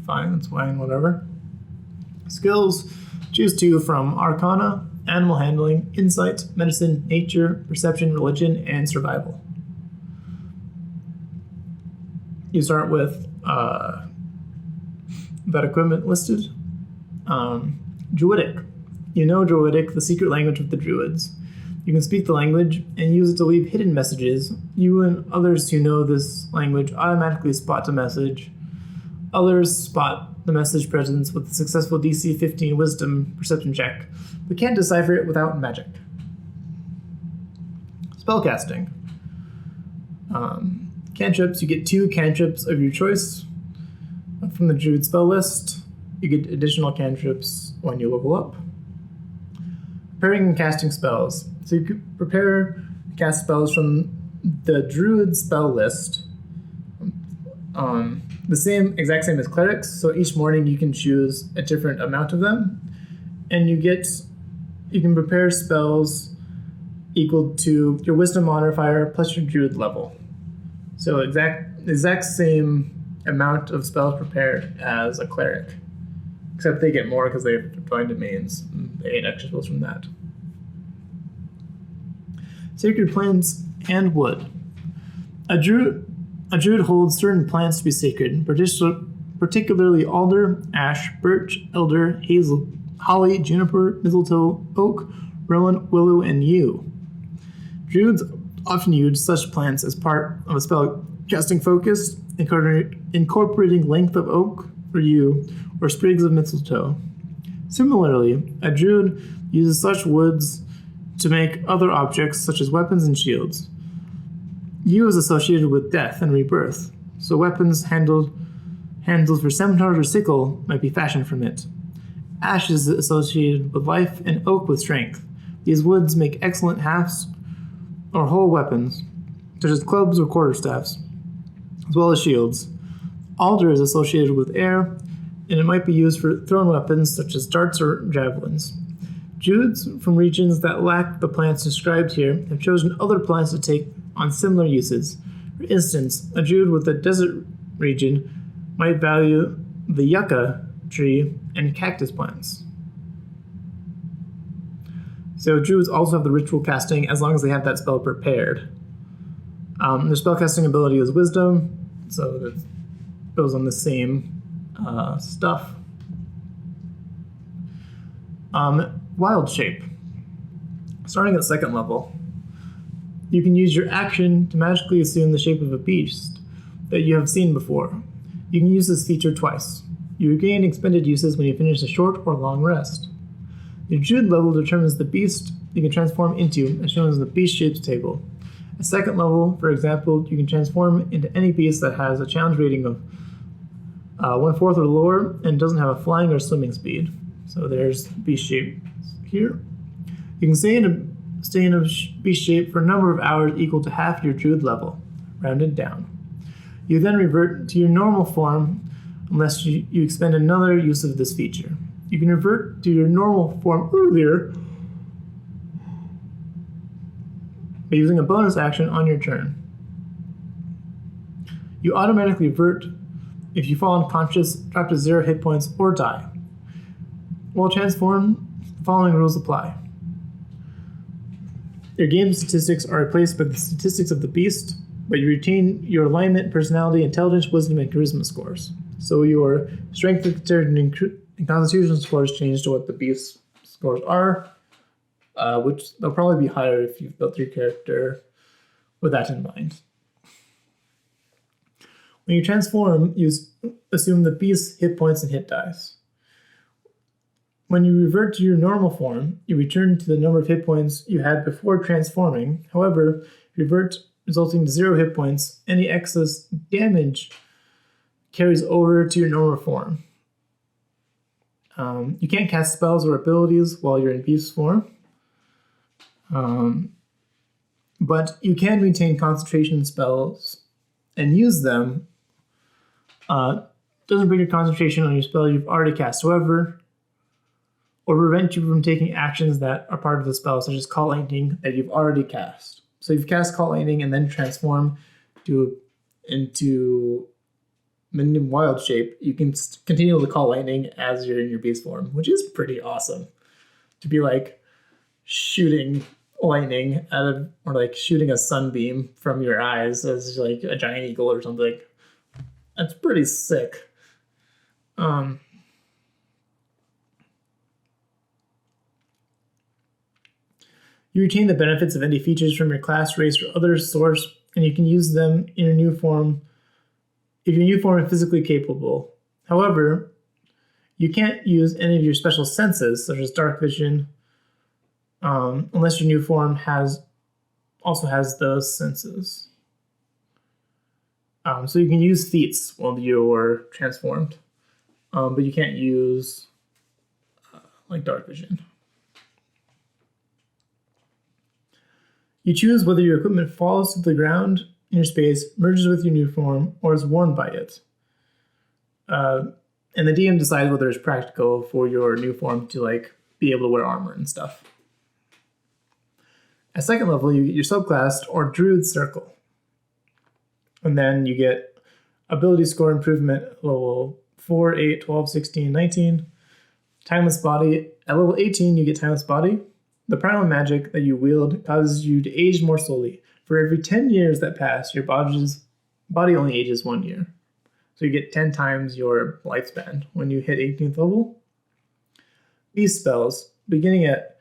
fine, that's fine, whatever. Skills, choose 2 from Arcana, Animal Handling, Insight, Medicine, Nature, Perception, Religion, and Survival. You start with that equipment listed. Druidic. You know Druidic, the secret language of the Druids. You can speak the language and use it to leave hidden messages. You and others who know this language automatically spot the message. Others spot the message presence with a successful DC 15 Wisdom perception check, but can't decipher it without magic. Spellcasting. Cantrips, you get 2 cantrips of your choice from the Druid spell list. You get additional cantrips when you level up. Preparing and casting spells. So you could prepare and cast spells from the Druid spell list. The exact same as Clerics, so each morning you can choose a different amount of them, and you can prepare spells equal to your Wisdom modifier plus your Druid level. So exact same amount of spells prepared as a Cleric, except they get more because they have Divine Domains. They get extra spells from that. Sacred plants and wood. A druid holds certain plants to be sacred, particularly alder, ash, birch, elder, hazel, holly, juniper, mistletoe, oak, rowan, willow, and yew. Druids often use such plants as part of a spell casting focus, incorporating length of oak or yew, or sprigs of mistletoe. Similarly, a druid uses such woods to make other objects such as weapons and shields. Yew is associated with death and rebirth, so handles for scimitars or sickle might be fashioned from it. Ash is associated with life and oak with strength. These woods make excellent halves or whole weapons, such as clubs or quarterstaffs, as well as shields. Alder is associated with air, and it might be used for thrown weapons such as darts or javelins. Druids from regions that lack the plants described here have chosen other plants to take on similar uses. For instance, a druid with a desert region might value the yucca tree and cactus plants. So druids also have the ritual casting as long as they have that spell prepared. Their spell casting ability is wisdom, so that goes on the same stuff. Wild shape. Starting at 2nd level, you can use your action to magically assume the shape of a beast that you have seen before. You can use this feature twice. You regain expended uses when you finish a short or long rest. Your Druid level determines the beast you can transform into, as shown in the beast shapes table. At 2nd level, for example, you can transform into any beast that has a challenge rating of 1/4 or lower and doesn't have a flying or swimming speed. So there's beast shape here. You can stay in a beast shape for a number of hours equal to half your Druid level, rounded down. You then revert to your normal form unless you expend another use of this feature. You can revert to your normal form earlier by using a bonus action on your turn. You automatically revert if you fall unconscious, drop to 0 hit points, or die. While transformed, the following rules apply. Your game statistics are replaced by the statistics of the beast, but you retain your alignment, personality, intelligence, wisdom, and charisma scores. So your strength, dexterity, and constitution scores change to what the beast's scores are, which they'll probably be higher if you've built your character with that in mind. When you transform, you assume the beast's hit points and hit dice. When you revert to your normal form, you return to the number of hit points you had before transforming. However, if you revert resulting to 0 hit points, any excess damage carries over to your normal form. You can't cast spells or abilities while you're in beast form. But you can retain concentration spells and use them. Doesn't bring your concentration on your spell you've already cast, however, or prevent you from taking actions that are part of the spell, such as Call Lightning that you've already cast. So you've cast Call Lightning and then transform into Minion Wild Shape. You can continue to Call Lightning as you're in your beast form, which is pretty awesome. To be like shooting lightning or like shooting a sunbeam from your eyes as like a giant eagle or something. That's pretty sick. You retain the benefits of any features from your class, race, or other source, and you can use them in your new form if your new form is physically capable. However, you can't use any of your special senses, such as dark vision, unless your new form also has those senses. So you can use feats while you're transformed, but you can't use like dark vision. You choose whether your equipment falls to the ground in your space, merges with your new form, or is worn by it. And the DM decides whether it's practical for your new form to like be able to wear armor and stuff. At second level, you get your subclass or Druid Circle. And then you get ability score improvement at level 4, 8, 12, 16, 19. Timeless Body. At level 18, you get Timeless Body. The primal magic that you wield causes you to age more slowly. For every 10 years that pass, your body only ages 1 year. So you get 10 times your lifespan when you hit 18th level. Beast spells. Beginning at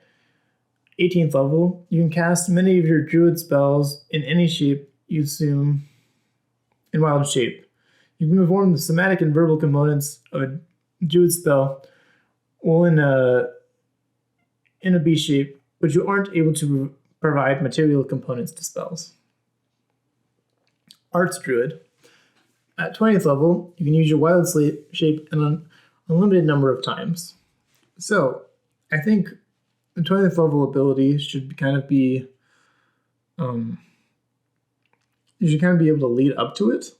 18th level, you can cast many of your Druid spells in any shape you assume in wild shape. You can perform the somatic and verbal components of a Druid spell while in a beast shape, but you aren't able to provide material components to spells. Arts Druid. At 20th level, you can use your wild shape an unlimited number of times. So, I think the 20th level ability should kind of be, you should kind of be able to lead up to it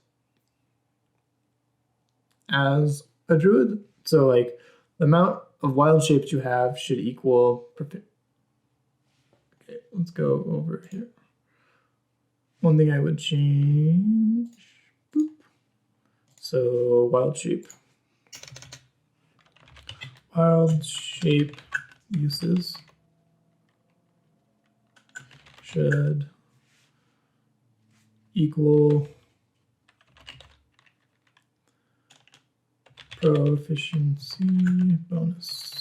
as a druid. So, like, the amount of wild shapes you have should equal. Okay, let's go over here. One thing I would change. Boop. So, wild shape. Wild shape uses should equal proficiency bonus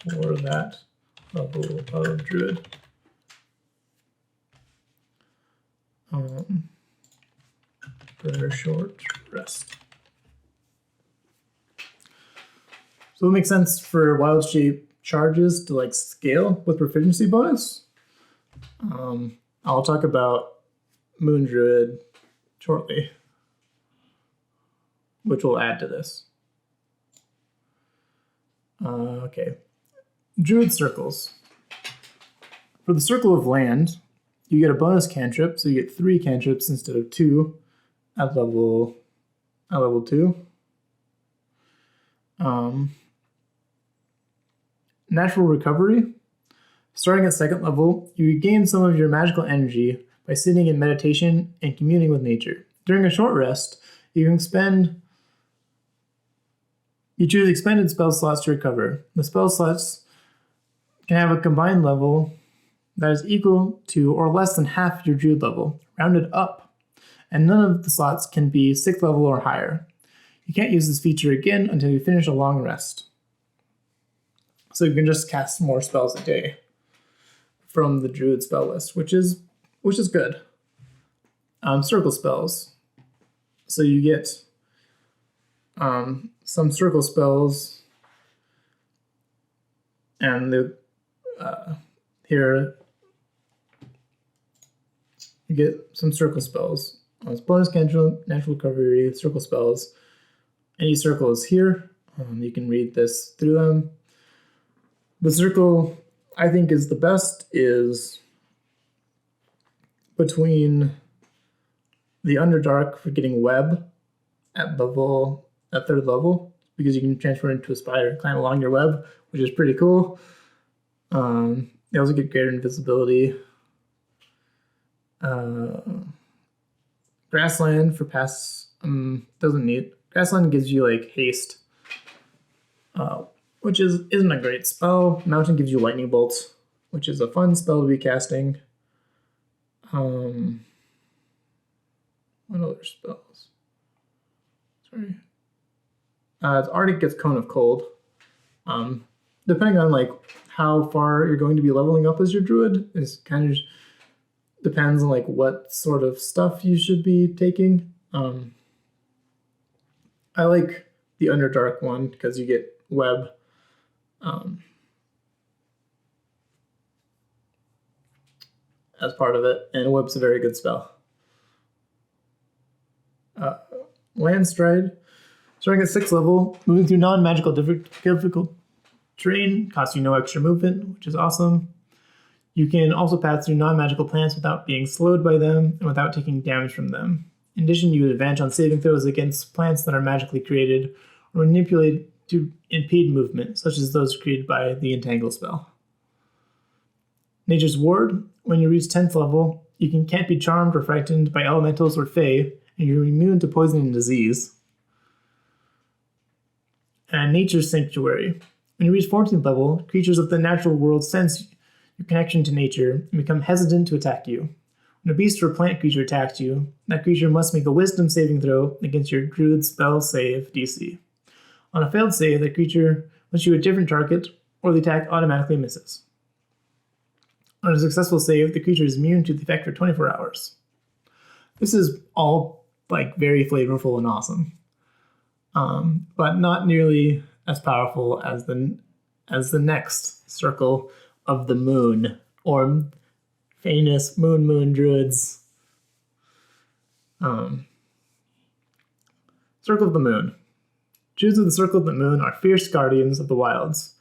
for that level of druid. For a short rest. So it makes sense for wild shape charges to like scale with proficiency bonus. I'll talk about Moon Druid shortly, which will add to this. Okay. Druid circles. For the Circle of Land, you get a bonus cantrip, so you get 3 cantrips instead of 2 at level 2. Natural Recovery. Starting at 2nd level, you regain some of your magical energy by sitting in meditation and communing with nature. During a short rest, you choose expended spell slots to recover. The spell slots can have a combined level that is equal to or less than half your druid level, rounded up, and none of the slots can be 6th level or higher. You can't use this feature again until you finish a long rest. So you can just cast more spells a day from the Druid spell list, which is good. Circle spells. So you get some circle spells, and here you get some circle spells. It's bonus natural recovery, circle spells. Any circle is here. You can read this through them. The circle I think is the best is between the Underdark for getting web at 3rd level, because you can transfer into a spider and climb along your web, which is pretty cool. They also get greater invisibility. Grassland for pass doesn't need. Grassland gives you like haste, which isn't a great spell. Mountain gives you lightning bolts, which is a fun spell to be casting. What other spells? Sorry. Arctic gets Cone of Cold. Depending on like how far you're going to be leveling up as your druid, is kind of depends on like what sort of stuff you should be taking. I like the Underdark one because you get web. As part of it, and web's a very good spell. Landstride, starting at 6th level, moving through non-magical difficult terrain, costs you no extra movement, which is awesome. You can also pass through non-magical plants without being slowed by them and without taking damage from them. In addition, you have advantage on saving throws against plants that are magically created or manipulated to impede movement, such as those created by the Entangle spell. Nature's Ward, when you reach 10th level, you can't be charmed or frightened by elementals or fae, and you're immune to poison and disease. And Nature's Sanctuary. When you reach 14th level, creatures of the natural world sense your connection to nature and become hesitant to attack you. When a beast or plant creature attacks you, that creature must make a wisdom saving throw against your druid spell save DC. On a failed save, the creature must shoot a different target, or the attack automatically misses. On a successful save, the creature is immune to the effect for 24 hours. This is all like very flavorful and awesome, but not nearly as powerful as the next Circle of the Moon, or famous Moon Druids. Circle of the Moon. Druids of the Circle of the Moon are fierce guardians of the wilds.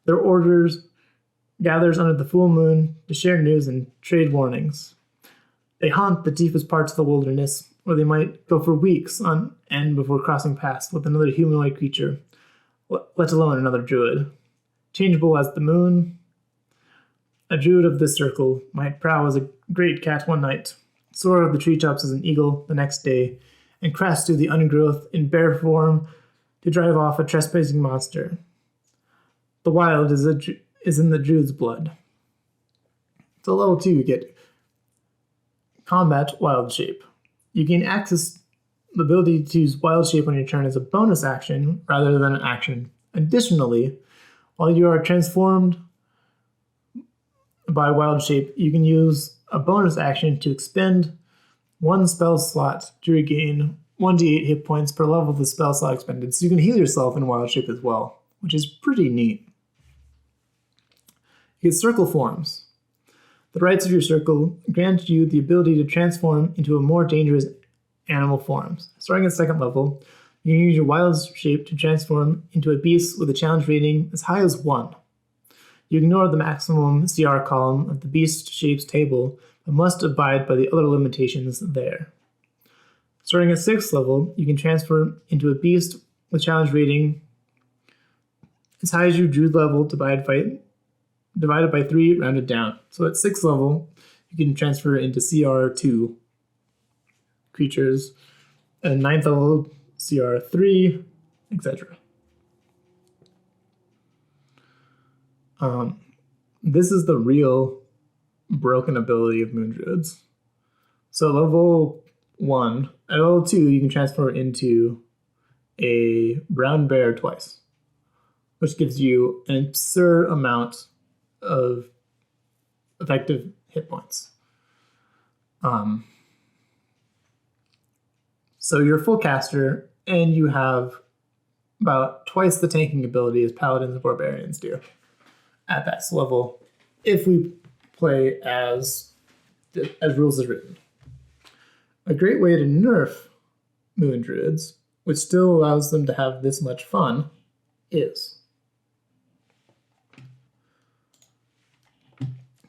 Their orders gathers under the full moon to share news and trade warnings. They haunt the deepest parts of the wilderness, where they might go for weeks on end before crossing paths with another humanoid creature, let alone another druid. Changeable as the moon, a druid of this circle might prowl as a great cat one night, soar over the treetops as an eagle the next day, and crash through the undergrowth in bear form to drive off a trespassing monster. The wild is in the druid's blood. So level 2, you get Combat Wild Shape. You gain access the ability to use Wild Shape on your turn as a bonus action rather than an action. Additionally, while you are transformed by Wild Shape, you can use a bonus action to expend one spell slot to regain 1d8 hit points per level of the spell slot expended. So you can heal yourself in Wild Shape as well, which is pretty neat. You get Circle Forms. The rights of your circle grant you the ability to transform into a more dangerous animal forms. Starting at 2nd level, you can use your Wild Shape to transform into a beast with a challenge rating as high as 1. You ignore the maximum CR column of the beast shapes table, but must abide by the other limitations there. Starting at 6th level, you can transform into a beast with challenge rating as high as your druid level divided by 3 rounded down. So at 6th level, you can transfer into CR2 creatures, and 9th level, CR3, etc. This is the real broken ability of Moon Druids. So level 1, at level 2, you can transfer into a brown bear twice. which gives you an absurd amount of effective hit points. So you're a full caster, and you have about twice the tanking ability as Paladins and Barbarians do at that level, if we play as rules is written. A great way to nerf Moon Druids, which still allows them to have this much fun,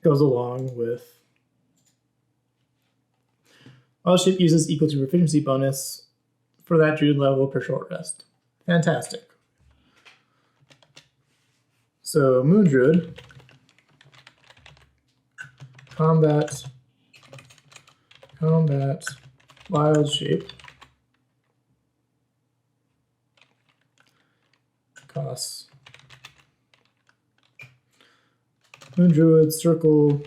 goes along with Wild Shape uses equal to proficiency bonus for that Druid level per short rest. Fantastic. So Moon Druid, combat, Wild Shape, costs. Moon Druid circle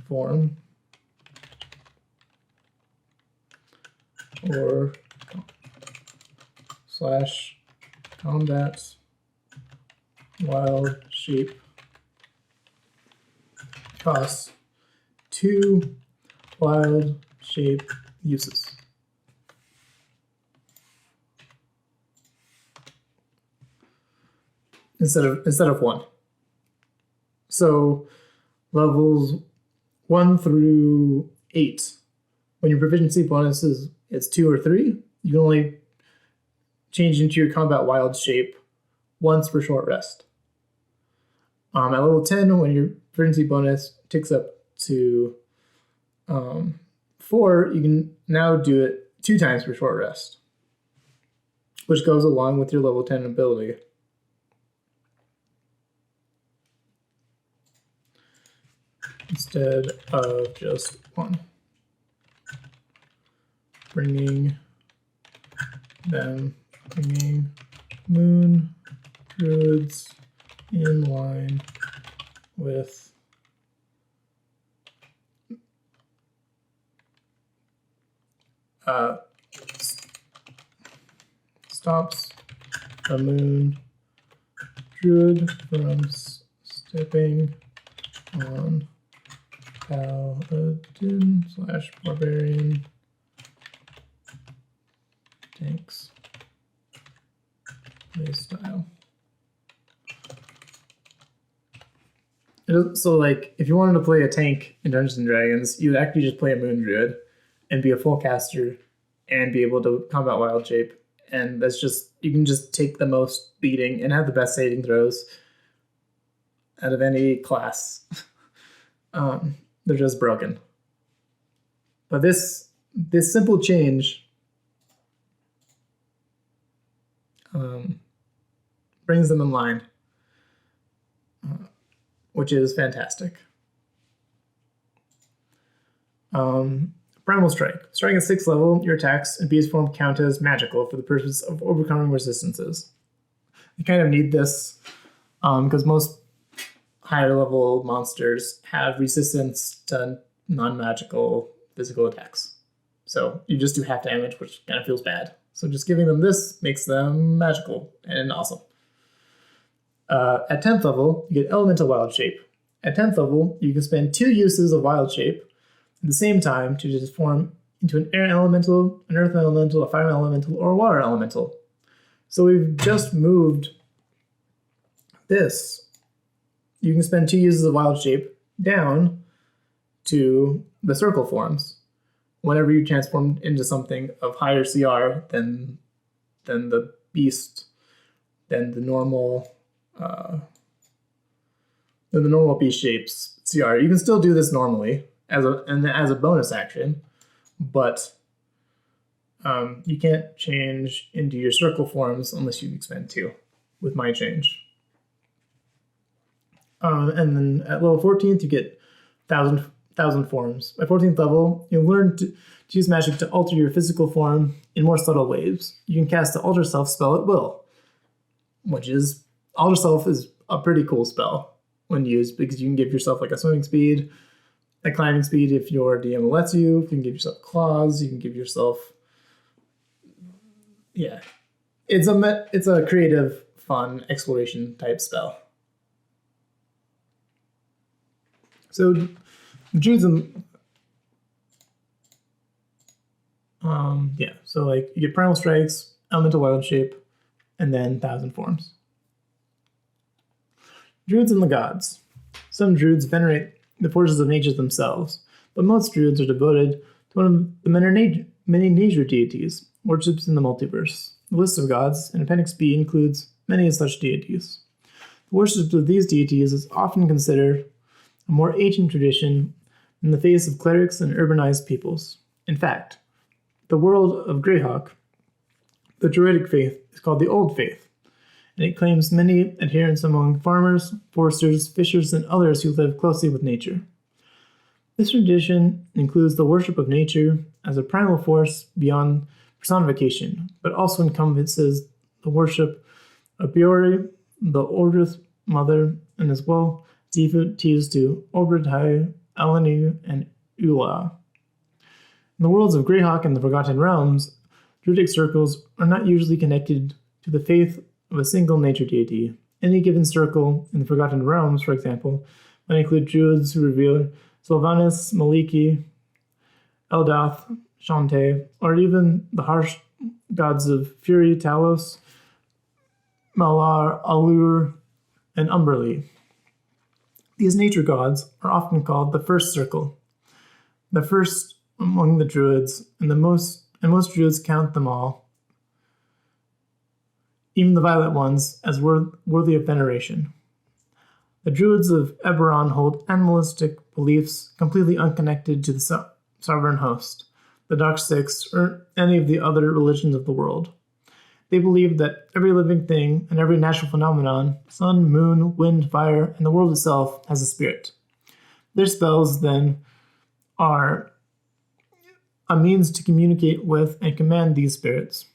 form or / combat Wild Shape costs 2 Wild Shape uses. Instead of 1. So levels 1 through 8, when your proficiency bonus is 2 or 3, you can only change into your combat Wild Shape once per short rest. At level 10, when your proficiency bonus ticks up to 4, you can now do it 2 times per short rest, which goes along with your level 10 ability. Instead of just 1. Bringing Moon Druids in line with stops a Moon Druid from stepping on Paladin / Barbarian tanks playstyle. So, like, if you wanted to play a tank in Dungeons and Dragons, you would actually just play a Moon Druid and be a full caster and be able to combat Wild Shape. And that's just, you can just take the most beating and have the best saving throws out of any class. They're just broken. But this simple change brings them in line, which is fantastic. Primal Strike. Starting at 6th level, your attacks and beast form count as magical for the purpose of overcoming resistances. You kind of need this because most higher level monsters have resistance to non-magical physical attacks. So you just do half damage, which kind of feels bad. So just giving them this makes them magical and awesome. At 10th level, you get Elemental Wild Shape. At 10th level, you can spend 2 uses of Wild Shape at the same time to transform into an Air Elemental, an Earth Elemental, a Fire Elemental, or a Water Elemental. So we've just moved this. You can spend 2 uses of Wild Shape down to the circle forms whenever you transform into something of higher CR than the beast, than the normal beast shapes CR. You can still do this normally as a bonus action, but you can't change into your circle forms unless you expend 2 with my change. And then at level 14th, you get 1,000 forms. By 14th level, you'll learn to use magic to alter your physical form in more subtle ways. You can cast the Alter Self spell at will, Alter Self is a pretty cool spell when used because you can give yourself like a swimming speed, a climbing speed if your DM lets you. You can give yourself claws. You can give yourself, it's a creative fun exploration type spell. So Druids and so like you get Primal Strikes, Elemental Wild Shape, and then 1,000 Forms. Druids and the Gods. Some Druids venerate the forces of nature themselves, but most Druids are devoted to one of the many nature deities, worshipped in the multiverse. The list of gods in Appendix B includes many such deities. The worship of these deities is often considered a more ancient tradition in the face of clerics and urbanized peoples. In fact, the world of Greyhawk, the Druidic faith, is called the Old Faith, and it claims many adherents among farmers, foresters, fishers, and others who live closely with nature. This tradition includes the worship of nature as a primal force beyond personification, but also encompasses the worship of Biori, the Ordrith Mother, and as well devotees to Obradhai, Eleni, and Ula. In the worlds of Greyhawk and the Forgotten Realms, Druidic circles are not usually connected to the faith of a single nature deity. Any given circle in the Forgotten Realms, for example, might include Druids who revere Sylvanas, Maliki, Eldath, Shantae, or even the harsh gods of Fury, Talos, Malar, Allure, and Umberlee. These nature gods are often called the First Circle, the first among the Druids, and most Druids count them all, even the Violet Ones, as worthy of veneration. The Druids of Eberron hold animalistic beliefs completely unconnected to the sovereign host, the Dark Six, or any of the other religions of the world. They believe that every living thing and every natural phenomenon, sun, moon, wind, fire, and the world itself, has a spirit. Their spells, then, are a means to communicate with and command these spirits.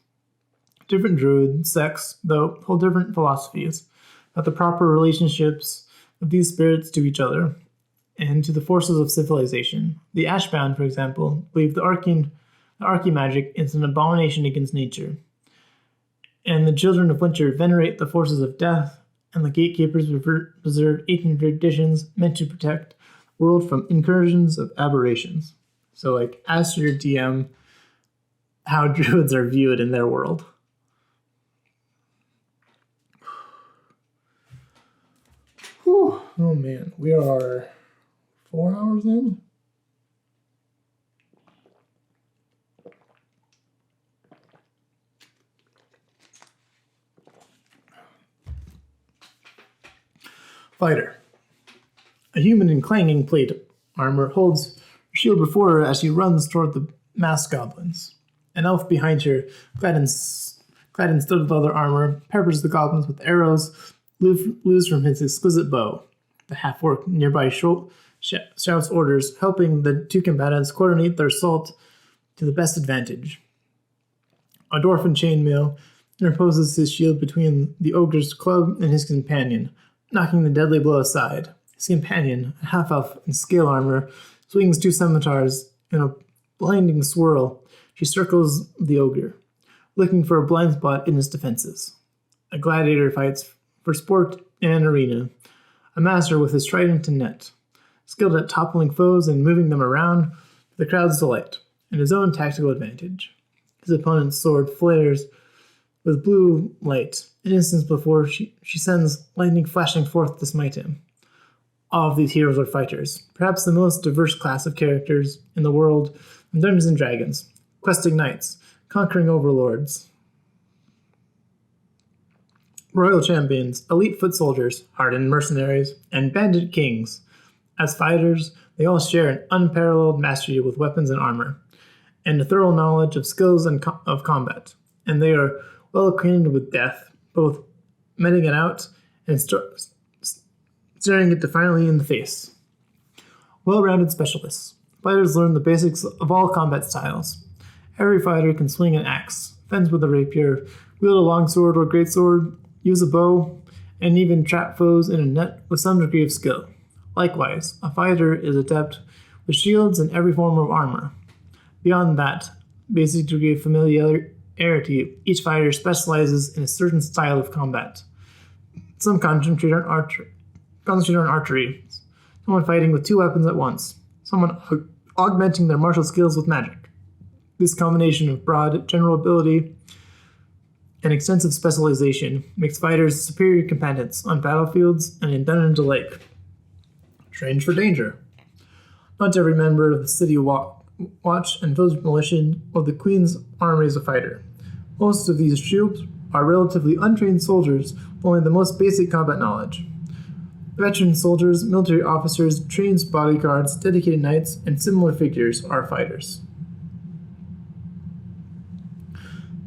Different Druid sects, though, hold different philosophies about the proper relationships of these spirits to each other and to the forces of civilization. The Ashbound, for example, believe the Archimagic is an abomination against nature, and the Children of Winter venerate the forces of death, and the Gatekeepers preserve ancient traditions meant to protect the world from incursions of aberrations. So, like, ask your DM how Druids are viewed in their world. Whew. Oh man, we are 4 hours in. Fighter. A human in clanging plate armor holds her shield before her as she runs toward the masked goblins. An elf behind her, clad in studded leather armor, peppers the goblins with arrows loose from his exquisite bow. The half-orc nearby shouts orders, helping the two combatants coordinate their assault to the best advantage. A dwarf in chainmail interposes his shield between the ogre's club and his companion, knocking the deadly blow aside. His companion, a half-elf in scale armor, swings two scimitars in a blinding swirl. She circles the ogre, looking for a blind spot in his defenses. A gladiator fights for sport in an arena, a master with his trident and net, skilled at toppling foes and moving them around for the crowd's delight and his own tactical advantage. His opponent's sword flares with blue light an instant before she sends lightning flashing forth to smite him. All of these heroes are fighters, perhaps the most diverse class of characters in the world of Dungeons & Dragons, questing knights, conquering overlords, royal champions, elite foot soldiers, hardened mercenaries, and bandit kings. As fighters, they all share an unparalleled mastery with weapons and armor, and a thorough knowledge of skills and of combat, and they are well acquainted with death, both meting it out and staring it defiantly in the face. Well-rounded specialists. Fighters learn the basics of all combat styles. Every fighter can swing an axe, fence with a rapier, wield a longsword or greatsword, use a bow, and even trap foes in a net with some degree of skill. Likewise, a fighter is adept with shields and every form of armor. Beyond that basic degree of familiarity, each fighter specializes in a certain style of combat. Some concentrate on archery. Someone fighting with 2 weapons at once. Someone augmenting their martial skills with magic. This combination of broad general ability and extensive specialization makes fighters superior combatants on battlefields and in dungeons alike. Trained for danger. Not every member of the city watch and village militia of the Queen's army is a fighter. Most of these troops are relatively untrained soldiers with only the most basic combat knowledge. Veteran soldiers, military officers, trained bodyguards, dedicated knights, and similar figures are fighters.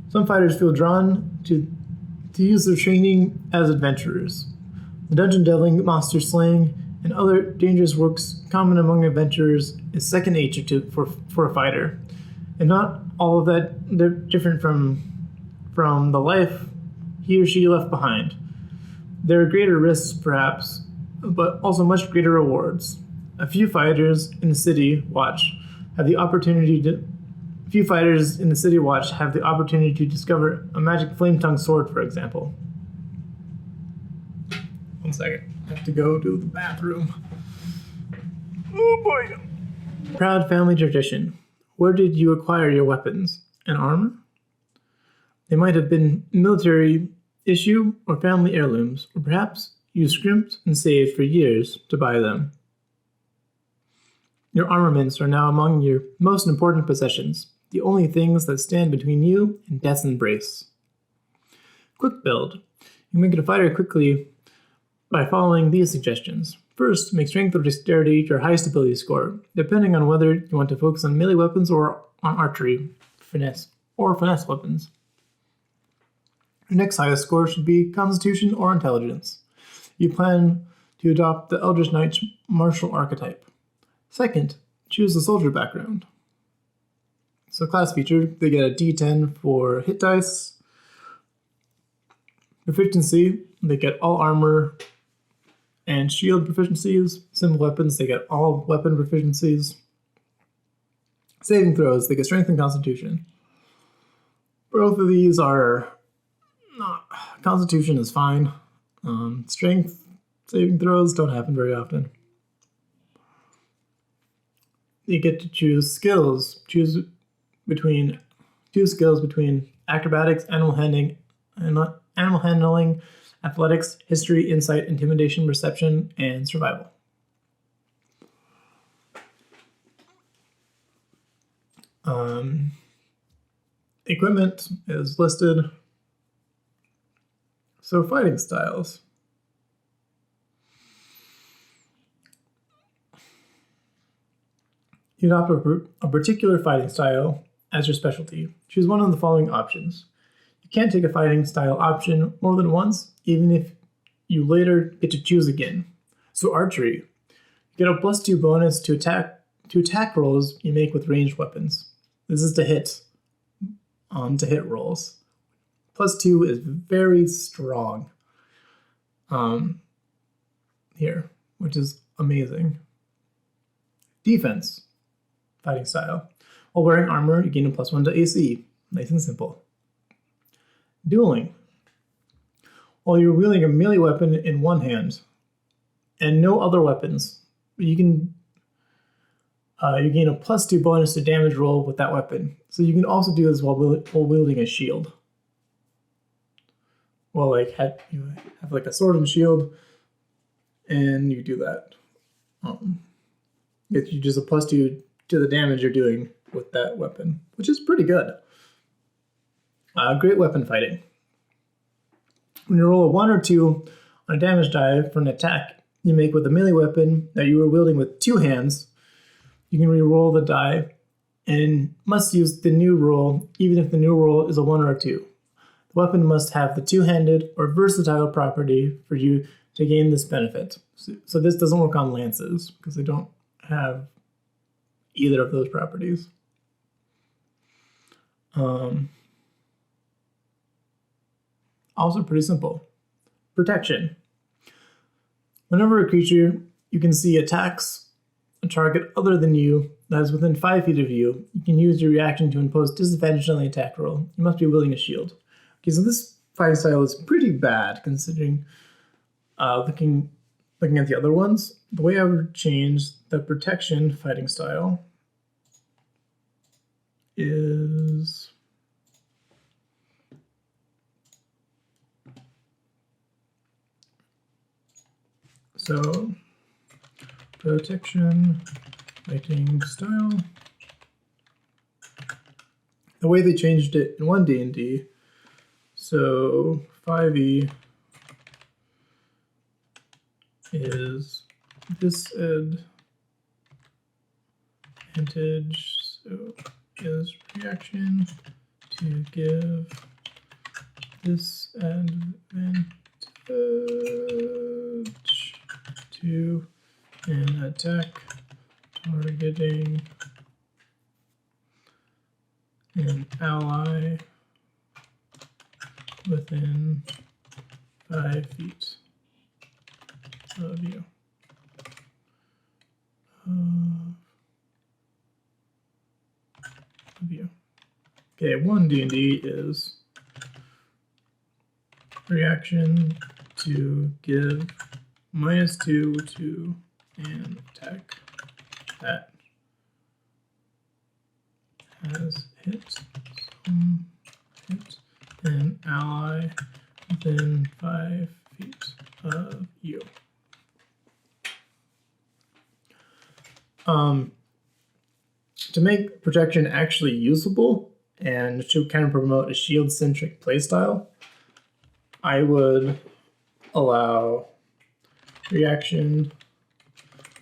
Some fighters feel drawn to use their training as adventurers. The dungeon delving, monster slaying, and other dangerous works common among adventurers is second nature for a fighter, and not all of that they're different from the life he or she left behind. There are greater risks, perhaps, but also much greater rewards. A few fighters in the city watch have the opportunity to discover a magic flame-tongue sword, for example. 1 second. I have to go to the bathroom. Oh boy. Proud family tradition. Where did you acquire your weapons? And armor? They might have been military issue or family heirlooms, or perhaps you scrimped and saved for years to buy them. Your armaments are now among your most important possessions, the only things that stand between you and death's embrace. Quick build. You make it a fighter quickly by following these suggestions. First, make strength or dexterity your highest ability score, depending on whether you want to focus on melee weapons or on archery, finesse weapons. Your next highest score should be Constitution or Intelligence. You plan to adopt the Eldritch Knight's martial archetype. Second, choose the soldier background. So class feature, they get a D10 for hit dice. Proficiency, they get all armor and shield proficiencies. Simple weapons, they get all weapon proficiencies. Saving throws, they get strength and constitution. Both of these are constitution is fine. Strength saving throws don't happen very often. You get to choose skills. Choose between 2 skills between acrobatics, animal handling, athletics, history, insight, intimidation, perception, and survival. Equipment is listed. So fighting styles. You adopt a particular fighting style as your specialty. Choose one of the following options. You can't take a fighting style option more than once, even if you later get to choose again. So archery. You get a +2 bonus to attack rolls you make with ranged weapons. This is to hit rolls. +2 is very strong here, which is amazing. Defense. Fighting style. While wearing armor, you gain a +1 to AC. Nice and simple. Dueling. While you're wielding a melee weapon in one hand and no other weapons, you gain a +2 bonus to damage roll with that weapon. So you can also do this while wielding a shield. Well, you have a sword and shield, and you do that. Gets you just a +2 to the damage you're doing with that weapon, which is pretty good. Great weapon fighting. When you roll a 1 or 2 on a damage die for an attack you make with a melee weapon that you were wielding with 2 hands, you can re-roll the die and must use the new roll even if the new roll is a 1 or a 2. The weapon must have the 2-handed or versatile property for you to gain this benefit. So this doesn't work on lances because they don't have either of those properties. Also pretty simple. Protection. Whenever a creature you can see attacks a target other than you that is within 5 feet of you, you can use your reaction to impose disadvantage on the attack roll. You must be wielding a shield. Okay, so this fighting style is pretty bad considering Looking at the other ones, the way I would change the protection fighting style is so protection fighting style. The way they changed it in one D&D, so 5e is disadvantage, so is reaction to give disadvantage to an attack targeting an ally within 5 feet of you. Okay, 1 D&D is reaction to give -2 to an attack that has hit an ally within 5 feet of you. To make protection actually usable and to kind of promote a shield-centric playstyle, I would allow reaction.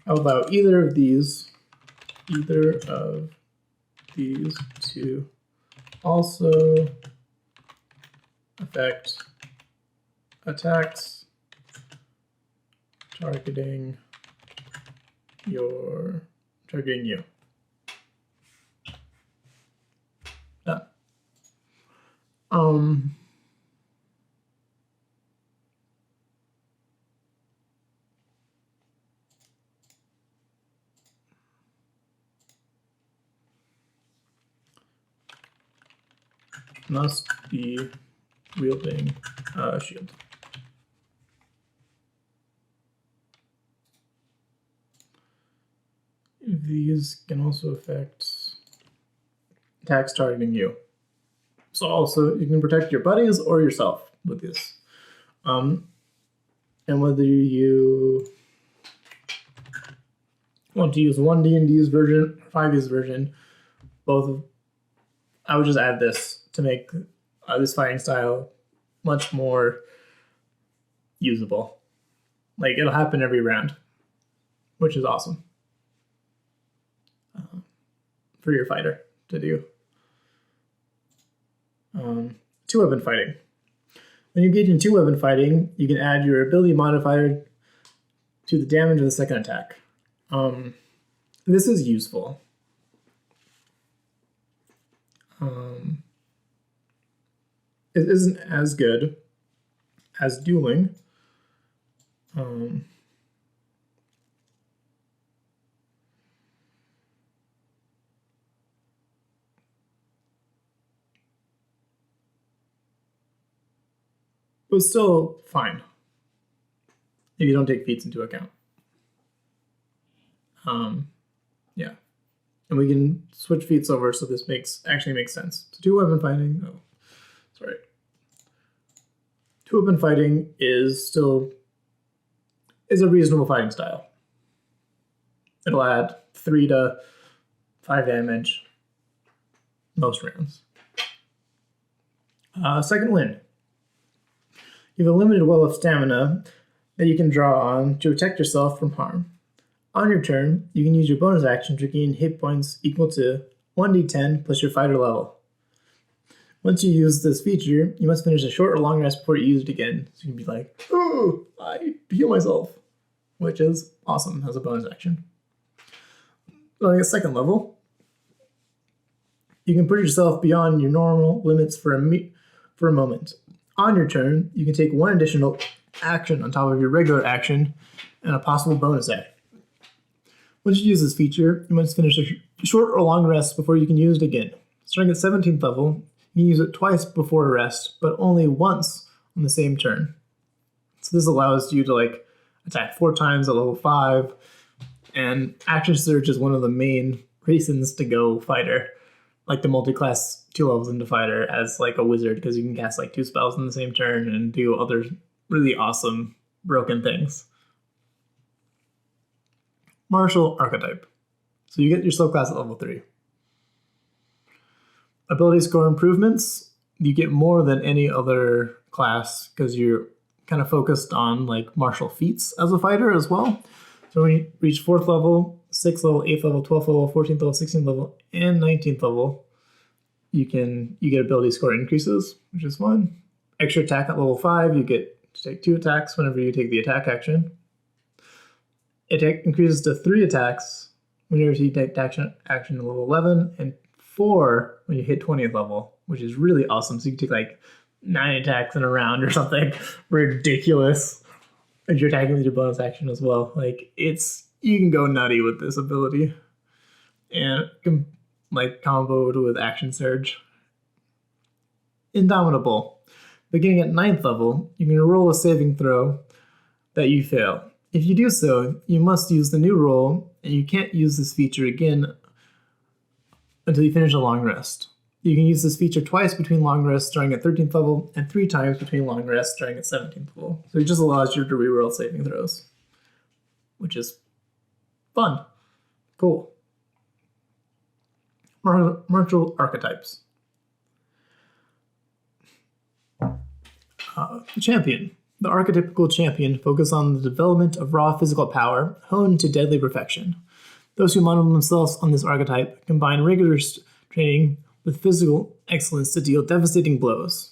I would allow either of these to also affect attacks targeting you. Yeah. Must be wielding a shield. These can also affect attacks targeting you. So also you can protect your buddies or yourself with this. And whether you want to use 1 D&D's version, 5e's version, I would just add this to make this fighting style much more usable. Like, it'll happen every round, which is awesome for your fighter to do. 2-weapon fighting. When you engage in 2-weapon fighting, you can add your ability modifier to the damage of the second attack. This is useful. It isn't as good as dueling. But still fine if you don't take feats into account. Yeah. And we can switch feats over so this actually makes sense. So 2-weapon fighting, 2-weapon fighting is a reasonable fighting style. It'll add 3 to 5 damage most rounds. Second wind. You have a limited well of stamina that you can draw on to protect yourself from harm. On your turn, you can use your bonus action to gain hit points equal to 1d10 plus your fighter level. Once you use this feature, you must finish a short or long rest before you use it again. So you can be like, oh, I heal myself, which is awesome as a bonus action. On the second level, you can put yourself beyond your normal limits for a moment. On your turn, you can take 1 additional action on top of your regular action and a possible bonus action. Once you use this feature, you must finish a short or long rest before you can use it again. Starting at 17th level, you can use it twice before a rest, but only once on the same turn. So this allows you to like attack 4 times at level 5, and action surge is one of the main reasons to go fighter, like the multi-class 2 levels into fighter as like a wizard, because you can cast like 2 spells in the same turn and do other really awesome broken things. Martial archetype. So you get your subclass at level 3. Ability score improvements. You get more than any other class because you're kind of focused on like martial feats as a fighter as well. So when you reach 4th level, 6th level, 8th level, 12th level, 14th level, 16th level, and 19th level, you get ability score increases, which is fun. Extra attack at level 5, you get to take 2 attacks whenever you take the attack action. It increases to 3 attacks whenever you take action at level 11, and 4 when you hit 20th level, which is really awesome. So you can take like 9 attacks in a round or something ridiculous. And you're attacking with your bonus action as well. Like you can go nutty with this ability, and can like comboed with action surge. Indomitable. Beginning at 9th level, you can roll a saving throw that you fail. If you do so, you must use the new roll, and you can't use this feature again until you finish a long rest. You can use this feature twice between long rests starting at 13th level, and 3 times between long rests starting at 17th level. So it just allows you to reroll saving throws, which is fun. Cool. Martial archetypes. Champion. The archetypical champion focus on the development of raw physical power, honed to deadly perfection. Those who model themselves on this archetype combine rigorous training with physical excellence to deal devastating blows.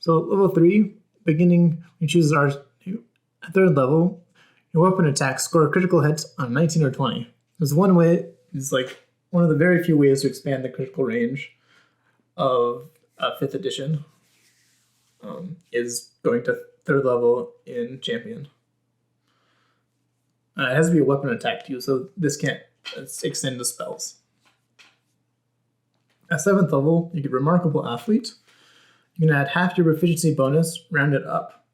So level 3, beginning, you choose our 3rd level, your weapon attacks score a critical hit on 19 or 20. There's one way, it's like one of the very few ways to expand the critical range of 5th edition is going to 3rd level in champion. It has to be a weapon attack too, so this can't extend to spells. At 7th level, you get Remarkable Athlete. You can add half your proficiency bonus, rounded up,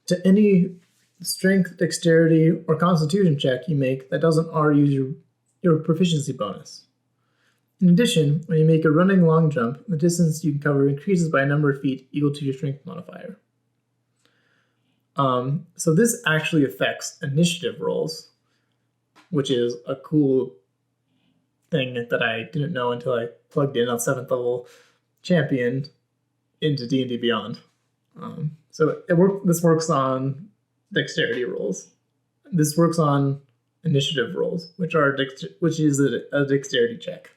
to any strength, dexterity, or constitution check you make that doesn't already use your proficiency bonus. In addition, when you make a running long jump, the distance you can cover increases by a number of feet equal to your strength modifier. So this actually affects initiative rolls, which is a cool thing that I didn't know until I plugged in on 7th level champion into D&D Beyond. So this works on dexterity rolls. This works on initiative rolls, which is a dexterity check.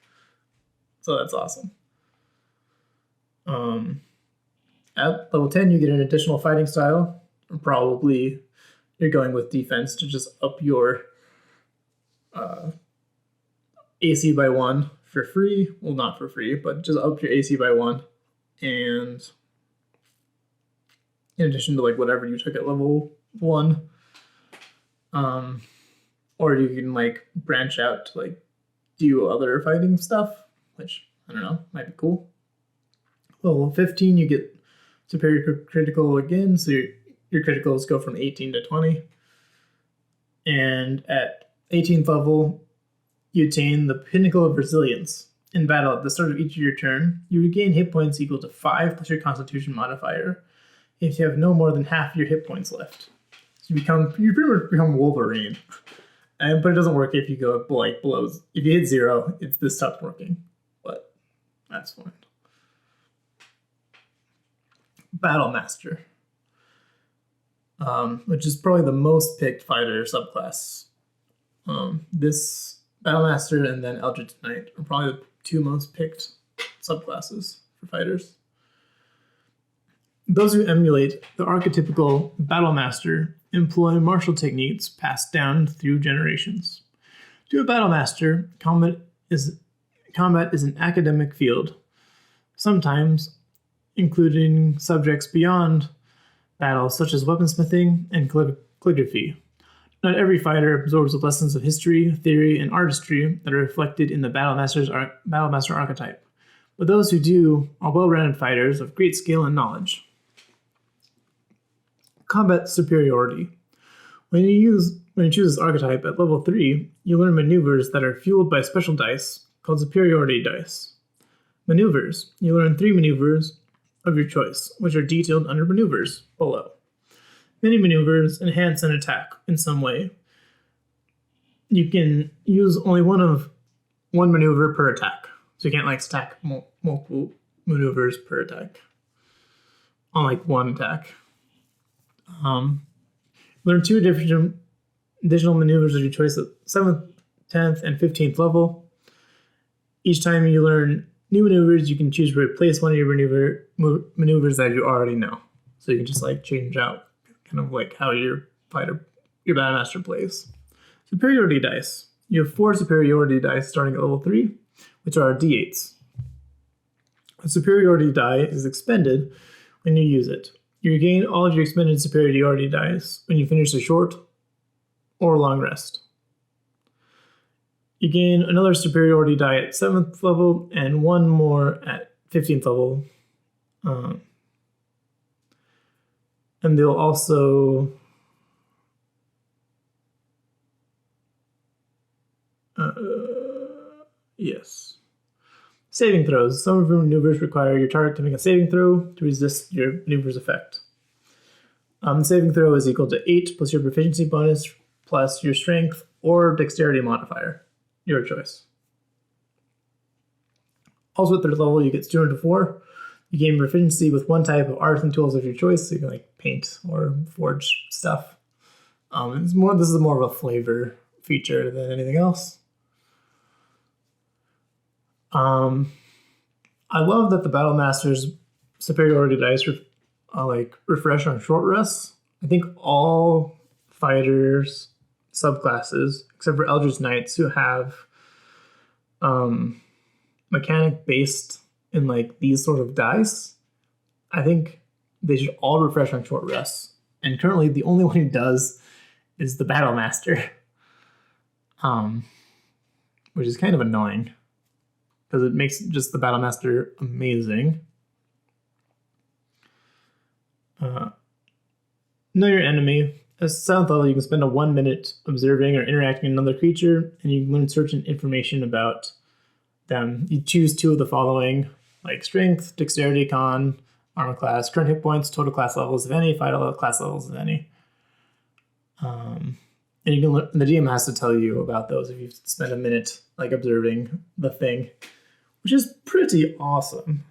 So that's awesome. At level 10, you get an additional fighting style. Probably you're going with defense to just up your AC by 1 for free. Well, not for free, but just up your AC by 1. And in addition to like whatever you took at level 1. Or you can like branch out to like do other fighting stuff, which I don't know, might be cool. Level 15, you get superior critical again, so your criticals go from 18 to 20. And at 18th level, you attain the Pinnacle of Resilience. In battle, at the start of each of your turn, you regain hit points equal to 5 plus your Constitution modifier if you have no more than half your hit points left. So you pretty much become Wolverine. But it doesn't work if you go like blows. If you hit 0, this stops working. But that's fine. Battle Master, which is probably the most picked fighter subclass. This Battlemaster and then Eldritch Knight are probably the 2 most picked subclasses for fighters. Those who emulate the archetypical Battlemaster employ martial techniques passed down through generations. To a Battlemaster, combat is an academic field, sometimes including subjects beyond battle, such as weaponsmithing and calligraphy. Not every fighter absorbs the lessons of history, theory, and artistry that are reflected in the Battlemaster archetype, but those who do are well-rounded fighters of great skill and knowledge. Combat superiority. When you choose this archetype at level 3, you learn maneuvers that are fueled by special dice called superiority dice. Maneuvers. You learn 3 maneuvers of your choice, which are detailed under maneuvers below. Many maneuvers enhance an attack in some way. You can use only one maneuver per attack. So you can't like stack multiple maneuvers per attack on like one attack. Learn 2 different additional maneuvers of your choice at 7th, 10th, and 15th level. Each time you learn new maneuvers, you can choose to replace one of your maneuvers that you already know. So you can just like change out kind of like how your Battlemaster plays. Superiority dice. You have 4 superiority dice starting at level 3, which are d8s. A superiority die is expended when you use it. You regain all of your expended superiority dice when you finish a short or long rest. You gain another superiority die at 7th level and 1 more at 15th level. And they'll also yes. Saving throws. Some of your maneuvers require your target to make a saving throw to resist your maneuver's effect. The saving throw is equal to 8 plus your proficiency bonus plus your strength or dexterity modifier. Your choice. Also at 3rd level, you get 2 to 4. You gain proficiency with 1 type of art and tools of your choice, so you can like paint or forge stuff. This is more of a flavor feature than anything else. I love that the Battlemaster's superiority dice refresh on short rests. I think all fighters subclasses, except for Eldritch Knights, who have mechanic based in like these sort of dice, I think they should all refresh on short rests. And currently the only one who does is the Battlemaster. Which is kind of annoying, because it makes just the Battlemaster amazing. Know your enemy. At 7th level, you can spend 1 minute observing or interacting with another creature, and you can learn certain information about them. You choose 2 of the following, like strength, dexterity, con, armor class, current hit points, total class levels, if any, final class levels, if any. And you can the DM has to tell you about those if you spend a minute like observing the thing, which is pretty awesome.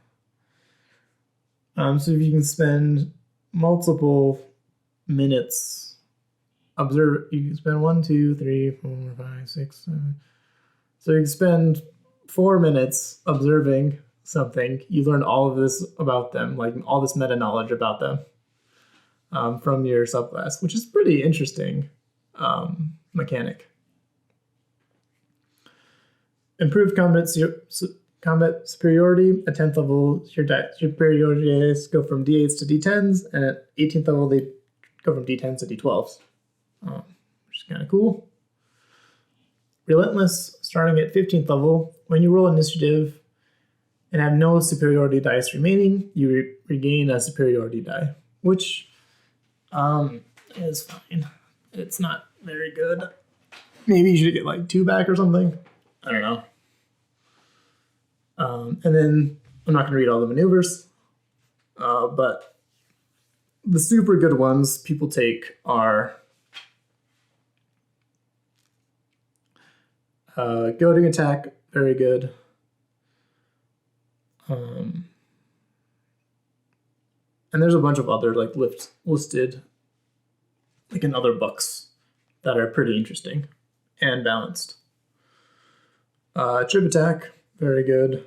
So if you can spend multiple minutes you can spend 1, 2, 3, 4, 5, 6, 7. So you can spend 4 minutes observing something. You learn all of this about them, like all this meta knowledge about them from your subclass, which is pretty interesting mechanic. Improved combat superiority. At 10th level, your superiority dice go from d8s to d10s, and at 18th level, they go from d10s to d12s, which is kind of cool. Relentless, starting at 15th level, when you roll initiative and have no superiority dice remaining, you regain a superiority die, which is fine. It's not very good. Maybe you should get like 2 back or something. I don't know. And then I'm not going to read all the maneuvers, but the super good ones people take are goading attack, very good. And there's a bunch of other like listed like in other books that are pretty interesting and balanced. Trip attack, very good.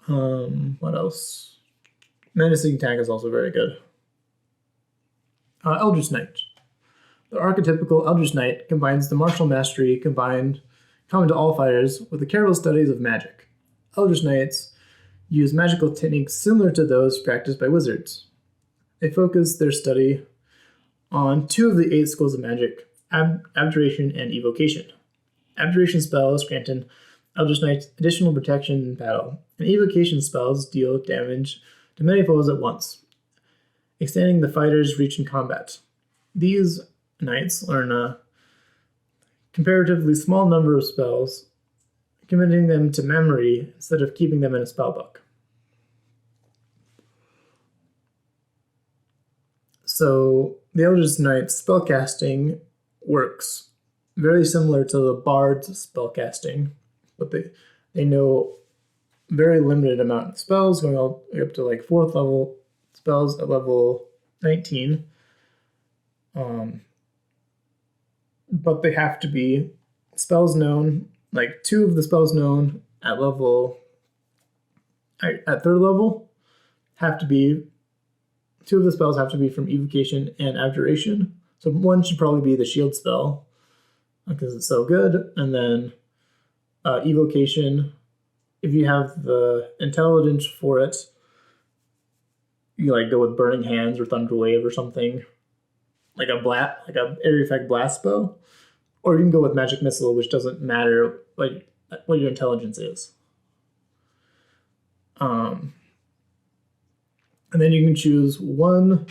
What else? Menacing attack is also very good. Eldritch Knight. The archetypical Eldritch Knight combines the martial mastery common to all fighters with the careful studies of magic. Eldritch Knights use magical techniques similar to those practiced by wizards. They focus their study on 2 of the 8 schools of magic, Abjuration and Evocation. Abjuration spells grant an Eldritch Knight additional protection in battle, and Evocation spells deal damage to many foes at once. extending the fighter's reach in combat. These knights learn a comparatively small number of spells, committing them to memory instead of keeping them in a spellbook. So the Eldritch Knight's spellcasting works very similar to the Bard's spellcasting, but they know very limited amount of spells, going all the way up to like 4th level spells at level 19. But they have to be spells known, like 2 of the spells known at 3rd level have to be, 2 of the spells have to be from Evocation and Abjuration. So one should probably be the shield spell because it's so good. And then Evocation, if you have the intelligence for it, you like go with Burning Hands or Thunder Wave or something, like a area effect blast spell, or you can go with Magic Missile, which doesn't matter what your intelligence is. And then you can choose one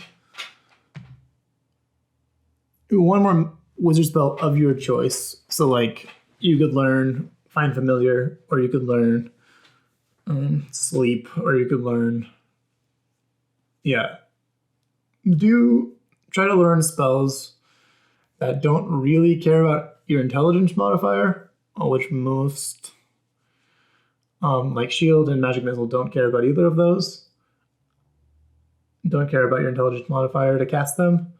more wizard spell of your choice. So like you could learn Find Familiar, or you could learn Sleep, or you could learn do try to learn spells that don't really care about your intelligence modifier, which most like Shield and Magic Missile don't care about either of those. Don't care about your intelligence modifier to cast them.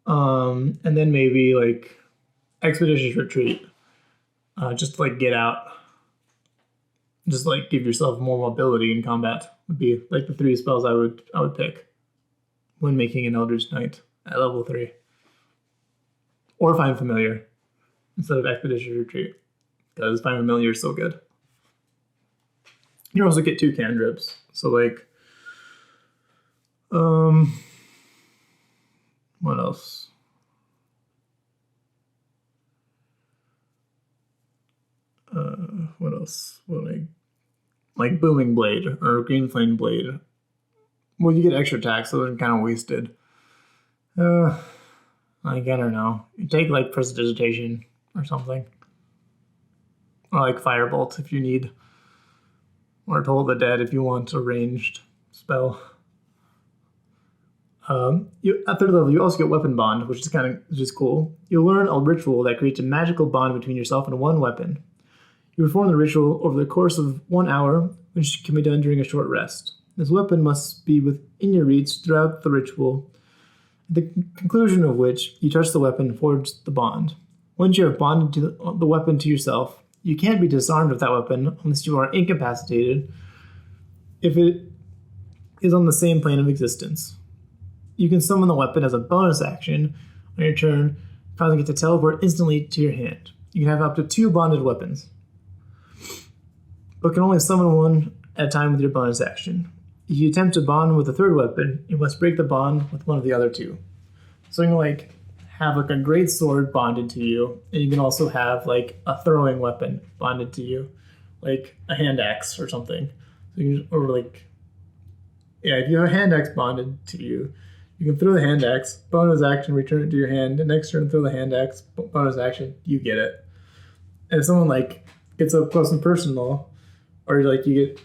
And then maybe like Expeditious Retreat, just to like get out, just like give yourself more mobility in combat would be like the 3 spells I would pick when making an Eldritch Knight at level 3. Or Find Familiar instead of Expeditious Retreat, because Find Familiar is so good. You also get 2 cantrips, so like what else? What else? Like Booming Blade or Green Flame Blade. Well, you get extra attacks, so they're kind of wasted. I don't know. You take like Prestidigitation or something. Or like Firebolt if you need. Or Toll the Dead if you want a ranged spell. At 3rd level, you also get Weapon Bond, which is cool. You'll learn a ritual that creates a magical bond between yourself and one weapon. You perform the ritual over the course of 1 hour, which can be done during a short rest. This weapon must be within your reach throughout the ritual, at the conclusion of which you touch the weapon and forge the bond. Once you have bonded the weapon to yourself, you can't be disarmed with that weapon unless you are incapacitated if it is on the same plane of existence. You can summon the weapon as a bonus action on your turn, causing it to teleport instantly to your hand. You can have up to 2 bonded weapons, but can only summon one at a time with your bonus action. If you attempt to bond with a 3rd weapon, you must break the bond with one of the other 2. So you can like have like a great sword bonded to you, and you can also have like a throwing weapon bonded to you, like a hand axe or something. So you can, if you have a hand axe bonded to you, you can throw the hand axe, bonus action, return it to your hand, and next turn throw the hand axe, bonus action, you get it. And if someone like gets up close and personal, or like you get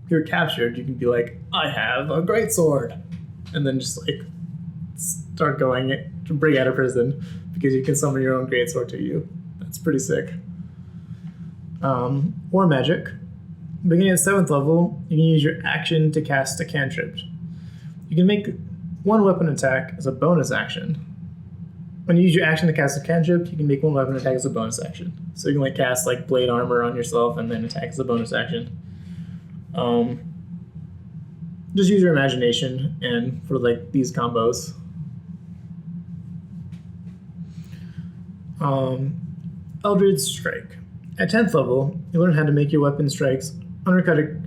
you're captured, you can be like, I have a great sword, and then just like start going to break out of prison because you can summon your own greatsword to you. That's pretty sick. War Magic. Beginning at 7th level, you can use your action to cast a cantrip. You can make one weapon attack as a bonus action. When you use your action to cast a cantrip, you can make one weapon attack as a bonus action. So you can like cast like Blade Armor on yourself and then attack as a bonus action. Just use your imagination and for like these combos. Eldritch Strike. At 10th level, you learn how to make your weapon strikes undercut a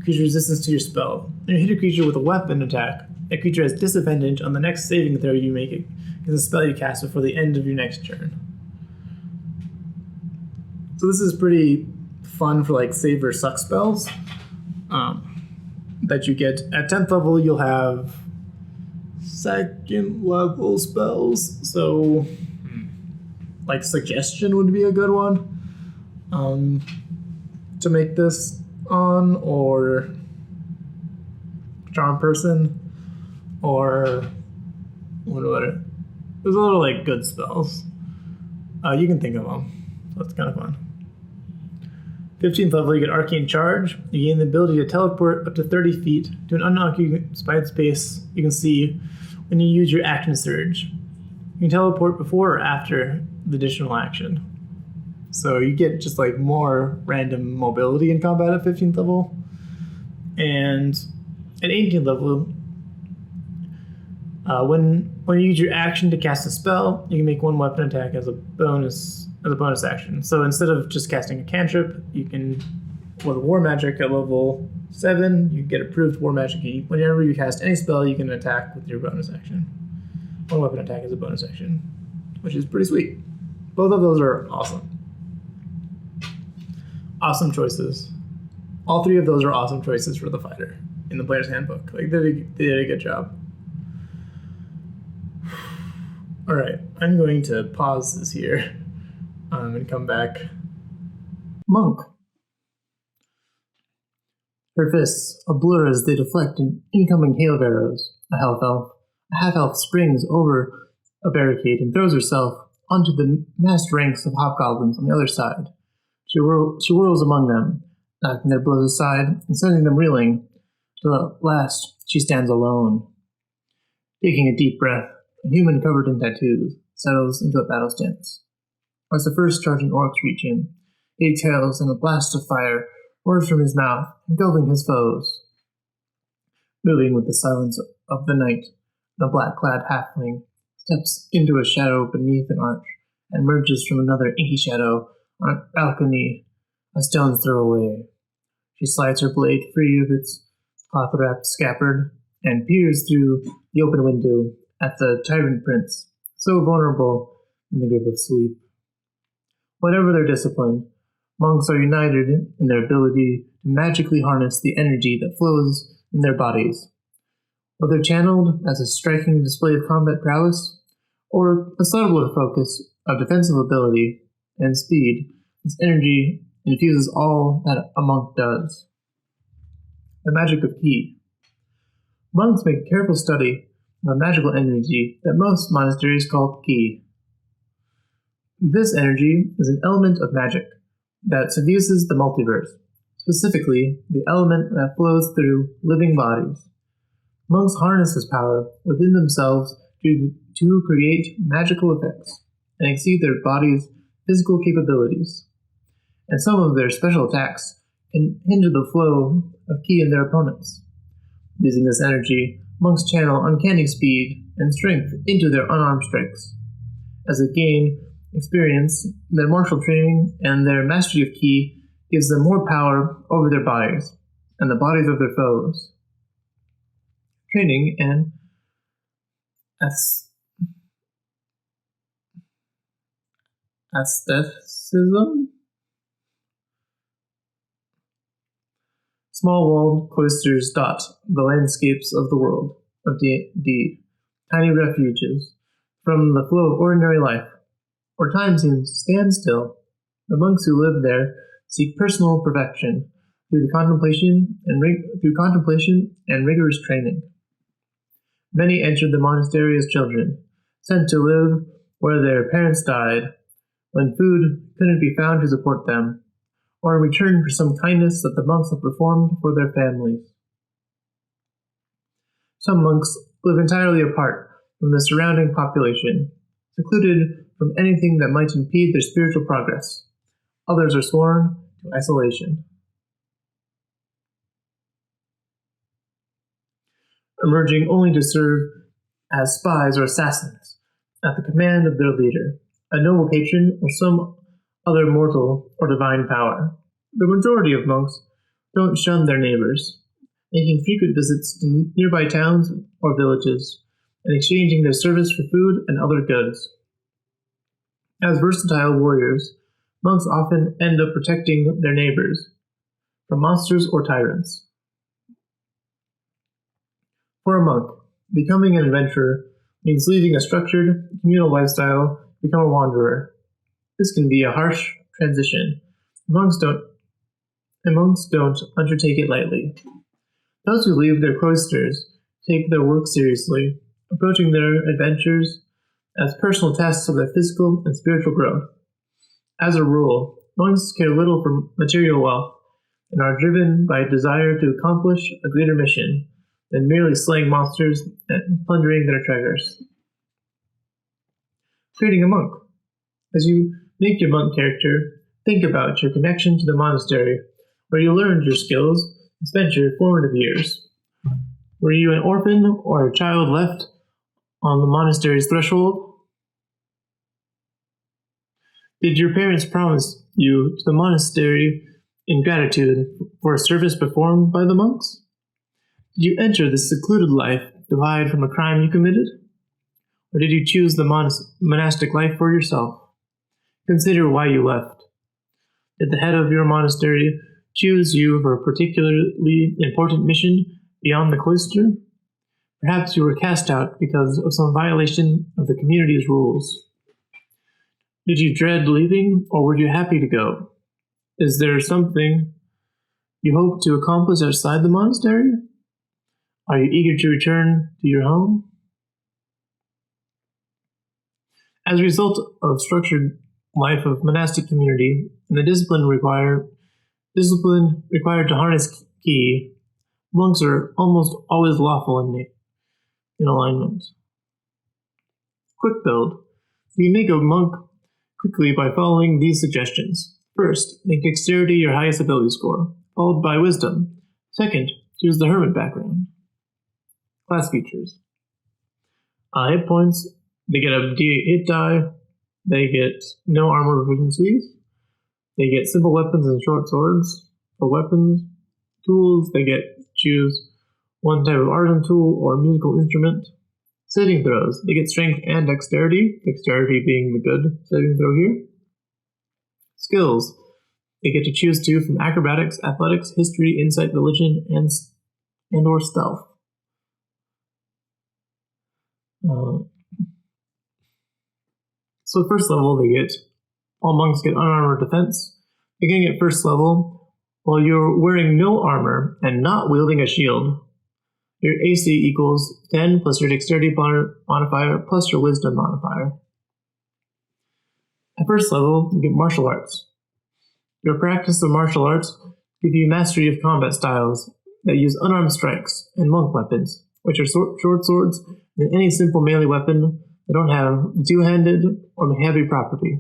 creature's resistance to your spell. When you hit a creature with a weapon attack, that creature has disadvantage on the next saving throw you make against a spell you cast before the end of your next turn. So this is pretty fun for like save or suck spells. that you get. At 10th level, you'll have second level spells. So, like, Suggestion would be a good one to make this on, or Charm Person, or what there's a lot of like good spells. You can think of them. That's kind of fun. 15th level, you get Arcane Charge. You gain the ability to teleport up to 30 feet to an unoccupied space you can see when you use your action surge. You can teleport before or after the additional action. So you get just like more random mobility in combat at 15th level. And at 18th level, when you use your action to cast a spell, you can make one weapon attack as a bonus action. So instead of just casting a cantrip, you can, with War Magic at level 7, you get approved War Magic. Whenever you cast any spell, you can attack with your bonus action. One weapon attack is a bonus action, which is pretty sweet. Both of those are awesome. Awesome choices. All three of those are awesome choices for the fighter in the player's handbook. Like they did a good job. All right, I'm going to pause this here and come back. Monk. Her fists a blur as they deflect an incoming hail of arrows. A half-elf springs over a barricade and throws herself onto the massed ranks of hobgoblins on the other side. She whirls among them, knocking their blows aside and sending them reeling. Till at last, she stands alone. Taking a deep breath, a human covered in tattoos settles into a battle stance. As the first charging orcs reach him, he exhales and a blast of fire roars from his mouth, engulfing his foes. Moving with the silence of the night, the black-clad halfling steps into a shadow beneath an arch and emerges from another inky shadow on a balcony a stone's throw away. She slides her blade free of its cloth-wrapped scabbard and peers through the open window at the tyrant prince, so vulnerable in the grip of sleep. Whatever their discipline, monks are united in their ability to magically harness the energy that flows in their bodies. Whether channeled as a striking display of combat prowess, or a subtler focus of defensive ability and speed, this energy infuses all that a monk does. The magic of ki. Monks make a careful study of a magical energy that most monasteries call ki. This energy is an element of magic that suffuses the multiverse, specifically the element that flows through living bodies. Monks harness this power within themselves to create magical effects and exceed their body's physical capabilities. And some of their special attacks can hinder the flow of ki in their opponents. Using this energy, monks channel uncanny speed and strength into their unarmed strikes. As they gain experience, their martial training and their mastery of ki gives them more power over their bodies and the bodies of their foes. Training and aestheticism. Small-walled cloisters dot the landscapes of the world of D&D, tiny refuges from the flow of ordinary life, where time seems to stand still. The monks who live there seek personal perfection through contemplation and rigorous training. Many entered the monastery as children, sent to live where their parents died, when food couldn't be found to support them, or in return for some kindness that the monks have performed for their families. Some monks live entirely apart from the surrounding population, secluded from anything that might impede their spiritual progress. Others are sworn to isolation. Emerging only to serve as spies or assassins at the command of their leader, a noble patron, or some other mortal or divine power. The majority of monks don't shun their neighbors, making frequent visits to nearby towns or villages, and exchanging their service for food and other goods. As versatile warriors, monks often end up protecting their neighbors from monsters or tyrants. For a monk, becoming an adventurer means leaving a structured, communal lifestyle to become a wanderer. This can be a harsh transition. Monks don't undertake it lightly. Those who leave their cloisters take their work seriously, approaching their adventures as personal tests of their physical and spiritual growth. As a rule, monks care little for material wealth and are driven by a desire to accomplish a greater mission than merely slaying monsters and plundering their treasures. Creating a monk. As you make your monk character, think about your connection to the monastery, where you learned your skills and spent your formative years. Were you an orphan or a child left on the monastery's threshold? Did your parents promise you to the monastery in gratitude for a service performed by the monks? Did you enter this secluded life to hide from a crime you committed? Or did you choose the monastic life for yourself? Consider why you left. Did the head of your monastery choose you for a particularly important mission beyond the cloister? Perhaps you were cast out because of some violation of the community's rules. Did you dread leaving, or were you happy to go? Is there something you hope to accomplish outside the monastery? Are you eager to return to your home? As a result of structured life of monastic community and the discipline required to harness ki, monks are almost always lawful in alignment. Quick build. You make a monk quickly by following these suggestions. First, make dexterity your highest ability score, followed by wisdom. Second, choose the hermit background. Class features. Hit points. They get a D8 hit die. They get no armor proficiencies. They get simple weapons and short swords. For weapons, tools, they choose one type of artisan tool or musical instrument. Saving throws, they get strength and dexterity, dexterity being the good saving throw here. Skills, they get to choose two from acrobatics, athletics, history, insight, religion, and or stealth. So first level, all monks get unarmored defense. Beginning at first level, while you're wearing no armor and not wielding a shield, your AC equals 10 plus your dexterity modifier plus your wisdom modifier. At first level, you get martial arts. Your practice of martial arts give you mastery of combat styles that use unarmed strikes and monk weapons, which are short swords and any simple melee weapon that don't have two-handed or heavy property.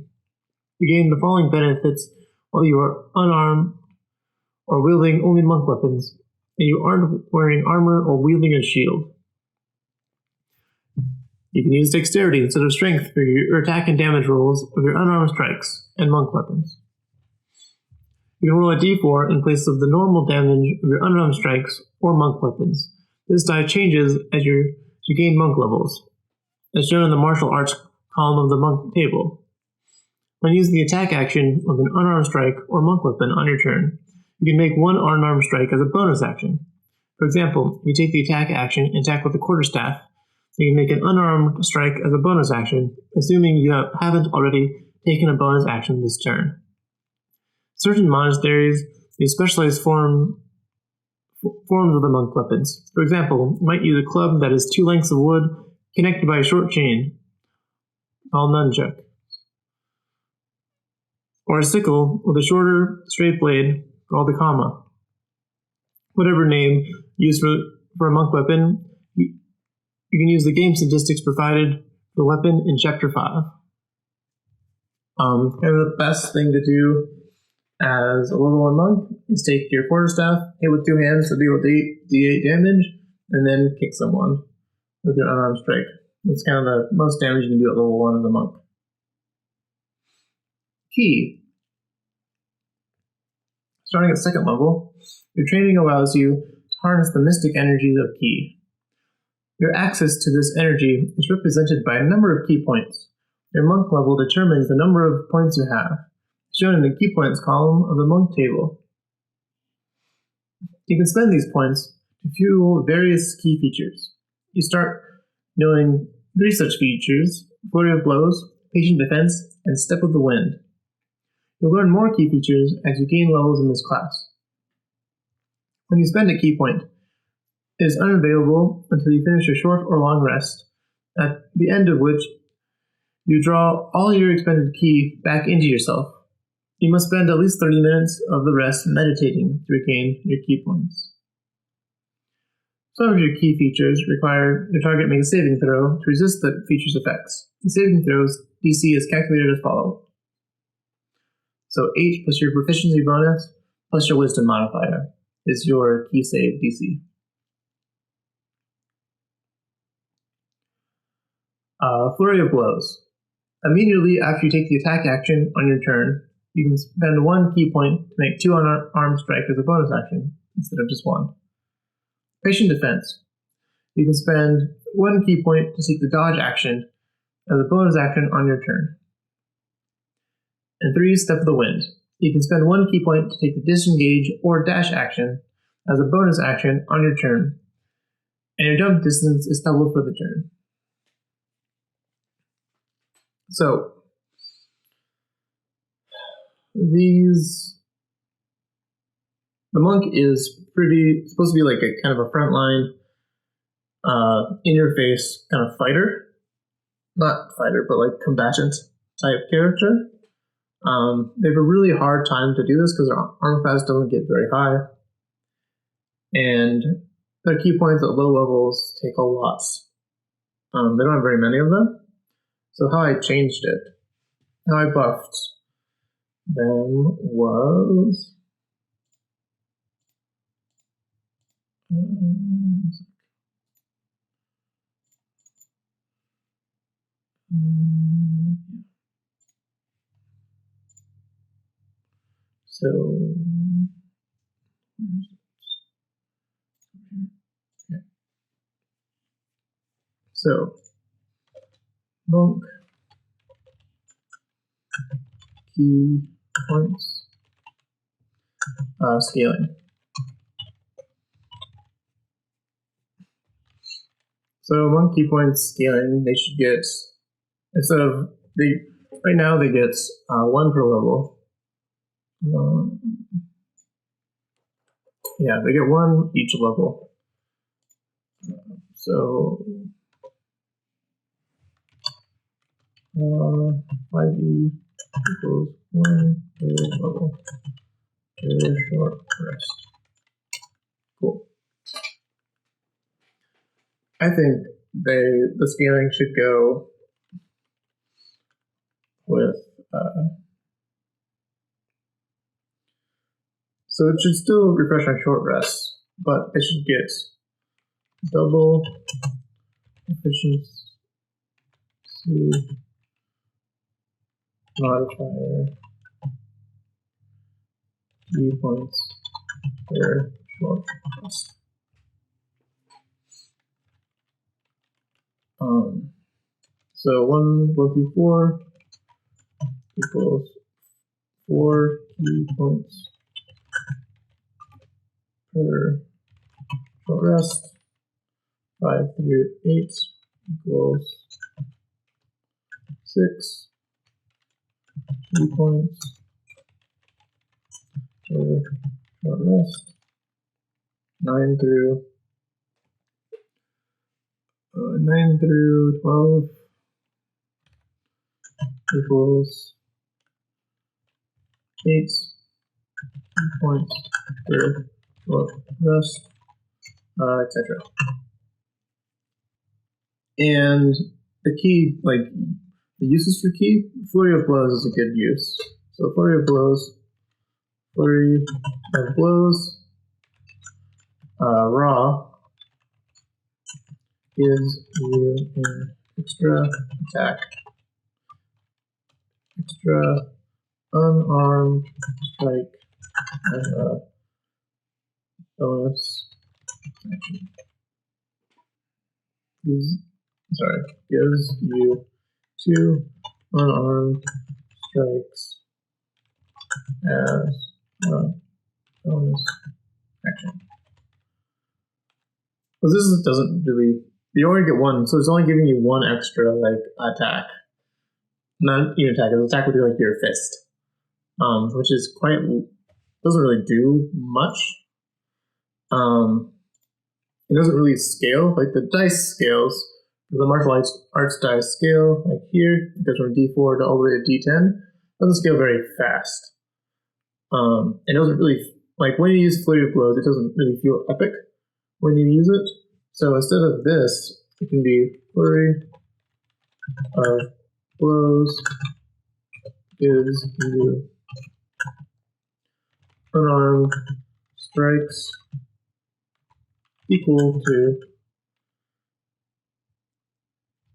You gain the following benefits while you are unarmed or wielding only monk weapons, and you aren't wearing armor or wielding a shield. You can use dexterity instead of strength for your attack and damage rolls of your unarmed strikes and monk weapons. You can roll a d4 in place of the normal damage of your unarmed strikes or monk weapons. This die changes as you gain monk levels, as shown in the martial arts column of the monk table. When using the attack action of an unarmed strike or monk weapon on your turn, you can make one unarmed strike as a bonus action. For example, if you take the attack action and attack with the quarterstaff, you can make an unarmed strike as a bonus action, assuming you haven't already taken a bonus action this turn. Certain monasteries use specialized forms of the monk weapons. For example, you might use a club that is 2 lengths of wood connected by a short chain, called nunchuck, or a sickle with a shorter, straight blade, called a kama. Whatever name used for a monk weapon, you can use the game statistics provided for the weapon in Chapter 5. Kind of the best thing to do as a level 1 monk is take your quarterstaff, hit with 2 hands to deal d8 damage, and then kick someone with your unarmed strike. That's kind of the most damage you can do at level 1 as a monk. Key. Starting at 2nd level, your training allows you to harness the mystic energies of ki. Your access to this energy is represented by a number of key points. Your monk level determines the number of points you have, shown in the key points column of the monk table. You can spend these points to fuel various key features. You start knowing 3 such features: Flurry of Blows, Patient Defense, and Step of the Wind. You'll learn more key features as you gain levels in this class. When you spend a key point, it is unavailable until you finish a short or long rest, at the end of which you draw all your expended ki back into yourself. You must spend at least 30 minutes of the rest meditating to regain your ki points. Some of your key features require your target make a saving throw to resist the feature's effects. The saving throw's DC is calculated as follows. So 8 plus your proficiency bonus plus your wisdom modifier is your key save DC. Flurry of Blows. Immediately after you take the attack action on your turn, you can spend 1 key point to make 2 unarmed strike as a bonus action instead of just 1. Patient Defense. You can spend 1 key point to take the dodge action as a bonus action on your turn. And 3, Step of the Wind. You can spend 1 key point to take the disengage or dash action as a bonus action on your turn, and your jump distance is doubled for the turn. So, the monk is supposed to be like a kind of a frontline, in your face kind of fighter. Not fighter, but like combatant type character. They have a really hard time to do this because their armor class doesn't get very high. And their key points at low levels take a lot. They don't have very many of them. So how I changed it, how I buffed them was... So monk key points scaling. So monk key points scaling, they should get, instead of right now they get 1 per level. Yeah, they get 1 each level. So 5e equals 1 per level. Very short rest. Cool. I think the scaling should go with so it should still refresh on short rests, but they should get double efficiency modifier key points per short rest. So 1 through 4 equals 4 key points per short rest. 5 through 8 equals 6 key points per short rest. 9 through 12 equals 8 points per short rest, etc. And the key, like the uses for key, Flurry of Blows is a good use. So Flurry of Blows, raw gives you an extra attack, extra unarmed strike as a bonus action. Gives you 2 unarmed strikes as a bonus action. Well, this doesn't really You only get one, so it's only giving you one extra like attack. Not even attack, it's attack with like your fist. Which is quite doesn't really do much. It doesn't really scale, like the dice scales. The martial arts dice scale, like here, it goes from D4 to all the way to D10. It doesn't scale very fast. It doesn't really, like when you use Flurry of Blows, it doesn't really feel epic when you use it. So instead of this, it can be Flurry of Blows gives you unarmed strikes equal to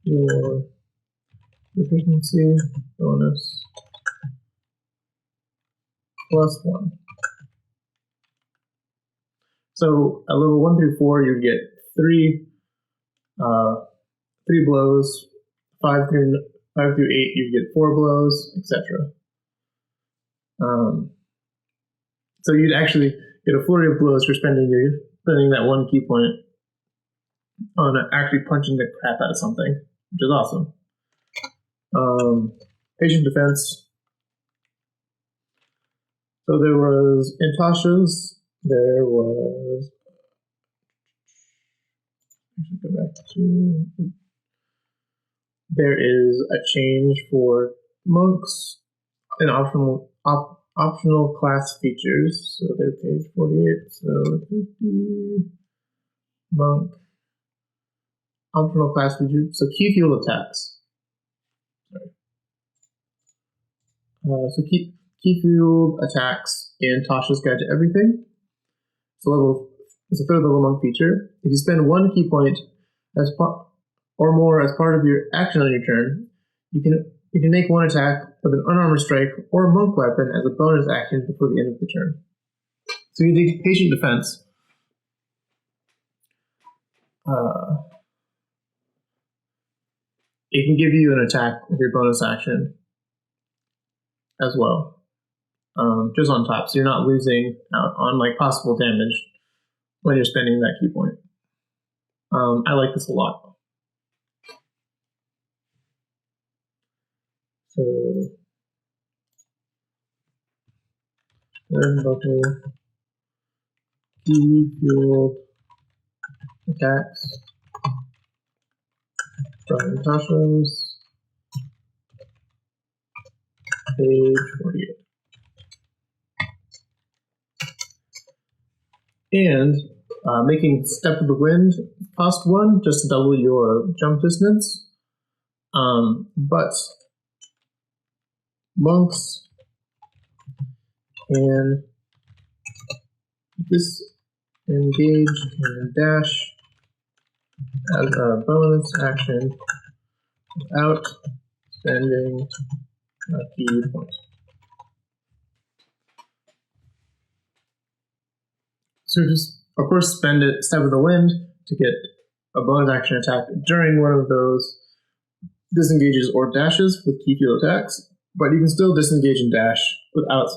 your proficiency bonus +1. So at level 1 through 4, you get three blows. 5 through 8, you get 4 blows, etc. So you'd actually get a flurry of blows for spending that 1 key point on actually punching the crap out of something, which is awesome. Patient defense. So there was in Tasha's, there was. I should go back to. There is a change for monks, an optional class features. So they're page 48. So 50 monk optional class features. So key fuel attacks. So key fuel attacks in Tasha's Guide to Everything. It's a 3rd level monk feature. If you spend 1 key point or more as part of your action on your turn, you can make 1 attack with an unarmored strike or a monk weapon as a bonus action before the end of the turn. So you do patient defense. It can give you an attack with your bonus action as well. Just on top, so you're not losing out on like possible damage when you're spending that key point. I like this a lot. So, level key fuel attacks from Tasha's page 48. And making Step of the Wind cost 1 just to double your jump distance. But monks can disengage and dash as a bonus action without spending a key point. So just, of course, spend it Step of the Wind to get a bonus action attack during one of those disengages or dashes with key fuel attacks, but you can still disengage and dash without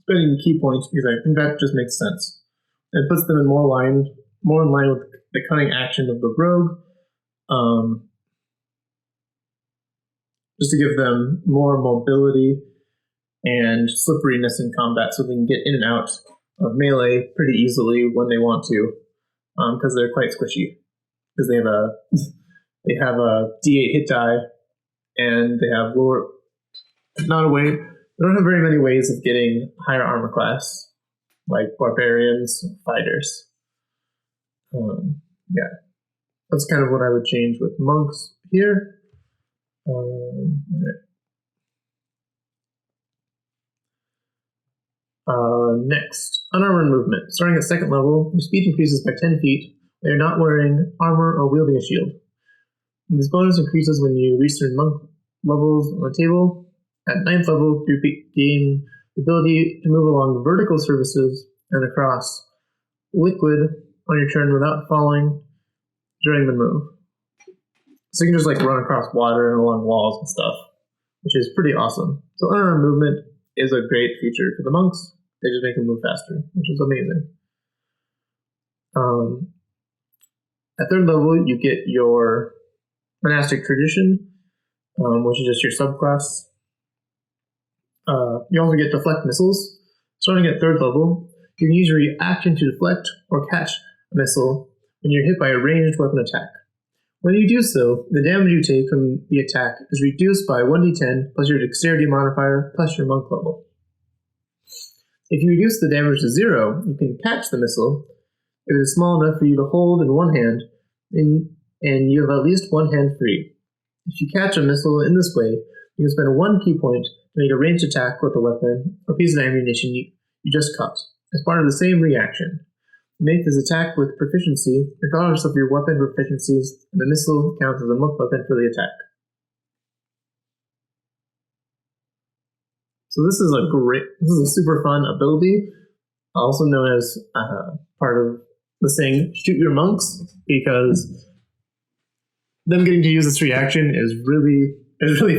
spending key points because I think that just makes sense. It puts them in more in line with the cunning action of the rogue, just to give them more mobility and slipperiness in combat so they can get in and out of melee pretty easily when they want to, because they're quite squishy. Because they have a D8 hit die, and they have lower. They don't have very many ways of getting higher armor class, like barbarians, fighters. Yeah, that's kind of what I would change with monks here. Next, unarmored movement. Starting at 2nd level, your speed increases by 10 feet when you're not wearing armor or wielding a shield. And this bonus increases when you reach certain monk levels on the table. At 9th level, you gain the ability to move along vertical surfaces and across liquid on your turn without falling during the move. So you can just like run across water and along walls and stuff, which is pretty awesome. So unarmored movement is a great feature for the monks. They just make them move faster, which is amazing. At 3rd level, you get your monastic tradition, which is just your subclass. You also get deflect missiles. Starting at 3rd level, you can use your reaction to deflect or catch a missile when you're hit by a ranged weapon attack. When you do so, the damage you take from the attack is reduced by 1d10 plus your dexterity modifier plus your monk level. If you reduce the damage to 0, you can catch the missile if it is small enough for you to hold in one hand and you have at least one hand free. If you catch a missile in this way, you can spend 1 key point to make a ranged attack with a weapon or piece of ammunition you just cut, as part of the same reaction. Make this attack with proficiency, regardless of your weapon proficiencies, and the missile counts as a monk weapon for the attack. So this is a super fun ability, also known as part of the saying, shoot your monks, because them getting to use this reaction is really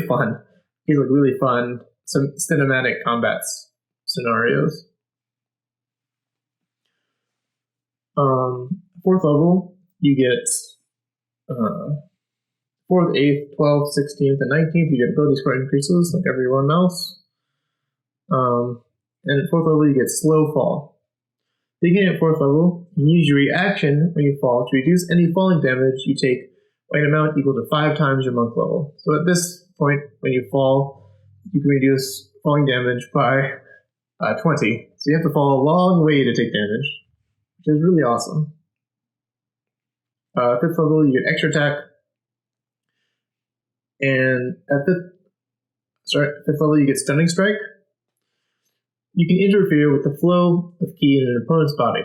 fun. These like really fun, some cinematic combat scenarios. 4th level, you get 4th, 8th, 12th, 16th, and 19th. You get ability score increases like everyone else. And at 4th level, you get slow fall. Beginning at 4th level, you can use your reaction when you fall to reduce any falling damage you take by an amount equal to 5 times your monk level. So at this point, when you fall, you can reduce falling damage by 20. So you have to fall a long way to take damage, which is really awesome. 5th level, you get extra attack. And at 5th level, you get stunning strike. You can interfere with the flow of ki in an opponent's body.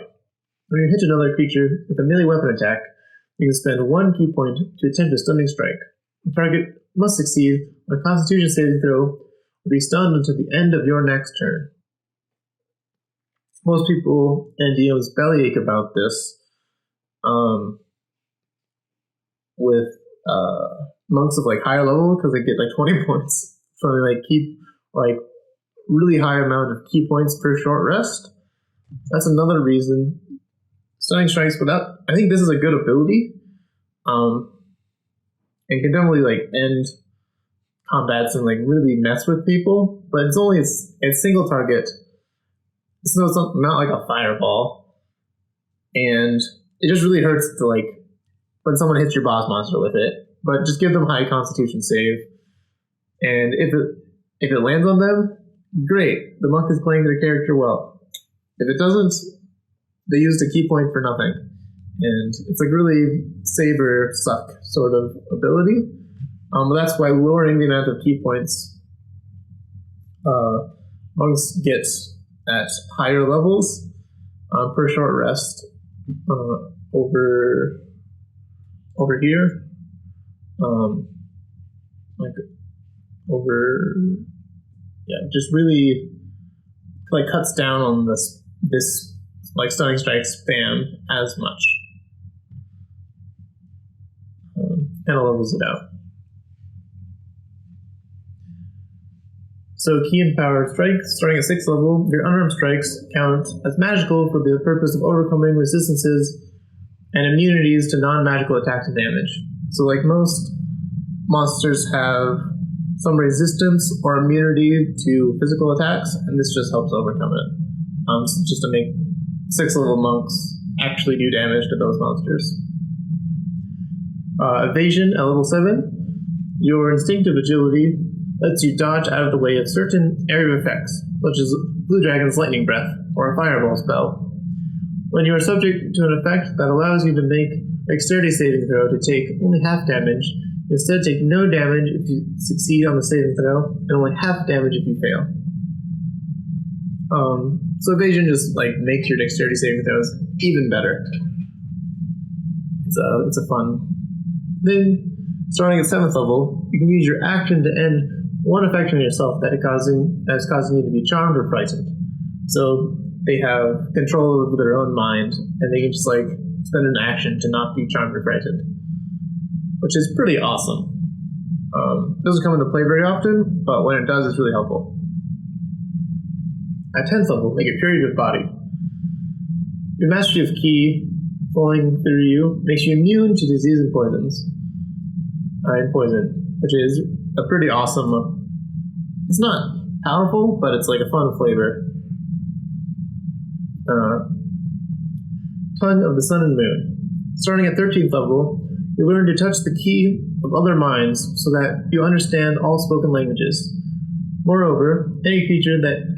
When you hit another creature with a melee weapon attack, you can spend 1 key point to attempt a stunning strike. The target must succeed on a Constitution saving throw or be stunned until the end of your next turn. Most people and DMs bellyache about this with monks of like higher level because they get like 20 points. So they like keep like really high amount of key points per short rest. That's another reason. Stunning strikes without, I think this is a good ability, and can definitely like end combats and like really mess with people. But it's single target, so it's not like a fireball, and it just really hurts to like when someone hits your boss monster with it. But just give them high Constitution save, and if it lands on them, great. The monk is playing their character well. If it doesn't, they used a key point for nothing. And it's like really saber suck sort of ability. But that's why lowering the amount of key points monks get at higher levels per short rest over here. Just really like cuts down on this like stunning strike spam as much. Kind of levels it out. So key and power strikes, starting at 6th level, your unarmed strikes count as magical for the purpose of overcoming resistances and immunities to non-magical attacks and damage. So like most monsters have some resistance or immunity to physical attacks, and this just helps overcome it. Just to make 6th level monks actually do damage to those monsters. Evasion at level 7. Your instinctive agility lets you dodge out of the way of certain area effects, such as Blue Dragon's Lightning Breath or a Fireball spell. When you are subject to an effect that allows you to make a dexterity saving throw to take only half damage, you instead take no damage if you succeed on the saving throw, and only half damage if you fail. So evasion just like makes your dexterity saving throws even better. It's a fun thing. Starting at 7th level, you can use your action to end one effect on yourself that is causing you to be charmed or frightened. So they have control over their own mind, and they can just like spend an action to not be charmed or frightened, which is pretty awesome. It doesn't come into play very often, but when it does, it's really helpful. At 10th level, make a period of body. Your mastery of ki flowing through you makes you immune to disease and poisons. And poison, which is a pretty awesome. It's not powerful, but it's like a fun flavor. Tongue of the Sun and Moon. Starting at 13th level, you learn to touch the key of other minds so that you understand all spoken languages. Moreover, any creature that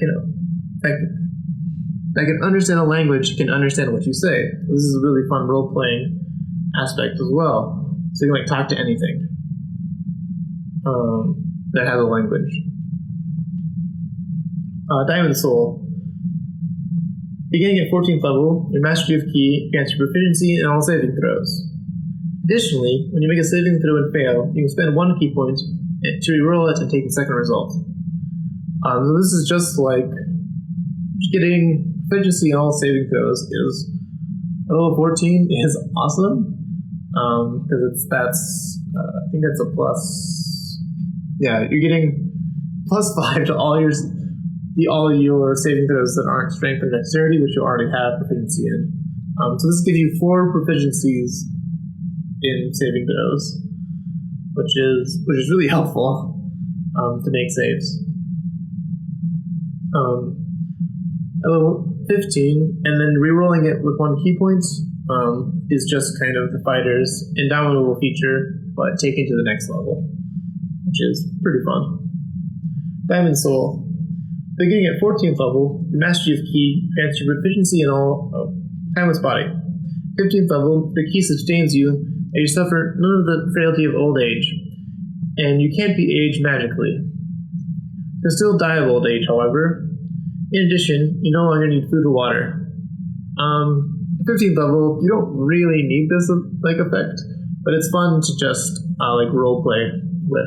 can understand a language can understand what you say. This is a really fun role-playing aspect as well. So you can talk to anything that has a language. Diamond Soul. Beginning at 14th level, your Mastery of Key grants you proficiency in all saving throws. Additionally, when you make a saving throw and fail, you can spend 1 key point to reroll it and take the second result. So this is just like getting proficiency in all saving throws is a level 14 is awesome because I think that's a plus. Yeah, you're getting +5 to all your saving throws that aren't strength or dexterity, which you already have proficiency in. So this gives you 4 proficiencies in saving throws, which is really helpful to make saves. At level 15, and then rerolling it with 1 key point is just kind of the fighter's indomitable feature, but taken to the next level, which is pretty fun. Diamond Soul. Beginning at 14th level, your Mastery of Key grants you proficiency in all Timeless Body. 15th level, your key sustains you, and you suffer none of the frailty of old age, and you can't be aged magically. You can still die of old age, however. In addition, you no longer need food or water. 15th level, you don't really need this effect, but it's fun to just roleplay with.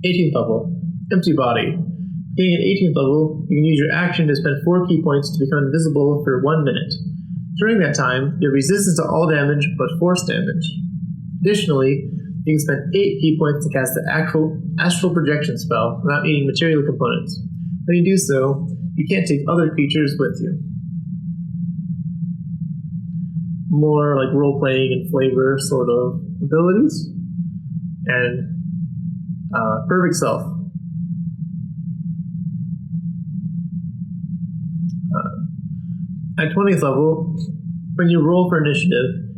18th level, Empty Body. Being at 18th level, you can use your action to spend 4 key points to become invisible for 1 minute. During that time, you have resistance to all damage but force damage. Additionally, you can spend 8 key points to cast the astral projection spell without needing material components. When you do so, you can't take other creatures with you. More like role-playing and flavor sort of abilities. And Perfect Self. At 20th level, when you roll for initiative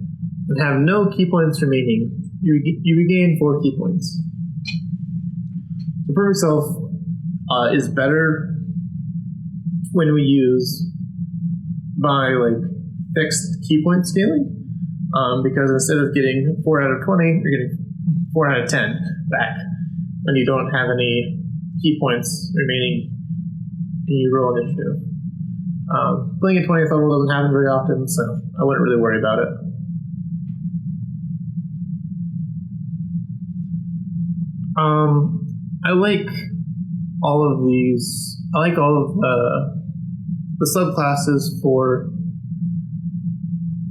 and have no key points remaining, you regain 4 key points. The Perfect Self is better when we use by fixed key point scaling, because instead of getting 4 out of 20, you're getting 4 out of 10 back when you don't have any key points remaining and you roll initiative. Playing at 20th level doesn't happen very often, so I wouldn't really worry about it. I like all of these. I like all of the subclasses for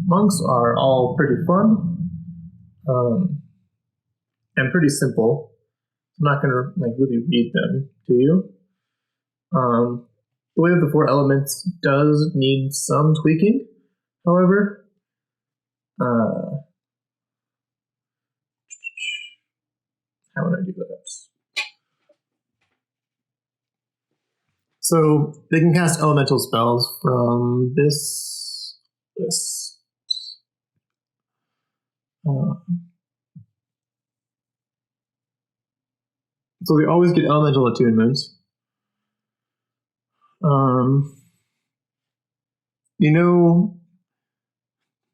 monks are all pretty fun and pretty simple. I'm not going to really read them to you. The way of the 4 elements does need some tweaking, however. How would I do that? So they can cast elemental spells from this list. So they always get elemental attunements.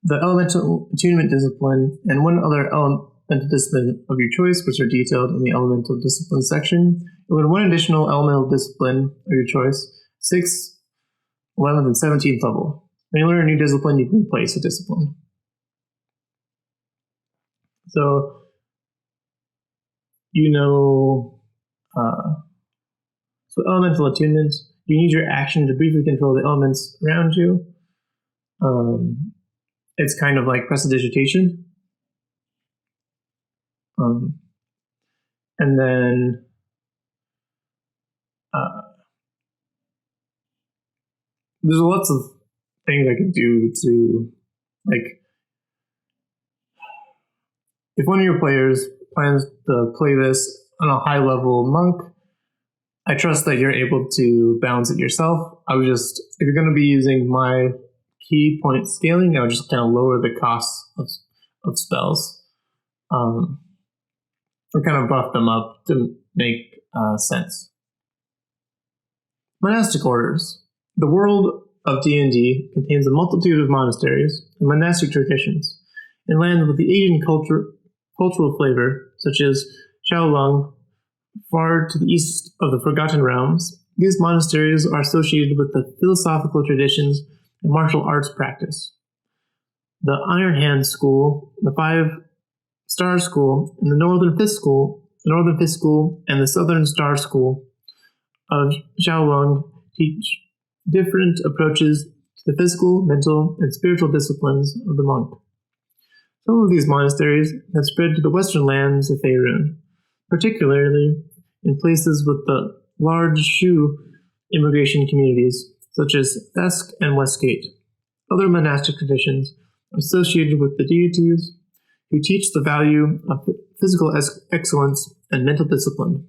The elemental attunement discipline and 1 other elemental discipline of your choice, which are detailed in the elemental discipline section. You learn 1 additional elemental discipline of your choice, 6th, 11th, and 17th level. When you learn a new discipline, you can replace a discipline. So, so elemental attunement, you use your action to briefly control the elements around you. It's kind of like prestidigitation. And then there's lots of things I could do to, like, if one of your players plans to play this on a high-level monk, I trust that you're able to balance it yourself. I would just, if you're going to be using my key point scaling, I would just kind of lower the cost of spells. Or kind of buff them up to make sense. Monastic orders. The world of D&D contains a multitude of monasteries and monastic traditions, and lands with the Asian cultural flavor, such as Shaolong, far to the east of the Forgotten Realms. These monasteries are associated with the philosophical traditions and martial arts practice. The Iron Hand School, the Five Star School, and the Northern Fifth School, and the Southern Star School of Shaolong teach different approaches to the physical, mental, and spiritual disciplines of the monk. Some of these monasteries have spread to the western lands of Faerun, particularly in places with the large Shu immigration communities, such as Thesk and Westgate. Other monastic traditions are associated with the deities who teach the value of physical excellence and mental discipline.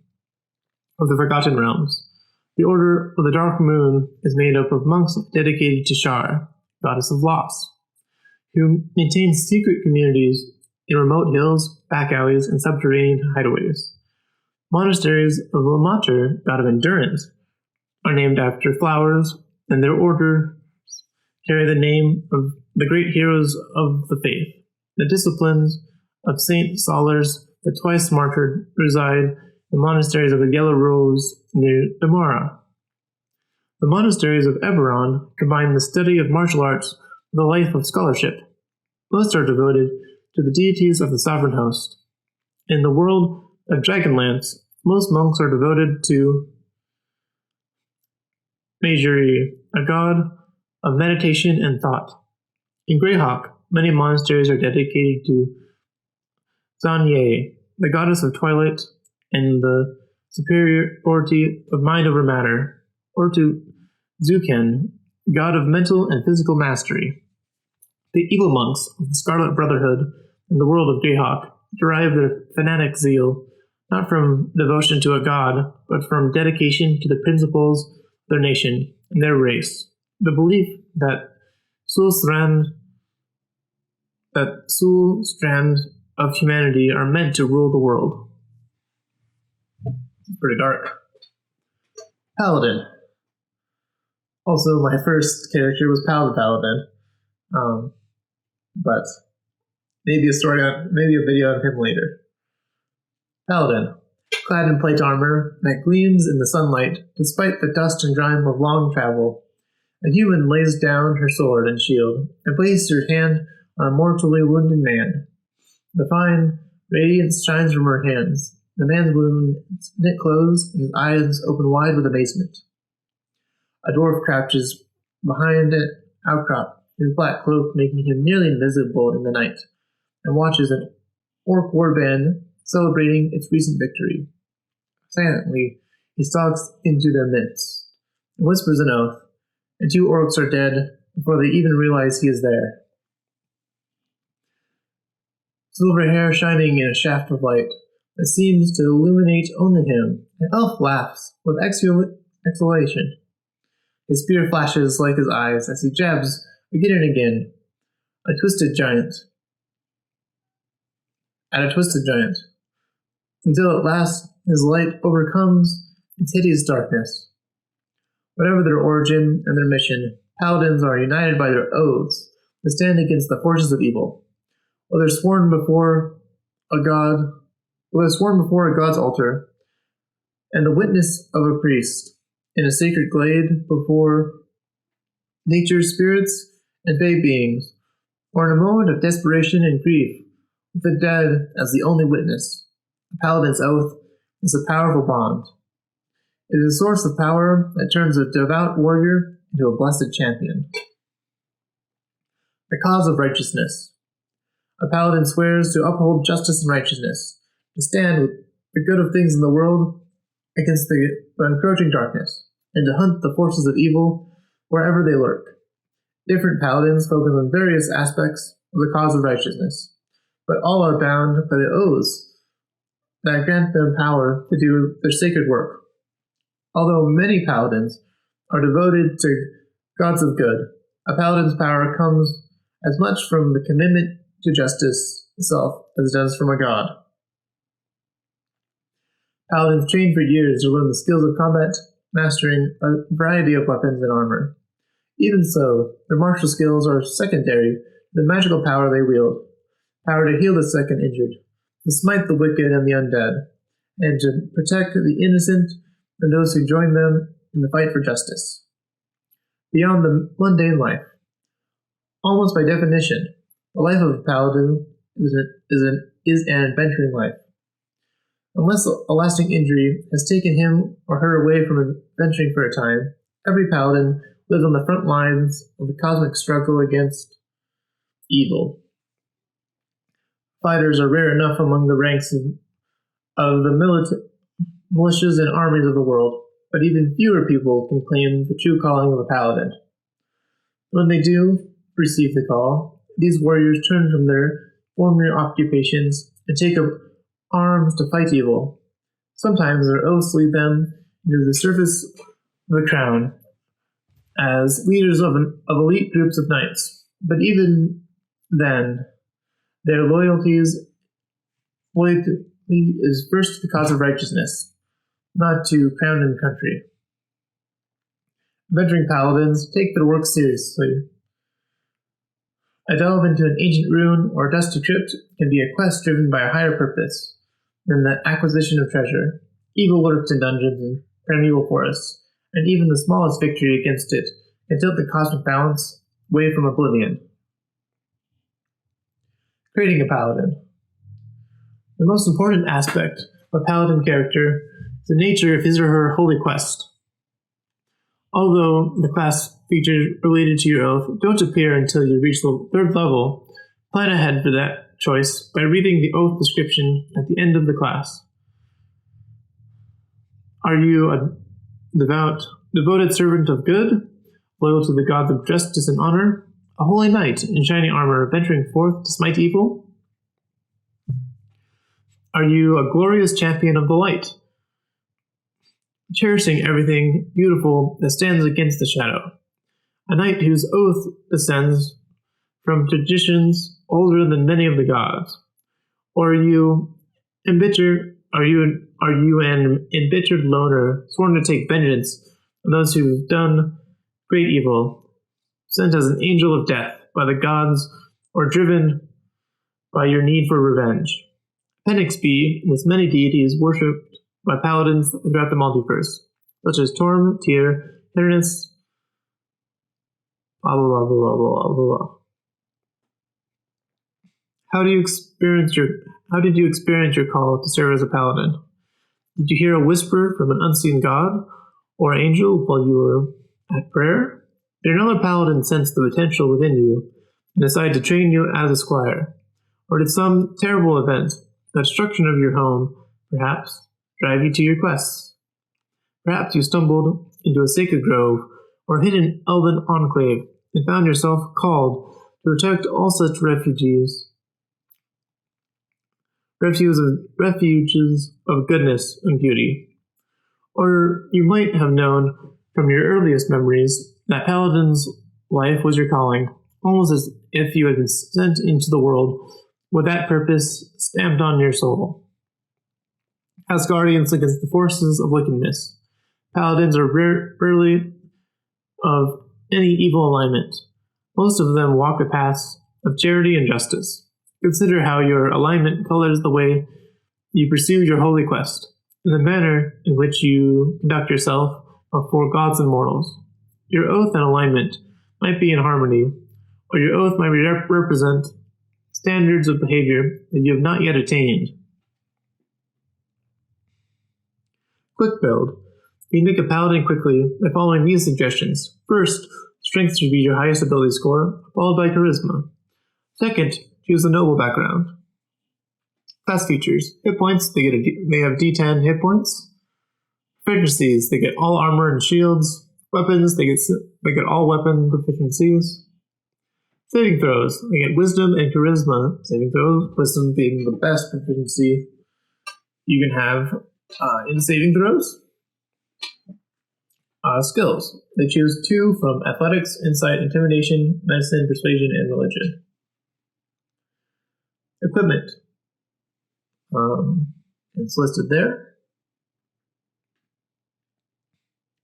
Of the Forgotten Realms, the Order of the Dark Moon is made up of monks dedicated to Shar, goddess of loss, who maintains secret communities in remote hills, back alleys, and subterranean hideaways. Monasteries of Lamater, god of endurance, are named after flowers, and their orders carry the name of the great heroes of the faith. The disciplines of Saint Solars, the twice martyred, reside in monasteries of the Yellow Rose near Damara. The monasteries of Eberron combine the study of martial arts with a life of scholarship. Most are devoted to the deities of the sovereign host. In the world of Dragonlance, most monks are devoted to Majory, a god of meditation and thought. In Greyhawk, many monasteries are dedicated to Zanye, the goddess of twilight and the superiority of mind over matter, or to Zuken, god of mental and physical mastery. The evil monks of the Scarlet Brotherhood in the world of Greyhawk derive their fanatic zeal not from devotion to a god, but from dedication to the principles of their nation and their race. The belief that Soul Strand of humanity are meant to rule the world. It's pretty dark. Paladin. Also, my first character was Paladin, but maybe a video of him later. Paladin, clad in plate armor that gleams in the sunlight despite the dust and grime of long travel. A human lays down her sword and shield and places her hand on a mortally wounded man. The fine radiance shines from her hands. The man's wound is knit closed and his eyes open wide with amazement. A dwarf crouches behind an outcrop, his black cloak making him nearly invisible in the night, and watches an orc warband celebrating its recent victory. Silently, he stalks into their midst and whispers an oath, and 2 orcs are dead before they even realize he is there. Silver hair shining in a shaft of light that seems to illuminate only him, an elf laughs with exultation. His spear flashes like his eyes as he jabs again and again at a twisted giant, until at last his light overcomes its hideous darkness. Whatever their origin and their mission, paladins are united by their oaths to stand against the forces of evil. Whether sworn before a god's altar, and the witness of a priest, in a sacred glade before nature's spirits and fey beings, or in a moment of desperation and grief, with the dead as the only witness. A paladin's oath is a powerful bond. It is a source of power that turns a devout warrior into a blessed champion. The cause of righteousness. A paladin swears to uphold justice and righteousness, to stand with the good of things in the world against the encroaching darkness, and to hunt the forces of evil wherever they lurk. Different paladins focus on various aspects of the cause of righteousness, but all are bound by the oaths that grant them power to do their sacred work. Although many paladins are devoted to gods of good, a paladin's power comes as much from the commitment to justice itself as it does from a god. Paladins train for years to learn the skills of combat, mastering a variety of weapons and armor. Even so, their martial skills are secondary to the magical power they wield, power to heal the sick and injured, to smite the wicked and the undead, and to protect the innocent and those who join them in the fight for justice. Beyond the mundane life, almost by definition, the life of a paladin is an adventuring life. Unless a lasting injury has taken him or her away from adventuring for a time, every paladin lives on the front lines of the cosmic struggle against evil. Fighters are rare enough among the ranks of the militias and armies of the world, but even fewer people can claim the true calling of a paladin. When they do receive the call, these warriors turn from their former occupations and take up arms to fight evil. Sometimes their oaths lead them into the service of the crown as leaders of elite groups of knights. But even then, their loyalty is first to the cause of righteousness, not to crown and country. Adventuring paladins take their work seriously. A delve into an ancient ruin or a dusty crypt can be a quest driven by a higher purpose than the acquisition of treasure. Evil lurks in dungeons and primeval forests, and even the smallest victory against it can tilt the cosmic balance away from oblivion. Creating a paladin. The most important aspect of a paladin character is the nature of his or her holy quest. Although the class features related to your oath don't appear until you reach the 3rd level, plan ahead for that choice by reading the oath description at the end of the class. Are you a devoted servant of good, loyal to the gods of justice and honor, a holy knight in shining armor venturing forth to smite evil? Are you a glorious champion of the light, cherishing everything beautiful that stands against the shadow, a knight whose oath descends from traditions older than many of the gods? Or are you an embittered loner sworn to take vengeance on those who've done great evil, sent as an angel of death by the gods, or driven by your need for revenge? Appendix B lists many deities worshipped by paladins throughout the multiverse, such as Torm, Teir, Tyrannus, blah blah blah blah blah blah blah. How did you experience your call to serve as a paladin? Did you hear a whisper from an unseen god or angel while you were at prayer? Did another paladin sense the potential within you and decide to train you as a squire? Or did some terrible event, the destruction of your home, perhaps, drive you to your quests? Perhaps you stumbled into a sacred grove or hid an elven enclave and found yourself called to protect all such refuges of goodness and beauty. Or you might have known from your earliest memories that Paladin's life was your calling, almost as if you had been sent into the world with that purpose stamped on your soul. As guardians against the forces of wickedness, Paladins are rarely of any evil alignment. Most of them walk the paths of charity and justice. Consider how your alignment colors the way you pursue your holy quest, and the manner in which you conduct yourself before gods and mortals. Your oath and alignment might be in harmony, or your oath might represent standards of behavior that you have not yet attained. Quick build. You can make a paladin quickly by following these suggestions. First, strength should be your highest ability score, followed by charisma. Second, choose a noble background. Class features. Hit points, they have D10 hit points. Proficiencies, they get all armor and shields. Weapons, they get all weapon proficiencies. Saving throws. We get Wisdom and Charisma saving throws. Wisdom being the best proficiency you can have in saving throws. Skills. They choose 2 from Athletics, Insight, Intimidation, Medicine, Persuasion, and Religion. Equipment. It's listed there.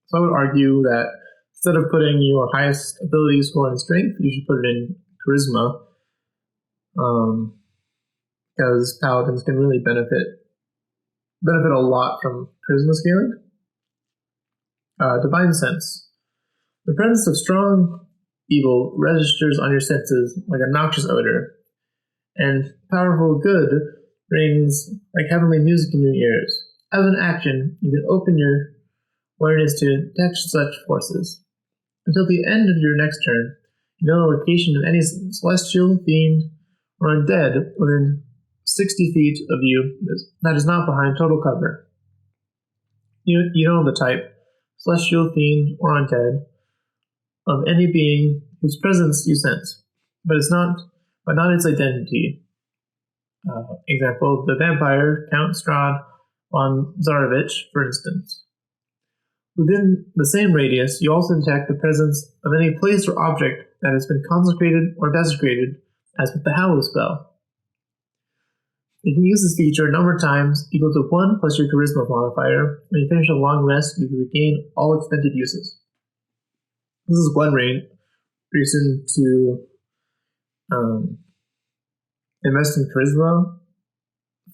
So I would argue that instead of putting your highest ability score in Strength, you should put it in Charisma, because Paladins can really benefit a lot from Charisma scaling. Divine Sense. The presence of strong evil registers on your senses like a noxious odor, and powerful good rings like heavenly music in your ears. As an action, you can open your awareness to detect such forces. Until the end of your next turn, you know the location of any celestial, fiend, or undead within 60 feet of you that is not behind total cover. You know the type, celestial, fiend, or undead, of any being whose presence you sense, but not its identity. Example, the vampire, Count Strahd on Zarovich, for instance. Within the same radius, you also detect the presence of any place or object that has been consecrated or desecrated, as with the Hallow spell. You can use this feature a number of times equal to 1 plus your Charisma modifier. When you finish a long rest, you can regain all expended uses. This is one reason to invest in Charisma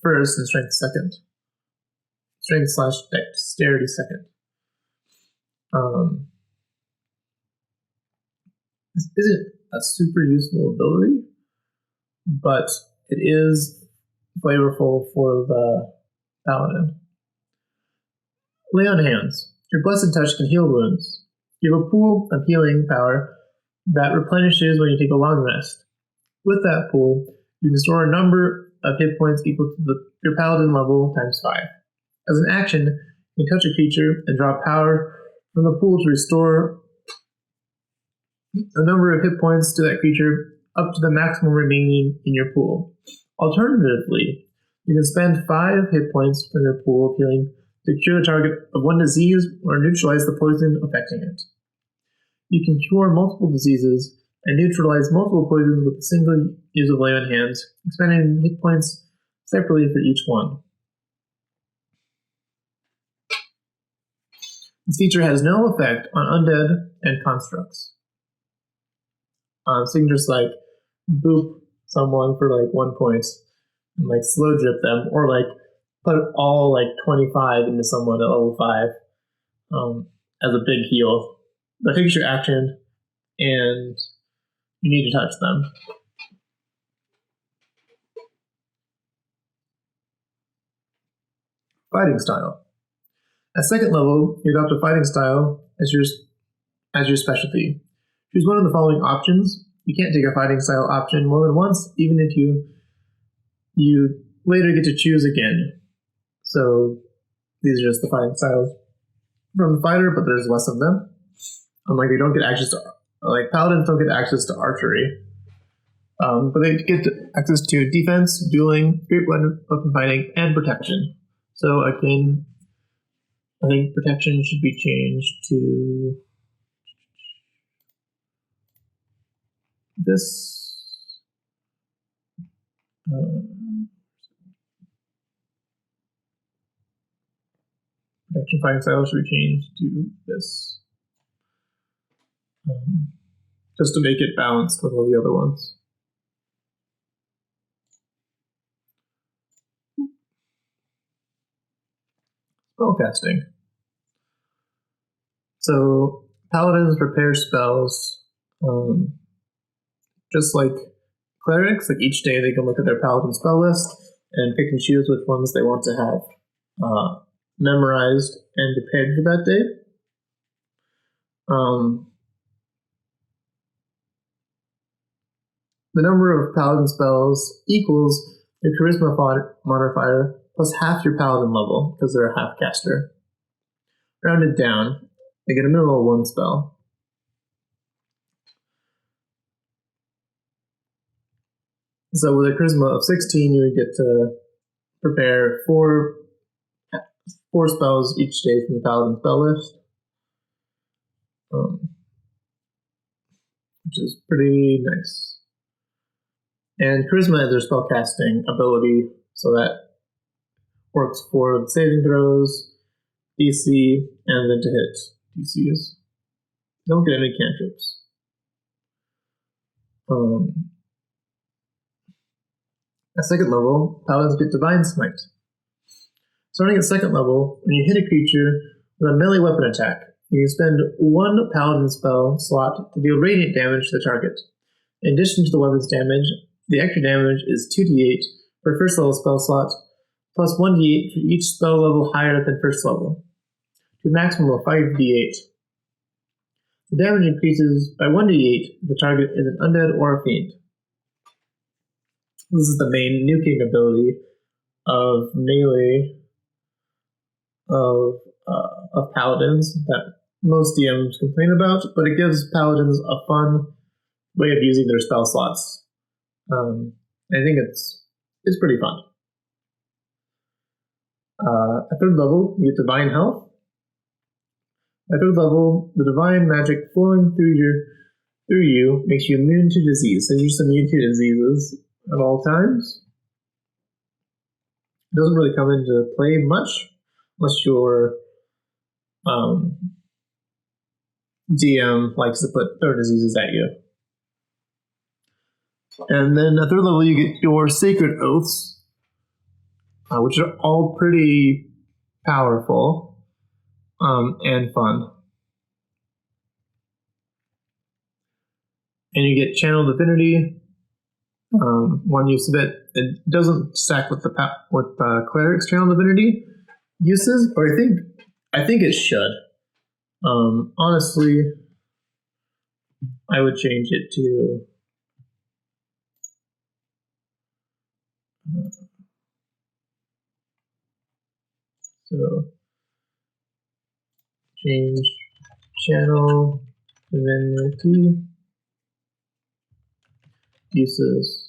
first and Strength second. Strength/Dexterity second. This isn't a super useful ability, but it is flavorful for the Paladin. Lay on Hands. Your Blessed Touch can heal wounds. You have a pool of healing power that replenishes when you take a long rest. With that pool, you can store a number of hit points equal to your Paladin level times 5. As an action, you can touch a creature and draw power from the pool to restore a number of hit points to that creature up to the maximum remaining in your pool. Alternatively, you can spend 5 hit points from your pool of healing to cure the target of one disease or neutralize the poison affecting it. You can cure multiple diseases and neutralize multiple poisons with a single use of Lay on Hands, expending hit points separately for each one. This feature has no effect on undead and constructs. So you can just boop someone for 1 point and slow drip them, or put all 25 into someone at level 5 as a big heal. That takes your action, and you need to touch them. Fighting style. At second level, you adopt a fighting style as your specialty. Choose one of the following options. You can't take a fighting style option more than once, even if you later get to choose again. So these are just the fighting styles from the fighter, but there's less of them. They don't get access to Paladins don't get access to archery, but they get access to defense, dueling, great weapon fighting, and protection. So again, I think protection should be changed to this. Protection fighting style should be changed to this. Just to make it balanced with all the other ones. Spellcasting. So Paladins prepare spells just like Clerics. Each day they can look at their Paladin spell list and pick and choose which ones they want to have memorized and prepared for that day. The number of Paladin spells equals your Charisma modifier plus half your Paladin level, because they're a half caster. Rounded down, they get a minimum of 1 spell. So with a charisma of 16, you would get to prepare four spells each day from the Paladin spell list, which is pretty nice. And charisma is their spellcasting ability, so that works for the saving throws, DC, and then to hit DCs. Don't get any cantrips. At second level, Paladins get Divine Smite. Starting at second level, when you hit a creature with a melee weapon attack, you can spend one Paladin spell slot to deal radiant damage to the target. In addition to the weapon's damage, the extra damage is 2d8 for first level spell slot, plus 1d8 for each spell level higher than first level, to a maximum of 5d8. The damage increases by 1d8 if the target is an undead or a fiend. This is the main nuking ability of melee of Paladins that most DMs complain about, but it gives Paladins a fun way of using their spell slots. I think it's pretty fun. At third level, you get Divine Health. At third level, the divine magic flowing through you makes you immune to disease. So you're just immune to diseases at all times. It doesn't really come into play much unless your DM likes to throw diseases at you. And then at third level, you get your Sacred Oaths, which are all pretty powerful and fun. And you get Channel Divinity. One use of it. It doesn't stack with the Clerics Channel Divinity uses, but I think it should. Honestly, I would change it to so change Channel Divinity uses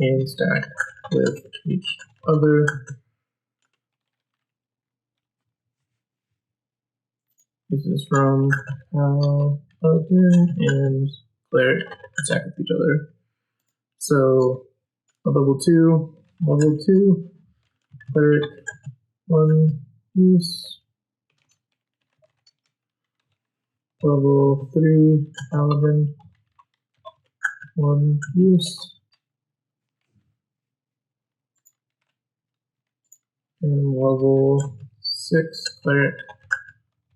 and stack with each other. Uses from Paladin and Cleric stack with each other. So level 2, Cleric 1 use. Level 3, Paladin 1 use. And level 6, Cleric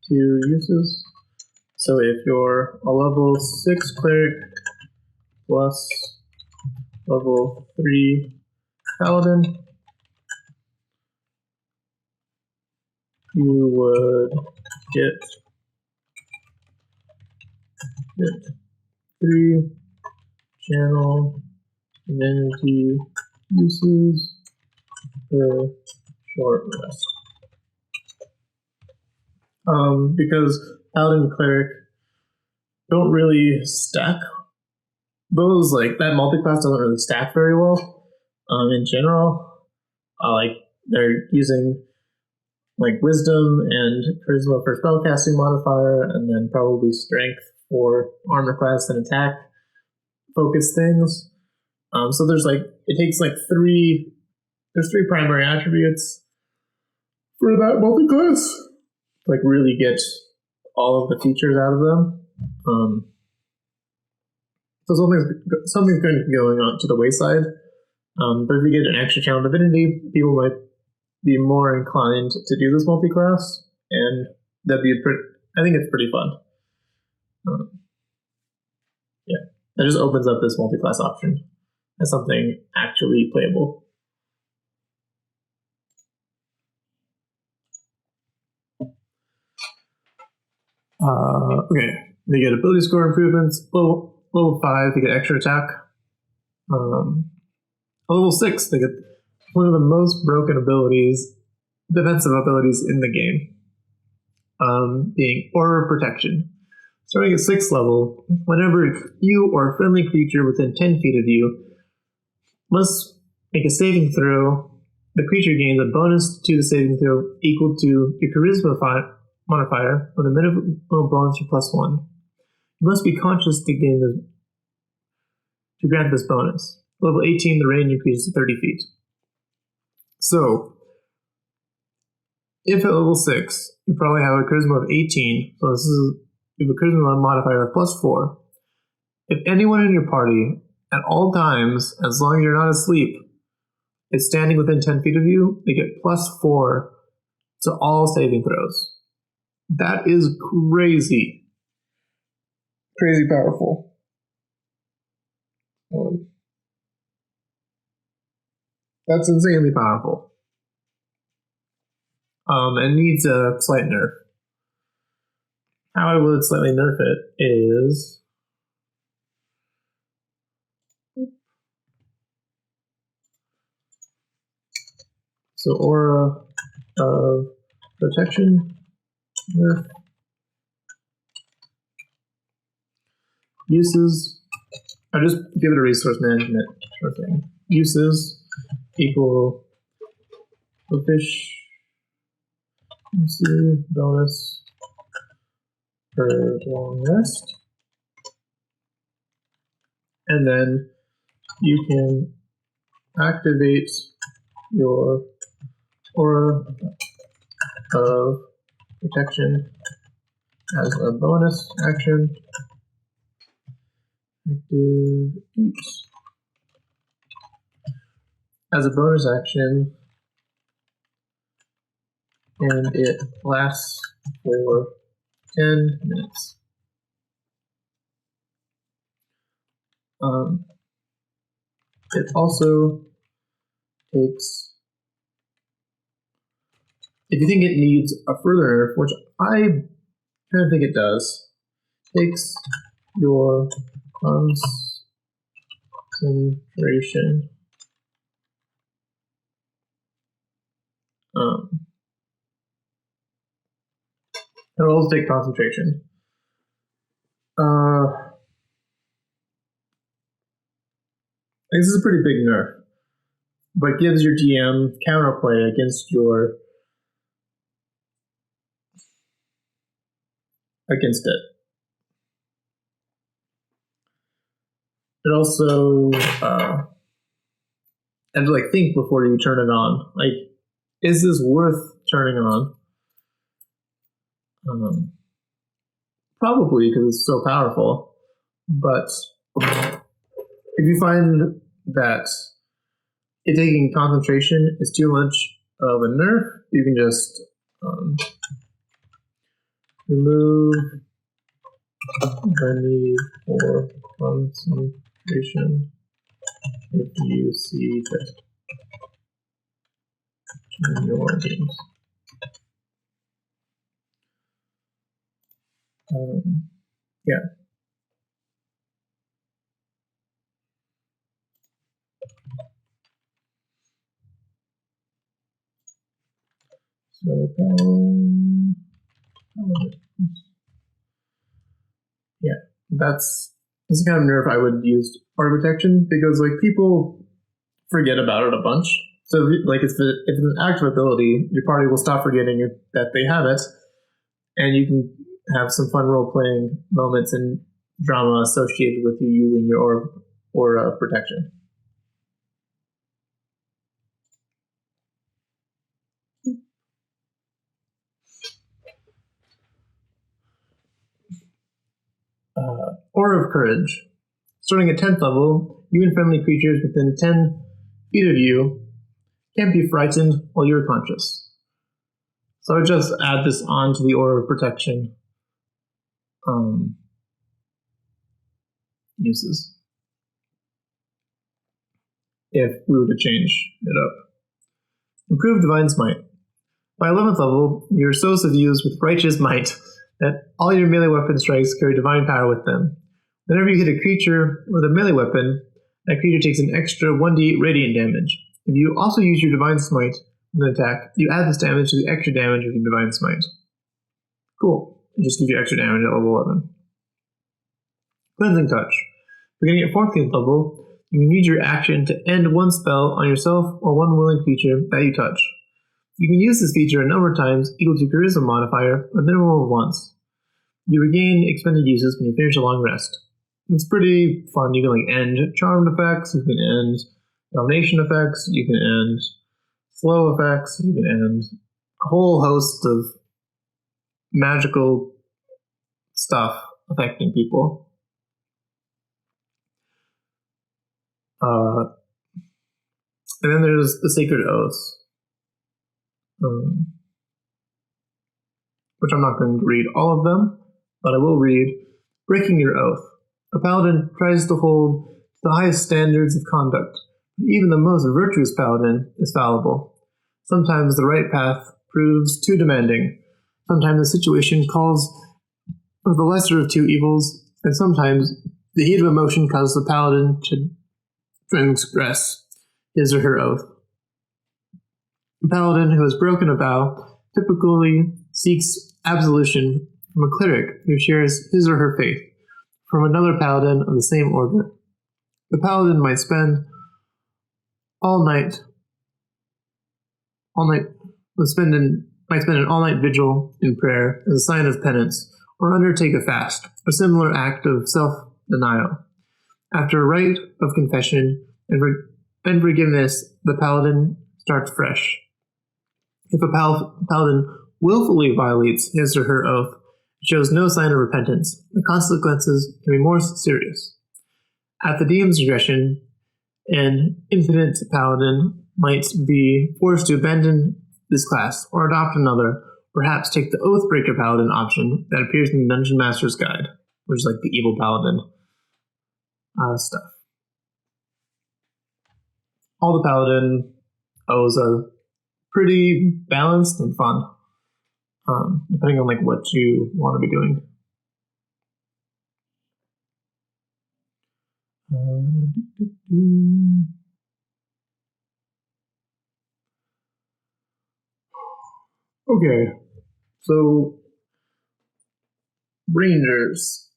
2 uses. So if you're a level 6 Cleric plus level 3 Paladin, you would get 3 Channel Divinity uses for short rest. Because Paladin and Cleric don't really stack. Those, like, that multi-class doesn't really stack very well. In general, they're using like Wisdom and Charisma for spellcasting modifier, and then probably Strength for armor class and attack focus things. So it takes there's 3 primary attributes for that multi-class to really get all of the features out of them. So something's going to be going on to the wayside. But if you get an extra Channel Divinity, people might be more inclined to do this multi-class, and I think it's pretty fun. Yeah, that just opens up this multi-class option as something actually playable. Okay, they get ability score improvements. Level 5, they get extra attack. Level 6, they get one of the most broken defensive abilities in the game. being Aura of Protection. Starting at 6th level, whenever you or a friendly creature within 10 feet of you must make a saving throw, the creature gains a bonus to the saving throw equal to your Charisma modifier with a minimum bonus of +1. You must be conscious to grant this bonus. Level 18, the range increases to 30 feet. So, if at level 6, you probably have a Charisma of 18, so you have a Charisma modifier of +4. If anyone in your party, at all times, as long as you're not asleep, is standing within 10 feet of you, they get +4 to all saving throws. That is crazy. Crazy powerful. That's insanely powerful. And needs a slight nerf. How I would slightly nerf it is... So Aura of Protection, nerf. Uses, I just give it a resource management sort of thing. Uses equal fish bonus per long rest. And then you can activate your Aura of Protection as a bonus action. Activate. As a bonus action, and it lasts for 10 minutes. It also takes, if you think it needs a further nerf, which I kind of think it does, takes your concentration it'll also take concentration. This is a pretty big nerf, but gives your GM counterplay against it. It also and to think before you turn it on. Is this worth turning on? Probably, because it's so powerful. But if you find that it taking concentration is too much of a nerf, you can just remove the need for concentration if you see fit in your games. Yeah. So, yeah, this is the kind of nerf I would use Art Protection, because people forget about it a bunch. So if it's an active ability, your party will stop forgetting that they have it, and you can have some fun role-playing moments and drama associated with you using your Aura of Protection. Aura of Courage. Starting at 10th level, you and friendly creatures within 10 feet of you can't be frightened while you're conscious. So I would just add this on to the Aura of Protection uses, if we were to change it up. Improved Divine Smite. By 11th level, you're so suffused with righteous might that all your melee weapon strikes carry divine power with them. Whenever you hit a creature with a melee weapon, that creature takes an extra 1d8 radiant damage. If you also use your Divine Smite with an attack, you add this damage to the extra damage of your Divine Smite. Cool. It just gives you extra damage at level 11. Cleansing Touch. Beginning at 14th level, you can use your action to end one spell on yourself or one willing creature that you touch. You can use this feature a number of times equal to Charisma modifier, a minimum of once. You regain expended uses when you finish a long rest. It's pretty fun. You can end charmed effects, you can end domination effects, you can end slow effects, you can end a whole host of magical stuff affecting people. And then there's the Sacred Oaths, which I'm not going to read all of them, but I will read Breaking Your Oath. A paladin tries to hold the highest standards of conduct. Even the most virtuous paladin is fallible. Sometimes the right path proves too demanding. Sometimes the situation calls for the lesser of two evils, and sometimes the heat of emotion causes the paladin to transgress his or her oath. A paladin who has broken a vow typically seeks absolution from a cleric who shares his or her faith, from another paladin of the same order. The paladin might spend an all-night vigil in prayer as a sign of penance, or undertake a fast, a similar act of self-denial. After a rite of confession and forgiveness, the paladin starts fresh. If a paladin willfully violates his or her oath, shows no sign of repentance, the consequences can be more serious. At the DM's discretion, an infident paladin might be forced to abandon this class or adopt another, perhaps take the Oathbreaker Paladin option that appears in the Dungeon Master's Guide, which is like the evil paladin stuff. All the paladin oaths are pretty balanced and fun, depending on what you want to be doing. Okay, so Rangers.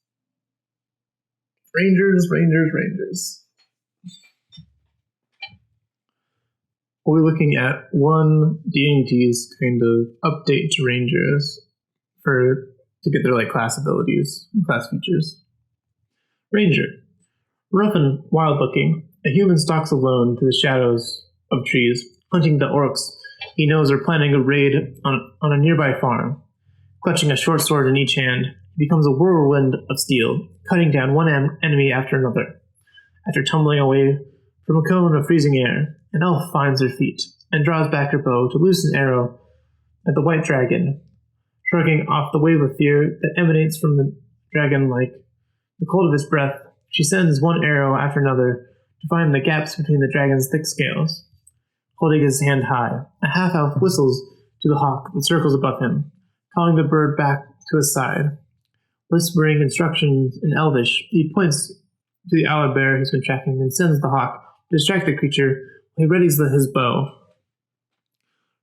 We'll be looking at one D&D's kind of update to Rangers to get their class abilities and class features. Ranger. Rough and wild-looking, a human stalks alone through the shadows of trees, hunting the orcs he knows are planning a raid on a nearby farm. Clutching a short sword in each hand, he becomes a whirlwind of steel, cutting down one enemy after another. After tumbling away from a cone of freezing air, an elf finds her feet and draws back her bow to loose an arrow at the white dragon. Shrugging off the wave of fear that emanates from the dragon like the cold of his breath, she sends one arrow after another to find the gaps between the dragon's thick scales. Holding his hand high, a half-elf whistles to the hawk that circles above him, calling the bird back to his side. Whispering instructions in Elvish, he points to the owlbear he's been tracking and sends the hawk to distract the creature while he readies his bow.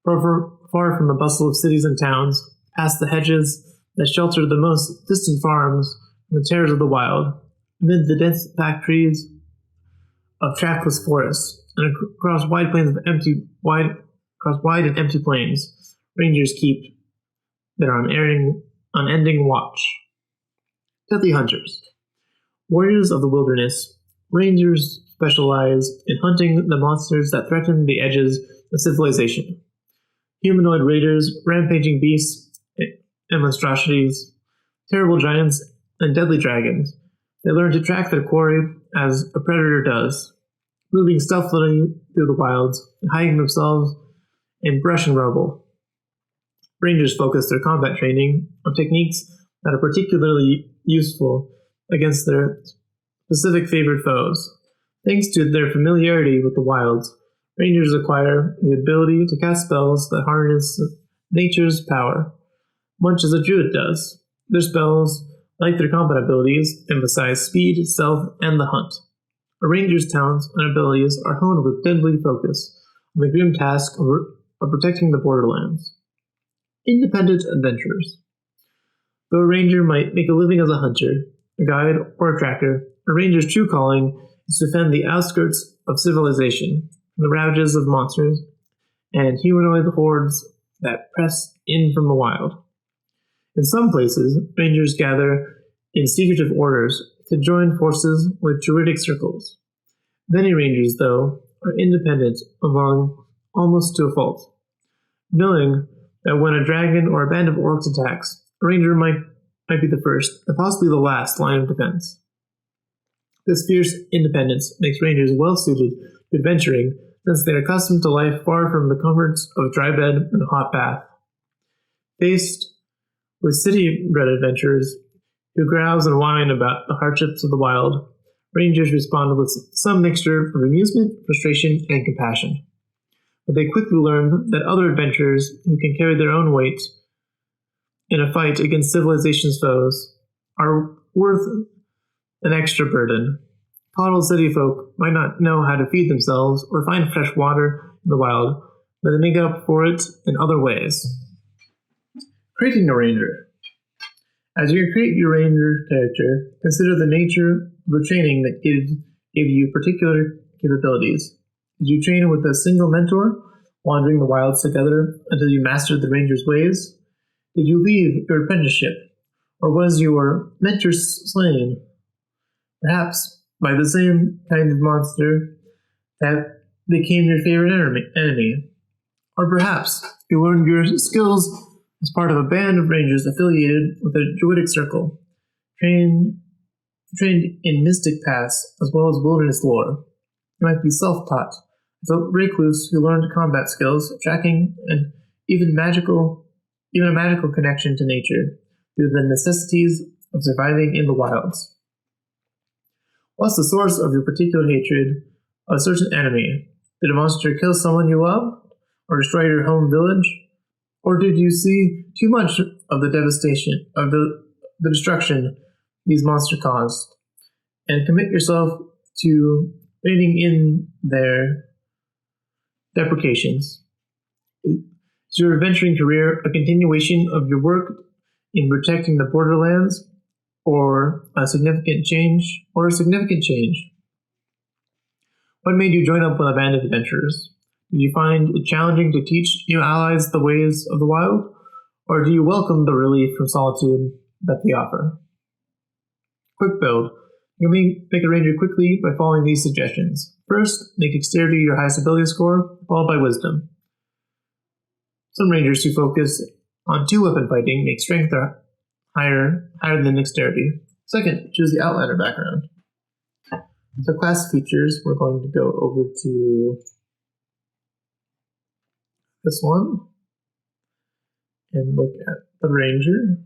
Far from the bustle of cities and towns, past the hedges that shelter the most distant farms from the terrors of the wild, amid the dense packed trees of trackless forests, and across wide and empty plains, rangers keep their unending watch. Deadly Hunters. Warriors of the wilderness, rangers specialize in hunting the monsters that threaten the edges of civilization. Humanoid raiders, rampaging beasts and monstrosities, terrible giants, and deadly dragons. They learn to track their quarry as a predator does, moving stealthily through the wilds and hiding themselves in brush and rubble. Rangers focus their combat training on techniques that are particularly useful against their specific favored foes. Thanks to their familiarity with the wilds, rangers acquire the ability to cast spells that harness nature's power, much as a druid does. Their spells, like their combat abilities, emphasize speed, stealth, and the hunt. A ranger's talents and abilities are honed with deadly focus on the grim task of protecting the borderlands. Independent adventurers. Though a ranger might make a living as a hunter, a guide, or a tracker, a ranger's true calling is to defend the outskirts of civilization from the ravages of monsters and humanoid hordes that press in from the wild. In some places, rangers gather in secretive orders to join forces with druidic circles. Many rangers, though, are independent among almost to a fault, knowing that when a dragon or a band of orcs attacks, a ranger might be the first and possibly the last line of defense. This fierce independence makes rangers well suited to adventuring, since they are accustomed to life far from the comforts of a dry bed and a hot bath. Faced with city-bred adventurers who grouse and whine about the hardships of the wild, rangers respond with some mixture of amusement, frustration, and compassion. But they quickly learn that other adventurers who can carry their own weight in a fight against civilization's foes are worth an extra burden. Coddled city folk might not know how to feed themselves or find fresh water in the wild, but they make up for it in other ways. Creating a ranger. As you create your ranger character, consider the nature of the training that gave you particular capabilities. Did you train with a single mentor, wandering the wilds together until you mastered the ranger's ways? Did you leave your apprenticeship, or was your mentor slain? Perhaps by the same kind of monster that became your favorite enemy. Or perhaps you learned your skills as part of a band of rangers affiliated with a druidic circle, trained in mystic paths as well as wilderness lore. You might be self-taught, as a recluse who learned combat skills, tracking, and even a magical connection to nature through the necessities of surviving in the wilds. What's the source of your particular hatred of a certain enemy? Did a monster kill someone you love, or destroy your home village? Or did you see too much of the devastation, of the destruction these monsters caused, and commit yourself to reining in their deprecations? Is your adventuring career a continuation of your work in protecting the borderlands, or a significant change? What made you join up with a band of adventurers? Did you find it challenging to teach new allies the ways of the wild, or do you welcome the relief from solitude that they offer? Quick build. You can make a ranger quickly by following these suggestions. First, make dexterity your highest ability score, followed by wisdom. Some rangers who focus on two-weapon fighting make strength higher than dexterity. Second, choose the outliner background. So class features, we're going to go over to this one and look at the ranger.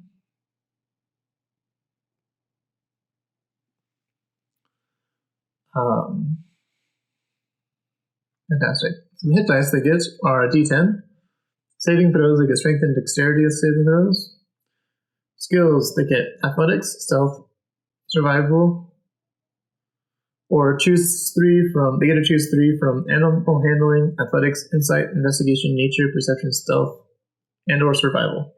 Fantastic. So the hit dice they get are a d10. Saving throws, they get strength and dexterity as saving throws. Skills, they get athletics, stealth, survival, or they get to choose three from animal handling, athletics, insight, investigation, nature, perception, stealth, and or survival.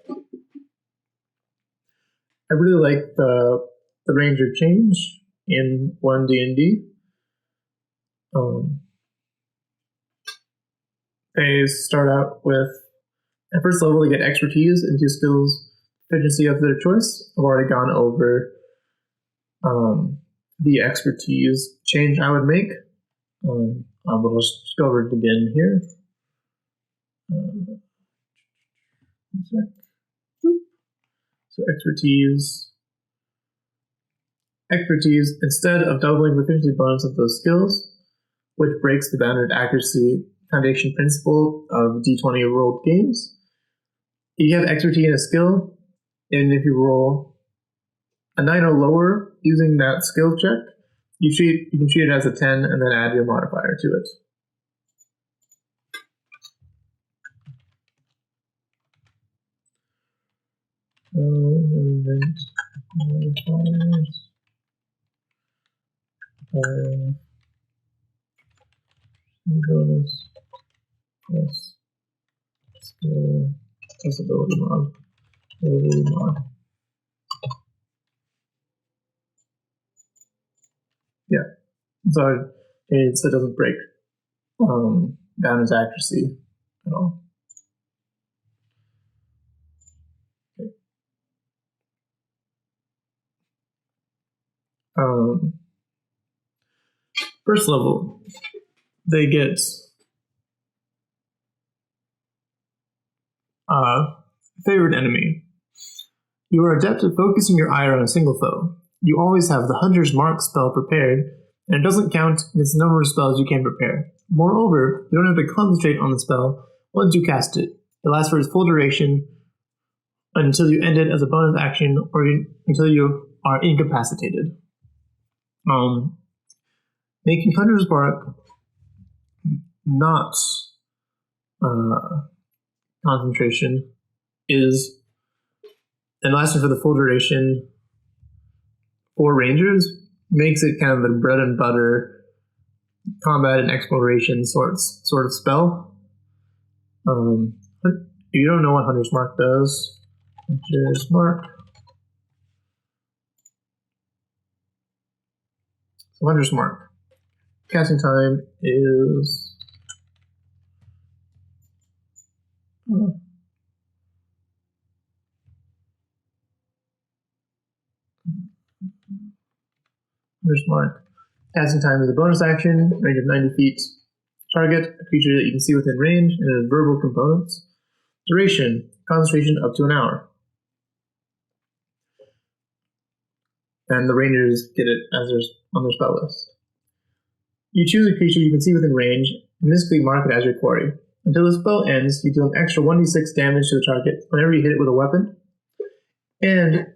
I really like the ranger change in 1D&D. They start out with, at first level, they get expertise and 2 skills, efficiency of their choice. I've already gone over the expertise change I would make. I'll just go over it again here. So expertise, instead of doubling the efficiency bonus of those skills, which breaks the bounded accuracy foundation principle of D20 rolled games, if you have expertise in a skill, and if you roll a 9 or lower using that skill check, you can treat it as a 10 and then add your modifier to it. Modifiers. Bonus plus skill plus ability mod. Yeah. So it doesn't break down his accuracy at all. Okay. First level, they get favored enemy. You are adept at focusing your ire on a single foe. You always have the Hunter's Mark spell prepared, and it doesn't count against the number of spells you can prepare. Moreover, you don't have to concentrate on the spell once you cast it. It lasts for its full duration until you end it as a bonus action or until you are incapacitated. Making Hunter's Mark not concentration is, and lasting for the full duration for Rangers, makes it kind of the bread and butter combat and exploration sort of spell. If you don't know what Hunter's Mark does, Hunter's Mark. So Hunter's Mark. Casting time is Hunter's Mark. Casting time is a bonus action, range of 90 feet. Target, a creature that you can see within range, and it has verbal components. Duration, concentration up to an hour. And the Rangers get it as on their spell list. You choose a creature you can see within range, and mystically mark it as your quarry. Until the spell ends, you deal an extra 1d6 damage to the target whenever you hit it with a weapon. And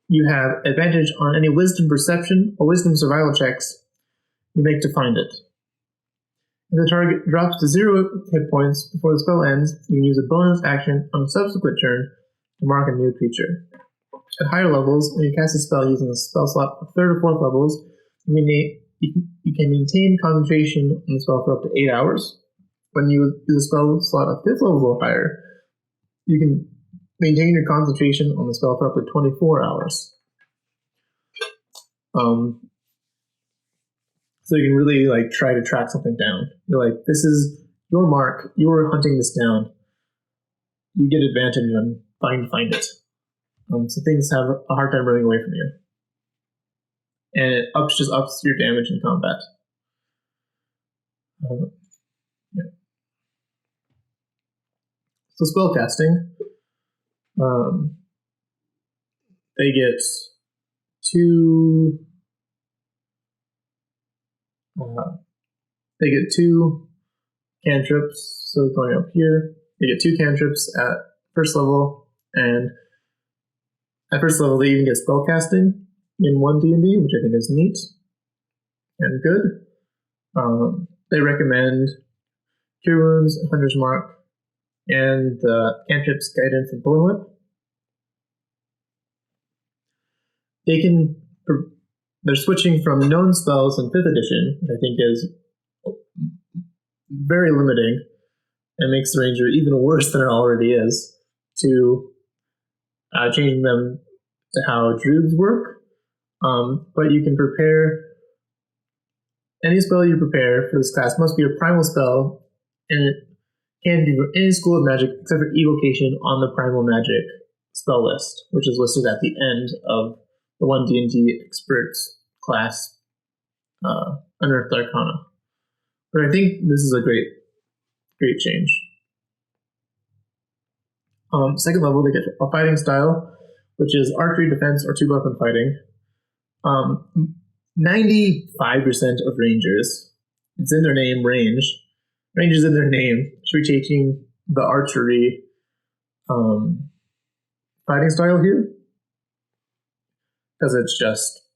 you have advantage on any wisdom perception or wisdom survival checks you make to find it. If the target drops to 0 hit points before the spell ends, you can use a bonus action on a subsequent turn to mark a new creature. At higher levels, when you cast a spell using a spell slot of 3rd or 4th levels, you can maintain concentration on the spell for up to 8 hours. When you use a spell slot of 5th level or higher, you can maintain your concentration on the spell for up to 24 hours. So you can really try to track something down. You're like, this is your mark. You're hunting this down. You get advantage on trying to find it. So things have a hard time running away from you. And it just ups your damage in combat. Yeah. So spellcasting, they get two cantrips. So going up here, they get 2 cantrips at first level, and at first level they even get spellcasting in 1 D&D, which I think is neat and good. They recommend Cure Wounds, Hunter's Mark, and the cantrips Guidance and Thorn Whip. They're switching from known spells in 5th edition, which I think is very limiting and makes the Ranger even worse than it already is, to changing them to how Druids work. But you can prepare, any spell you prepare for this class must be a primal spell, and it can be from any school of magic except for evocation on the primal magic spell list, which is listed at the end of the 1 D&D Experts class, Unearthed Arcana. But I think this is a great change. Second level, they get a fighting style, which is archery, defense, or 2-weapon fighting. 95% of Rangers, it's in their name, range. Range is in their name. Should be taking the archery fighting style here, because it's just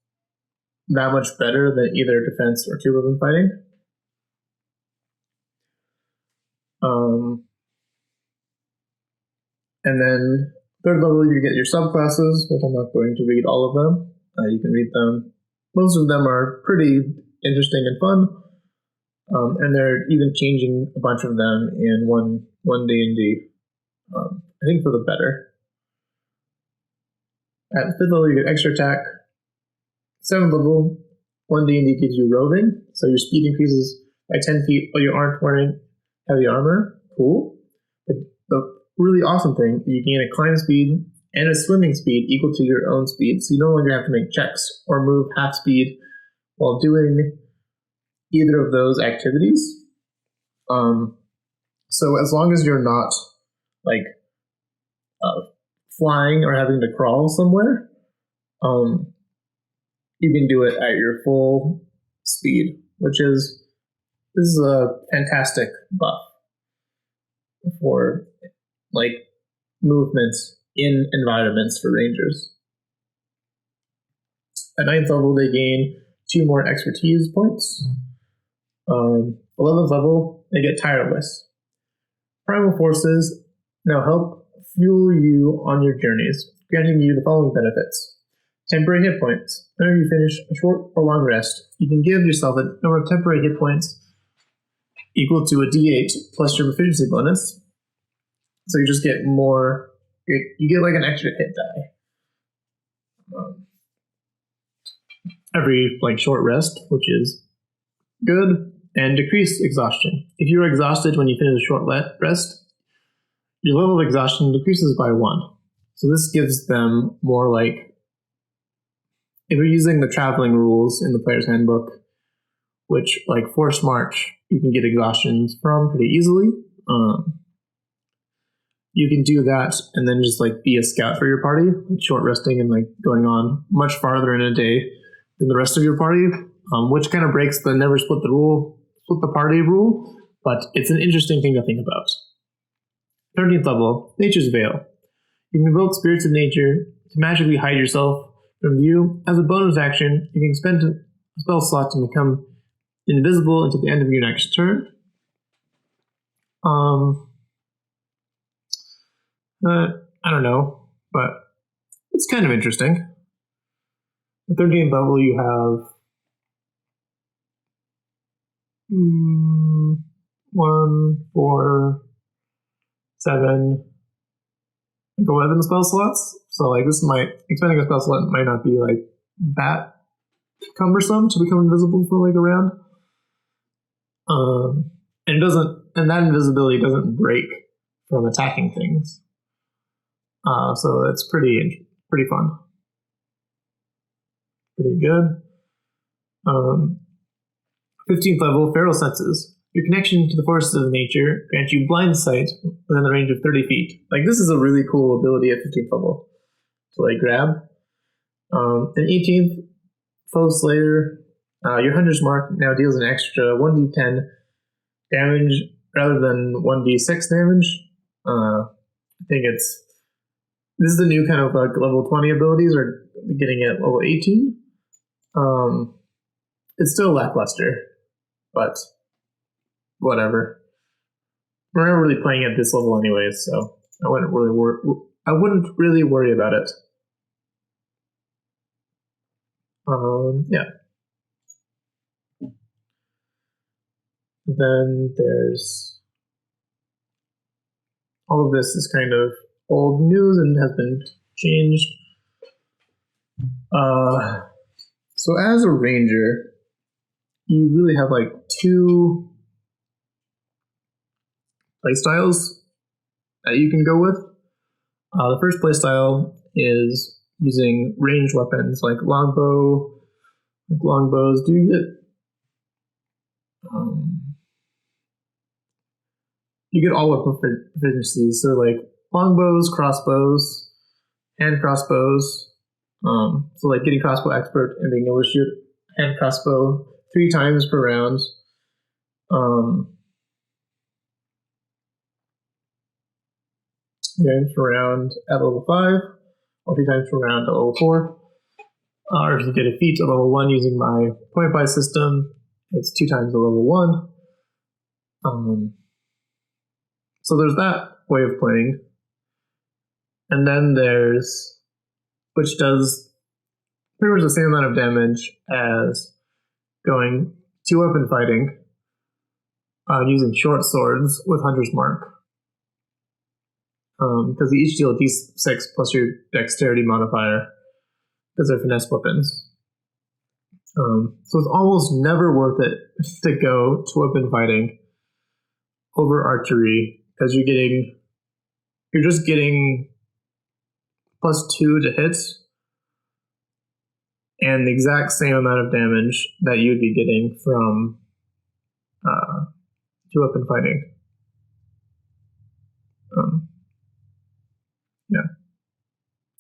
that much better than either defense or 2-weapon fighting. And then 3rd level, you get your subclasses, which I'm not going to read all of them. You can read them. Most of them are pretty interesting and fun, and they're even changing a bunch of them in one D&D. I think for the better. At 5th level, you get extra attack. 7th level, one D&D gives you roving, so your speed increases by 10 feet while you aren't wearing heavy armor. Cool. But the really awesome thing is you gain a climb speed and a swimming speed equal to your own speed, so you no longer have to make checks or move half speed while doing either of those activities. So as long as you're not like flying or having to crawl somewhere, you can do it at your full speed, this is a fantastic buff for like movements in environments for rangers. At 9th level, they gain 2 more expertise points. 11th level, they get tireless. Primal forces now help fuel you on your journeys, granting you the following benefits. Temporary hit points. Whenever you finish a short or long rest, you can give yourself a number of temporary hit points equal to a d8 plus your proficiency bonus. So you just get more, you get like an extra hit die. Every like short rest, which is good, and decrease exhaustion. If you are exhausted when you finish a short rest, your level of exhaustion decreases by 1. So this gives them more like, if you're using the traveling rules in the player's handbook, which like forced march, you can get exhaustions from pretty easily. You can do that and then just like be a scout for your party, like short resting and like going on much farther in a day than the rest of your party, which kind of breaks the never split the party rule, but it's an interesting thing to think about. 13th level, Nature's Veil. You can invoke spirits of nature to magically hide yourself from view. As a bonus action, you can spend a spell slot to become invisible until the end of your next turn. I don't know, but it's kind of interesting. At 13th level, you have 1, 4, 7, 11 spell slots. So like expending a spell slot might not be like that cumbersome to become invisible for like a round. And that invisibility doesn't break from attacking things. So it's pretty fun. Pretty good. 15th level, Feral Senses. Your connection to the forces of nature grants you blind sight within the range of 30 feet. Like, this is a really cool ability at 15th level to, like, grab. And 18th, Foe Slayer. Your Hunter's Mark now deals an extra 1d10 damage rather than 1d6 damage. I think this is the new kind of, like, level 20 abilities are getting at level 18. It's still lackluster, but whatever. We're not really playing at this level anyways, so I wouldn't really worry about it. Yeah. Then there's all of this is kind of old news and has been changed. So as a ranger, you really have like 2 playstyles that you can go with. The first playstyle is using ranged weapons like longbows. Do you get all weapon proficiencies? So like longbows, crossbows, hand crossbows. So like getting crossbow expert and being able to shoot hand crossbow 3 times per round. 3 times per round at level 5, or 3 times per round at level 4. Or if you get a feat at level 1 using my point buy system, it's 2 times at level 1. So there's that way of playing. And then there's, which does pretty much the same amount of damage as going 2-weapon fighting, using short swords with Hunter's Mark. Because they each deal d6 plus your dexterity modifier, because they're finesse weapons. So it's almost never worth it to go to weapon fighting over archery because you're just getting +2 to hits and the exact same amount of damage that you'd be getting from two-weapon fighting. Yeah.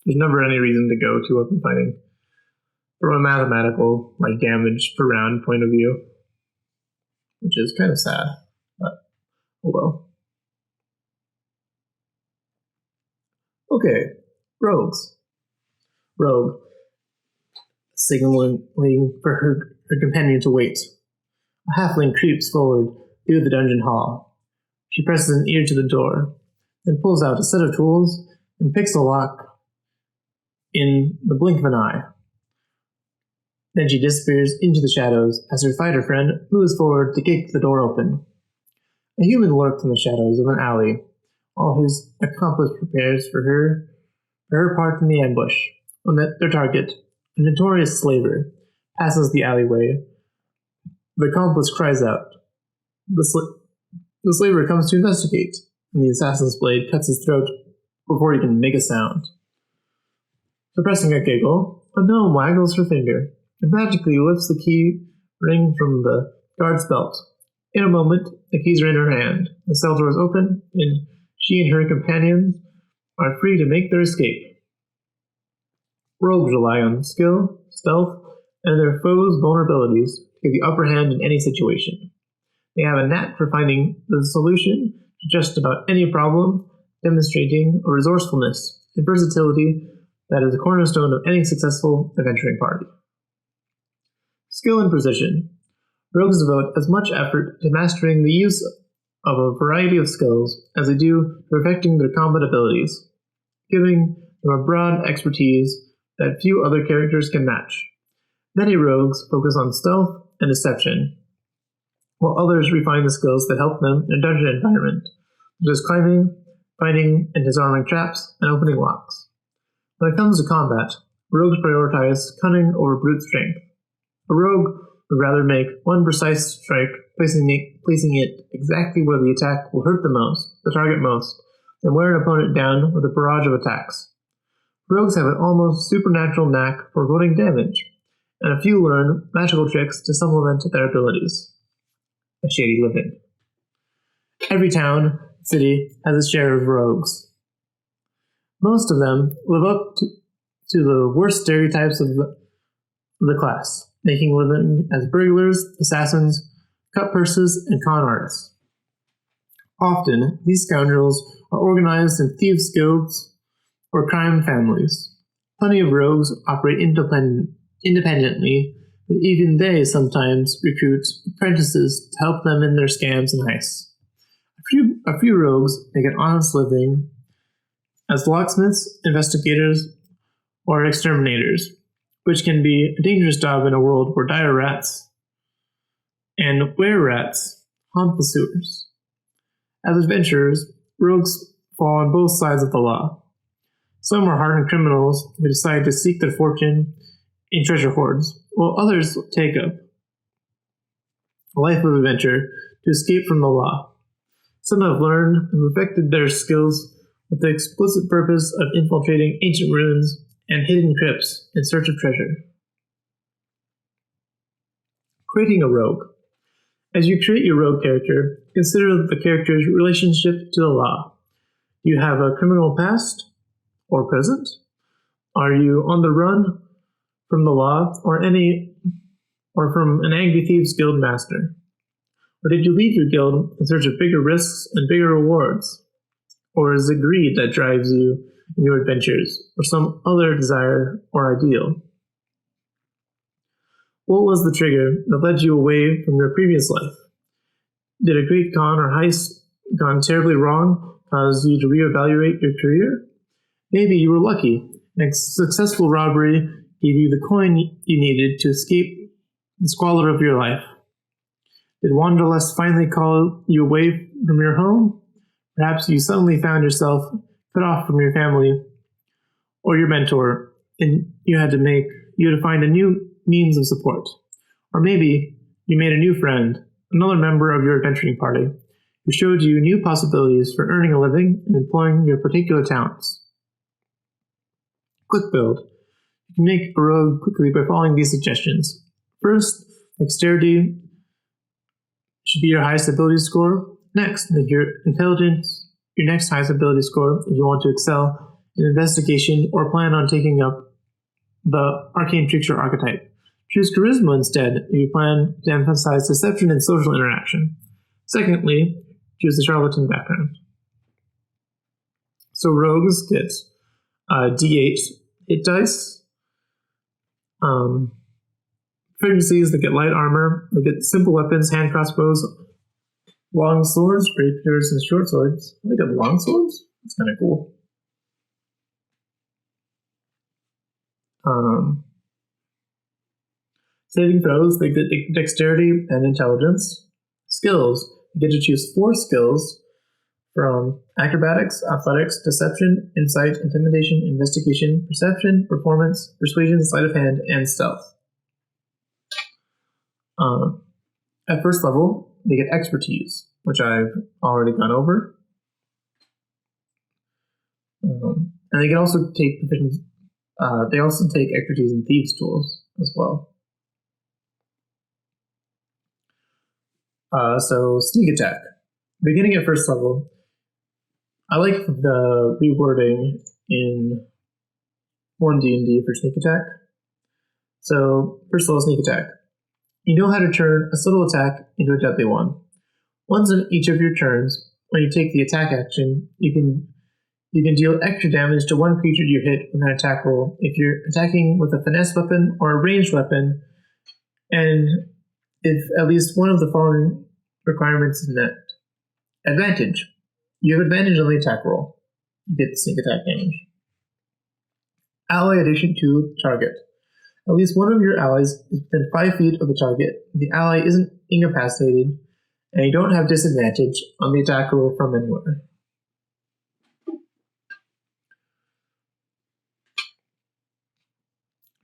There's never any reason to go two-weapon fighting from a mathematical, damage per round point of view, which is kind of sad, but oh well. Okay, rogues. Rogue. Signaling for her companion to wait. A halfling creeps forward through the dungeon hall. She presses an ear to the door, then pulls out a set of tools and picks a lock in the blink of an eye. Then she disappears into the shadows as her fighter friend moves forward to kick the door open. A human lurks in the shadows of an alley, while his accomplice prepares for her part in the ambush. When their target, a notorious slaver, passes the alleyway, the accomplice cries out. The slaver comes to investigate, and the assassin's blade cuts his throat before he can make a sound. Suppressing a giggle, a gnome waggles her finger and magically lifts the key ring from the guard's belt. In a moment, the keys are in her hand. The cell door is open, and she and her companions are free to make their escape. Rogues rely on skill, stealth, and their foes' vulnerabilities to get the upper hand in any situation. They have a knack for finding the solution to just about any problem, demonstrating a resourcefulness and versatility that is a cornerstone of any successful adventuring party. Skill and precision. Rogues devote as much effort to mastering the use of a variety of skills as they do to perfecting their combat abilities, giving them a broad expertise that few other characters can match. Many rogues focus on stealth and deception, while others refine the skills that help them in a dungeon environment, such as climbing, fighting and disarming traps, and opening locks. When it comes to combat, rogues prioritize cunning over brute strength. A rogue would rather make one precise strike, placing it exactly where the attack will hurt the target most, than wear an opponent down with a barrage of attacks. Rogues have an almost supernatural knack for avoiding damage, and a few learn magical tricks to supplement their abilities. A shady living. Every town, city, has its share of rogues. Most of them live up to the worst stereotypes of the class, making a living as burglars, assassins, cut purses, and con artists. Often, these scoundrels are organized in thieves' guilds or crime families. Plenty of rogues operate independently, but even they sometimes recruit apprentices to help them in their scams and heists. A few rogues make an honest living as locksmiths, investigators, or exterminators, which can be a dangerous job in a world where dire rats and were-rats haunt the sewers. As adventurers, rogues fall on both sides of the law. Some are hardened criminals who decide to seek their fortune in treasure hoards, while others take up a life of adventure to escape from the law. Some have learned and perfected their skills with the explicit purpose of infiltrating ancient ruins and hidden crypts in search of treasure. Creating a rogue. As you create your rogue character, consider the character's relationship to the law. Do you have a criminal past or present? Are you on the run from the law or from an angry thieves guild master? Or did you leave your guild in search of bigger risks and bigger rewards? Or is it greed that drives you in your adventures, or some other desire or ideal? What was the trigger that led you away from your previous life? Did a great con or heist gone terribly wrong cause you to reevaluate your career? Maybe you were lucky, and a successful robbery gave you the coin you needed to escape the squalor of your life. Did Wanderlust finally call you away from your home? Perhaps you suddenly found yourself cut off from your family or your mentor, and you had to find a new means of support. Or maybe you made a new friend, another member of your adventuring party, who showed you new possibilities for earning a living and employing your particular talents. Quick build. You can make a rogue quickly by following these suggestions. First, dexterity should be your highest ability score. Next, make your intelligence your next highest ability score if you want to excel in investigation or plan on taking up the arcane trickster archetype. Choose charisma instead if you plan to emphasize deception and social interaction. Secondly, choose the charlatan background. So rogues get D8 hit dice. Proficiencies, they get light armor. They get simple weapons, hand crossbows, long swords, rapiers, and short swords. They get long swords? That's kind of cool. Saving throws, they get dexterity and intelligence. Skills, you get to choose 4 skills from acrobatics, athletics, deception, insight, intimidation, investigation, perception, performance, persuasion, sleight of hand, and stealth. At first level, they get expertise, which I've already gone over. And they can also take proficiency. They also take expertise in thieves' tools as well. So sneak attack. Beginning at first level, I like the rewording in 1D&D for sneak attack. So first level sneak attack. You know how to turn a subtle attack into a deadly one. Once in each of your turns, when you take the attack action, you can deal extra damage to one creature you hit with an attack roll if you're attacking with a finesse weapon or a ranged weapon, and if at least one of the following requirements is met. Advantage. You have advantage on the attack roll. You get sneak attack damage. Ally addition to target. At least one of your allies is within 5 feet of the target. The ally isn't incapacitated, and you don't have disadvantage on the attack roll from anywhere.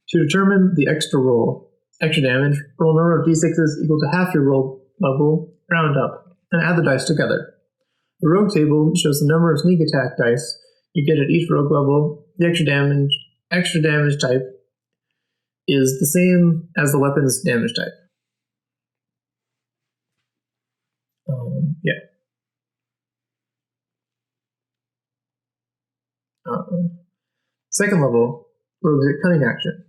To determine the extra damage, roll a number of d6s equal to half your roll level, round up, and add the dice together. The rogue table shows the number of sneak attack dice you get at each rogue level. The extra damage type is the same as the weapon's damage type. Second level, rogues get cunning action.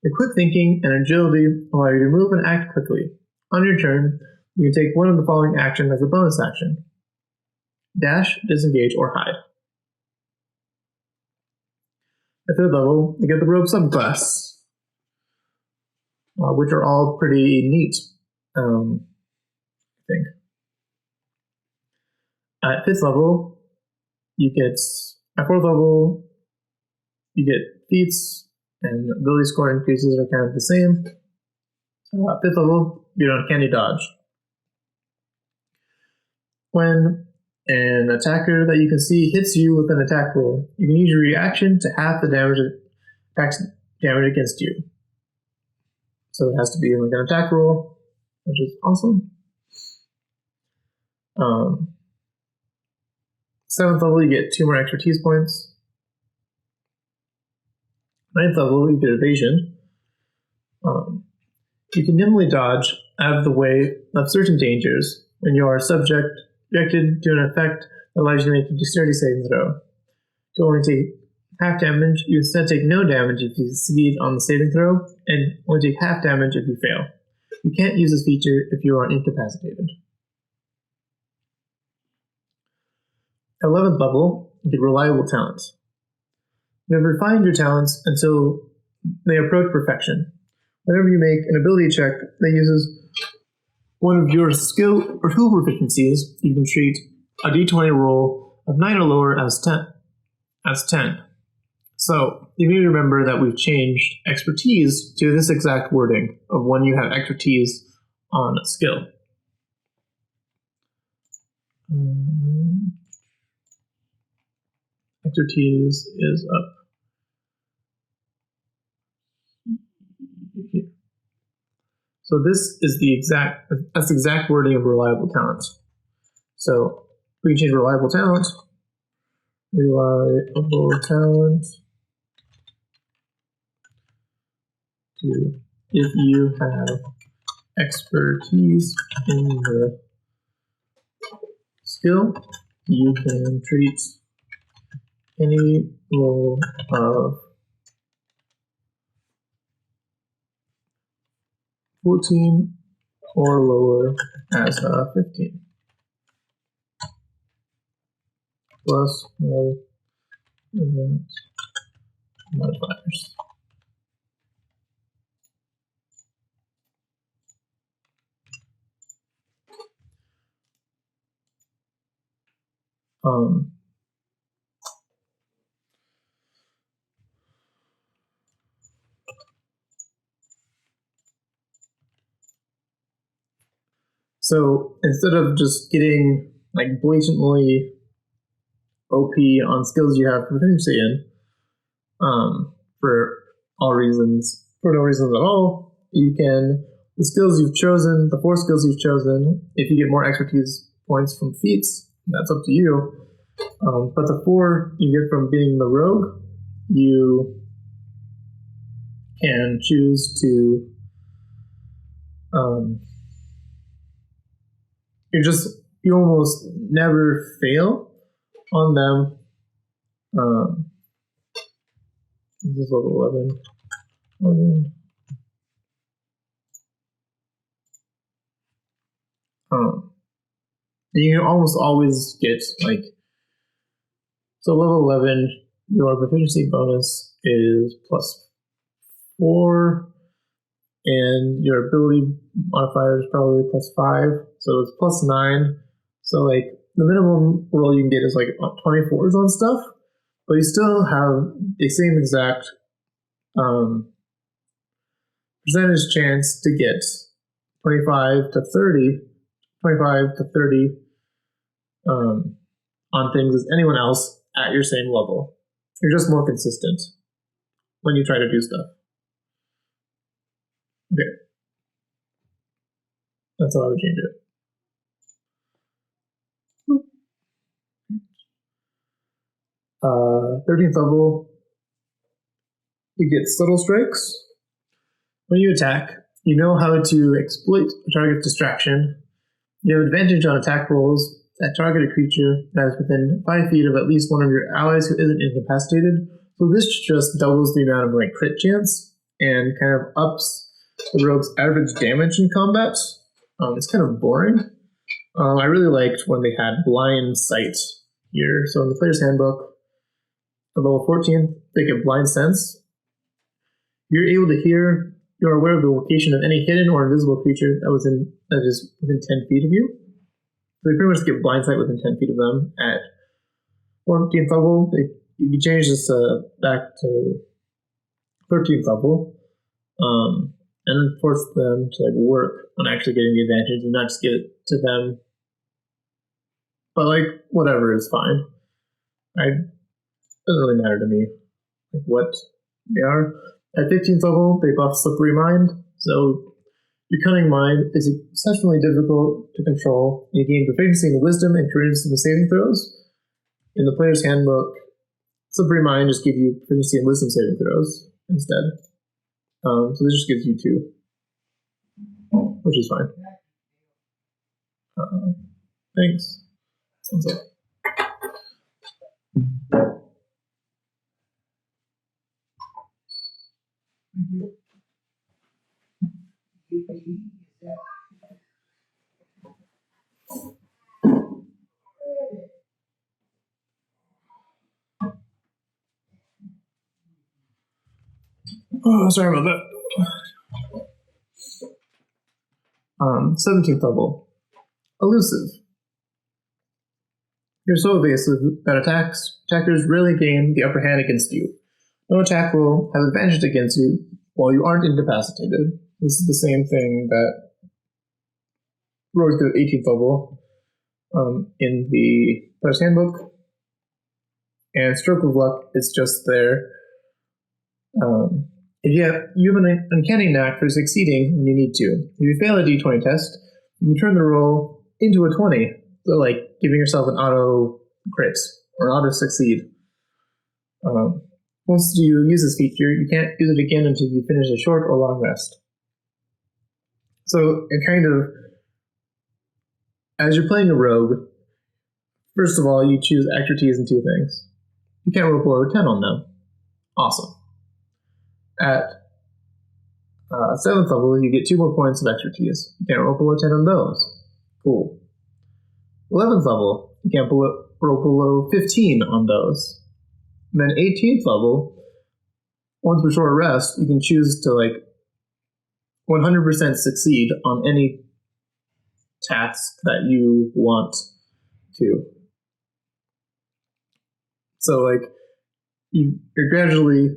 Your quick thinking and agility allow you to move and act quickly. On your turn, you can take one of the following actions as a bonus action. Dash, disengage, or hide. At third level, you get the rogue subclass, which are all pretty neat, I think. At fifth level, at fourth level, you get feats, and ability score increases are kind of the same. At fifth level, you don't candy dodge. When an attacker that you can see hits you with an attack roll, you can use your reaction to half the damage against you. So it has to be like an attack roll, which is awesome. Seventh level, you get 2 more expertise points. Ninth level, you get evasion. You can nimbly dodge out of the way of certain dangers when you are subjected to an effect that allows you to make a dexterity saving throw. To only take half damage, you instead take no damage if you succeed on the saving throw, and only take half damage if you fail. You can't use this feature if you are incapacitated. 11th level, you get reliable talents. You have refined your talents until they approach perfection. Whenever you make an ability check that uses one of your skill or tool proficiencies, you can treat a d20 roll of 9 or lower as 10. So you need to remember that we've changed expertise to this exact wording of when you have expertise on a skill. Expertise is up here. So this is that's the exact wording of reliable talent. So we can change reliable talent to if you have expertise in the skill, you can treat any roll of 14 or lower as a 15. Plus no event modifiers. So instead of just getting like blatantly OP on skills you have proficiency in, for no reasons at all, you can, the skills you've chosen, the 4 skills you've chosen, if you get more expertise points from feats, that's up to you. But the 4 you get from being the rogue, you can choose to you almost never fail on them. This is level 11. You can almost always get so level 11, your proficiency bonus is +4, and your ability modifier is probably +5, so it's +9. So the minimum roll you can get is 24s on stuff, but you still have the same exact percentage chance to get 25 to 30 on things as anyone else at your same level. You're just more consistent when you try to do stuff. Okay. That's how I would change it. 13th level, you get Subtle Strikes. When you attack, you know how to exploit a target's distraction. You have advantage on attack rolls that target a creature that is within 5 feet of at least one of your allies who isn't incapacitated. So this just doubles the amount of crit chance and kind of ups the rogue's average damage in combat. It's kind of boring. I really liked when they had blind sight here. So in the player's handbook, at level 14, they get blind sense. You're able to hear, you're aware of the location of any hidden or invisible creature that is within 10 feet of you. So they pretty much get blind sight within 10 feet of them. At 14th level, you can change this back to 13th level, and then force them to work on actually getting the advantage and not just give it to them. But whatever is fine. It doesn't really matter to me what they are. At 15th level, they buff Slippery Mind, so your Cunning Mind is exceptionally difficult to control. You gain proficiency in Wisdom and Courage in saving throws. In the player's handbook, Slippery Mind just gives you proficiency in Wisdom saving throws instead. So this just gives you 2, which is fine. Thanks. What's up? Oh, sorry about that. 17th level. Elusive. You're so evasive that attackers rarely gain the upper hand against you. No attack will have advantage against you while you aren't incapacitated. This is the same thing that rogues do at 18th level in the player's handbook. And Stroke of Luck is just there If you have an uncanny knack for succeeding when you need to. If you fail a d20 test, you can turn the roll into a 20. So like giving yourself an auto crit or an auto succeed. Once you use this feature, you can't use it again until you finish a short or long rest. So it kind of, as you're playing a rogue, first of all, you choose expertise in 2 things. You can't roll below 10 on them. Awesome. At 7th level, you get 2 more points of expertise. You can't roll below 10 on those. Cool. 11th level, you can't roll below 15 on those. And then 18th level, once we're short rest, you can choose to like 100% succeed on any task that you want to. So like you're gradually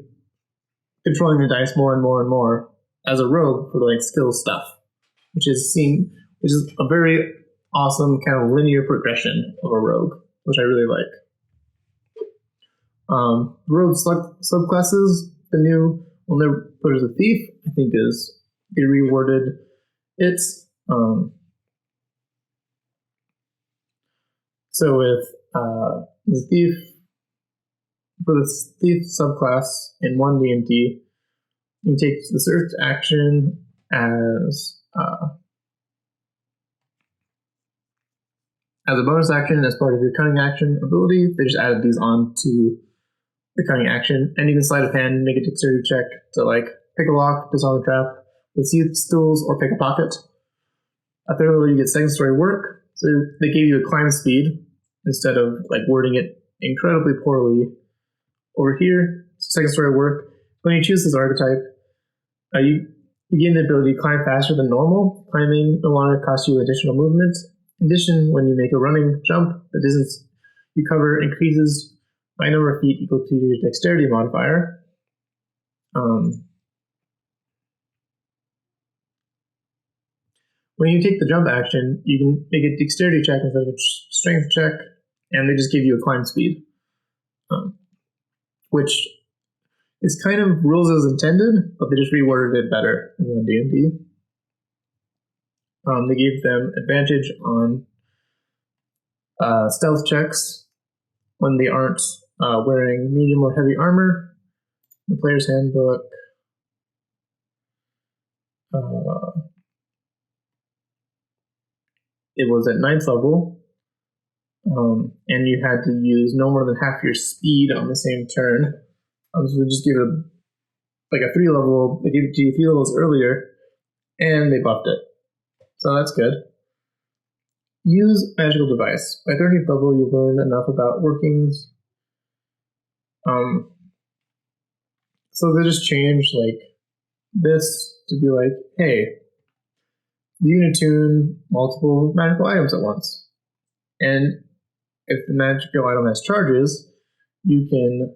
controlling the dice more and more and more as a rogue for like skill stuff, which is a very awesome kind of linear progression of a rogue, which I really like. Rogue subclasses, the new one they put as a thief, I think is they reworded its. So with the thief, for the thief subclass in 1D&D, you can take the search action as a bonus action as part of your cunning action ability. They just added these on to the cunning action, and you can sleight of hand, make a dexterity check to like pick a lock, disarm a trap with stools, or pick a pocket. At 3rd level, you get 2nd story work, so they gave you a climb speed instead of like wording it incredibly poorly. Over here, 2nd story work. When you choose this archetype, you gain the ability to climb faster than normal. Climbing no longer costs you additional movement. In addition, when you make a running jump, the distance you cover increases by a number of feet equal to your dexterity modifier. When you take the jump action, you can make a dexterity check instead of a strength check, and they just give you a climb speed, which is kind of rules as intended, but they just reworded it better in 1D&D. They gave them advantage on stealth checks when they aren't wearing medium or heavy armor. The player's handbook. It was at 9th level, and you had to use no more than half your speed on the same turn. So they just give it like a 3 level. They gave it to you 3 levels earlier, and they buffed it. So that's good. Use magical device. By 13th level, you learn enough about workings. So they just changed like this to be like, hey, you can attune multiple magical items at once. And if the magical item has charges, you can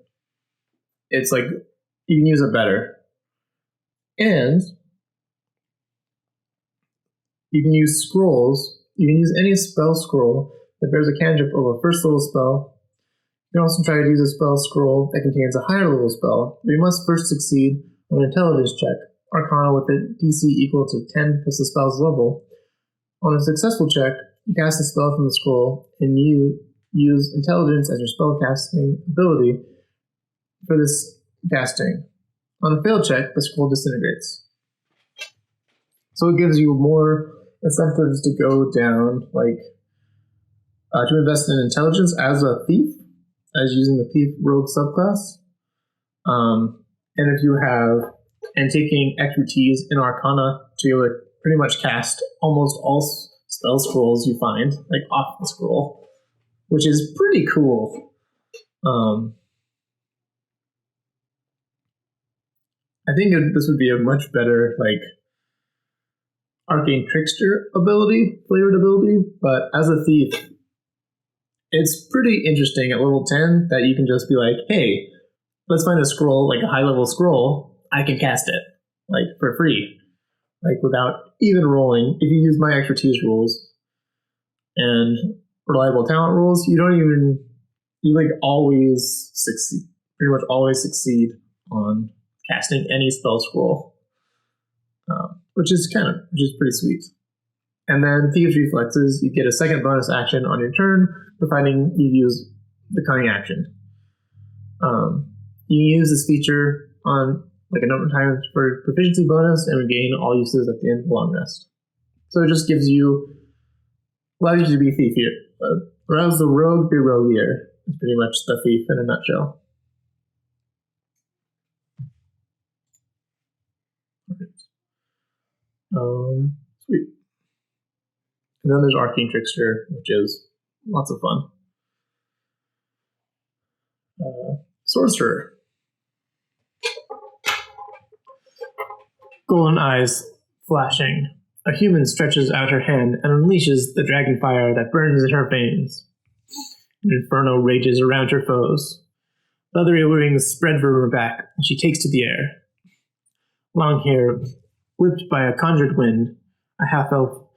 use it better. And you can use scrolls. You can use any spell scroll that bears a cantrip of a 1st level spell. You can also try to use a spell scroll that contains a higher level spell, but you must first succeed on an intelligence check, Arcana with a DC equal to 10 plus the spell's level. On a successful check, you cast a spell from the scroll, and you use intelligence as your spellcasting ability for this casting. On a failed check, the scroll disintegrates. So it gives you more incentives to go down, to invest in intelligence as a thief, as using the thief rogue subclass. And if you have, and taking expertise in Arcana to be able to pretty much cast almost all spell scrolls you find, like off the scroll, which is pretty cool. I think this would be a much better, arcane trickster flavored ability, but as a thief, it's pretty interesting at level 10 that you can just be like, hey, let's find a scroll, like a high level scroll, I can cast it, for free, without even rolling. If you use my expertise rules and reliable talent rules, you always succeed, pretty much always succeed on casting any spell scroll, which is pretty sweet. And then Thieves' Reflexes, you get a second bonus action on your turn, providing you use the cunning action. You use this feature on a number of times for proficiency bonus and regain all uses at the end of a long rest. So it just allows you to be thiefier. Allows the rogue be roguier. It's pretty much the thief in a nutshell. Sweet. And then there's Arcane Trickster, which is lots of fun. Sorcerer. Golden eyes flashing. A human stretches out her hand and unleashes the dragon fire that burns in her veins. An inferno rages around her foes. Leathery wings spread from her back, and she takes to the air. Long hair, whipped by a conjured wind, a half-elf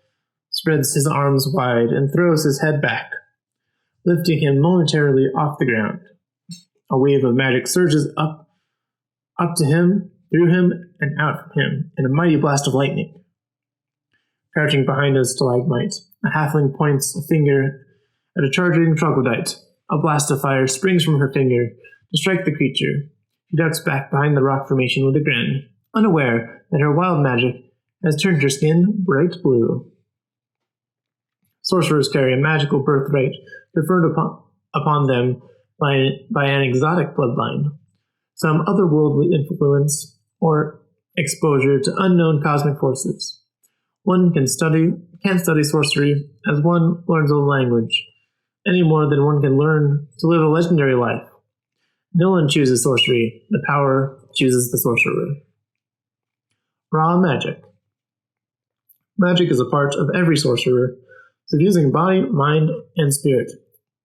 spreads his arms wide and throws his head back, lifting him momentarily off the ground. A wave of magic surges up to him, through him, and out from him in a mighty blast of lightning. Crouching behind a stalagmite, a halfling points a finger at a charging troglodyte. A blast of fire springs from her finger to strike the creature. She ducks back behind the rock formation with a grin, unaware that her wild magic has turned her skin bright blue. Sorcerers carry a magical birthright conferred upon them by an exotic bloodline, some otherworldly influence, or exposure to unknown cosmic forces. One can't study sorcery as one learns a language, any more than one can learn to live a legendary life. No one chooses sorcery, the power chooses the sorcerer. Raw magic. Magic is a part of every sorcerer, suffusing body, mind, and spirit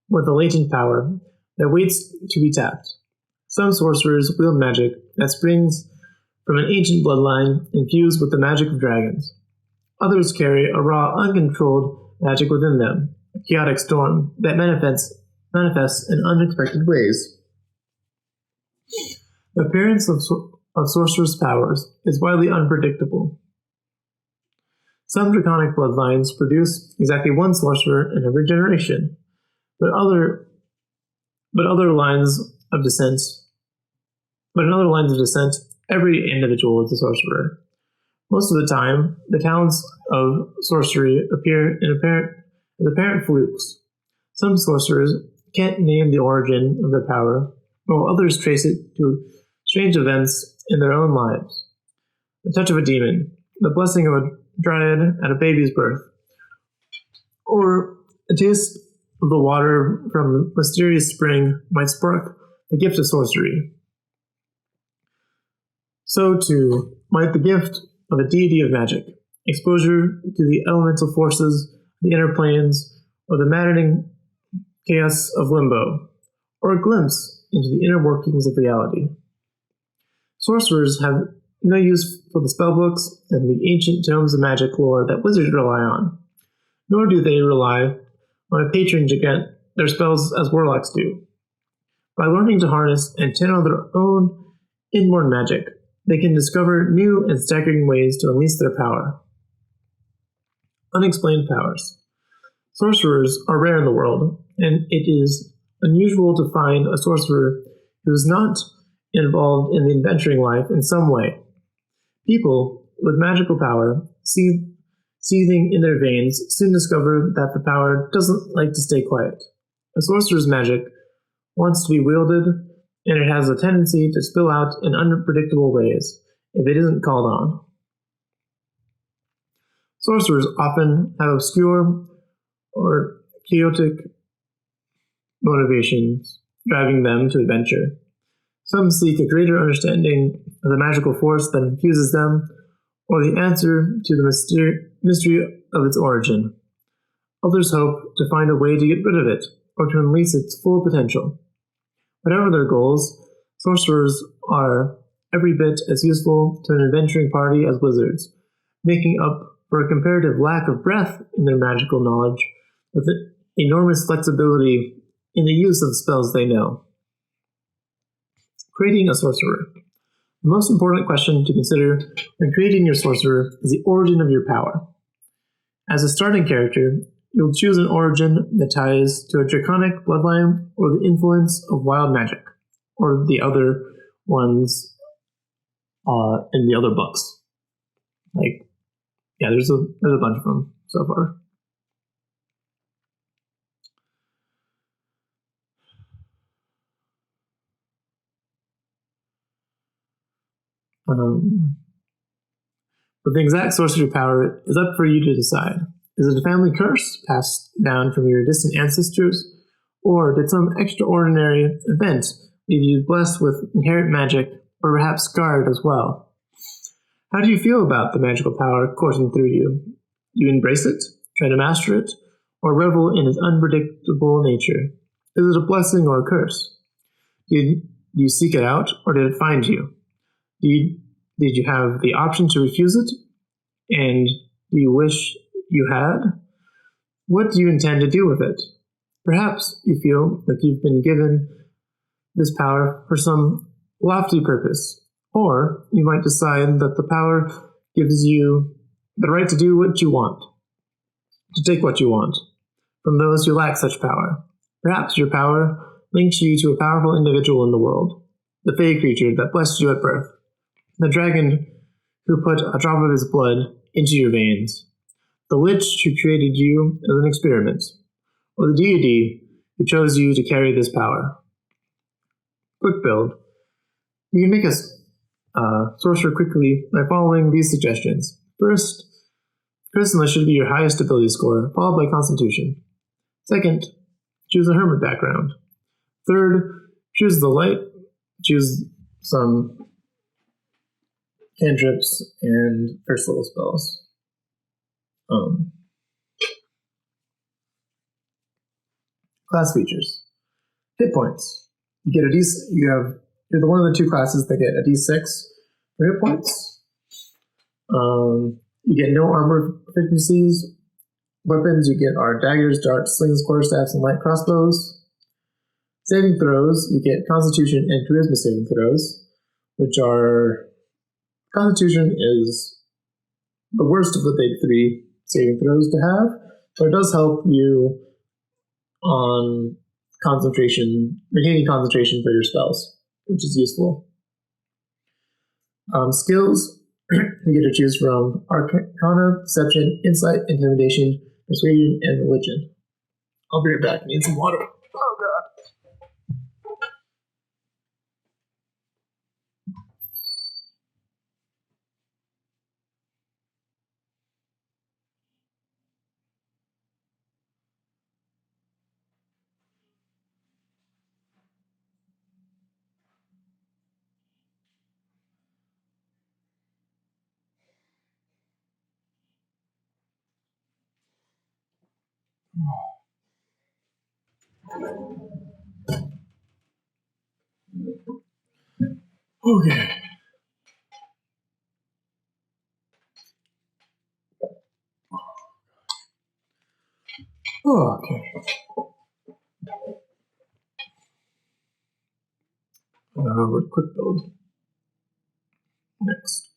with a latent power that waits to be tapped. Some sorcerers wield magic that springs from an ancient bloodline infused with the magic of dragons. Others carry a raw, uncontrolled magic within them, a chaotic storm that manifests in unexpected ways. The appearance of sorcerers' powers is widely unpredictable. Some draconic bloodlines produce exactly one sorcerer in every generation, but in other lines of descent, every individual is a sorcerer. Most of the time, the talents of sorcery appear as apparent flukes. Some sorcerers can't name the origin of their power, while others trace it to strange events in their own lives. The touch of a demon, the blessing of a dryad at a baby's birth, or a taste of the water from a mysterious spring might spark the gift of sorcery. So, too, might the gift of a deity of magic, exposure to the elemental forces of the inner planes, or the maddening chaos of limbo, or a glimpse into the inner workings of reality. Sorcerers have no use for the spellbooks and the ancient tomes of magic lore that wizards rely on, nor do they rely on a patron to grant their spells as warlocks do. By learning to harness and channel their own inborn magic, they can discover new and staggering ways to unleash their power. Unexplained powers. Sorcerers are rare in the world, and it is unusual to find a sorcerer who is not involved in the adventuring life in some way. People with magical power, seething in their veins, soon discover that the power doesn't like to stay quiet. A sorcerer's magic wants to be wielded, and it has a tendency to spill out in unpredictable ways if it isn't called on. Sorcerers often have obscure or chaotic motivations driving them to adventure. Some seek a greater understanding of the magical force that infuses them, or the answer to the mystery of its origin. Others hope to find a way to get rid of it, or to unleash its full potential. Whatever their goals, sorcerers are every bit as useful to an adventuring party as wizards, making up for a comparative lack of breadth in their magical knowledge, with an enormous flexibility in the use of spells they know. Creating a sorcerer. The most important question to consider when creating your sorcerer is the origin of your power. As a starting character, you'll choose an origin that ties to a draconic bloodline or the influence of wild magic, or the other ones in the other books. There's a bunch of them so far. But the exact sorcery power is up for you to decide. Is it a family curse passed down from your distant ancestors, or did some extraordinary event leave you blessed with inherent magic, or perhaps scarred as well? How do you feel about the magical power coursing through you? Do you embrace it, try to master it, or revel in its unpredictable nature? Is it a blessing or a curse? Did you seek it out, or did it find you? Did you have the option to refuse it? And do you wish you had? What do you intend to do with it? Perhaps you feel like you've been given this power for some lofty purpose, or you might decide that the power gives you the right to do what you want, to take what you want from those who lack such power. Perhaps your power links you to a powerful individual in the world, the fey creature that blessed you at birth, the dragon who put a drop of his blood into your veins, the lich who created you as an experiment, or the deity who chose you to carry this power. Quick build. You can make a sorcerer quickly by following these suggestions. First, charisma should be your highest ability score, followed by constitution. Second, choose a hermit background. Third, choose the light. Choose some cantrips and first level spells. Class features. Hit points. You get you're the one of the two classes that get a d6 for hit points. You get no armor proficiencies. Weapons you get are daggers, darts, slings, quarterstaffs, and light crossbows. Saving throws, you get Constitution and Charisma saving throws, which are... Constitution is the worst of the big three saving throws to have, but it does help you on concentration, maintaining concentration for your spells, which is useful. Skills, you get to choose from Arcana, Deception, Insight, Intimidation, Persuasion, and Religion. I'll be right back. I need some water. Oh, God. Okay. Okay. We're quick build. Next.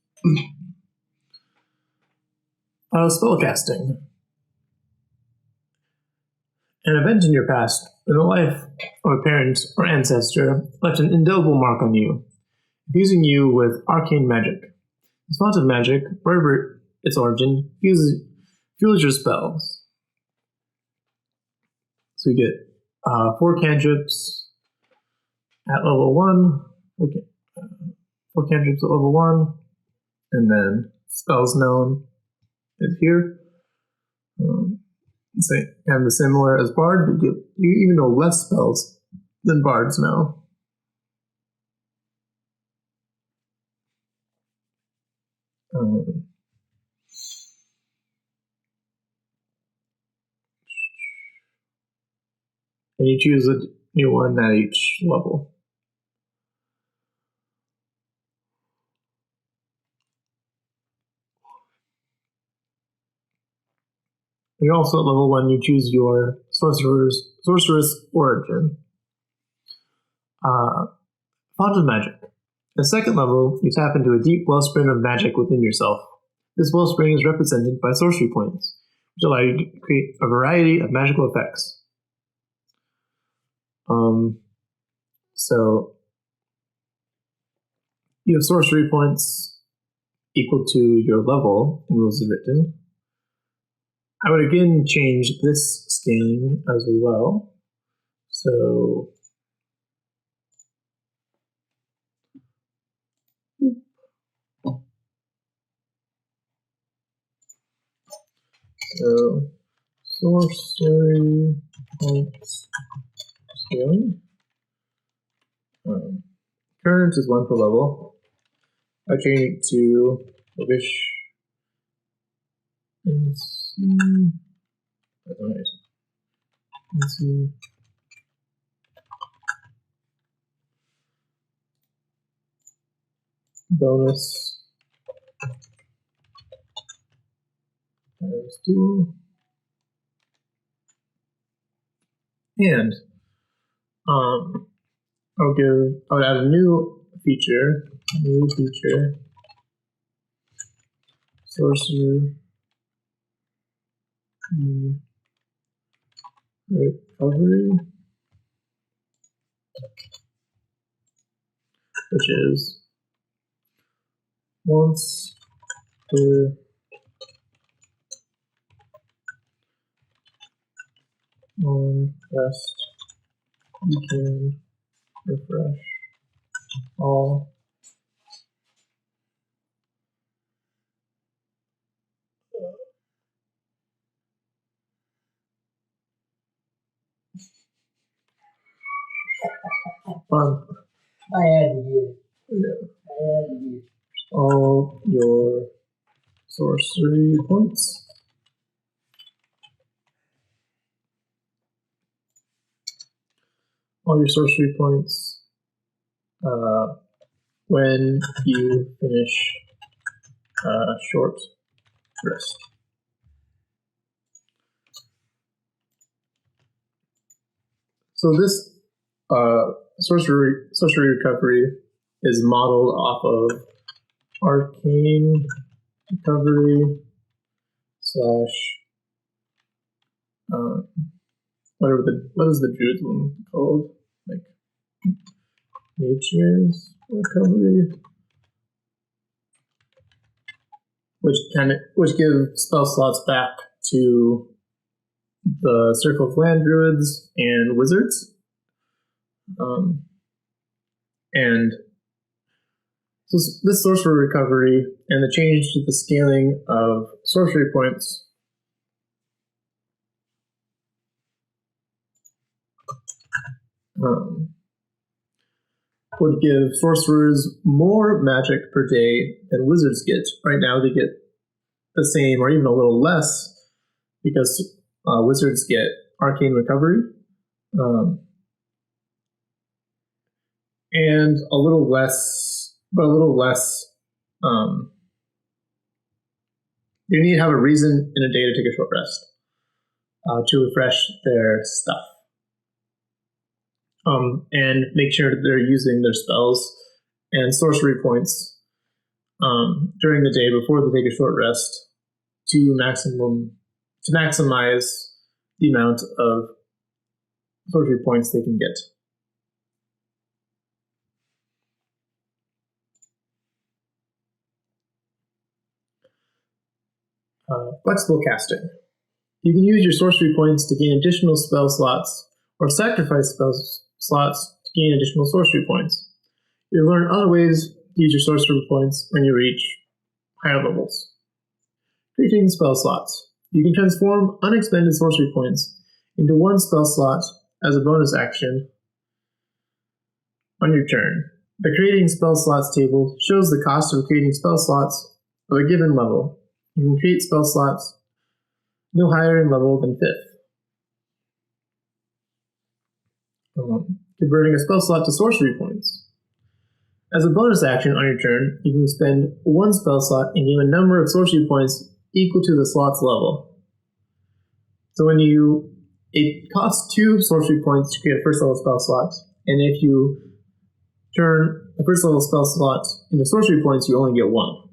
Spellcasting. An event in your past, in the life of a parent or ancestor, left an indelible mark on you, infusing you with arcane magic. This font of magic, wherever its origin, fuels your spells. So you get 4 cantrips at level 1, okay. 4 cantrips at level 1, and then spells known is here. Kind of similar as Bard, but you even know less spells than Bards know. And you choose a new one at each level. And also at level 1, you choose your sorceress origin. Font of magic. At second level, you tap into a deep wellspring of magic within yourself. This wellspring is represented by sorcery points, which allow you to create a variety of magical effects. So you have sorcery points equal to your level in Rules of Written. I would again change this scaling as well. So sorcery points scaling. Current is 1 per level. I change it to Wish and see. Let's see. Bonus times 2. And I would add a new feature. Sorcerer recovery, which is once per long rest, you can refresh all I had to hear. All your sorcery points. All your sorcery points when you finish short rest. So this sorcery recovery is modeled off of arcane recovery / what is the Druids one called? Like nature's recovery, which give spell slots back to the Circle of Land Druids and Wizards. And so this sorcery recovery and the change to the scaling of sorcery points would give sorcerers more magic per day than wizards get. Right now they get the same or even a little less because wizards get arcane recovery and a little less, they need to have a reason in a day to take a short rest to refresh their stuff. And make sure that they're using their spells and sorcery points during the day before they take a short rest to maximize the amount of sorcery points they can get. Flexible casting. You can use your sorcery points to gain additional spell slots or sacrifice spell slots to gain additional sorcery points. You'll learn other ways to use your sorcery points when you reach higher levels. Creating spell slots. You can transform unexpended sorcery points into 1 spell slot as a bonus action on your turn. The Creating Spell Slots table shows the cost of creating spell slots of a given level. You can create spell slots no higher in level than 5th. Converting a spell slot to sorcery points. As a bonus action on your turn, you can spend 1 spell slot and gain a number of sorcery points equal to the slot's level. So it costs 2 sorcery points to create a first level spell slot, and if you turn the first level spell slot into sorcery points, you only get 1.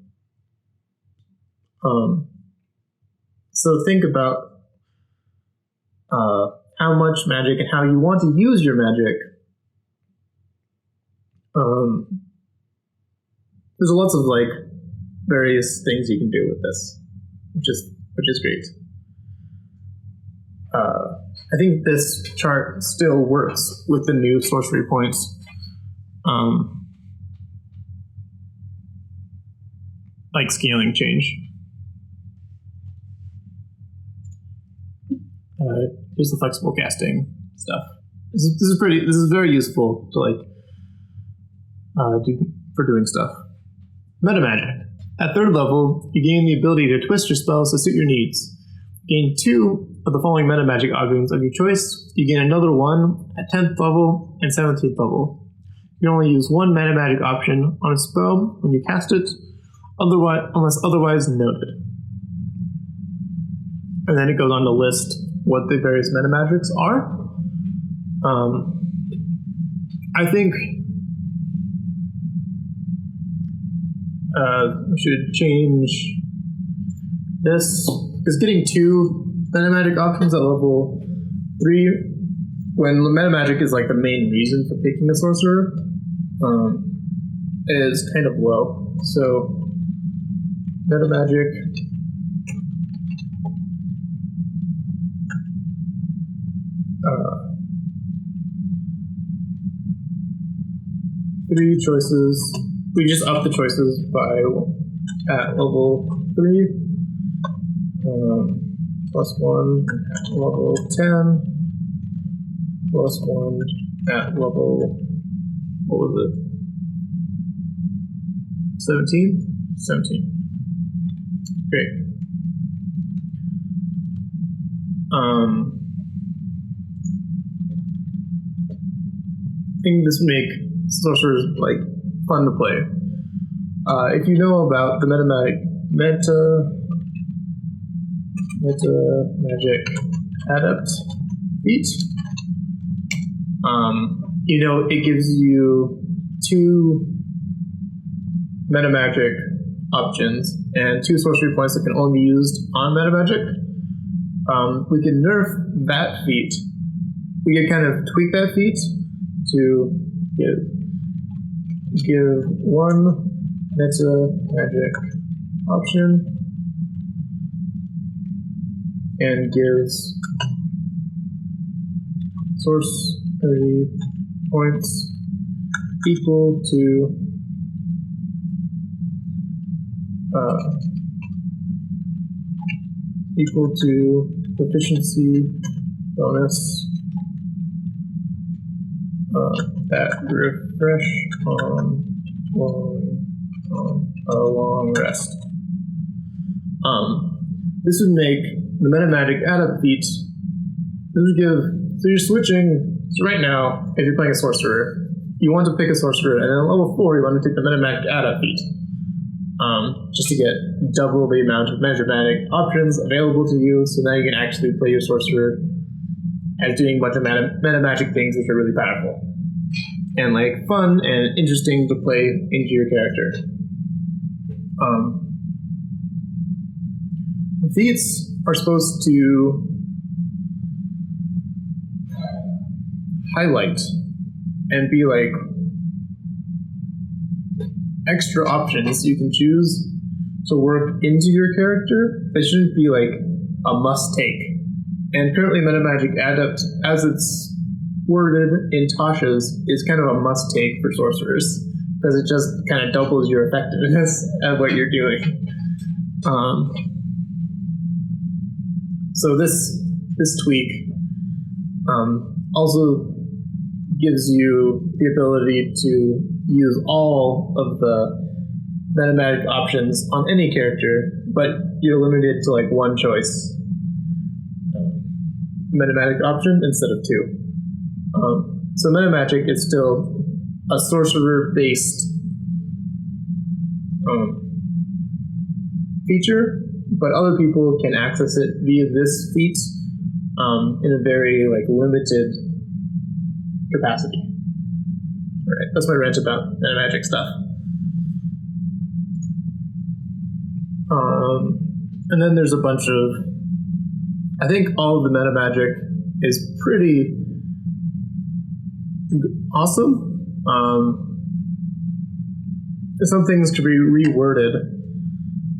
So think about how much magic and how you want to use your magic. There's lots of like various things you can do with this, which is great. I think this chart still works with the new sorcery points. Like scaling change. Here's the flexible casting stuff. This is very useful to like for doing stuff. Meta magic. At 3rd level, you gain the ability to twist your spells to suit your needs. Gain 2 of the following meta magic options of your choice. You gain another 1 at 10th level and 17th level. You can only use 1 meta magic option on a spell when you cast it, unless otherwise noted. And then it goes on to list what the various meta magics are. I think we should change this, because getting 2 meta magic options at level 3, when meta magic is like the main reason for picking a sorcerer, is kind of low. So meta magic, three choices. We just up the choices at level 3. +1 at level 10. +1 at level, what was it? 17? 17. Great. I think this would make sorcerers like fun to play. If you know about the meta magic adept feat, you know it gives you 2 meta magic options and 2 sorcery points that can only be used on meta magic. We can nerf that feat. We can kind of tweak that feat to give 1 meta magic option and gives sorcery points equal to proficiency bonus that refresh on a long rest. This would make the meta magic adept feat. This would give. So you're switching. So right now, if you're playing a sorcerer, you want to pick a sorcerer, and then at level 4, you want to take the meta magic adept feat, just to get double the amount of meta magic options available to you. So now you can actually play your sorcerer as doing a bunch of meta magic things, which are really powerful and like fun and interesting to play into your character. Feats are supposed to highlight and be like extra options you can choose to work into your character. They shouldn't be like a must take. And currently Meta Magic Adept, as it's worded in Tasha's, is kind of a must take for sorcerers, because it just kind of doubles your effectiveness at what you're doing. So this tweak also gives you the ability to use all of the metamagic options on any character, but you're limited to like 1 choice metamagic option instead of 2. So metamagic is still a sorcerer-based feature, but other people can access it via this feat in a very like limited capacity. Alright, that's my rant about meta magic stuff. And then there's a bunch of... I think all of the meta magic is pretty awesome. Some things could be reworded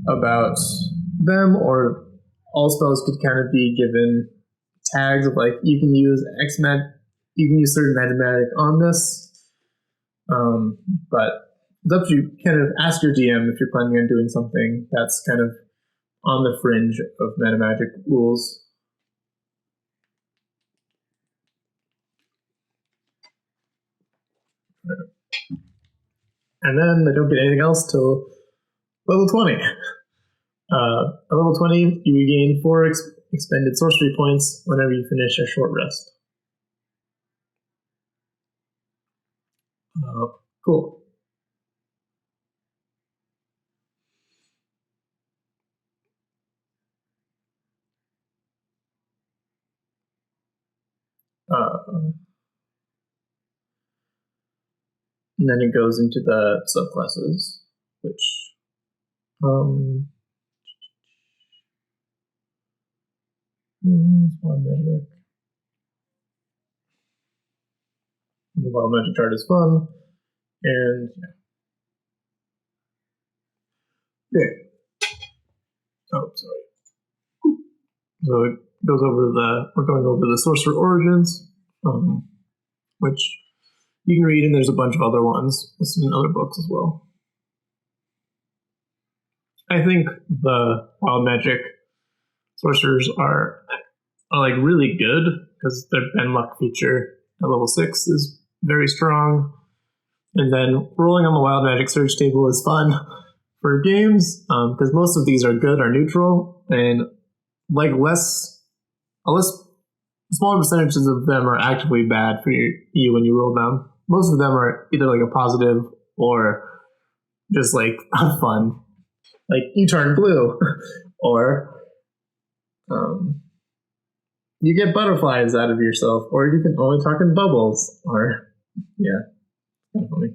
about them, or all spells could kind of be given tags of like, you can use you can use certain magic on this. But it's up to you. Kind of ask your DM if you're planning on doing something that's kind of on the fringe of meta magic rules. And then they don't get anything else till level 20. At level 20, you regain 4 expended sorcery points whenever you finish a short rest. Cool. And then it goes into the subclasses, which wild magic. The wild magic chart is fun, and yeah. Oh, sorry. So it goes over we're going over the sorcerer origins, which you can read, and there's a bunch of other ones. There's in other books as well. I think the wild magic sorcerers are like really good because their Ben Luck feature at level 6 is very strong. And then rolling on the wild magic search table is fun for games because most of these are good or neutral, and like smaller percentages of them are actively bad for you when you roll them. Most of them are either like a positive or just like fun. Like you turn blue, or you get butterflies out of yourself, or you can only talk in bubbles, or yeah, kind of funny.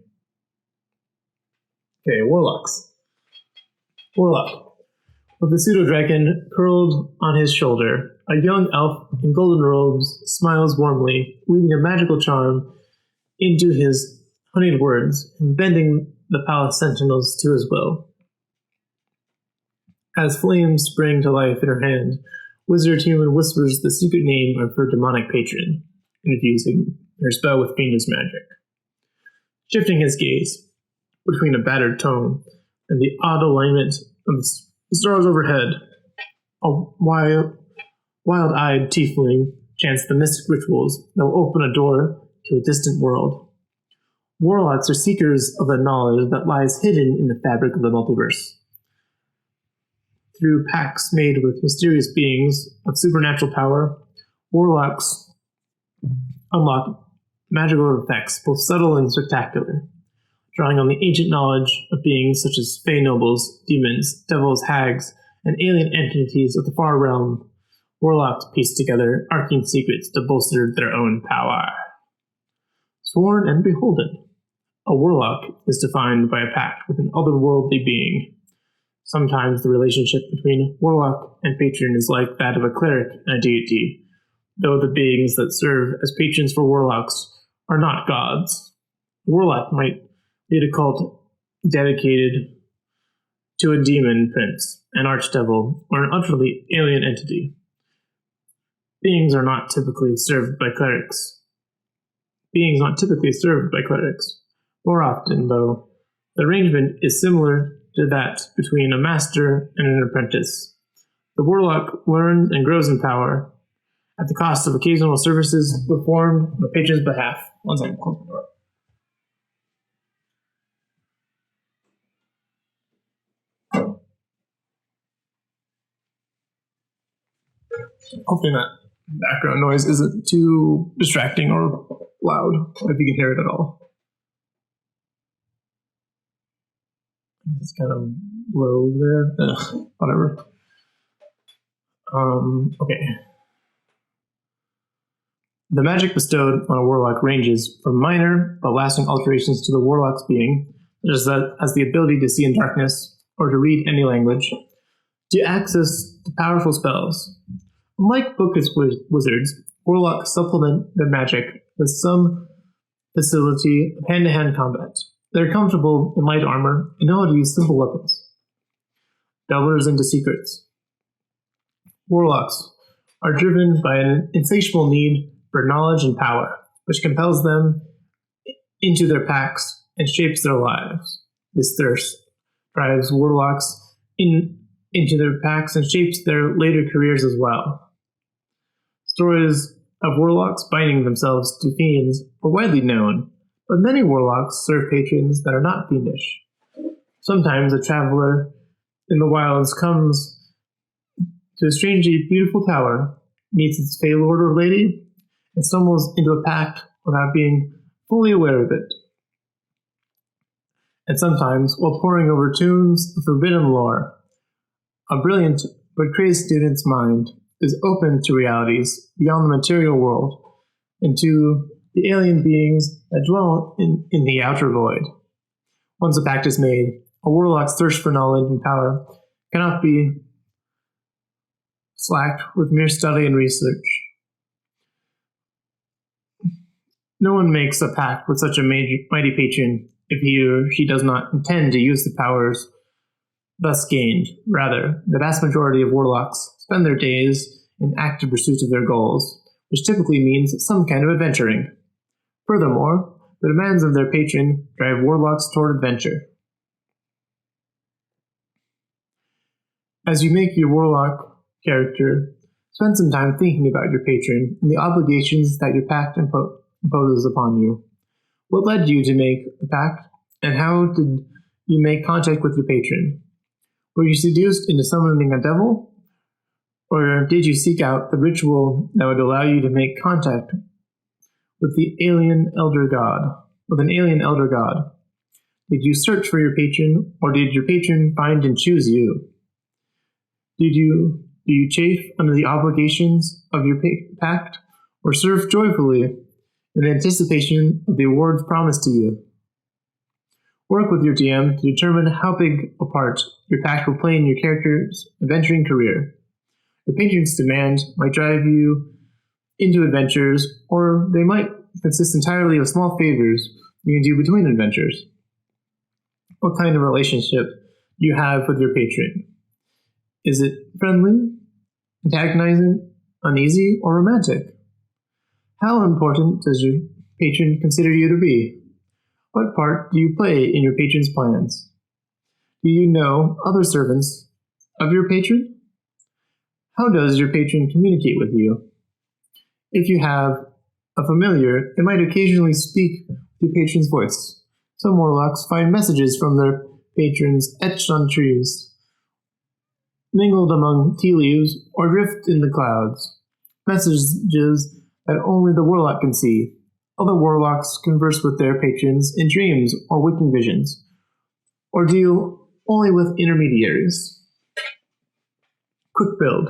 Okay, warlocks. Warlock. With the pseudo-dragon curled on his shoulder, a young elf in golden robes smiles warmly, weaving a magical charm into his honeyed words and bending the palace sentinels to his will. As flames spring to life in her hand, Wizard Human whispers the secret name of her demonic patron, infusing her spell with fiendish magic. Shifting his gaze between a battered tome and the odd alignment of the stars overhead, a wild-eyed tiefling chants the mystic rituals that will open a door to a distant world. Warlocks are seekers of the knowledge that lies hidden in the fabric of the multiverse. Through pacts made with mysterious beings of supernatural power, warlocks unlock magical effects, both subtle and spectacular. Drawing on the ancient knowledge of beings such as fey nobles, demons, devils, hags, and alien entities of the far realm, warlocks piece together arcane secrets to bolster their own power. Sworn and beholden, a warlock is defined by a pact with an otherworldly being. Sometimes the relationship between warlock and patron is like that of a cleric and a deity, though the beings that serve as patrons for warlocks are not gods. A warlock might lead a cult dedicated to a demon prince, an archdevil, or an utterly alien entity. Beings not typically served by clerics. More often, though, the arrangement is similar to that between a master and an apprentice. The warlock learns and grows in power at the cost of occasional services performed on the patron's behalf. One second, close the door. Hopefully that background noise isn't too distracting or loud, if you can hear it at all. It's kind of low there. Whatever. Okay. The magic bestowed on a warlock ranges from minor but lasting alterations to the warlock's being, such as the ability to see in darkness or to read any language, to access to powerful spells. Unlike bookish wizards, warlocks supplement their magic with some facility of hand-to-hand combat. They're comfortable in light armor and know how to use simple weapons. Delvers into secrets. Warlocks are driven by an insatiable need for knowledge and power, which compels them into their packs and shapes their lives. This thirst drives warlocks into their packs and shapes their later careers as well. Stories of warlocks binding themselves to fiends are widely known, but many warlocks serve patrons that are not fiendish. Sometimes a traveler in the wilds comes to a strangely beautiful tower, meets its fey lord or lady, and stumbles into a pact without being fully aware of it. And sometimes, while poring over tomes of forbidden lore, a brilliant but crazed student's mind is open to realities beyond the material world and to the alien beings that dwell in the outer void. Once a pact is made, a warlock's thirst for knowledge and power cannot be slacked with mere study and research. No one makes a pact with such a mighty patron if he or she does not intend to use the powers thus gained. Rather, the vast majority of warlocks spend their days in active pursuit of their goals, which typically means some kind of adventuring. Furthermore, the demands of their patron drive warlocks toward adventure. As you make your warlock character, spend some time thinking about your patron and the obligations that your pact imposes upon you. What led you to make the pact, and how did you make contact with your patron? Were you seduced into summoning a devil? Or did you seek out the ritual that would allow you to make contact with an alien elder god? Did you search for your patron, or did your patron find and choose you? Do you chafe under the obligations of your pact, or serve joyfully in anticipation of the awards promised to you? Work with your DM to determine how big a part your pact will play in your character's adventuring career. Your patron's demand might drive you into adventures, or they might consist entirely of small favors you can do between adventures. What kind of relationship do you have with your patron? Is it friendly, antagonizing, uneasy, or romantic? How important does your patron consider you to be? What part do you play in your patron's plans? Do you know other servants of your patron? How does your patron communicate with you? If you have a familiar, it might occasionally speak with your patron's voice. Some warlocks find messages from their patrons etched on trees, mingled among tea leaves, or drift in the clouds. Messages that only the warlock can see. Other warlocks converse with their patrons in dreams or waking visions, or deal only with intermediaries. Quick build.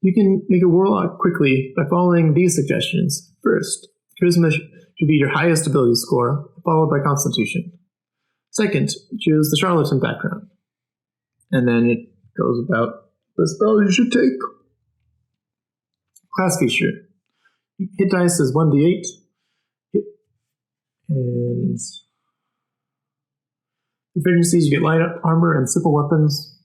You can make a warlock quickly by following these suggestions. First, charisma should be your highest ability score, followed by constitution. Second, choose the charlatan background. And then it goes about the spell you should take. Class feature. Hit dice is 1d8. And proficiencies, you get light armor and simple weapons.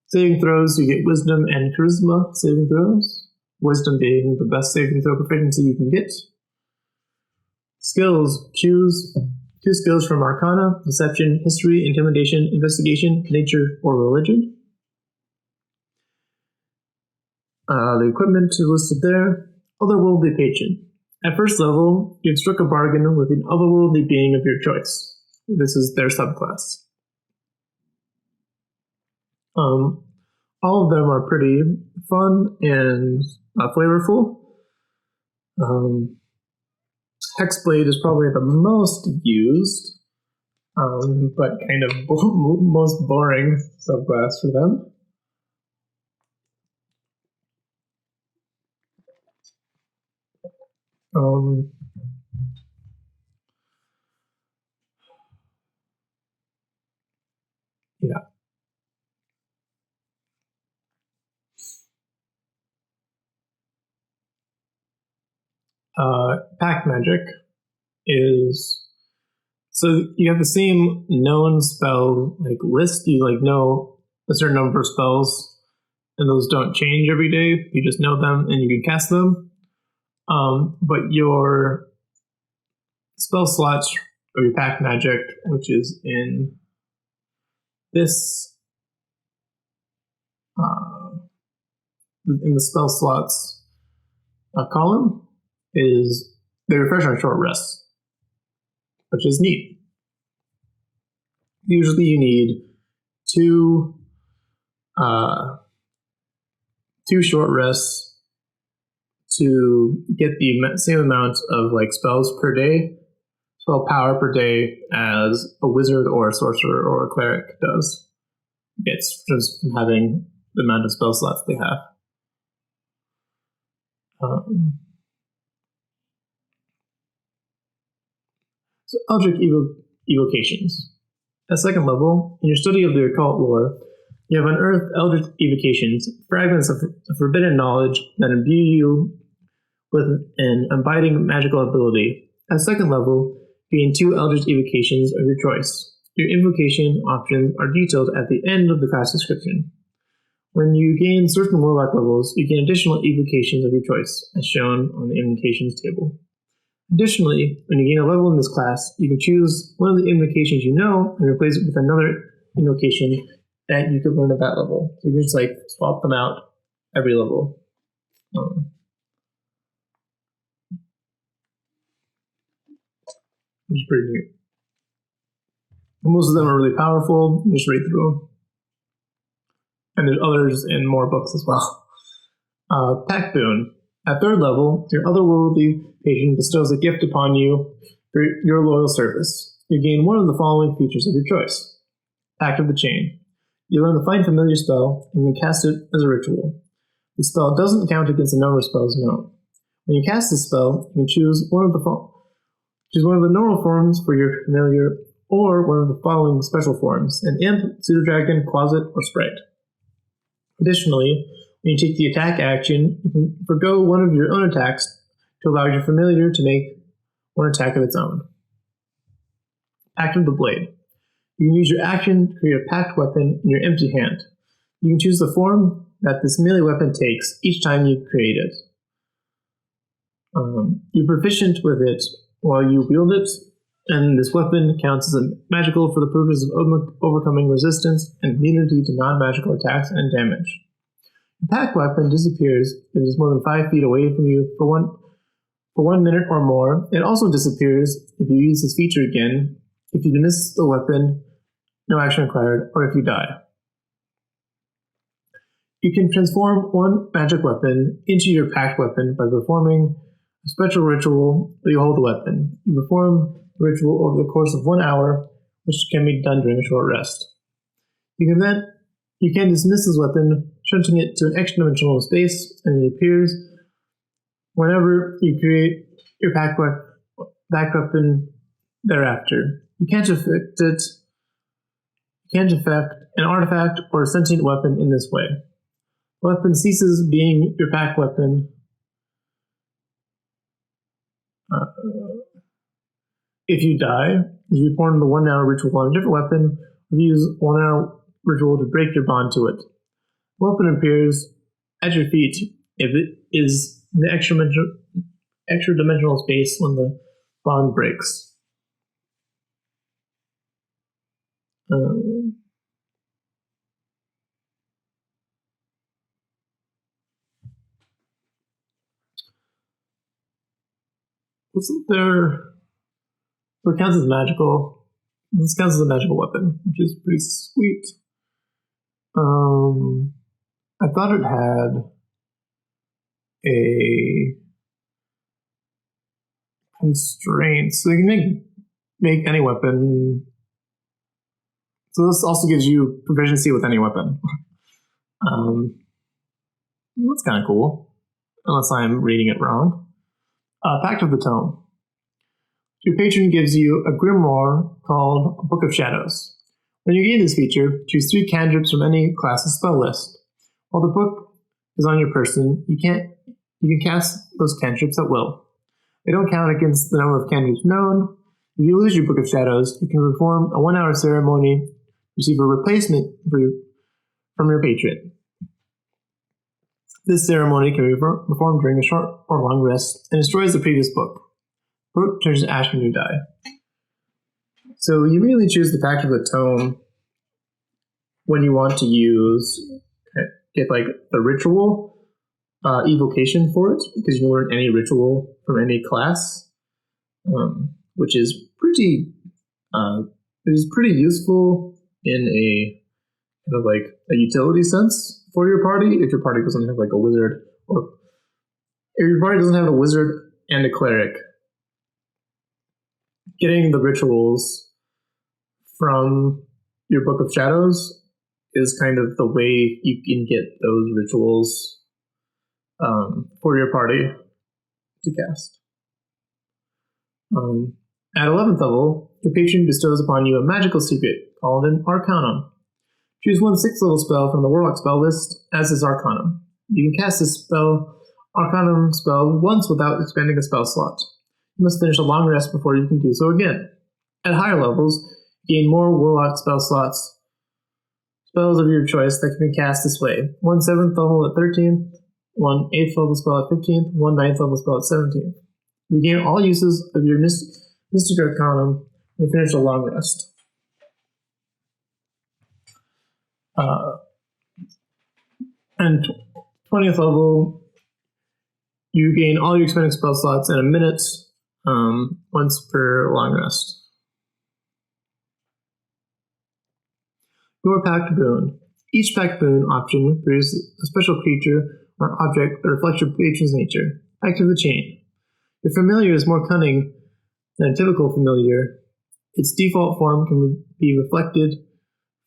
Saving throws, you get wisdom and charisma saving throws. Wisdom being the best saving throw proficiency you can get. Skills, choose 2 skills from Arcana, Deception, History, Intimidation, Investigation, Nature, or Religion. The equipment is listed there. Otherworldly Patron. At first level, you've struck a bargain with an otherworldly being of your choice. This is their subclass. All of them are pretty fun and flavorful. Hexblade is probably the most used, but kind of most boring subclass for them. Yeah. Pact magic is, so you have the same known spell like list. You like know a certain number of spells, and those don't change every day. You just know them, and you can cast them. But your spell slots or your pact magic, which is in this, in the spell slots column, is they refresh on short rests, which is neat. Usually you need two short rests to get the same amount of like spells per day, spell power per day as a wizard or a sorcerer or a cleric does. It's just from having the amount of spell slots they have. So Eldritch evocations. At second level, in your study of the occult lore, you have unearthed Eldritch evocations, fragments of forbidden knowledge that imbue you with an abiding magical ability. At second level, gain 2 Eldritch evocations of your choice. Your invocation options are detailed at the end of the class description. When you gain certain Warlock levels, you gain additional evocations of your choice, as shown on the invocations table. Additionally, when you gain a level in this class, you can choose one of the invocations you know and replace it with another invocation that you could learn at that level. So you can just like swap them out every level. Which is pretty neat. Most of them are really powerful. You just read through them. And there's others in more books as well. Pact Boon. At third level, your otherworldly patron bestows a gift upon you for your loyal service. You gain one of the following features of your choice. Pact of the Chain. You learn the Find Familiar spell and can cast it as a ritual. The spell doesn't count against the number of spells known. When you cast this spell, you can choose one of the normal forms for your familiar, or one of the following special forms: an imp, pseudo-dragon, closet, or sprite. Additionally, when you take the attack action, you can forgo one of your own attacks to allow your familiar to make one attack of its own. Pact of the Blade. You can use your action to create a pact weapon in your empty hand. You can choose the form that this melee weapon takes each time you create it. You're proficient with it while you wield it, and this weapon counts as magical for the purpose of overcoming resistance and immunity to non-magical attacks and damage. The pact weapon disappears if it is more than 5 feet away from you for 1 minute or more. It also disappears if you use this feature again, if you miss the weapon, no action required, or if you die. You can transform one magic weapon into your pact weapon by performing a special ritual where you hold the weapon. You perform the ritual over the course of 1 hour, which can be done during a short rest. You can dismiss this weapon, shunting it to an extra-dimensional space, and it appears whenever you create your pact weapon thereafter. You can't affect an artifact or a sentient weapon in this way. The weapon ceases being your pact weapon if you die. If you perform the 1 hour ritual on a different weapon, or use 1 hour ritual to break your bond to it. The weapon appears at your feet if it is in the extra dimensional space when the bond breaks. Wasn't there? So it counts as magical. This counts as a magical weapon, which is pretty sweet. I thought it had a constraint, so you can make any weapon. So this also gives you proficiency with any weapon. That's kind of cool, unless I'm reading it wrong. Pact of the Tome. Your patron gives you a grimoire called Book of Shadows. When you gain this feature, choose 3 cantrips from any class's spell list. While the book is on your person, you can cast those cantrips at will. They don't count against the number of cantrips known. If you lose your Book of Shadows, you can perform a 1-hour ceremony, receive a replacement from your patron. This ceremony can be performed during a short or long rest and destroys the previous book. Book turns to ash when you die. So you really choose the Pact of the Tome when you want to get like the ritual evocation for it, because you can learn any ritual from any class, which is pretty useful in a kind of like a utility sense for your party. If your party doesn't have like a wizard, or if your party doesn't have a wizard and a cleric, getting the rituals from your Book of Shadows is kind of the way you can get those rituals for your party to cast. At 11th level, your patron bestows upon you a magical secret called an Arcanum. Choose 1 6th level spell from the Warlock spell list as is Arcanum. You can cast this Arcanum spell once without expending a spell slot. You must finish a long rest before you can do so again. At higher levels, gain more Warlock spell slots. Spells of your choice that can be cast this way. 1 7th level at 13th, 1 8th level spell at 15th, 1 9th level spell at 17th. You gain all uses of your Mystic Arcanum and finish a long rest. And 20th level, you gain all your expended spell slots in a minute, once per long rest. Your Pact Boon. Each Pact Boon option produces a special creature or object that reflects your patron's nature. Pact of the Chain. Your familiar is more cunning than a typical familiar. Its default form can be reflection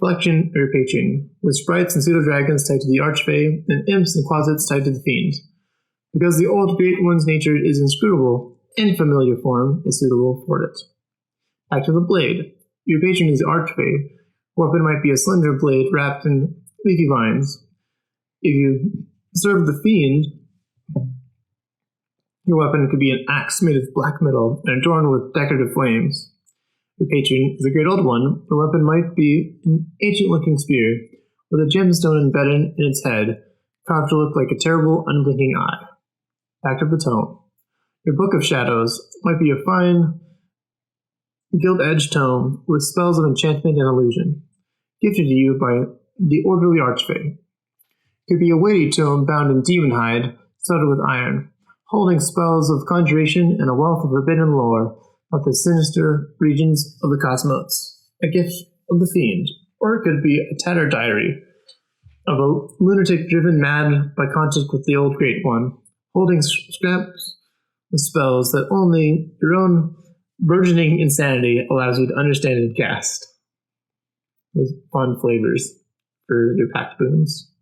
of your patron, with sprites and pseudo-dragons tied to the Archfey, and imps and closets tied to the Fiend. Because the old Great One's nature is inscrutable, any familiar form is suitable for it. Pact of the Blade. Your patron is the Archfey. Weapon might be a slender blade wrapped in leafy vines. If you serve the Fiend, your weapon could be an axe made of black metal and adorned with decorative flames. Your patron is a Great Old One. Your weapon might be an ancient-looking spear with a gemstone embedded in its head, carved to look like a terrible, unblinking eye. Pact of the Tome. Your Book of Shadows might be a fine, gilt-edged tome with spells of enchantment and illusion, gifted to you by the orderly Archfey. It could be a weighty tome bound in demon hide, studded with iron, holding spells of conjuration and a wealth of forbidden lore of the sinister regions of the cosmos, a gift of the Fiend. Or it could be a tattered diary of a lunatic driven mad by contact with the old Great One, holding scraps of spells that only your own burgeoning insanity allows you to understand and cast. Those fun flavors for your Pact Boons.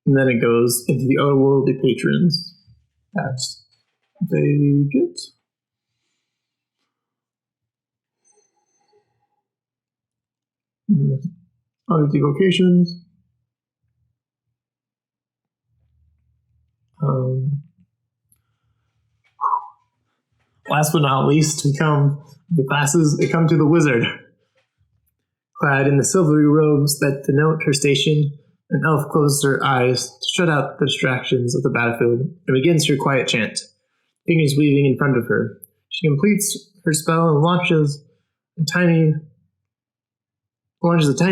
And then it goes into the otherworldly patrons that they get. Other devocations. Last but not least, we come to the wizard. Clad in the silvery robes that denote her station, an elf closes her eyes to shut out the distractions of the battlefield and begins her quiet chant, fingers weaving in front of her. She completes her spell and launches a tiny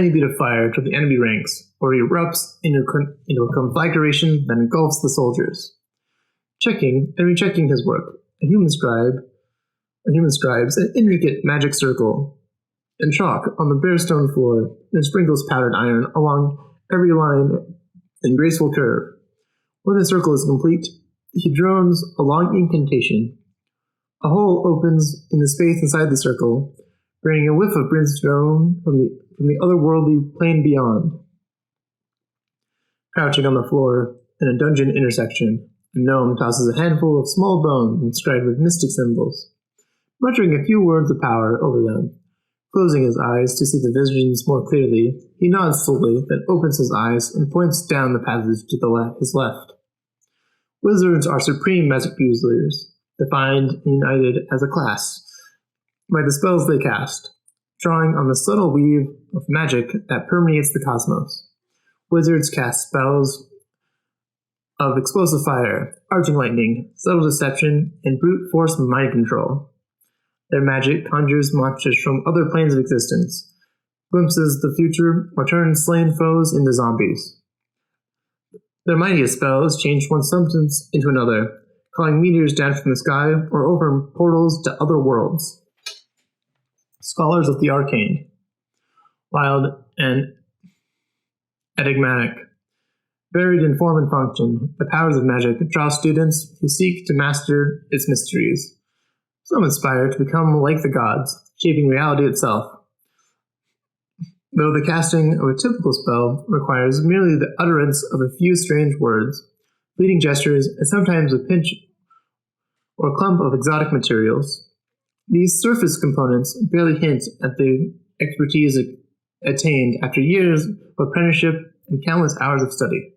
bead of fire toward the enemy ranks, where he erupts into a conflagration that engulfs the soldiers. Checking and rechecking his work, a human scribes an intricate magic circle and chalk on the bare stone floor, and sprinkles powdered iron along every line and graceful curve. When the circle is complete, he drones a long incantation. A hole opens in the space inside the circle, bringing a whiff of brimstone from the otherworldly plane beyond. Crouching on the floor, in a dungeon intersection, a gnome tosses a handful of small bones inscribed with mystic symbols. Muttering a few words of power over them, closing his eyes to see the visions more clearly, he nods slowly, then opens his eyes and points down the passage to his left. Wizards are supreme magic users, defined and united as a class by the spells they cast, drawing on the subtle weave of magic that permeates the cosmos. Wizards cast spells of explosive fire, arcing lightning, subtle deception, and brute force mind control. Their magic conjures monsters from other planes of existence, glimpses the future, or turns slain foes into zombies. Their mightiest spells change one substance into another, calling meteors down from the sky or open portals to other worlds. Scholars of the arcane, wild and enigmatic, varied in form and function, the powers of magic draw students who seek to master its mysteries. Some aspire to become like the gods, shaping reality itself. Though the casting of a typical spell requires merely the utterance of a few strange words, fleeting gestures, and sometimes a pinch or clump of exotic materials, these surface components barely hint at the expertise attained after years of apprenticeship and countless hours of study.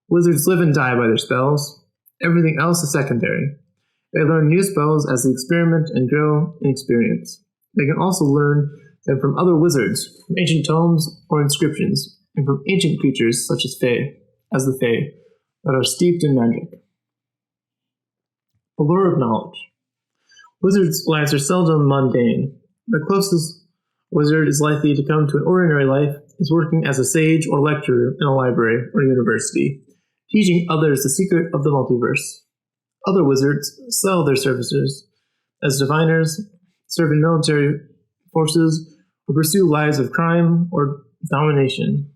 Wizards live and die by their spells. Everything else is secondary. They learn new spells as they experiment and grow in experience. They can also learn them from other wizards, from ancient tomes or inscriptions, and from ancient creatures such as the Fae, that are steeped in magic. Allure of knowledge. Wizards' lives are seldom mundane. The closest wizard is likely to come to an ordinary life is working as a sage or lecturer in a library or university, teaching others the secret of the multiverse. Other wizards sell their services as diviners, serve in military forces, or pursue lives of crime or domination.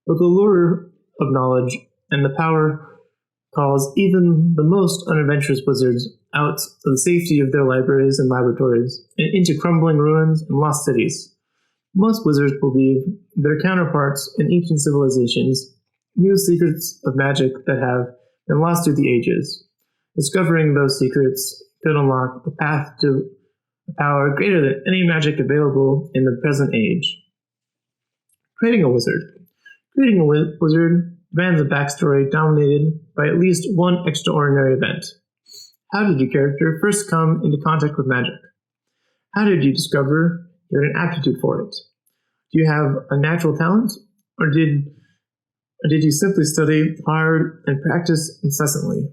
But the lure of knowledge and the power calls even the most unadventurous wizards out of the safety of their libraries and laboratories and into crumbling ruins and lost cities. Most wizards believe their counterparts in ancient civilizations knew secrets of magic that have been lost through the ages. Discovering those secrets could unlock the path to a power greater than any magic available in the present age. Creating a wizard. Creating a wizard demands a backstory dominated by at least one extraordinary event. How did your character first come into contact with magic? How did you discover you had an aptitude for it? Do you have a natural talent, or did you simply study hard and practice incessantly?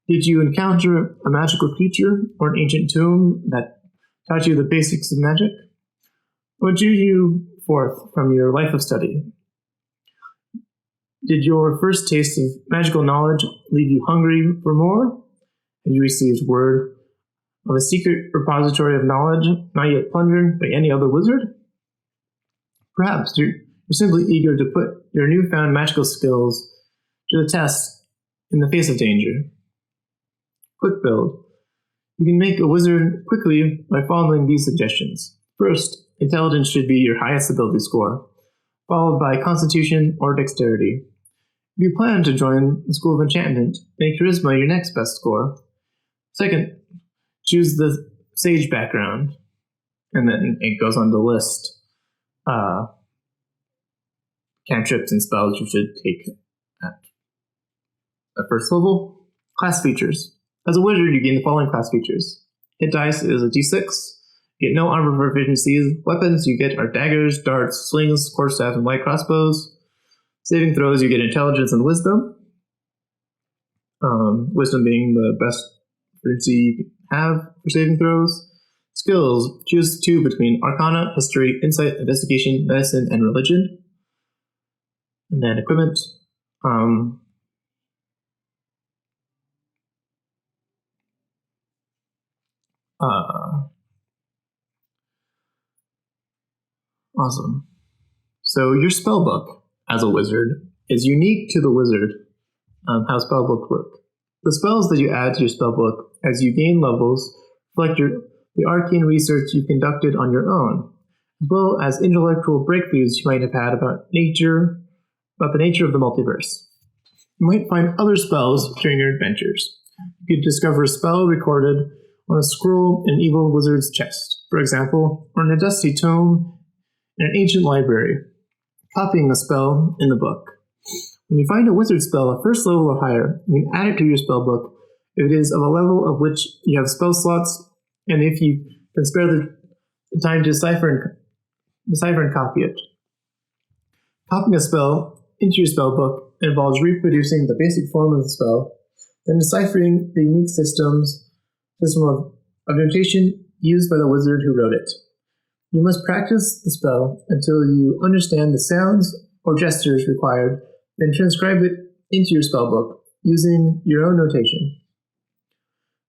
Did you encounter a magical creature or an ancient tomb that taught you the basics of magic? Or drew you forth from your life of study? Did your first taste of magical knowledge leave you hungry for more? Have you received word of a secret repository of knowledge not yet plundered by any other wizard? Perhaps you're simply eager to put your newfound magical skills to the test in the face of danger. Quick build. You can make a wizard quickly by following these suggestions. First, intelligence should be your highest ability score, followed by constitution or dexterity. If you plan to join the School of Enchantment, make charisma your next best score. Second, choose the sage background, and then it goes on to list cantrips and spells you should take at first level. Class features. As a wizard, you gain the following class features. Hit dice is a d6. You get no armor proficiencies. Weapons you get are daggers, darts, slings, quarterstaff, and light crossbows. Saving throws, you get intelligence and wisdom. Wisdom being the best proficiency you can have for saving throws. Skills, choose two between Arcana, History, Insight, Investigation, Medicine, and Religion. And then equipment. Awesome. So your spellbook as a wizard is unique to the wizard, how spellbooks work. The spells that you add to your spellbook as you gain levels reflect the arcane research you conducted on your own, as well as intellectual breakthroughs you might have had about nature about the nature of the multiverse. You might find other spells during your adventures. You could discover a spell recorded on a scroll in an evil wizard's chest, for example, or in a dusty tome in an ancient library, copying a spell in the book. When you find a wizard spell at first level or higher, you can add it to your spellbook if it is of a level of which you have spell slots, and if you can spare the time to decipher and copy it. Copying a spell into your spellbook involves reproducing the basic form of the spell, then deciphering the unique system of notation used by the wizard who wrote it. You must practice the spell until you understand the sounds or gestures required, then transcribe it into your spellbook using your own notation.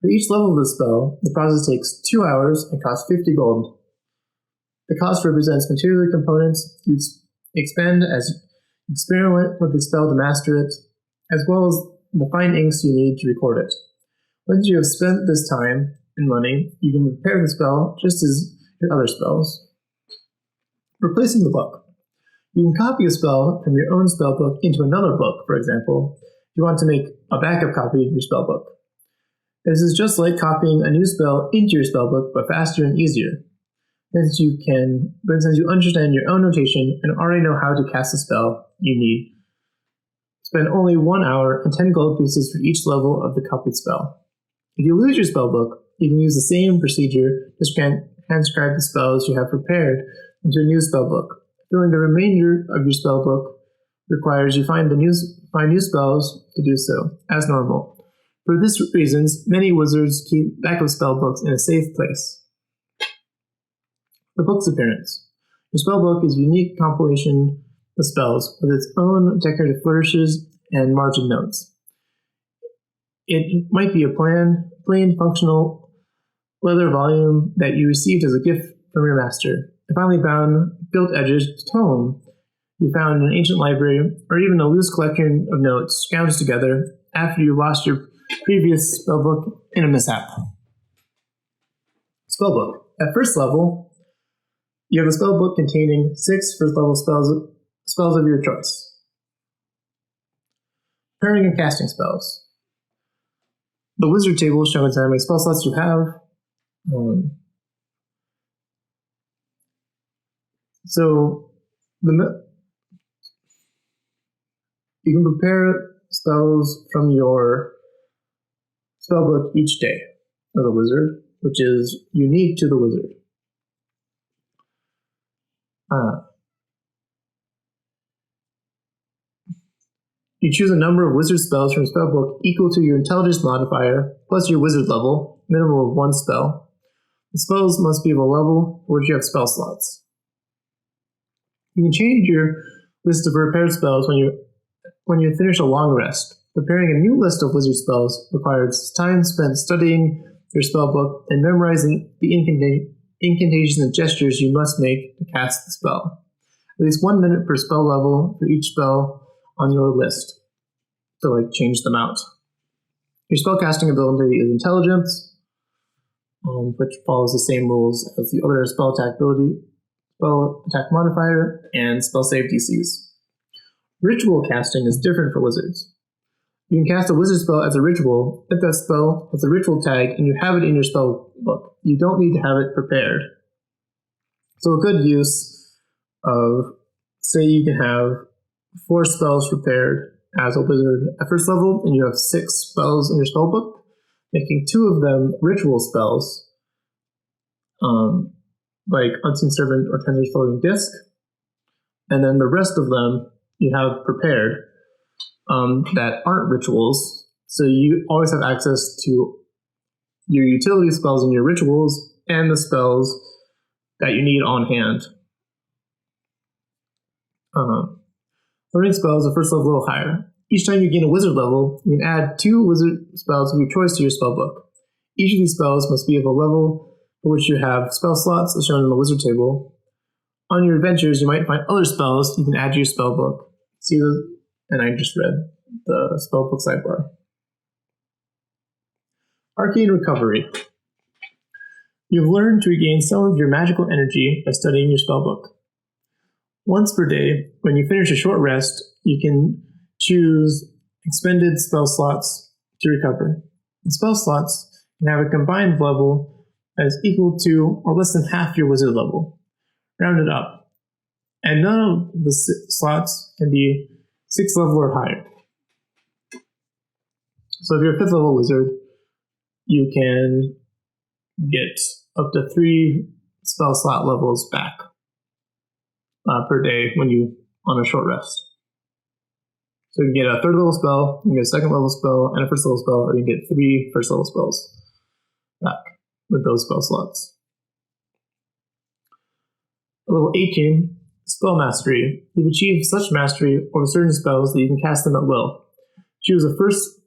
For each level of the spell, the process takes 2 hours and costs 50 gold. The cost represents material components you expend as you experiment with the spell to master it, as well as the fine inks you need to record it. Once you have spent this time and money, you can repair the spell just as your other spells. Replacing the book. You can copy a spell from your own spellbook into another book, for example, if you want to make a backup copy of your spellbook. This is just like copying a new spell into your spellbook, but faster and easier. Since you understand your own notation and already know how to cast the spell you need, spend only 1 hour and 10 gold pieces for each level of the copied spell. If you lose your spellbook, you can use the same procedure to transcribe the spells you have prepared into a new spellbook. Filling the remainder of your spellbook requires you find new spells to do so, as normal. For this reasons, many wizards keep backup spellbooks in a safe place. The book's appearance. Your spellbook is a unique compilation of spells with its own decorative flourishes and margin notes. It might be a plain, functional leather volume that you received as a gift from your master, a finely bound, gilt-edged tome you found in an ancient library, or even a loose collection of notes scrounged together after you lost your previous spellbook in a mishap. Spellbook. At first level, you have a spellbook containing 6 first-level spells of your choice. Preparing and casting spells. The wizard table shows how many spell slots you have. You can prepare spells from your spellbook each day as a wizard, which is unique to the wizard. You choose a number of wizard spells from your spellbook equal to your intelligence modifier plus your wizard level, minimum of 1 spell. The spells must be of a level for which you have spell slots. You can change your list of prepared spells when you finish a long rest. Preparing a new list of wizard spells requires time spent studying your spellbook and memorizing the incantations and gestures you must make to cast the spell. At least 1 minute per spell level for each spell on your list to change them out. Your spellcasting ability is intelligence, which follows the same rules as the other spell attack modifier, and spell save DCs. Ritual casting is different for wizards. You can cast a wizard spell as a ritual if that spell has a ritual tag and you have it in your spell book. You don't need to have it prepared. So a good use of, say you can have 4 spells prepared as a wizard at first level, and you have 6 spells in your spellbook, making 2 of them ritual spells, like Unseen Servant or Tensor's Floating Disc, and then the rest of them you have prepared that aren't rituals, so you always have access to your utility spells and your rituals and the spells that you need on hand. Learning spells are first level a little higher. Each time you gain a wizard level, you can add 2 wizard spells of your choice to your spellbook. Each of these spells must be of a level for which you have spell slots as shown in the wizard table. On your adventures, you might find other spells you can add to your spellbook. See the, and I just read the spellbook sidebar. Arcane Recovery. You've learned to regain some of your magical energy by studying your spellbook. Once per day, when you finish a short rest, you can choose expended spell slots to recover. The spell slots can have a combined level that is equal to or less than half your wizard level, rounded up. And none of the slots can be 6th level or higher. So if you're a 5th level wizard, you can get up to 3 spell slot levels back per day when you on a short rest. So you can get a 3rd level spell, you can get a 2nd level spell, and a 1st level spell, or you can get 3 1st level spells back with those spell slots. Level 18, Spell Mastery. You've achieved such mastery over certain spells that you can cast them at will. Choose a 1st